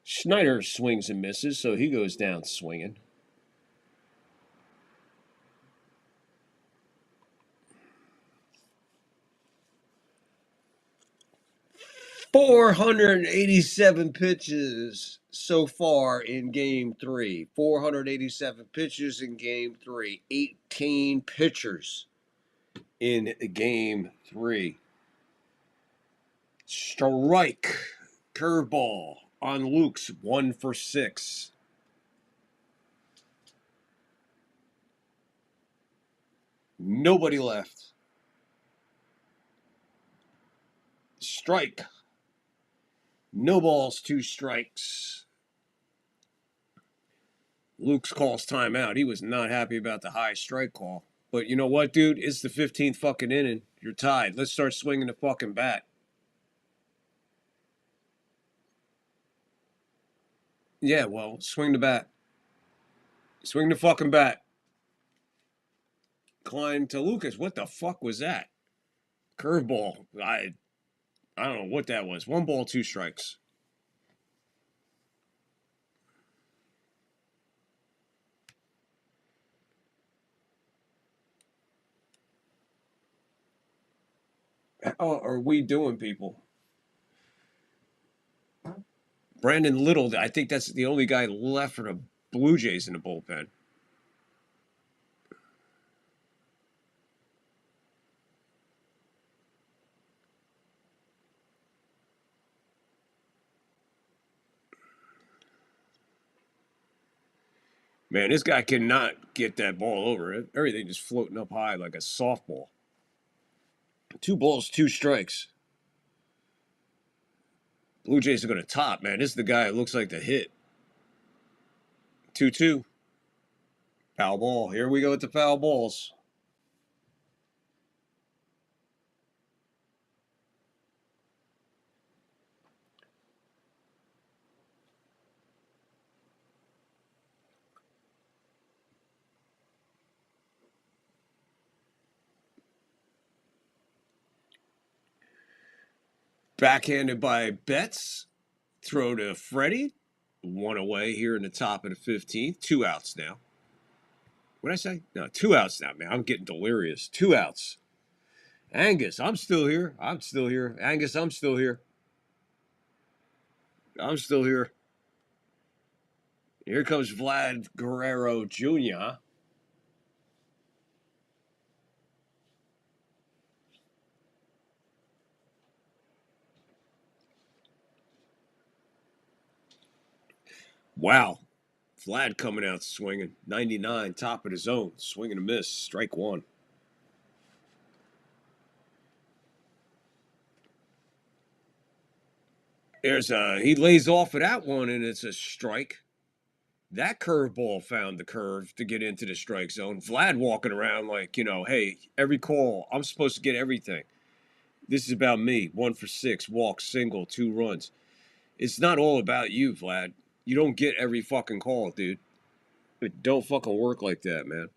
Schneider swings and misses, so he goes down swinging. .487 pitches so far in Game 3. 487 pitches in Game 3. 18 pitchers in Game 3. Strike. Curveball on Luke's 1 for 6. Nobody left. Strike. No balls, 2 strikes. Luke's calls timeout. He was not happy about the high strike call. But you know what, dude? It's the 15th fucking inning. You're tied. Let's start swinging the fucking bat. Yeah, well, swing the bat. Swing the fucking bat. Klein to Lucas. What the fuck was that? Curveball. I don't know what that was. 1 ball, 2 strikes. How are we doing, people? Brandon Little, I think that's the only guy left for the Blue Jays in the bullpen. Man, this guy cannot get that ball over. Everything just floating up high like a softball. 2 balls, 2 strikes. Blue Jays are going to top, man. This is the guy that looks like the hit. 2-2. Foul ball. Here we go with the foul balls. Backhanded by Betts. Throw to Freddie. 1 away here in the top of the 15th. 2 outs now. What did I say? No, 2 outs now, man. I'm getting delirious. 2 outs. Angus, I'm still here. I'm still here. Angus, I'm still here. I'm still here. Here comes Vlad Guerrero Jr. Wow. Vlad coming out swinging. 99, top of the zone. Swing and a miss. Strike 1. He lays off of that one, and it's a strike. That curveball found the curve to get into the strike zone. Vlad walking around like, hey, every call, I'm supposed to get everything. This is about me. 1 for 6, walk, single, 2 runs. It's not all about you, Vlad. You don't get every fucking call, dude. It don't fucking work like that, man.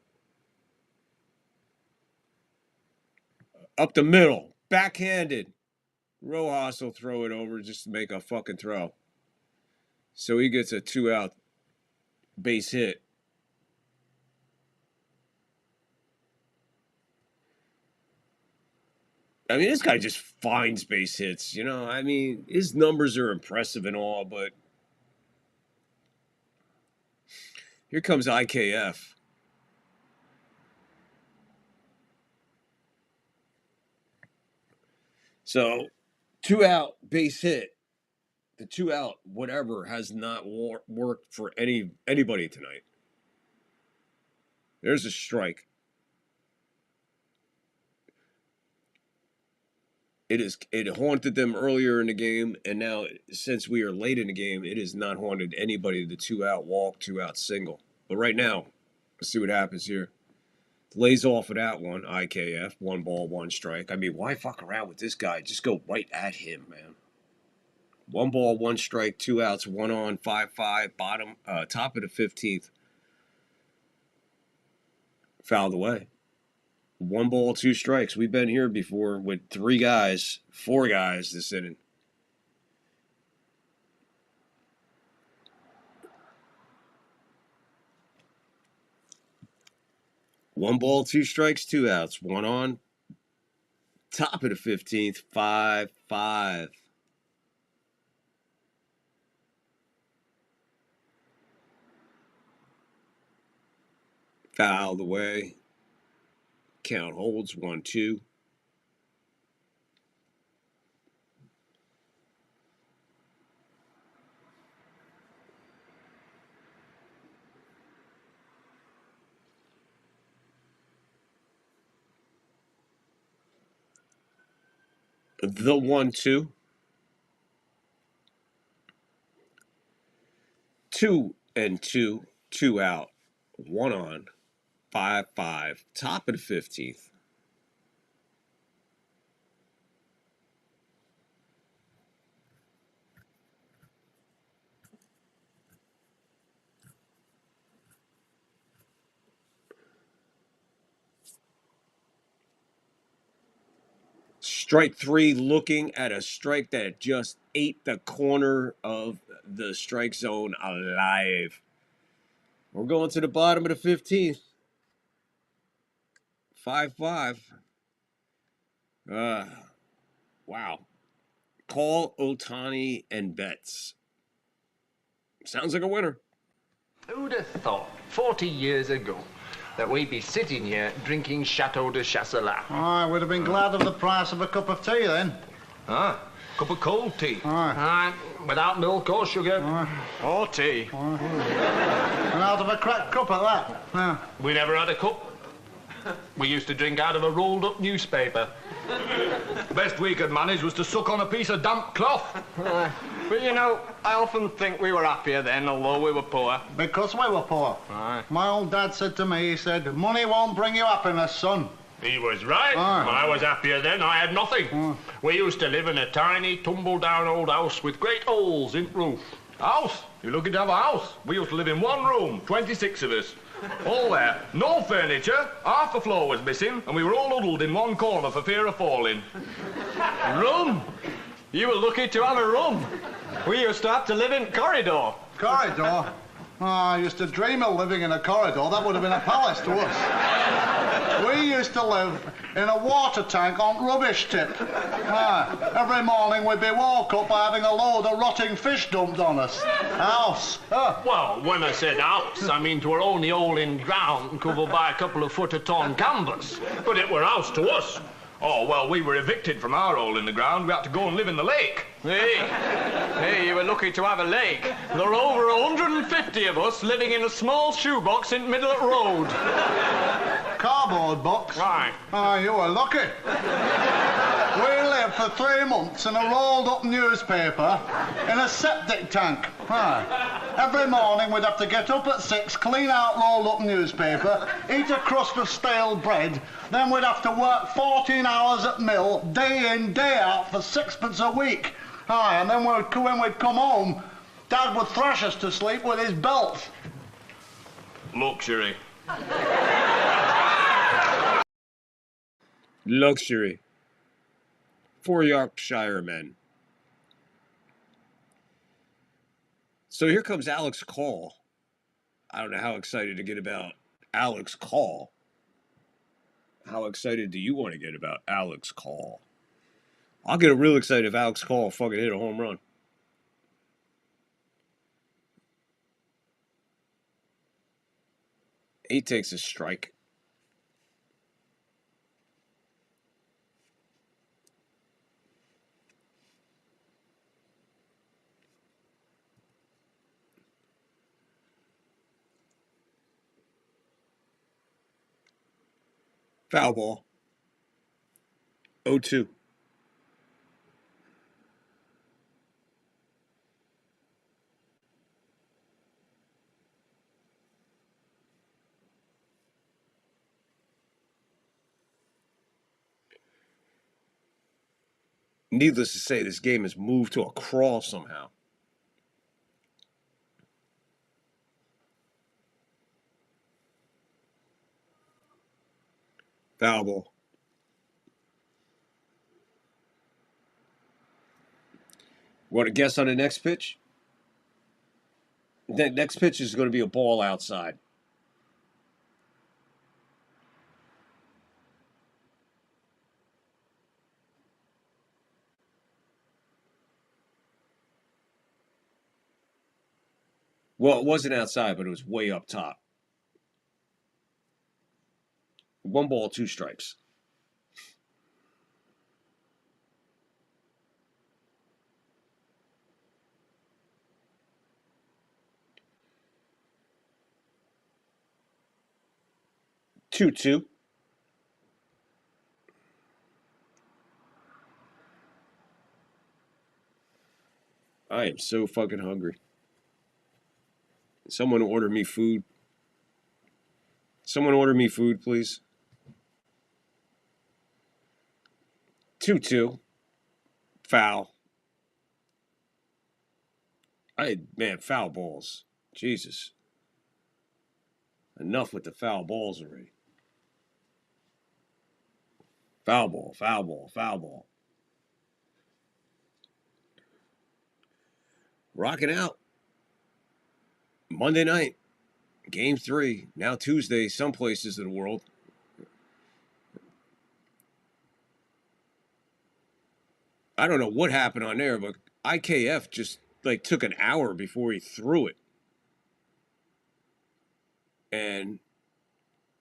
Up the middle. Backhanded. Rojas will throw it over just to make a fucking throw. So he gets a 2-out base hit. I mean, this guy just finds base hits, I mean, his numbers are impressive and all, but here comes IKF. So, 2-out base hit. The 2-out whatever has not worked for anybody tonight. There's a strike. It haunted them earlier in the game, and now since we are late in the game, it has not haunted anybody. The 2-out walk, 2-out single. But right now, let's see what happens here. Lays off of that one, IKF. 1 ball, 1 strike. I mean, why fuck around with this guy? Just go right at him, man. 1 ball, 1 strike, 2 outs, 1 on, 5-5, bottom, top of the 15th. Fouled away. 1 ball, 2 strikes. We've been here before with 4 guys this inning. One ball, 2 strikes, 2 outs. 1 on, top of the 15th, 5-5. Fouled away. Count holds 1-2. The 1-2. 2-2. 2 out. 1 on. 5-5. Top of the 15th. Strike 3, looking at a strike that just ate the corner of the strike zone alive. We're going to the bottom of the 15th. 5-5. Wow. Call, Ohtani, and Betts. Sounds like a winner. Who'd have thought 40 years ago that we'd be sitting here drinking Chateau de Chasselas? I would have been glad of the price of a cup of tea then. Ah, cup of cold tea. Aye. Without milk or sugar. Or tea. And out of a cracked cup at that. Yeah. We never had a cup. We used to drink out of a rolled-up newspaper. The best we could manage was to suck on a piece of damp cloth. But you know, I often think we were happier then, although we were poor. Because we were poor. Aye. My old dad said to me, he said, money won't bring you happiness, son. He was right. Aye. I was happier then. I had nothing. We used to live in a tiny, tumble-down old house with great holes in the roof. House? You're lucky to have a house. We used to live in one room, 26 of us. All there. No furniture. Half the floor was missing, and we were all huddled in one corner for fear of falling. Room? You were lucky to have a room. We used to have to live in corridor. Corridor? Oh, I used to dream of living in a corridor. That would have been a palace to us. We used to live in a water tank on rubbish tip. Every morning we'd be woke up by having a load of rotting fish dumped on us. House. Well, when I said house, I mean 'twere only hole in ground covered by a couple of foot of torn canvas. But it were house to us. Oh, well, we were evicted from our hole in the ground. We had to go and live in the lake. Hey, you were lucky to have a lake. There are over 150 of us living in a small shoebox in the middle of the road. Cardboard box? Right. Oh, you were lucky. We lived for 3 months in a rolled-up newspaper in a septic tank. Every morning we'd have to get up at 6, clean out rolled-up newspaper, eat a crust of stale bread, then we'd have to work 14 hours at mill, day in, day out, for 6pence a week. And then when we'd come home, Dad would thrash us to sleep with his belt. Luxury. Luxury. 4 Yorkshire men. So here comes Alex Call. I don't know how excited to get about Alex Call. How excited do you want to get about Alex Call? I'll get real excited if Alex Call fucking hit a home run. He takes a strike. Foul ball. 0-2. Needless to say, this game has moved to a crawl somehow. Foul ball. Want to guess on the next pitch? The next pitch is going to be a ball outside. Well, it wasn't outside, but it was way up top. 1 ball, 2 strikes. Two. I am so fucking hungry. Someone order me food. Someone order me food, please. 2-2. Foul. Man, foul balls. Jesus. Enough with the foul balls already. Foul ball, foul ball, foul ball. Rocking out. Monday night. Game 3. Now Tuesday, some places of the world. I don't know what happened on there, but IKF just like took an hour before he threw it. And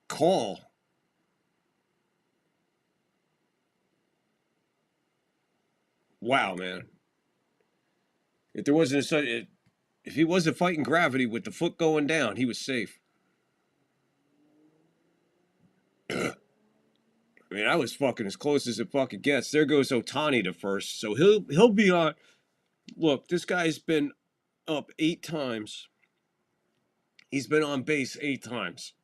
Call. Wow, man. If there wasn't if he wasn't fighting gravity with the foot going down, he was safe. I mean, I was fucking as close as it fucking gets. There goes Ohtani to first. So he'll be on. Look, this guy's been up 8 times. He's been on base 8 times.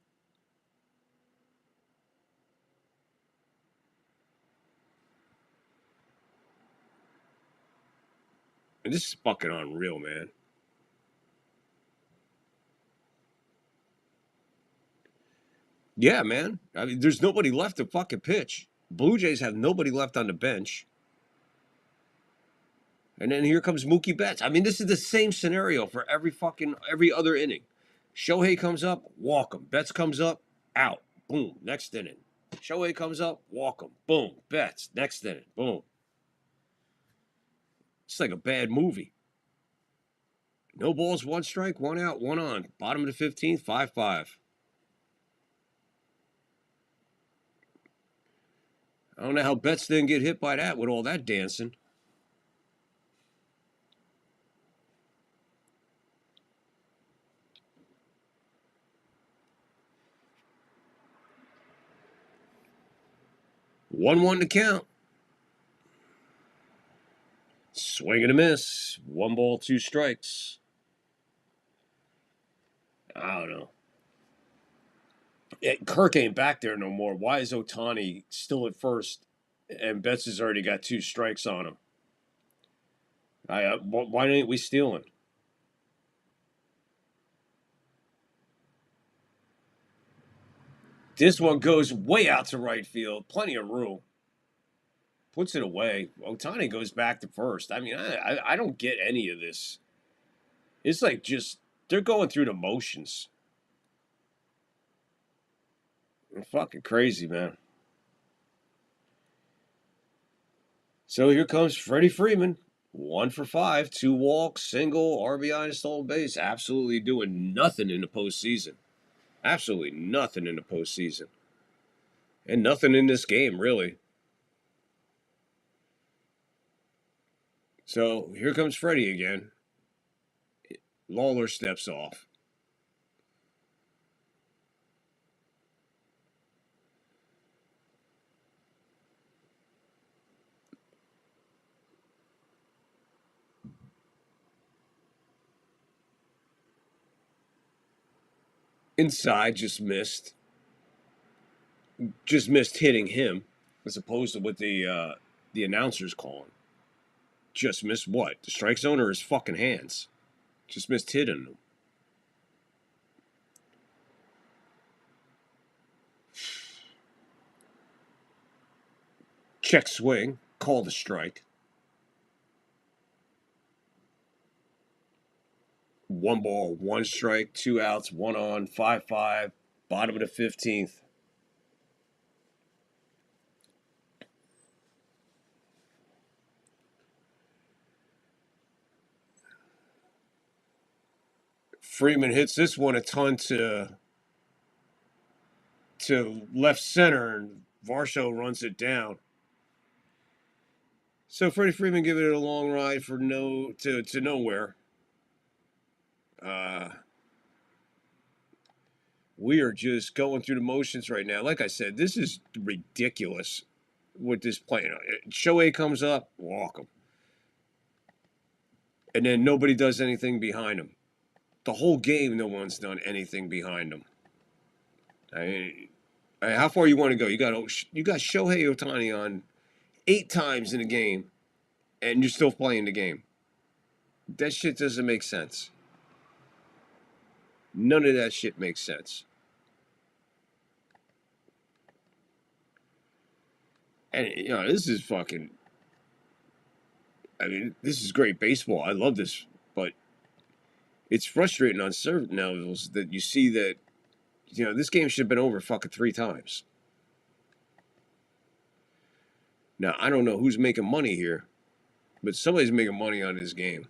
And this is fucking unreal, man. Yeah, man. I mean, there's nobody left to fucking pitch. Blue Jays have nobody left on the bench. And then here comes Mookie Betts. I mean, this is the same scenario for every other inning. Shohei comes up, walk him. Betts comes up, out. Boom, next inning. Shohei comes up, walk him. Boom, Betts, next inning. Boom. It's like a bad movie. No balls, 1 strike, 1 out, 1 on. Bottom of the 15th, 5-5. I don't know how Betts didn't get hit by that with all that dancing. One to count. Swing and a miss. 1 ball, 2 strikes. I don't know. Kirk ain't back there no more. Why is Ohtani still at first and Betts has already got 2 strikes on him? Why ain't we stealing? This one goes way out to right field. Plenty of room. Puts it away. Ohtani goes back to first. I mean, I don't get any of this. It's like just, they're going through the motions. They're fucking crazy, man. So here comes Freddie Freeman. 1 for 5, 2 walks, single, RBI and stolen base. Absolutely doing nothing in the postseason. Absolutely nothing in the postseason. And nothing in this game, really. So here comes Freddie again. Lawler steps off. Inside, just missed. Just missed hitting him, as opposed to what the announcer's calling. Just missed what? The strike zone or his fucking hands? Just missed hitting him. Check swing. Called a strike. 1 ball, 1 strike, 2 outs, 1 on, 5-5, bottom of the 15th. Freeman hits this one a ton to left center, and Varsho runs it down. So Freddie Freeman giving it a long ride for to nowhere. We are just going through the motions right now. Like I said, this is ridiculous with this play. Shohei comes up, walk him. And then nobody does anything behind him. The whole game, no one's done anything behind him. I mean, how far you want to go? You got Shohei Ohtani on 8 times in a game, and you're still playing the game. That shit doesn't make sense. None of that shit makes sense. And, you know, this is fucking... I mean, this is great baseball. I love this, but it's frustrating on certain levels that you see that, you know, this game should have been over fucking 3 times. Now, I don't know who's making money here, but somebody's making money on this game.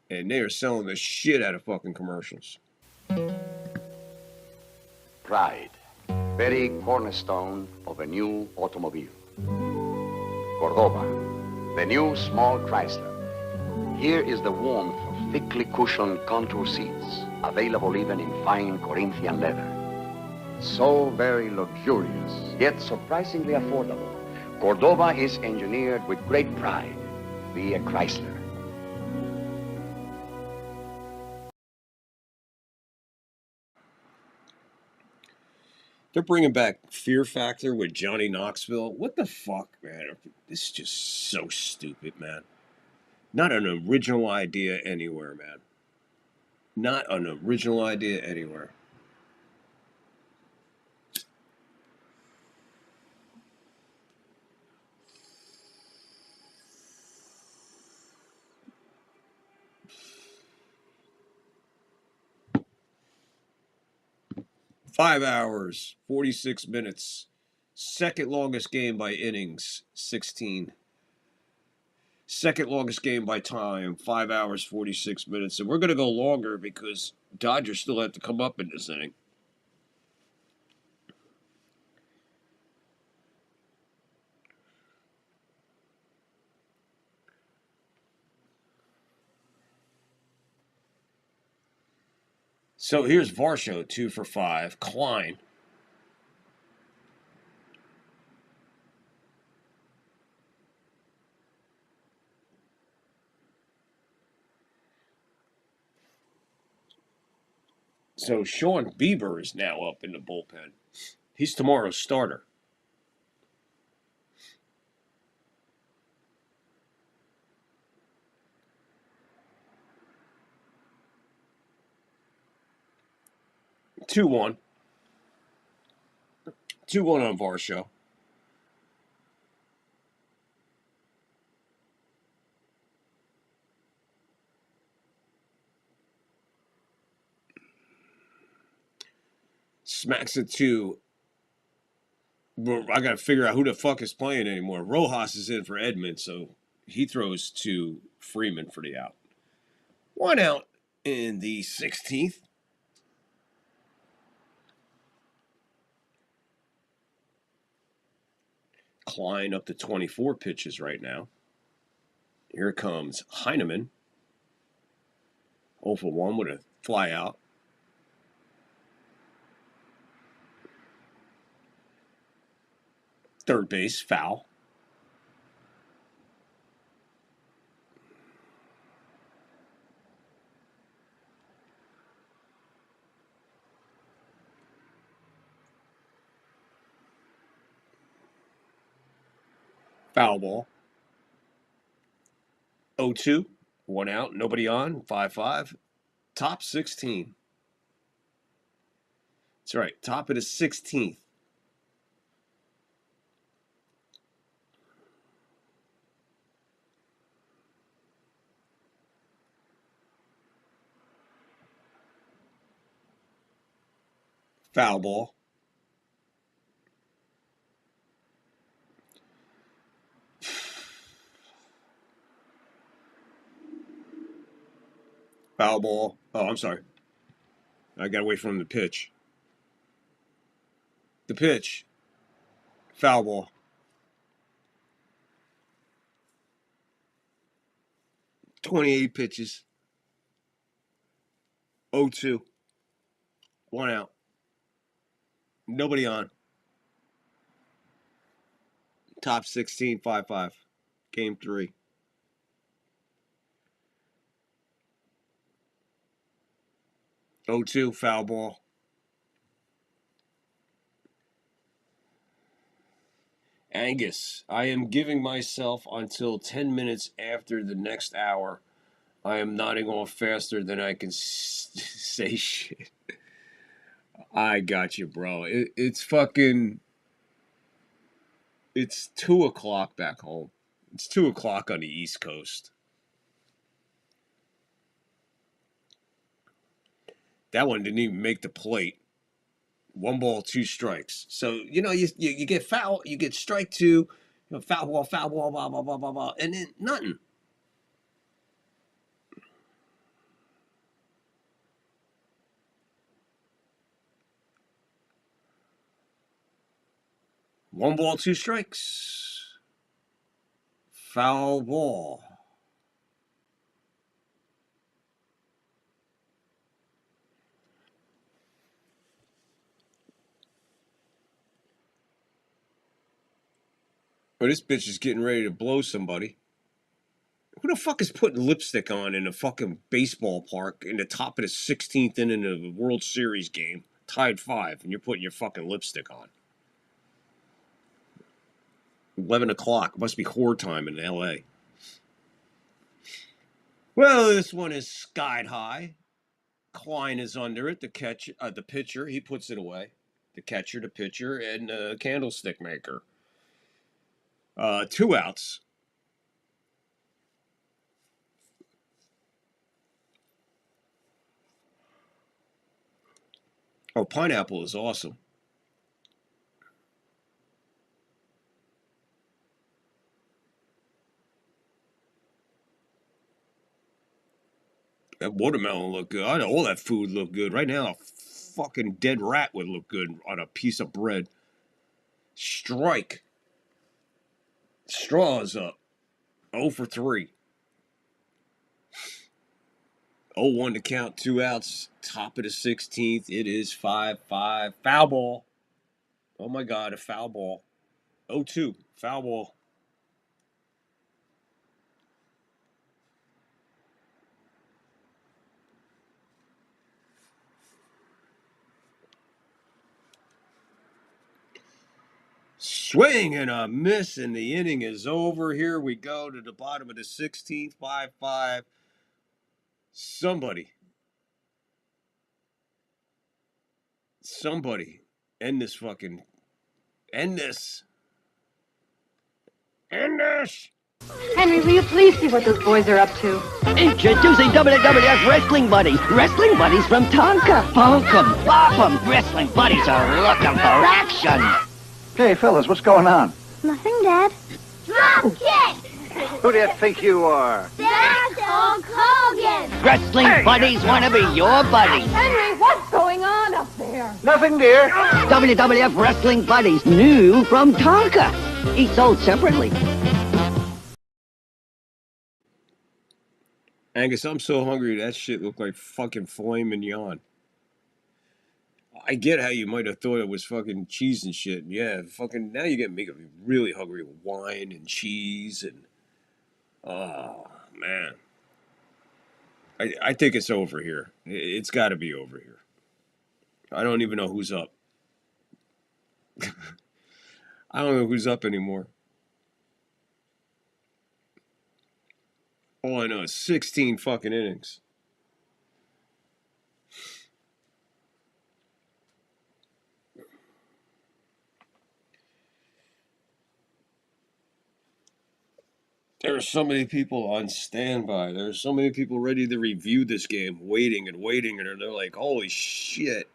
And they are selling the shit out of fucking commercials. Pride, very cornerstone of a new automobile. Cordoba, the new small Chrysler. Here is the warmth of thickly cushioned contour seats, available even in fine Corinthian leather. So very luxurious, yet surprisingly affordable. Cordoba is engineered with great pride. Be a Chrysler. They're bringing back Fear Factor with Johnny Knoxville. What the fuck, man? This is just so stupid, man. Not an original idea anywhere, man. Not an original idea anywhere. 5 hours, 46 minutes. Second longest game by innings, 16. Second longest game by time, 5 hours, 46 minutes. And we're going to go longer because Dodgers still have to come up in this inning. So here's Varsho, 2 for 5. Klein. So Sean Bieber is now up in the bullpen. He's tomorrow's starter. Two one. 2-1 on Varsho. Smacks it to. I got to figure out who the fuck is playing anymore. Rojas is in for Edmund, so he throws to Freeman for the out. 1 out in the 16th. Klein up to 24 pitches right now. Here comes Heineman. 0 for 1 with a fly out. Third base, foul. Foul ball. 0-2. 1 out. Nobody on. 5-5. Top 16. That's right. Top of the 16th. Foul ball. Foul ball. Oh, I'm sorry. I got away from the pitch. The pitch. Foul ball. .28 pitches. 0-2. 1 out. Nobody on. Top 16, 5-5. Game 3. .02, foul ball. Angus, I am giving myself until 10 minutes after the next hour. I am nodding off faster than I can say shit. I got you, bro. It's fucking... It's 2 o'clock back home. It's 2 o'clock on the East Coast. That one didn't even make the plate. 1 ball, 2 strikes. So, you get foul, you get strike 2, foul ball, blah, blah, blah, blah, blah, and then nothing. One ball, 2 strikes. Foul ball. Oh, this bitch is getting ready to blow somebody. Who the fuck is putting lipstick on in a fucking baseball park in the top of the 16th inning of a World Series game, tied 5, and you're putting your fucking lipstick on? 11 o'clock. Must be whore time in L.A. Well, this one is skied high. Klein is under it. The pitcher, he puts it away. The catcher, the pitcher, and candlestick maker. 2 outs. Oh, pineapple is awesome. That watermelon looked good. I know all that food looked good. Right now, a fucking dead rat would look good on a piece of bread. Strike. Straws up. 0 for 3. 0-1 to count, 2 outs. Top of the 16th. It is 5-5. Foul ball. Oh my God, a foul ball. 0-2. Foul ball. Swing and a miss, and the inning is over. Here we go to the bottom of the 16th. 5-5. Somebody end this fucking. End this. End this. Henry, will you please see what those boys are up to? Introducing WWF Wrestling Buddies. Wrestling Buddies from Tonka. Bonk 'em, bop 'em. Wrestling Buddies are looking for action. Hey, fellas, what's going on? Nothing, Dad. Drop kick! Who do you think you are? That's Hulk Hogan! Wrestling Buddies want to be your buddies. Henry, what's going on up there? Nothing, dear. WWF Wrestling Buddies, new from Tonka. Each sold separately. Angus, I'm so hungry. That shit looked like fucking filet mignon. I get how you might have thought it was fucking cheese and shit. Yeah, fucking now you get me really hungry with wine and cheese and oh man. I think it's over here. It's got to be over here. I don't even know who's up. I don't know who's up anymore. All I know is 16 fucking innings. There are so many people on standby. There are so many people ready to review this game, waiting, and they're like, holy shit.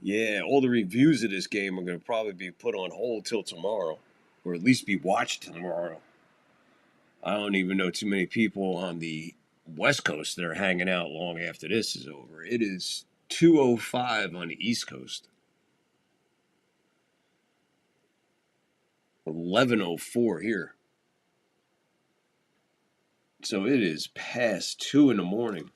Yeah, all the reviews of this game are going to probably be put on hold till tomorrow, or at least be watched tomorrow. I don't even know too many people on the West Coast that are hanging out long after this is over. It is 2:05 on the East Coast. 11:04 here. So it is past 2 in the morning.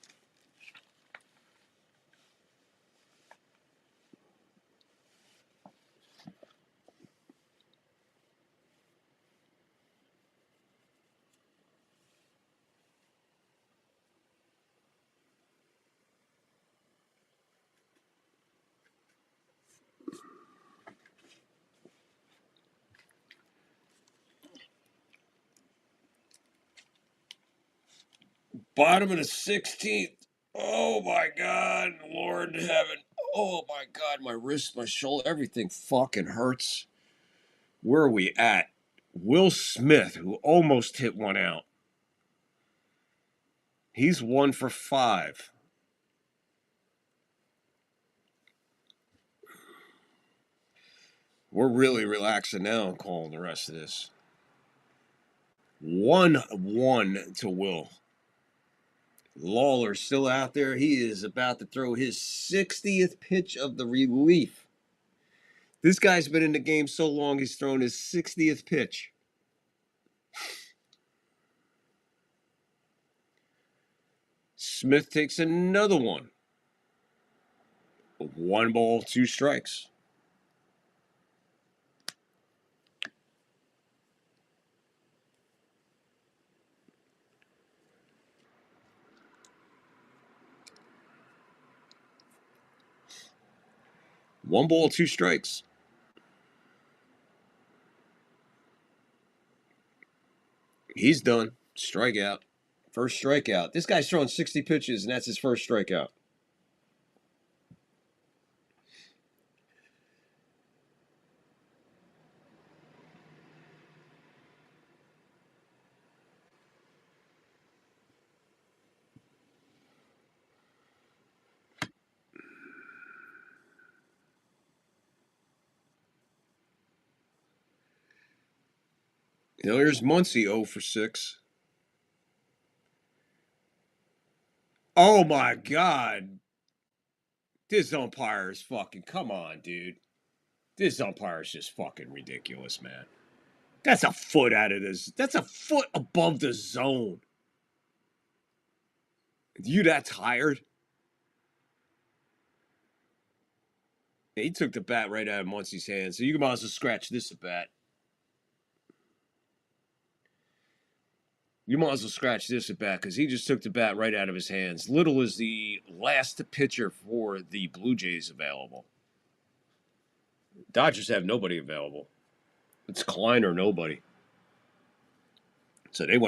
Bottom of the 16th. Oh my God, Lord in heaven. Oh my God, my wrist, my shoulder, everything fucking hurts. Where are we at? Will Smith, who almost hit one out. He's 1 for 5. We're really relaxing now and calling the rest of this. 1-1 to Will. Lawler still out there. He is about to throw his 60th pitch of the relief. This guy's been in the game so long, he's thrown his 60th pitch. Smith takes another one. 1 ball, 2 strikes. One ball, 2 strikes. He's done. Strikeout. First strikeout. This guy's throwing 60 pitches, and that's his first strikeout. There's Muncie 0 for 6. Oh my God. This umpire is fucking, come on, dude. This umpire is just fucking ridiculous, man. That's a foot out of this. That's a foot above the zone. You that tired? He took the bat right out of Muncie's hand, so you might as well scratch this at bat. You might as well scratch this at bat because he just took the bat right out of his hands. Little is the last pitcher for the Blue Jays available. Dodgers have nobody available. It's Klein or nobody. So they're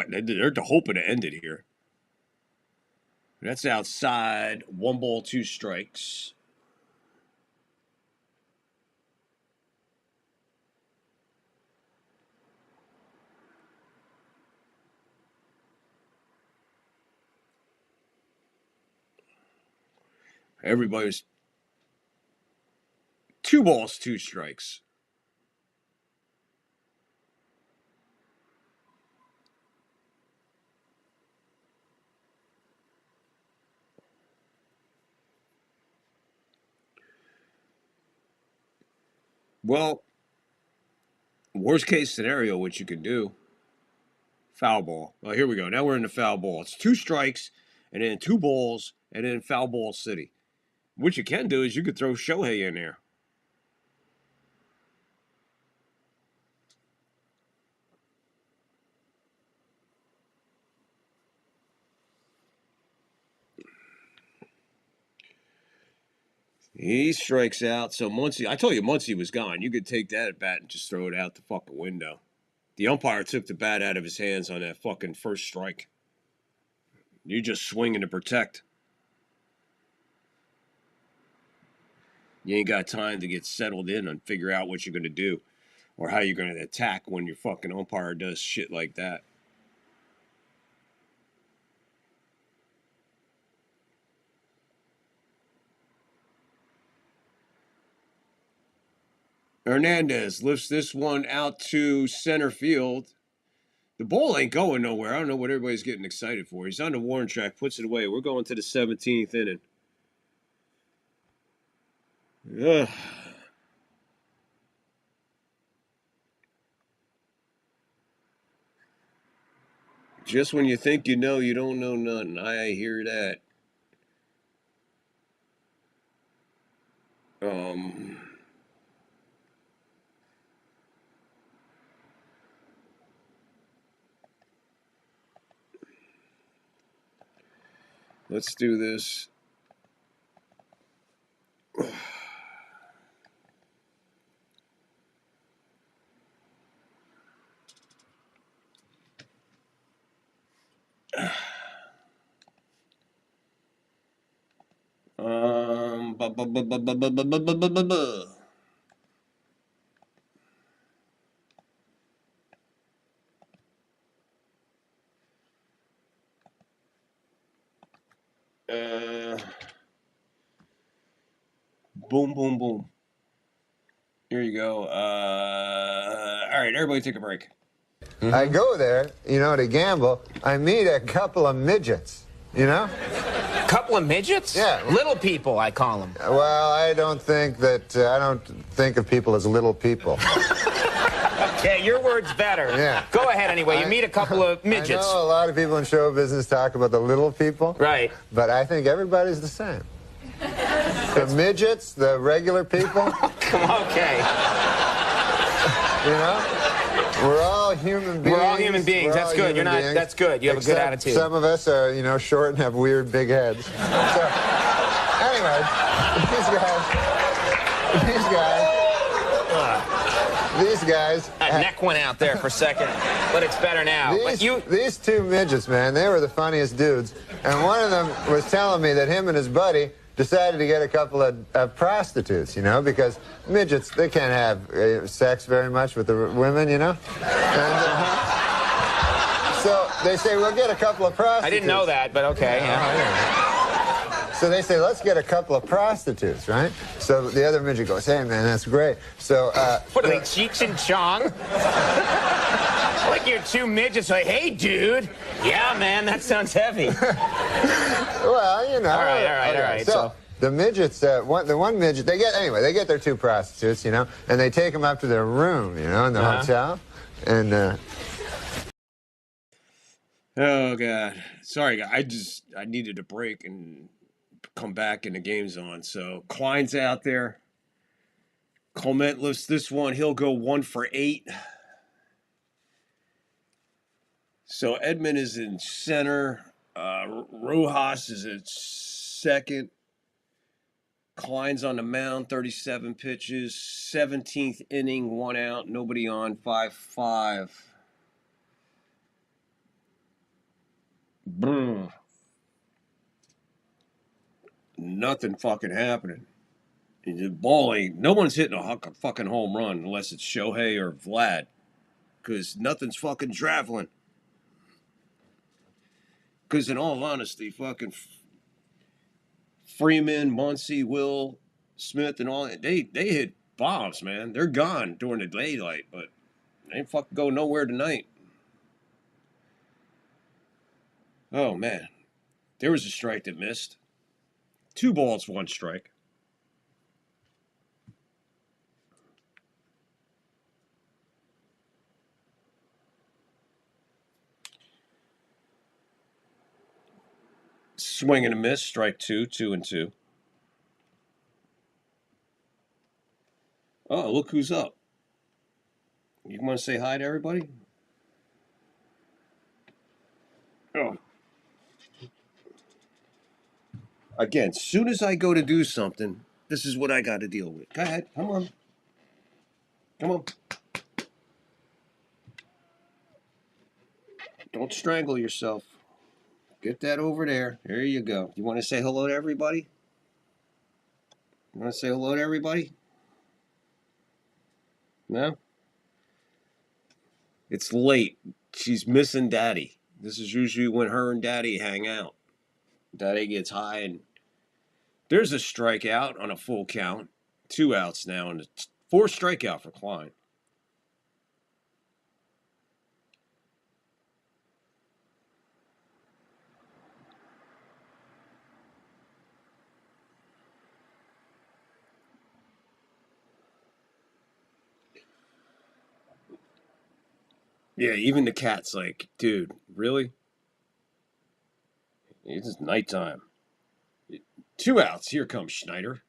hoping to end it here. That's outside. 1 ball, 2 strikes. Everybody's 2 balls, 2 strikes. Well, worst case scenario, what you can do, foul ball. Oh, here we go. Now we're in the foul ball. It's 2 strikes and then 2 balls and then foul ball city. What you can do is you could throw Shohei in there. He strikes out. So Muncie, I told you Muncie was gone. You could take that at bat and just throw it out the fucking window. The umpire took the bat out of his hands on that fucking first strike. You're just swinging to protect. You ain't got time to get settled in and figure out what you're going to do or how you're going to attack when your fucking umpire does shit like that. Hernandez lifts this one out to center field. The ball ain't going nowhere. I don't know what everybody's getting excited for. He's on the warning track, puts it away. We're going to the 17th inning. Ugh. Just when you think you know, you don't know nothing. I hear that. Let's do this. Boom, boom, boom. Here you go. All right, everybody take a break. I go there, you know, to gamble. I meet a couple of midgets, you know? Couple of midgets? Yeah. Little people, I call them. Well, I don't think of people as little people. Okay, your word's better. Yeah. Go ahead anyway. You meet a couple of midgets. I know a lot of people in show business talk about the little people. Right. But I think everybody's the same. The midgets, the regular people. Okay. You know? We're all human beings. We're all human beings. That's good. You're not. That's good. You have a good attitude. Some of us are, you know, short and have weird big heads. So, anyway, these guys. That neck went out there for a second, but it's better now. These 2 midgets, man, they were the funniest dudes. And one of them was telling me that him and his buddy decided to get a couple of prostitutes, you know, because midgets, they can't have sex very much with the women, you know? And, so they say, we'll get a couple of prostitutes. I didn't know that, but okay. Yeah. So they say, let's get a couple of prostitutes, right? So the other midget goes, hey, man, that's great. So, what are they, Cheech and Chong? Like you're two midgets like, hey, dude. Yeah, man, that sounds heavy. Well, you know. All right. So the midgets, the one midget, they get their 2 prostitutes, you know, and they take them up to their room, you know, in the hotel, and. Oh God, sorry, guys. I needed a break and come back and the game's on. So Klein's out there. Clement lifts this one. He'll go 1 for 8. So Edmund is in center. Rojas is at second. Klein's on the mound, 37 pitches, 17th inning, 1 out, nobody on, 5-5. Boom. Nothing fucking happening. The ball ain't, no one's hitting a fucking home run unless it's Shohei or Vlad. Because nothing's fucking traveling. Because in all honesty, fucking Freeman, Muncy, Will, Smith, and all that, they hit bombs, man. They're gone during the daylight, but they ain't fucking go nowhere tonight. Oh, man. There was a strike that missed. 2 balls, 1 strike. Swing and a miss, strike 2, 2-2. Oh, look who's up. You want to say hi to everybody? Oh. Again, soon as I go to do something, this is what I got to deal with. Go ahead. Come on. Come on. Don't strangle yourself. Get that over there. There you go. You want to say hello to everybody? You want to say hello to everybody? No? It's late. She's missing Daddy. This is usually when her and Daddy hang out. Daddy gets high, and there's a strikeout on a full count. 2 outs now, and 4 strikeout for Klein. Yeah, even the cat's like, dude, really? It's nighttime. 2 outs. Here comes Schneider.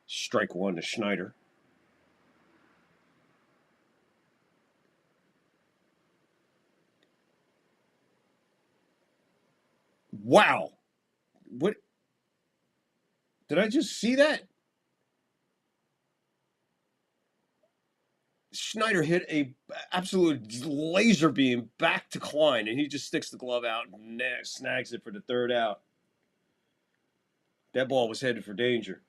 Strike 1 to Schneider. Wow. What? Did I just see that? Schneider hit a absolute laser beam back to Klein, and he just sticks the glove out and snags it for the 3rd out. That ball was headed for danger.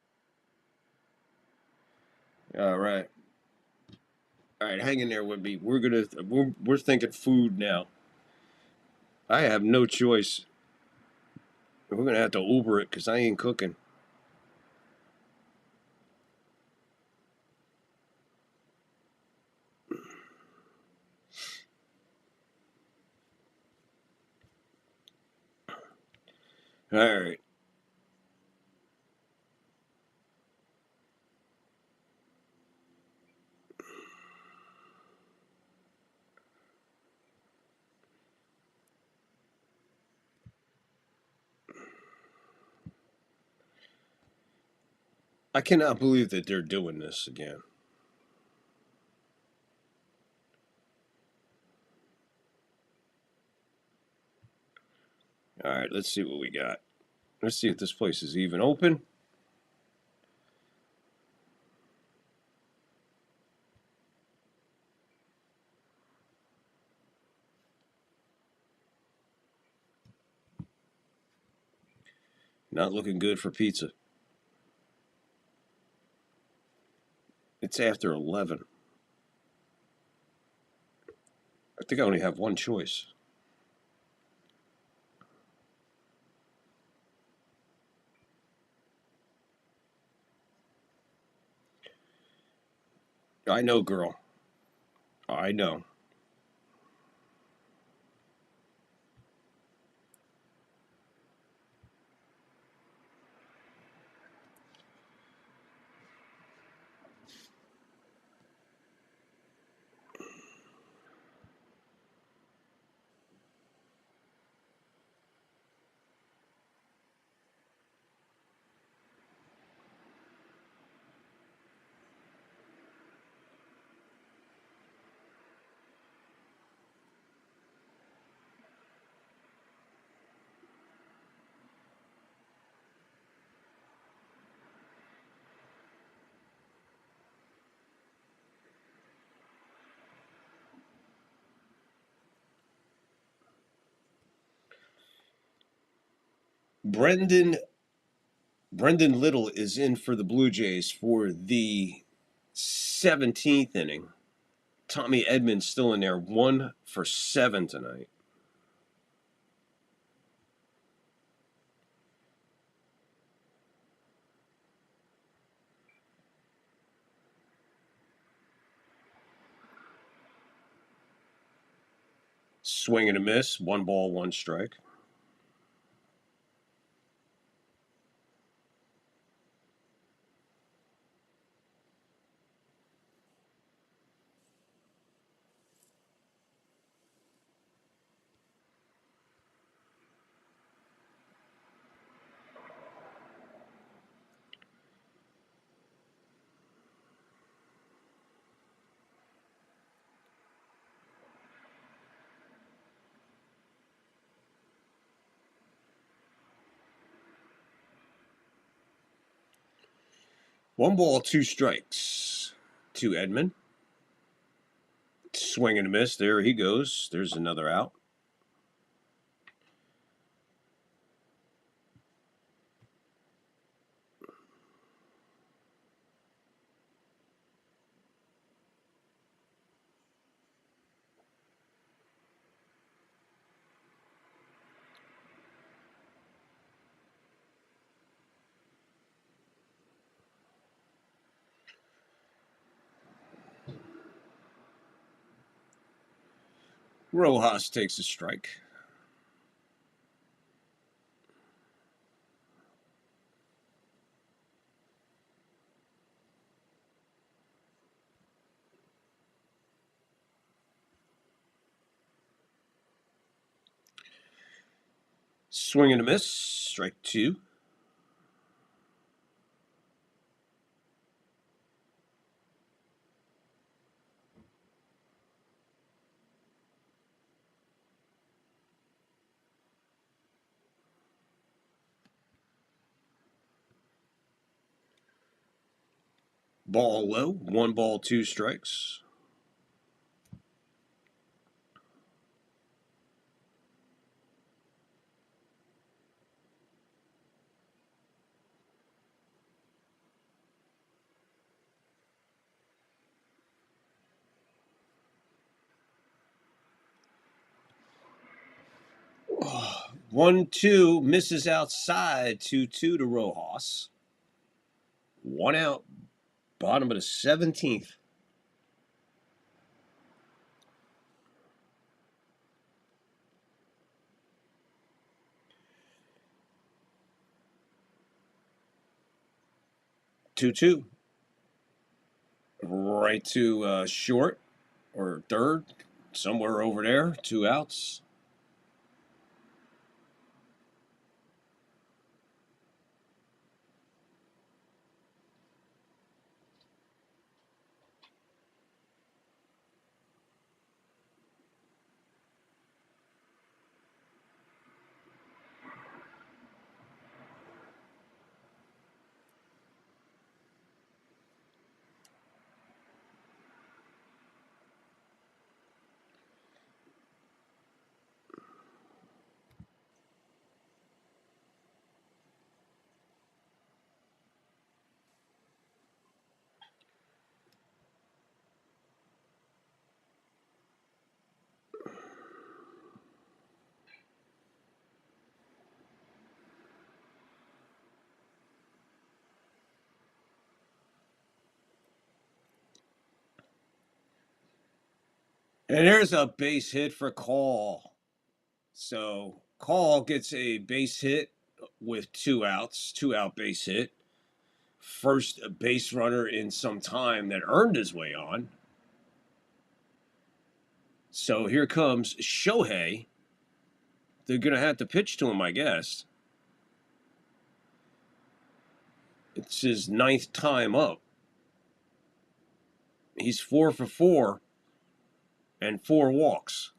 All right, hang in there with me. We're thinking food now. I have no choice. We're gonna have to Uber it because I ain't cooking. All right. I cannot believe that they're doing this again. All right, let's see what we got. Let's see if this place is even open. Not looking good for pizza. It's after 11. I think I only have one choice. I know, girl. I know. Brendan Little is in for the Blue Jays for the 17th inning. Tommy Edmonds still in there, 1 for 7 tonight. Swing and a miss, 1 ball, 1 strike. One ball, 2 strikes to Edmund. Swing and a miss. There he goes. There's another out. Rojas takes a strike. Swing and a miss. Strike 2. Ball low. 1 ball, 2 strikes. Oh, 1-2 misses outside. 2-2 to Rojas. 1 out. Bottom of the 17th. Two. Right to short or third, somewhere over there. 2 outs. And there's a base hit for Call. So Call gets a base hit with 2 outs, 2-out base hit. First base runner in some time that earned his way on. So here comes Shohei. They're going to have to pitch to him, I guess. It's his 9th time up. He's 4 for 4 and 4 walks.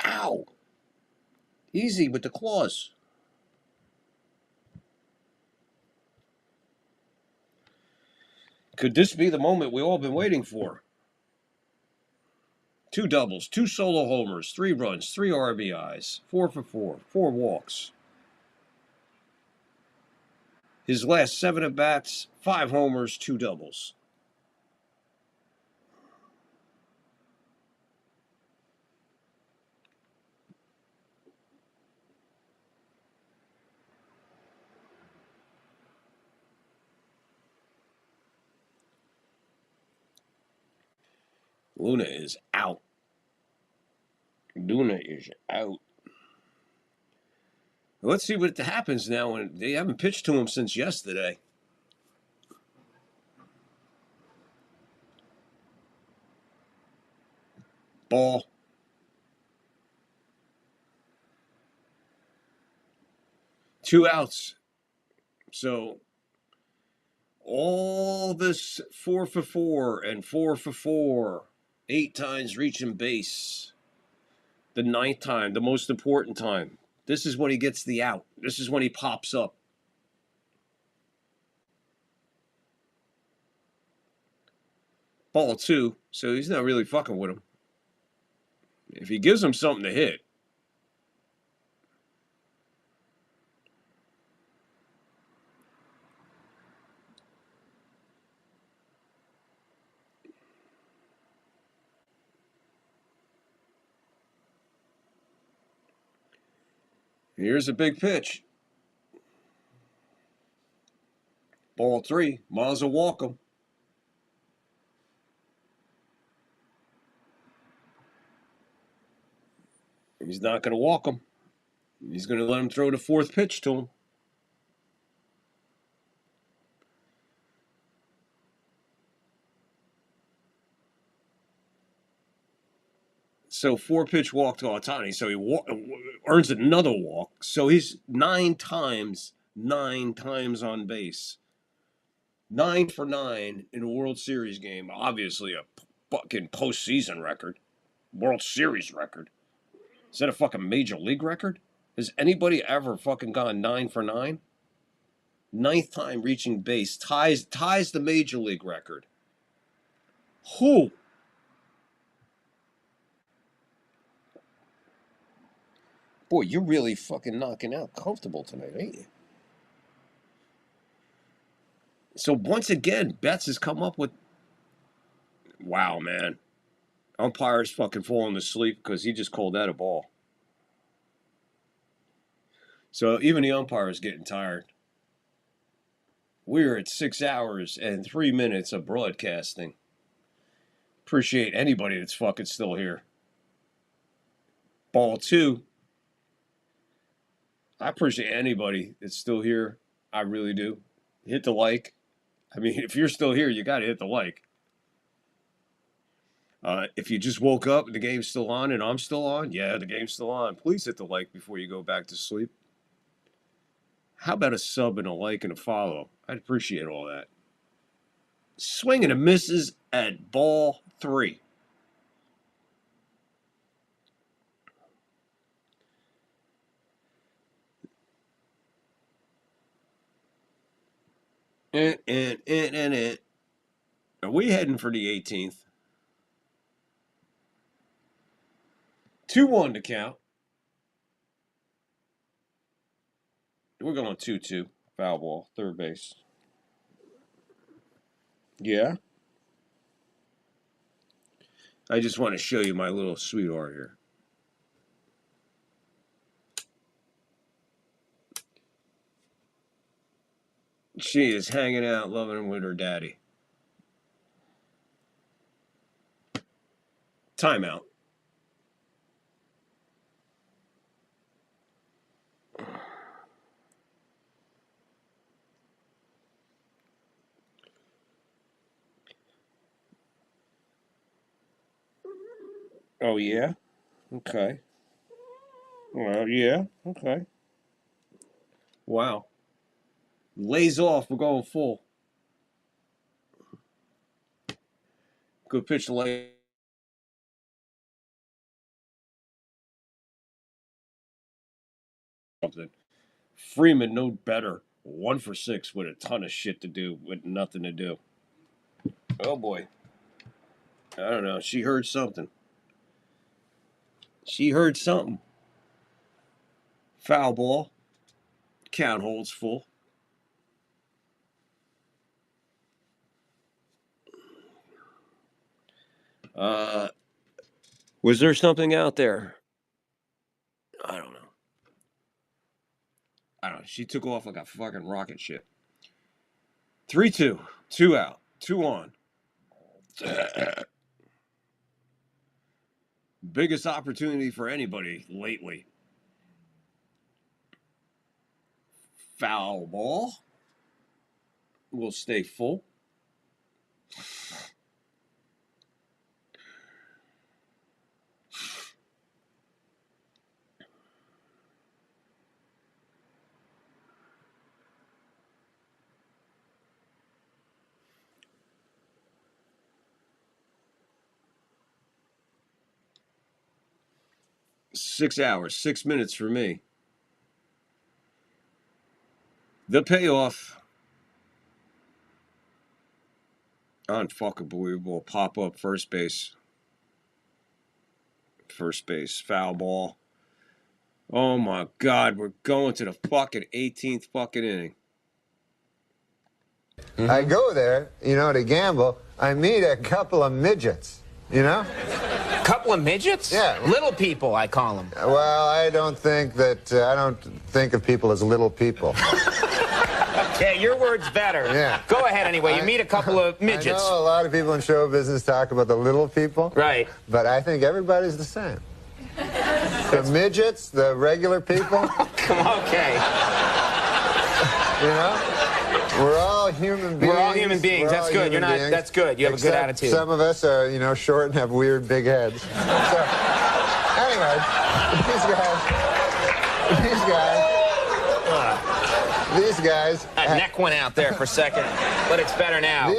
Ow! Easy with the claws. Could this be the moment we all been waiting for? 2 doubles, 2 solo homers, 3 runs, 3 RBIs, 4 for 4, 4 walks. His last 7 at-bats, 5 homers, 2 doubles. Luna is out. Luna is out. Let's see what happens now. When they haven't pitched to him since yesterday. Ball. Two outs. So all this 4 for 4 and 4 for 4, 8 times reaching base. The 9th time, the most important time. This is when he gets the out. This is when he pops up. Ball 2, so he's not really fucking with him. If he gives him something to hit. Here's a big pitch. Ball 3. Might as well walk him. He's not going to walk him. He's going to let him throw the 4th pitch to him. So 4-pitch walk to Ohtani. So he earns another walk. So he's 9 times on base. 9 for 9 in a World Series game. Obviously a fucking postseason record. World Series record. Is that a fucking major league record? Has anybody ever fucking gone 9 for 9? 9th time reaching base. Ties the major league record. Who? Boy, you're really fucking knocking out comfortable tonight, ain't you? So once again, Betts has come up with... Wow, man. Umpire's fucking falling asleep because he just called that a ball. So even the umpire is getting tired. We're at 6 hours and 3 minutes of broadcasting. Appreciate anybody that's fucking still here. Ball 2. I appreciate anybody that's still here. I really do. Hit the like. I mean, if you're still here, you got to hit the like. If you just woke up and the game's still on and I'm still on, yeah, the game's still on. Please hit the like before you go back to sleep. How about a sub and a like and a follow? I'd appreciate all that. Swing and a misses at ball 3. And. Are we heading for the 18th? 2-1 to count. We're going 2-2. Foul ball, third base. Yeah. I just want to show you my little sweetheart here. She is hanging out, loving with her daddy. Timeout. Oh, yeah? Okay. Well, yeah. Okay. Wow. Lays off. We're going full. Good pitch to lay. Something. Freeman, no better. 1 for 6 with a ton of shit to do, with nothing to do. Oh, boy. I don't know. She heard something. She heard something. Foul ball. Count holds full. Was there something out there? I don't know. She took off like a fucking rocket ship. 3-2. 2 out. 2 on. Biggest opportunity for anybody lately. Foul ball. Will stay full. Six hours, 6 minutes for me. The payoff. Unfucking believable. Pop up first base. First base. Foul ball. Oh my God. We're going to the fucking 18th fucking inning. I go there, to gamble. I meet a couple of midgets, Couple of midgets? Yeah. Little people, I call them. Well, I don't think of people as little people. Okay, your word's better. Yeah. Go ahead anyway. You meet a couple of midgets. I know a lot of people in show business talk about the little people. Right. But I think everybody's the same. The midgets, the regular people. Okay. We're all human beings. We're all human beings. That's good. You're not. That's good. You have a good attitude. Some of us are, short and have weird big heads. So, anyway, these guys. That neck went out there for a second, but it's better now.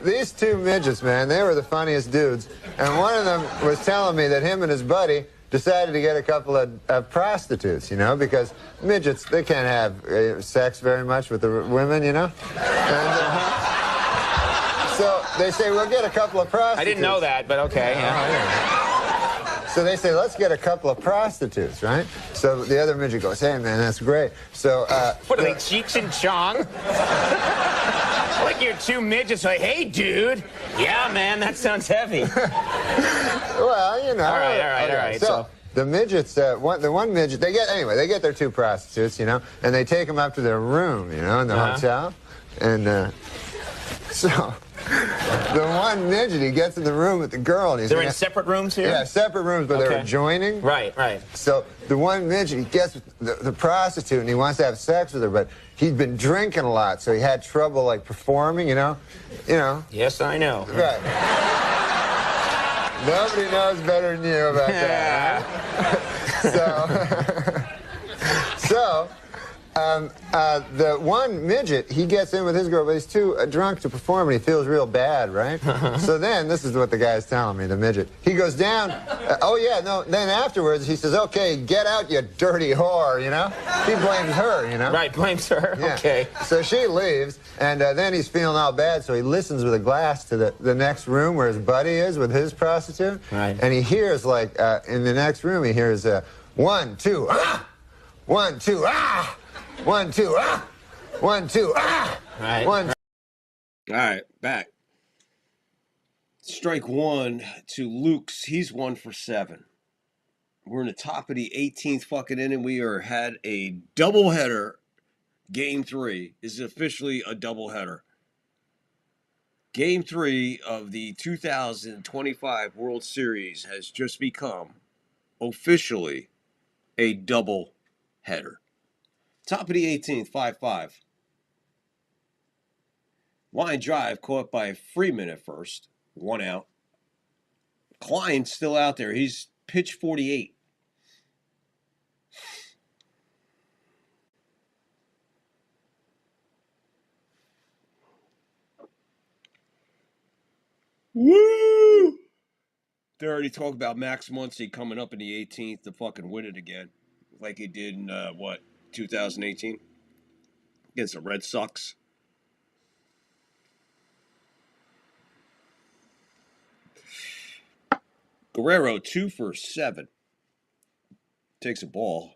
These two midgets, man, they were the funniest dudes. And one of them was telling me that him and his buddy decided to get a couple of prostitutes, because midgets, they can't have sex very much with the women, And, so they say, we'll get a couple of prostitutes. I didn't know that, but okay. Yeah. So they say, let's get a couple of prostitutes, right? So the other midget goes, hey, man, that's great. So, what are they, Cheech and Chong? Like you're two midgets, like, hey, dude. Yeah, man, that sounds heavy. Well, All right. So the midgets, the one midget, they get their two prostitutes, and they take them up to their room, in the hotel. And so the one midget, he gets in the room with the girl. And they're in separate rooms here? Yeah, separate rooms, but they're adjoining. Right. So the one midget, he gets with the prostitute, and he wants to have sex with her, but he'd been drinking a lot, so he had trouble, performing, Yes, I know. Right. Nobody knows better than you about that. So the one midget, he gets in with his girl, but he's too drunk to perform, and he feels real bad, right? So then, this is what the guy's telling me, the midget. He goes down, then afterwards, he says, okay, get out, you dirty whore, He blames her, Right, blames her, yeah. Okay. So she leaves, and then he's feeling all bad, so he listens with a glass to the next room where his buddy is with his prostitute. Right. And he hears, in the next room, he hears, 1, 2, ah! 1, 2, ah! 1, 2, ah! 1, 2, ah! Right. 1, All right, back. Strike one to Luke's. He's 1 for 7. We're in the top of the 18th fucking inning. We had a doubleheader Game 3 is officially a doubleheader. Game 3 of the 2025 World Series has just become officially a double header. Top of the 18th, 5-5. Line drive caught by Freeman at first. 1 out. Klein's still out there. He's pitch 48. Woo! They already talked about Max Muncy coming up in the 18th to fucking win it again. Like he did in, 2018? Against the Red Sox. Guerrero, 2 for 7. Takes a ball.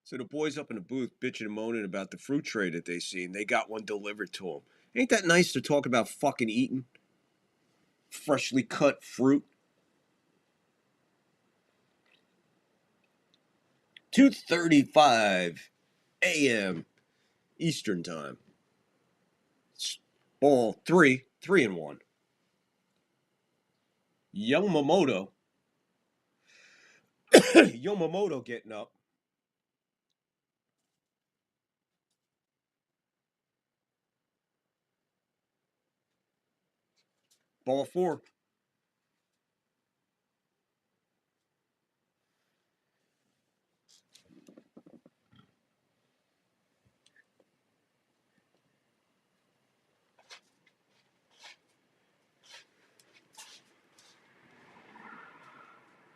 So the boys up in the booth bitching and moaning about the fruit tray that they seen. They got one delivered to them. Ain't that nice to talk about fucking eating freshly cut fruit? 2:35 a.m. Eastern time. Ball 3-1. Yamamoto getting up. Ball 4.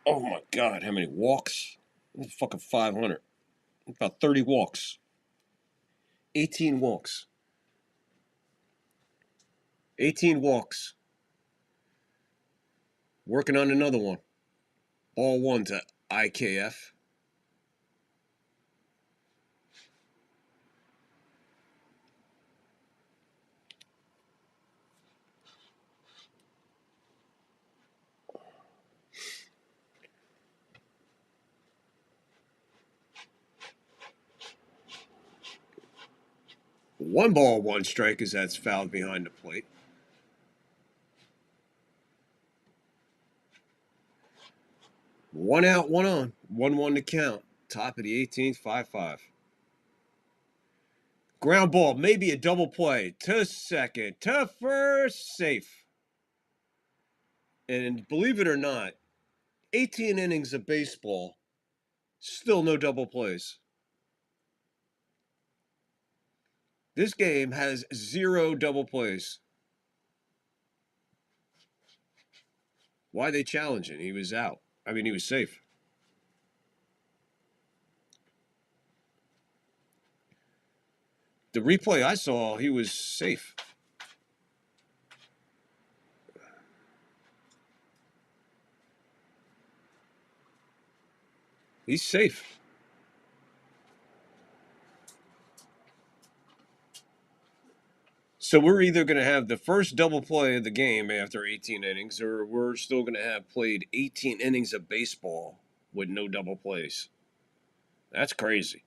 Oh my God, how many walks? Fucking 500. About 30 walks. 18 walks. 18 walks. Working on another one. Ball 1 to IKF. One ball, one strike as that's fouled behind the plate. One out, one on. 1-1 to count. Top of the 18th, 5-5. Ground ball, maybe a double play. To second, to first, safe. And believe it or not, 18 innings of baseball, still no double plays. This game has 0 double plays. Why are they challenging? He was out. I mean, he was safe. The replay I saw, he was safe. He's safe. So we're either going to have the first double play of the game after 18 innings, or we're still going to have played 18 innings of baseball with no double plays. That's crazy.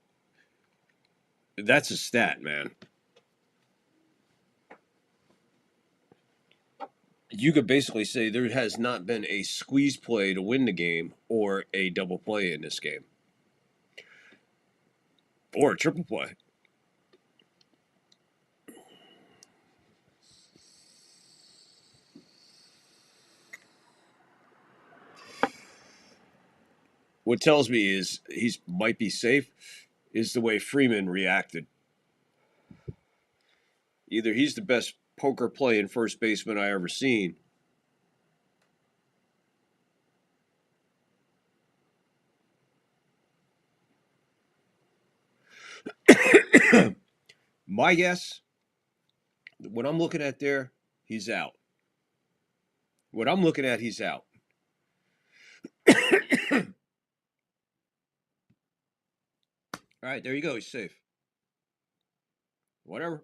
That's a stat, man. You could basically say there has not been a squeeze play to win the game or a double play in this game. Or a triple play. What tells me is he might be safe is the way Freeman reacted. Either he's the best poker playing first baseman I ever seen, my guess, what I'm looking at there, he's out. What I'm looking at, he's out. All right, there you go. He's safe. Whatever.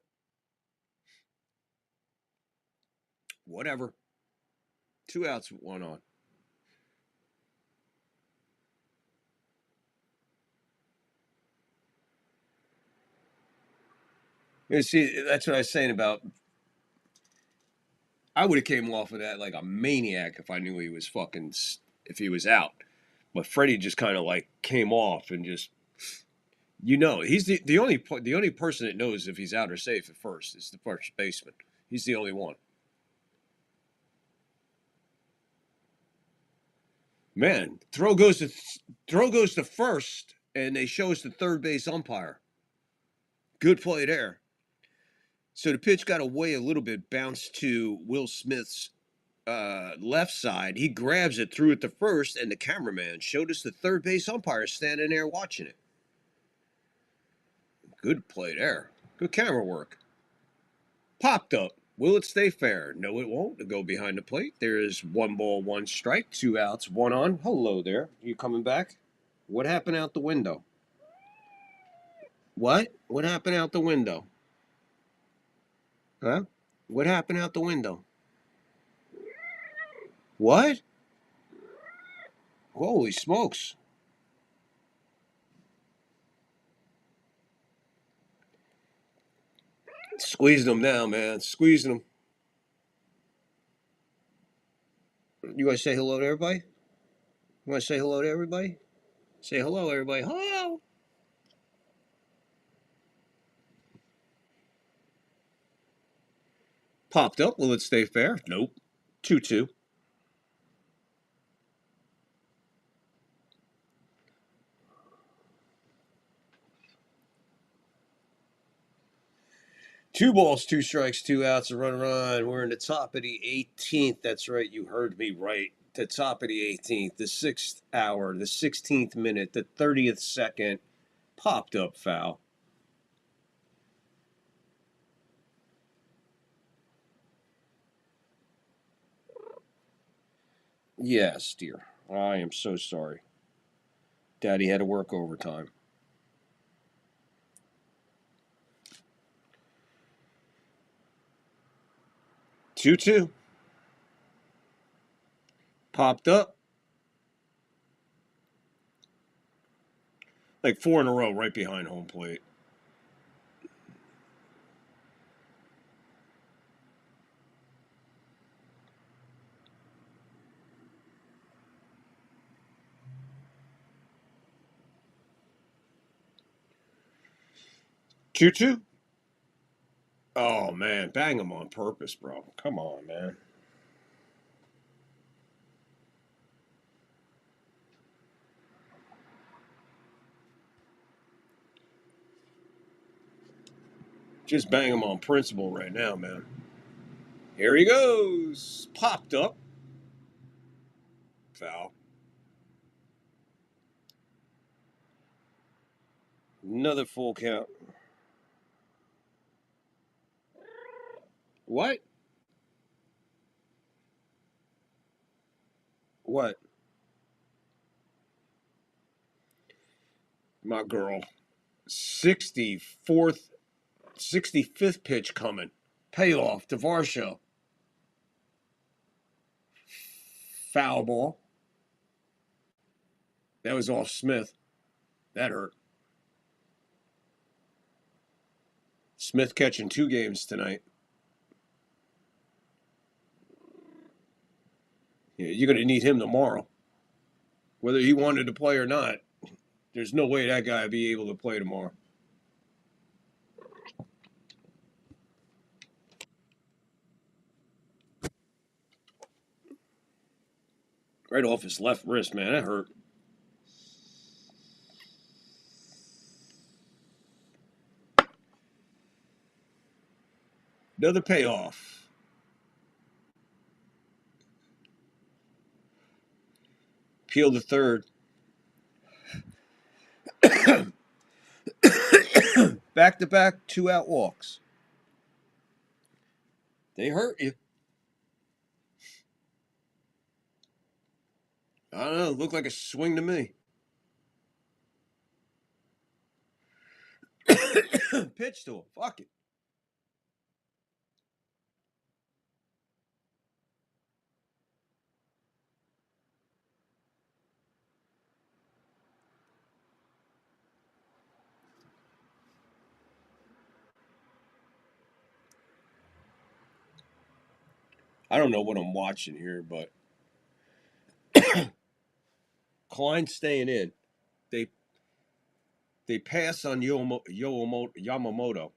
Whatever. 2 outs, 1 on. You see, that's what I was saying about. I would have came off of that like a maniac if I knew he was fucking if he was out. But Freddie just kind of like came off and just, he's the only person that knows if he's out or safe at first is the first baseman. He's the only one. Man, throw goes to first, and they show us the third base umpire. Good play there. So the pitch got away a little bit, bounced to Will Smith's left side. He grabs it, threw it to first, and the cameraman showed us the third base umpire standing there watching it. Good play there. Good camera work. Popped up. Will it stay fair? No, it won't. To go behind the plate. There is 1 ball, 1 strike, 2 outs, 1 on. Hello there. You coming back? What happened out the window? What? What happened out the window? Huh? What happened out the window? What? Holy smokes. Squeezing them down, man. Squeezing them. You want to say hello to everybody? You want to say hello to everybody? Say hello, everybody. Hello. Popped up. Will it stay fair? Nope. 2-2. Two balls, 2 strikes, 2 outs, a run. We're in the top of the 18th. That's right. You heard me right. The top of the 18th, the 6th hour, the 16th minute, the 30th second. Popped up foul. Yes, dear. I am so sorry. Daddy had to work overtime. Two. Popped up. Like 4 in a row right behind home plate. Two. Oh, man. Bang him on purpose, bro. Come on, man. Just bang him on principle right now, man. Here he goes. Popped up. Foul. Another full count. What? What? My girl. 65th pitch coming. Payoff to Varsho. Foul ball. That was off Smith. That hurt. Smith catching 2 games tonight. Yeah, you're going to need him tomorrow. Whether he wanted to play or not, there's no way that guy will be able to play tomorrow. Right off his left wrist, man. That hurt. Another payoff. Peel to third. Back-to-back 2-out walks. They hurt you. I don't know. Looked like a swing to me. Pitch to him. Fuck it. I don't know what I'm watching here, but Klein's staying in. They pass on Yamamoto.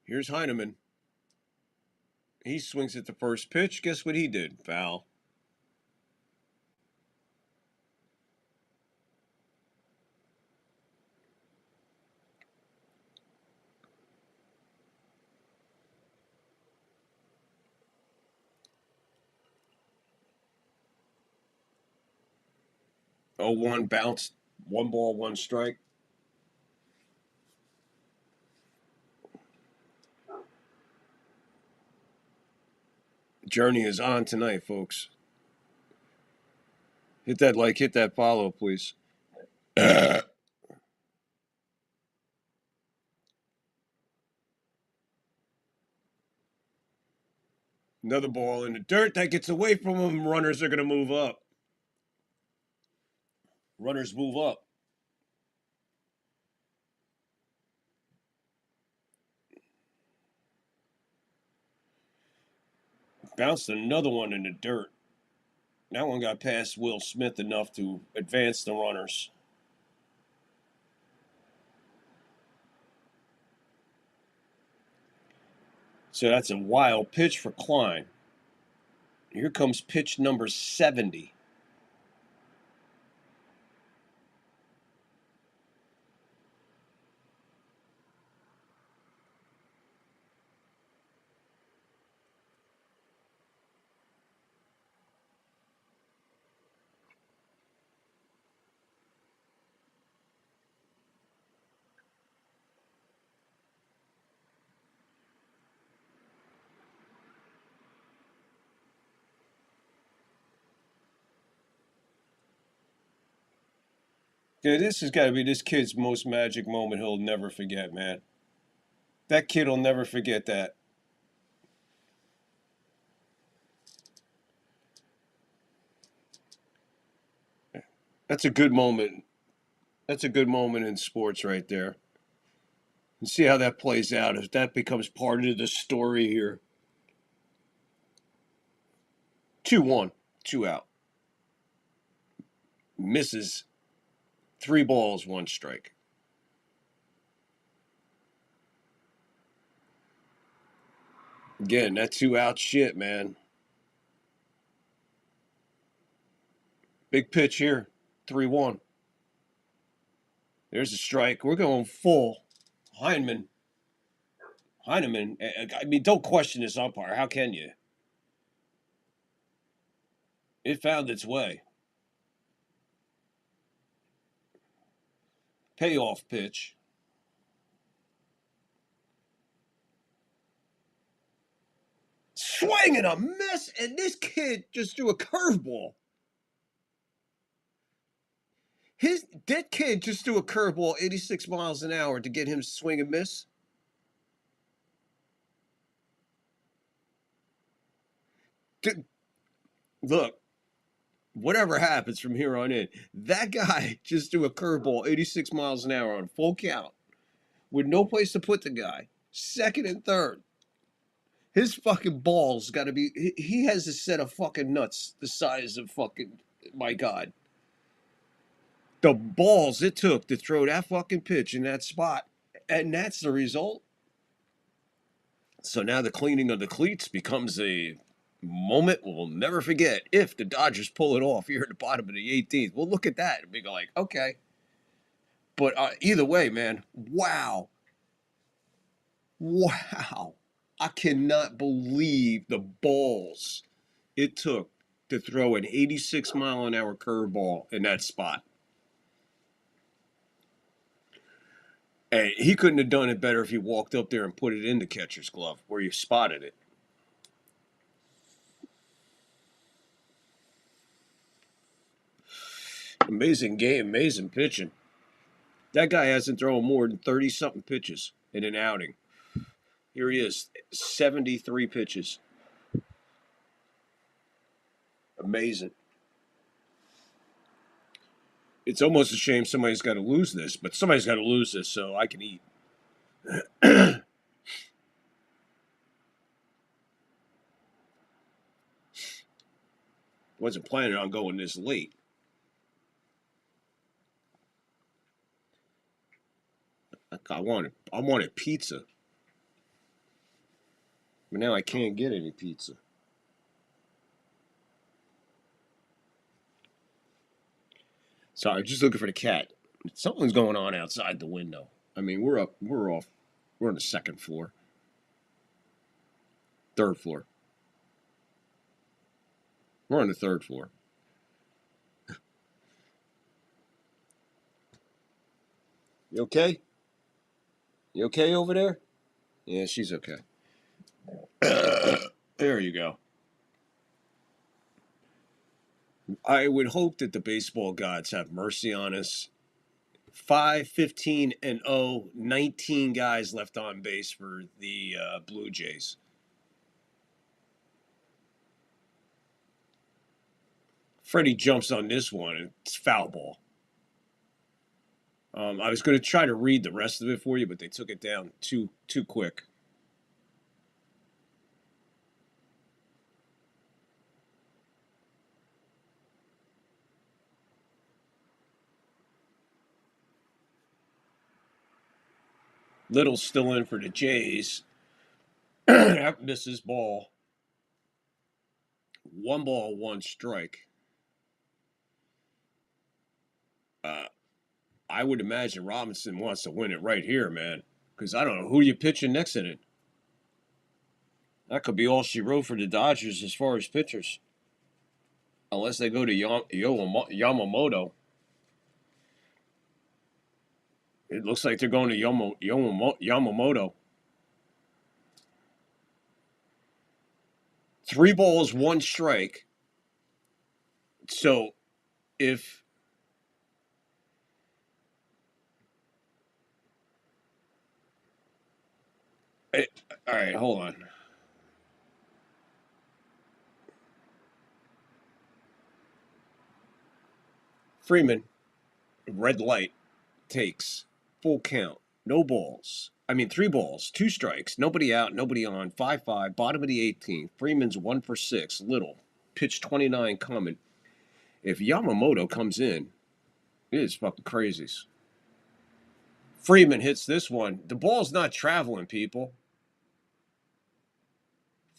Here's Heineman. He swings at the first pitch. Guess what he did? Foul. Oh, 1 bounce. 1 ball, 1 strike. Journey is on tonight, folks. Hit that like, hit that follow, please. Another ball in the dirt. That gets away from him. Runners are going to move up. Runners move up. Bounced another one in the dirt. That one got past Will Smith enough to advance the runners. So that's a wild pitch for Klein. Here comes pitch number 70. Yeah, this has got to be this kid's most magic moment he'll never forget, man. That kid will never forget that. That's a good moment. That's a good moment in sports right there. And see how that plays out, if that becomes part of the story here. 2-1, 2 out. Misses. 3 balls, 1 strike. Again, that 2 out shit, man. Big pitch here. 3-1. There's a strike. We're going full. Heineman. I mean, don't question this umpire. How can you? It found its way. Payoff pitch. Swing and a miss, and this kid just threw a curveball. That kid just threw a curveball 86 miles an hour to get him to swing and miss. Look, whatever happens from here on in, that guy just threw a curveball 86 miles an hour on full count with no place to put the guy. Second and third. His fucking balls got to be... He has a set of fucking nuts the size of fucking... My God. The balls it took to throw that fucking pitch in that spot. And that's the result. So now the cleaning of the cleats becomes a moment we'll never forget if the Dodgers pull it off here at the bottom of the 18th. We'll look at that and be like, okay. But either way, man, wow. Wow. I cannot believe the balls it took to throw an 86-mile-an-hour curveball in that spot. Hey, he couldn't have done it better if he walked up there and put it in the catcher's glove where you spotted it. Amazing game, amazing pitching. That guy hasn't thrown more than 30-something pitches in an outing. Here he is, 73 pitches. Amazing. It's almost a shame somebody's got to lose this, but somebody's got to lose this so I can eat. Wasn't planning on going this late. I wanted pizza. But now I can't get any pizza. Sorry, I'm just looking for the cat. Something's going on outside the window. I mean, we're on the second floor. Third floor. We're on the third floor. You okay? You okay over there? Yeah, she's okay. There you go. I would hope that the baseball gods have mercy on us. 5-15-0, 19 guys left on base for the Blue Jays. Freddie jumps on this one, and it's foul ball. I was going to try to read the rest of it for you, but they took it down too quick. Little's still in for the Jays. That misses ball. 1 ball, 1 strike. I would imagine Robinson wants to win it right here, man. Because I don't know who you pitching next in it. That could be all she wrote for the Dodgers as far as pitchers. Unless they go to Yamamoto. It looks like they're going to Yamamoto. 3 balls, 1 strike. So, if... all right, hold on. Freeman, red light, takes full count. No balls. 3 balls, 2 strikes. Nobody out, nobody on. 5-5, bottom of the 18th. Freeman's 1 for 6. Little, pitch 29 coming. If Yamamoto comes in, it is fucking crazies. Freeman hits this one. The ball's not traveling, people.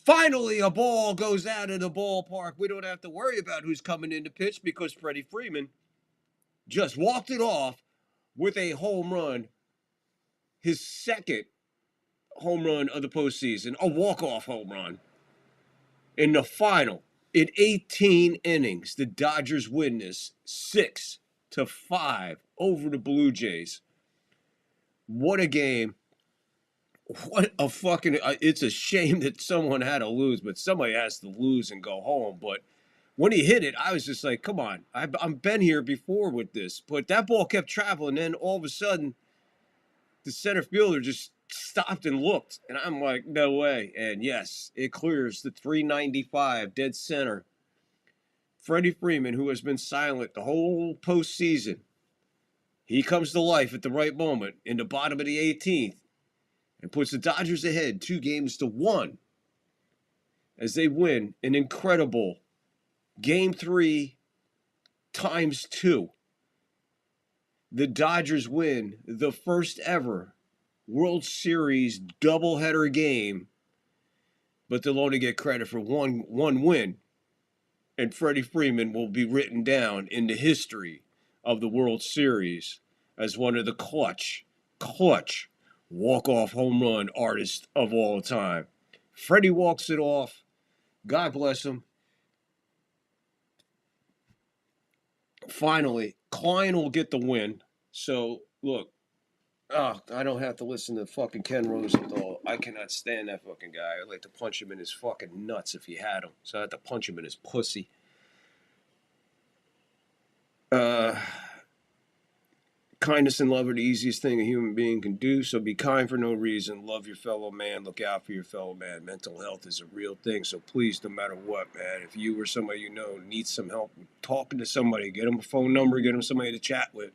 Finally, a ball goes out of the ballpark. We don't have to worry about who's coming in to pitch because Freddie Freeman just walked it off with a home run. His second home run of the postseason. A walk-off home run. In the final, in 18 innings, the Dodgers win this 6-5 over the Blue Jays. What a game. What a fucking... it's a shame that someone had to lose, but somebody has to lose and go home. But when he hit it, I was just like, come on. I've been here before with this. But that ball kept traveling. Then all of a sudden, the center fielder just stopped and looked. And I'm like, no way. And yes, it clears the 395 dead center. Freddie Freeman, who has been silent the whole postseason, he comes to life at the right moment in the bottom of the 18th. And puts the Dodgers ahead 2-1 as they win an incredible Game 3 times 2. The Dodgers win the first ever World Series doubleheader game, but they'll only get credit for one win. And Freddie Freeman will be written down in the history of the World Series as one of the clutch walk-off home run artist of all time. Freddie walks it off. God bless him. Finally, Klein will get the win. So, look, Oh, I don't have to listen to fucking Ken Rosenthal. I cannot stand that fucking guy. I'd like to punch him in his fucking nuts if he had him. So I had to punch him in his pussy. Kindness and love are the easiest thing a human being can do, so be kind for no reason. Love your fellow man. Look out for your fellow man. Mental health is a real thing, so please, no matter what, man, if you or somebody you know needs some help talking to somebody, get them a phone number, get them somebody to chat with.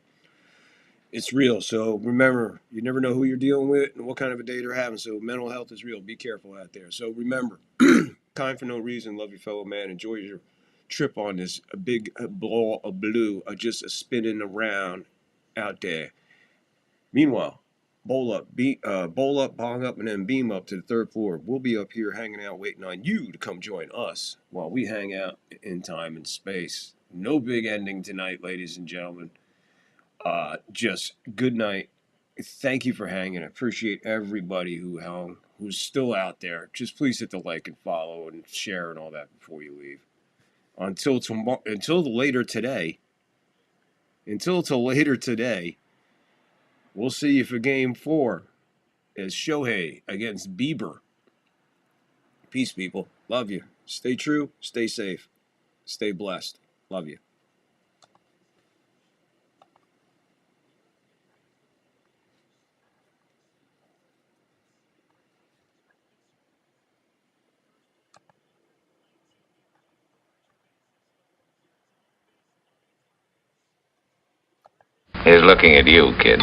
It's real, so remember, you never know who you're dealing with and what kind of a day they're having, so mental health is real. Be careful out there. So remember, kind for no reason. Love your fellow man. Enjoy your trip on this big ball of blue, just a spinning around out there. Meanwhile, bowl up, bong up, and then beam up to the 3rd floor. We'll be up here hanging out, waiting on you to come join us while we hang out in time and space. No big ending tonight, ladies and gentlemen. Just good night. Thank you for hanging. I appreciate everybody who hung, who's still out there. Just please hit the like and follow and share and all that before you leave. Until later today, we'll see you for Game 4 as Shohei against Bieber. Peace, people. Love you. Stay true. Stay safe. Stay blessed. Love you. He's looking at you, kid.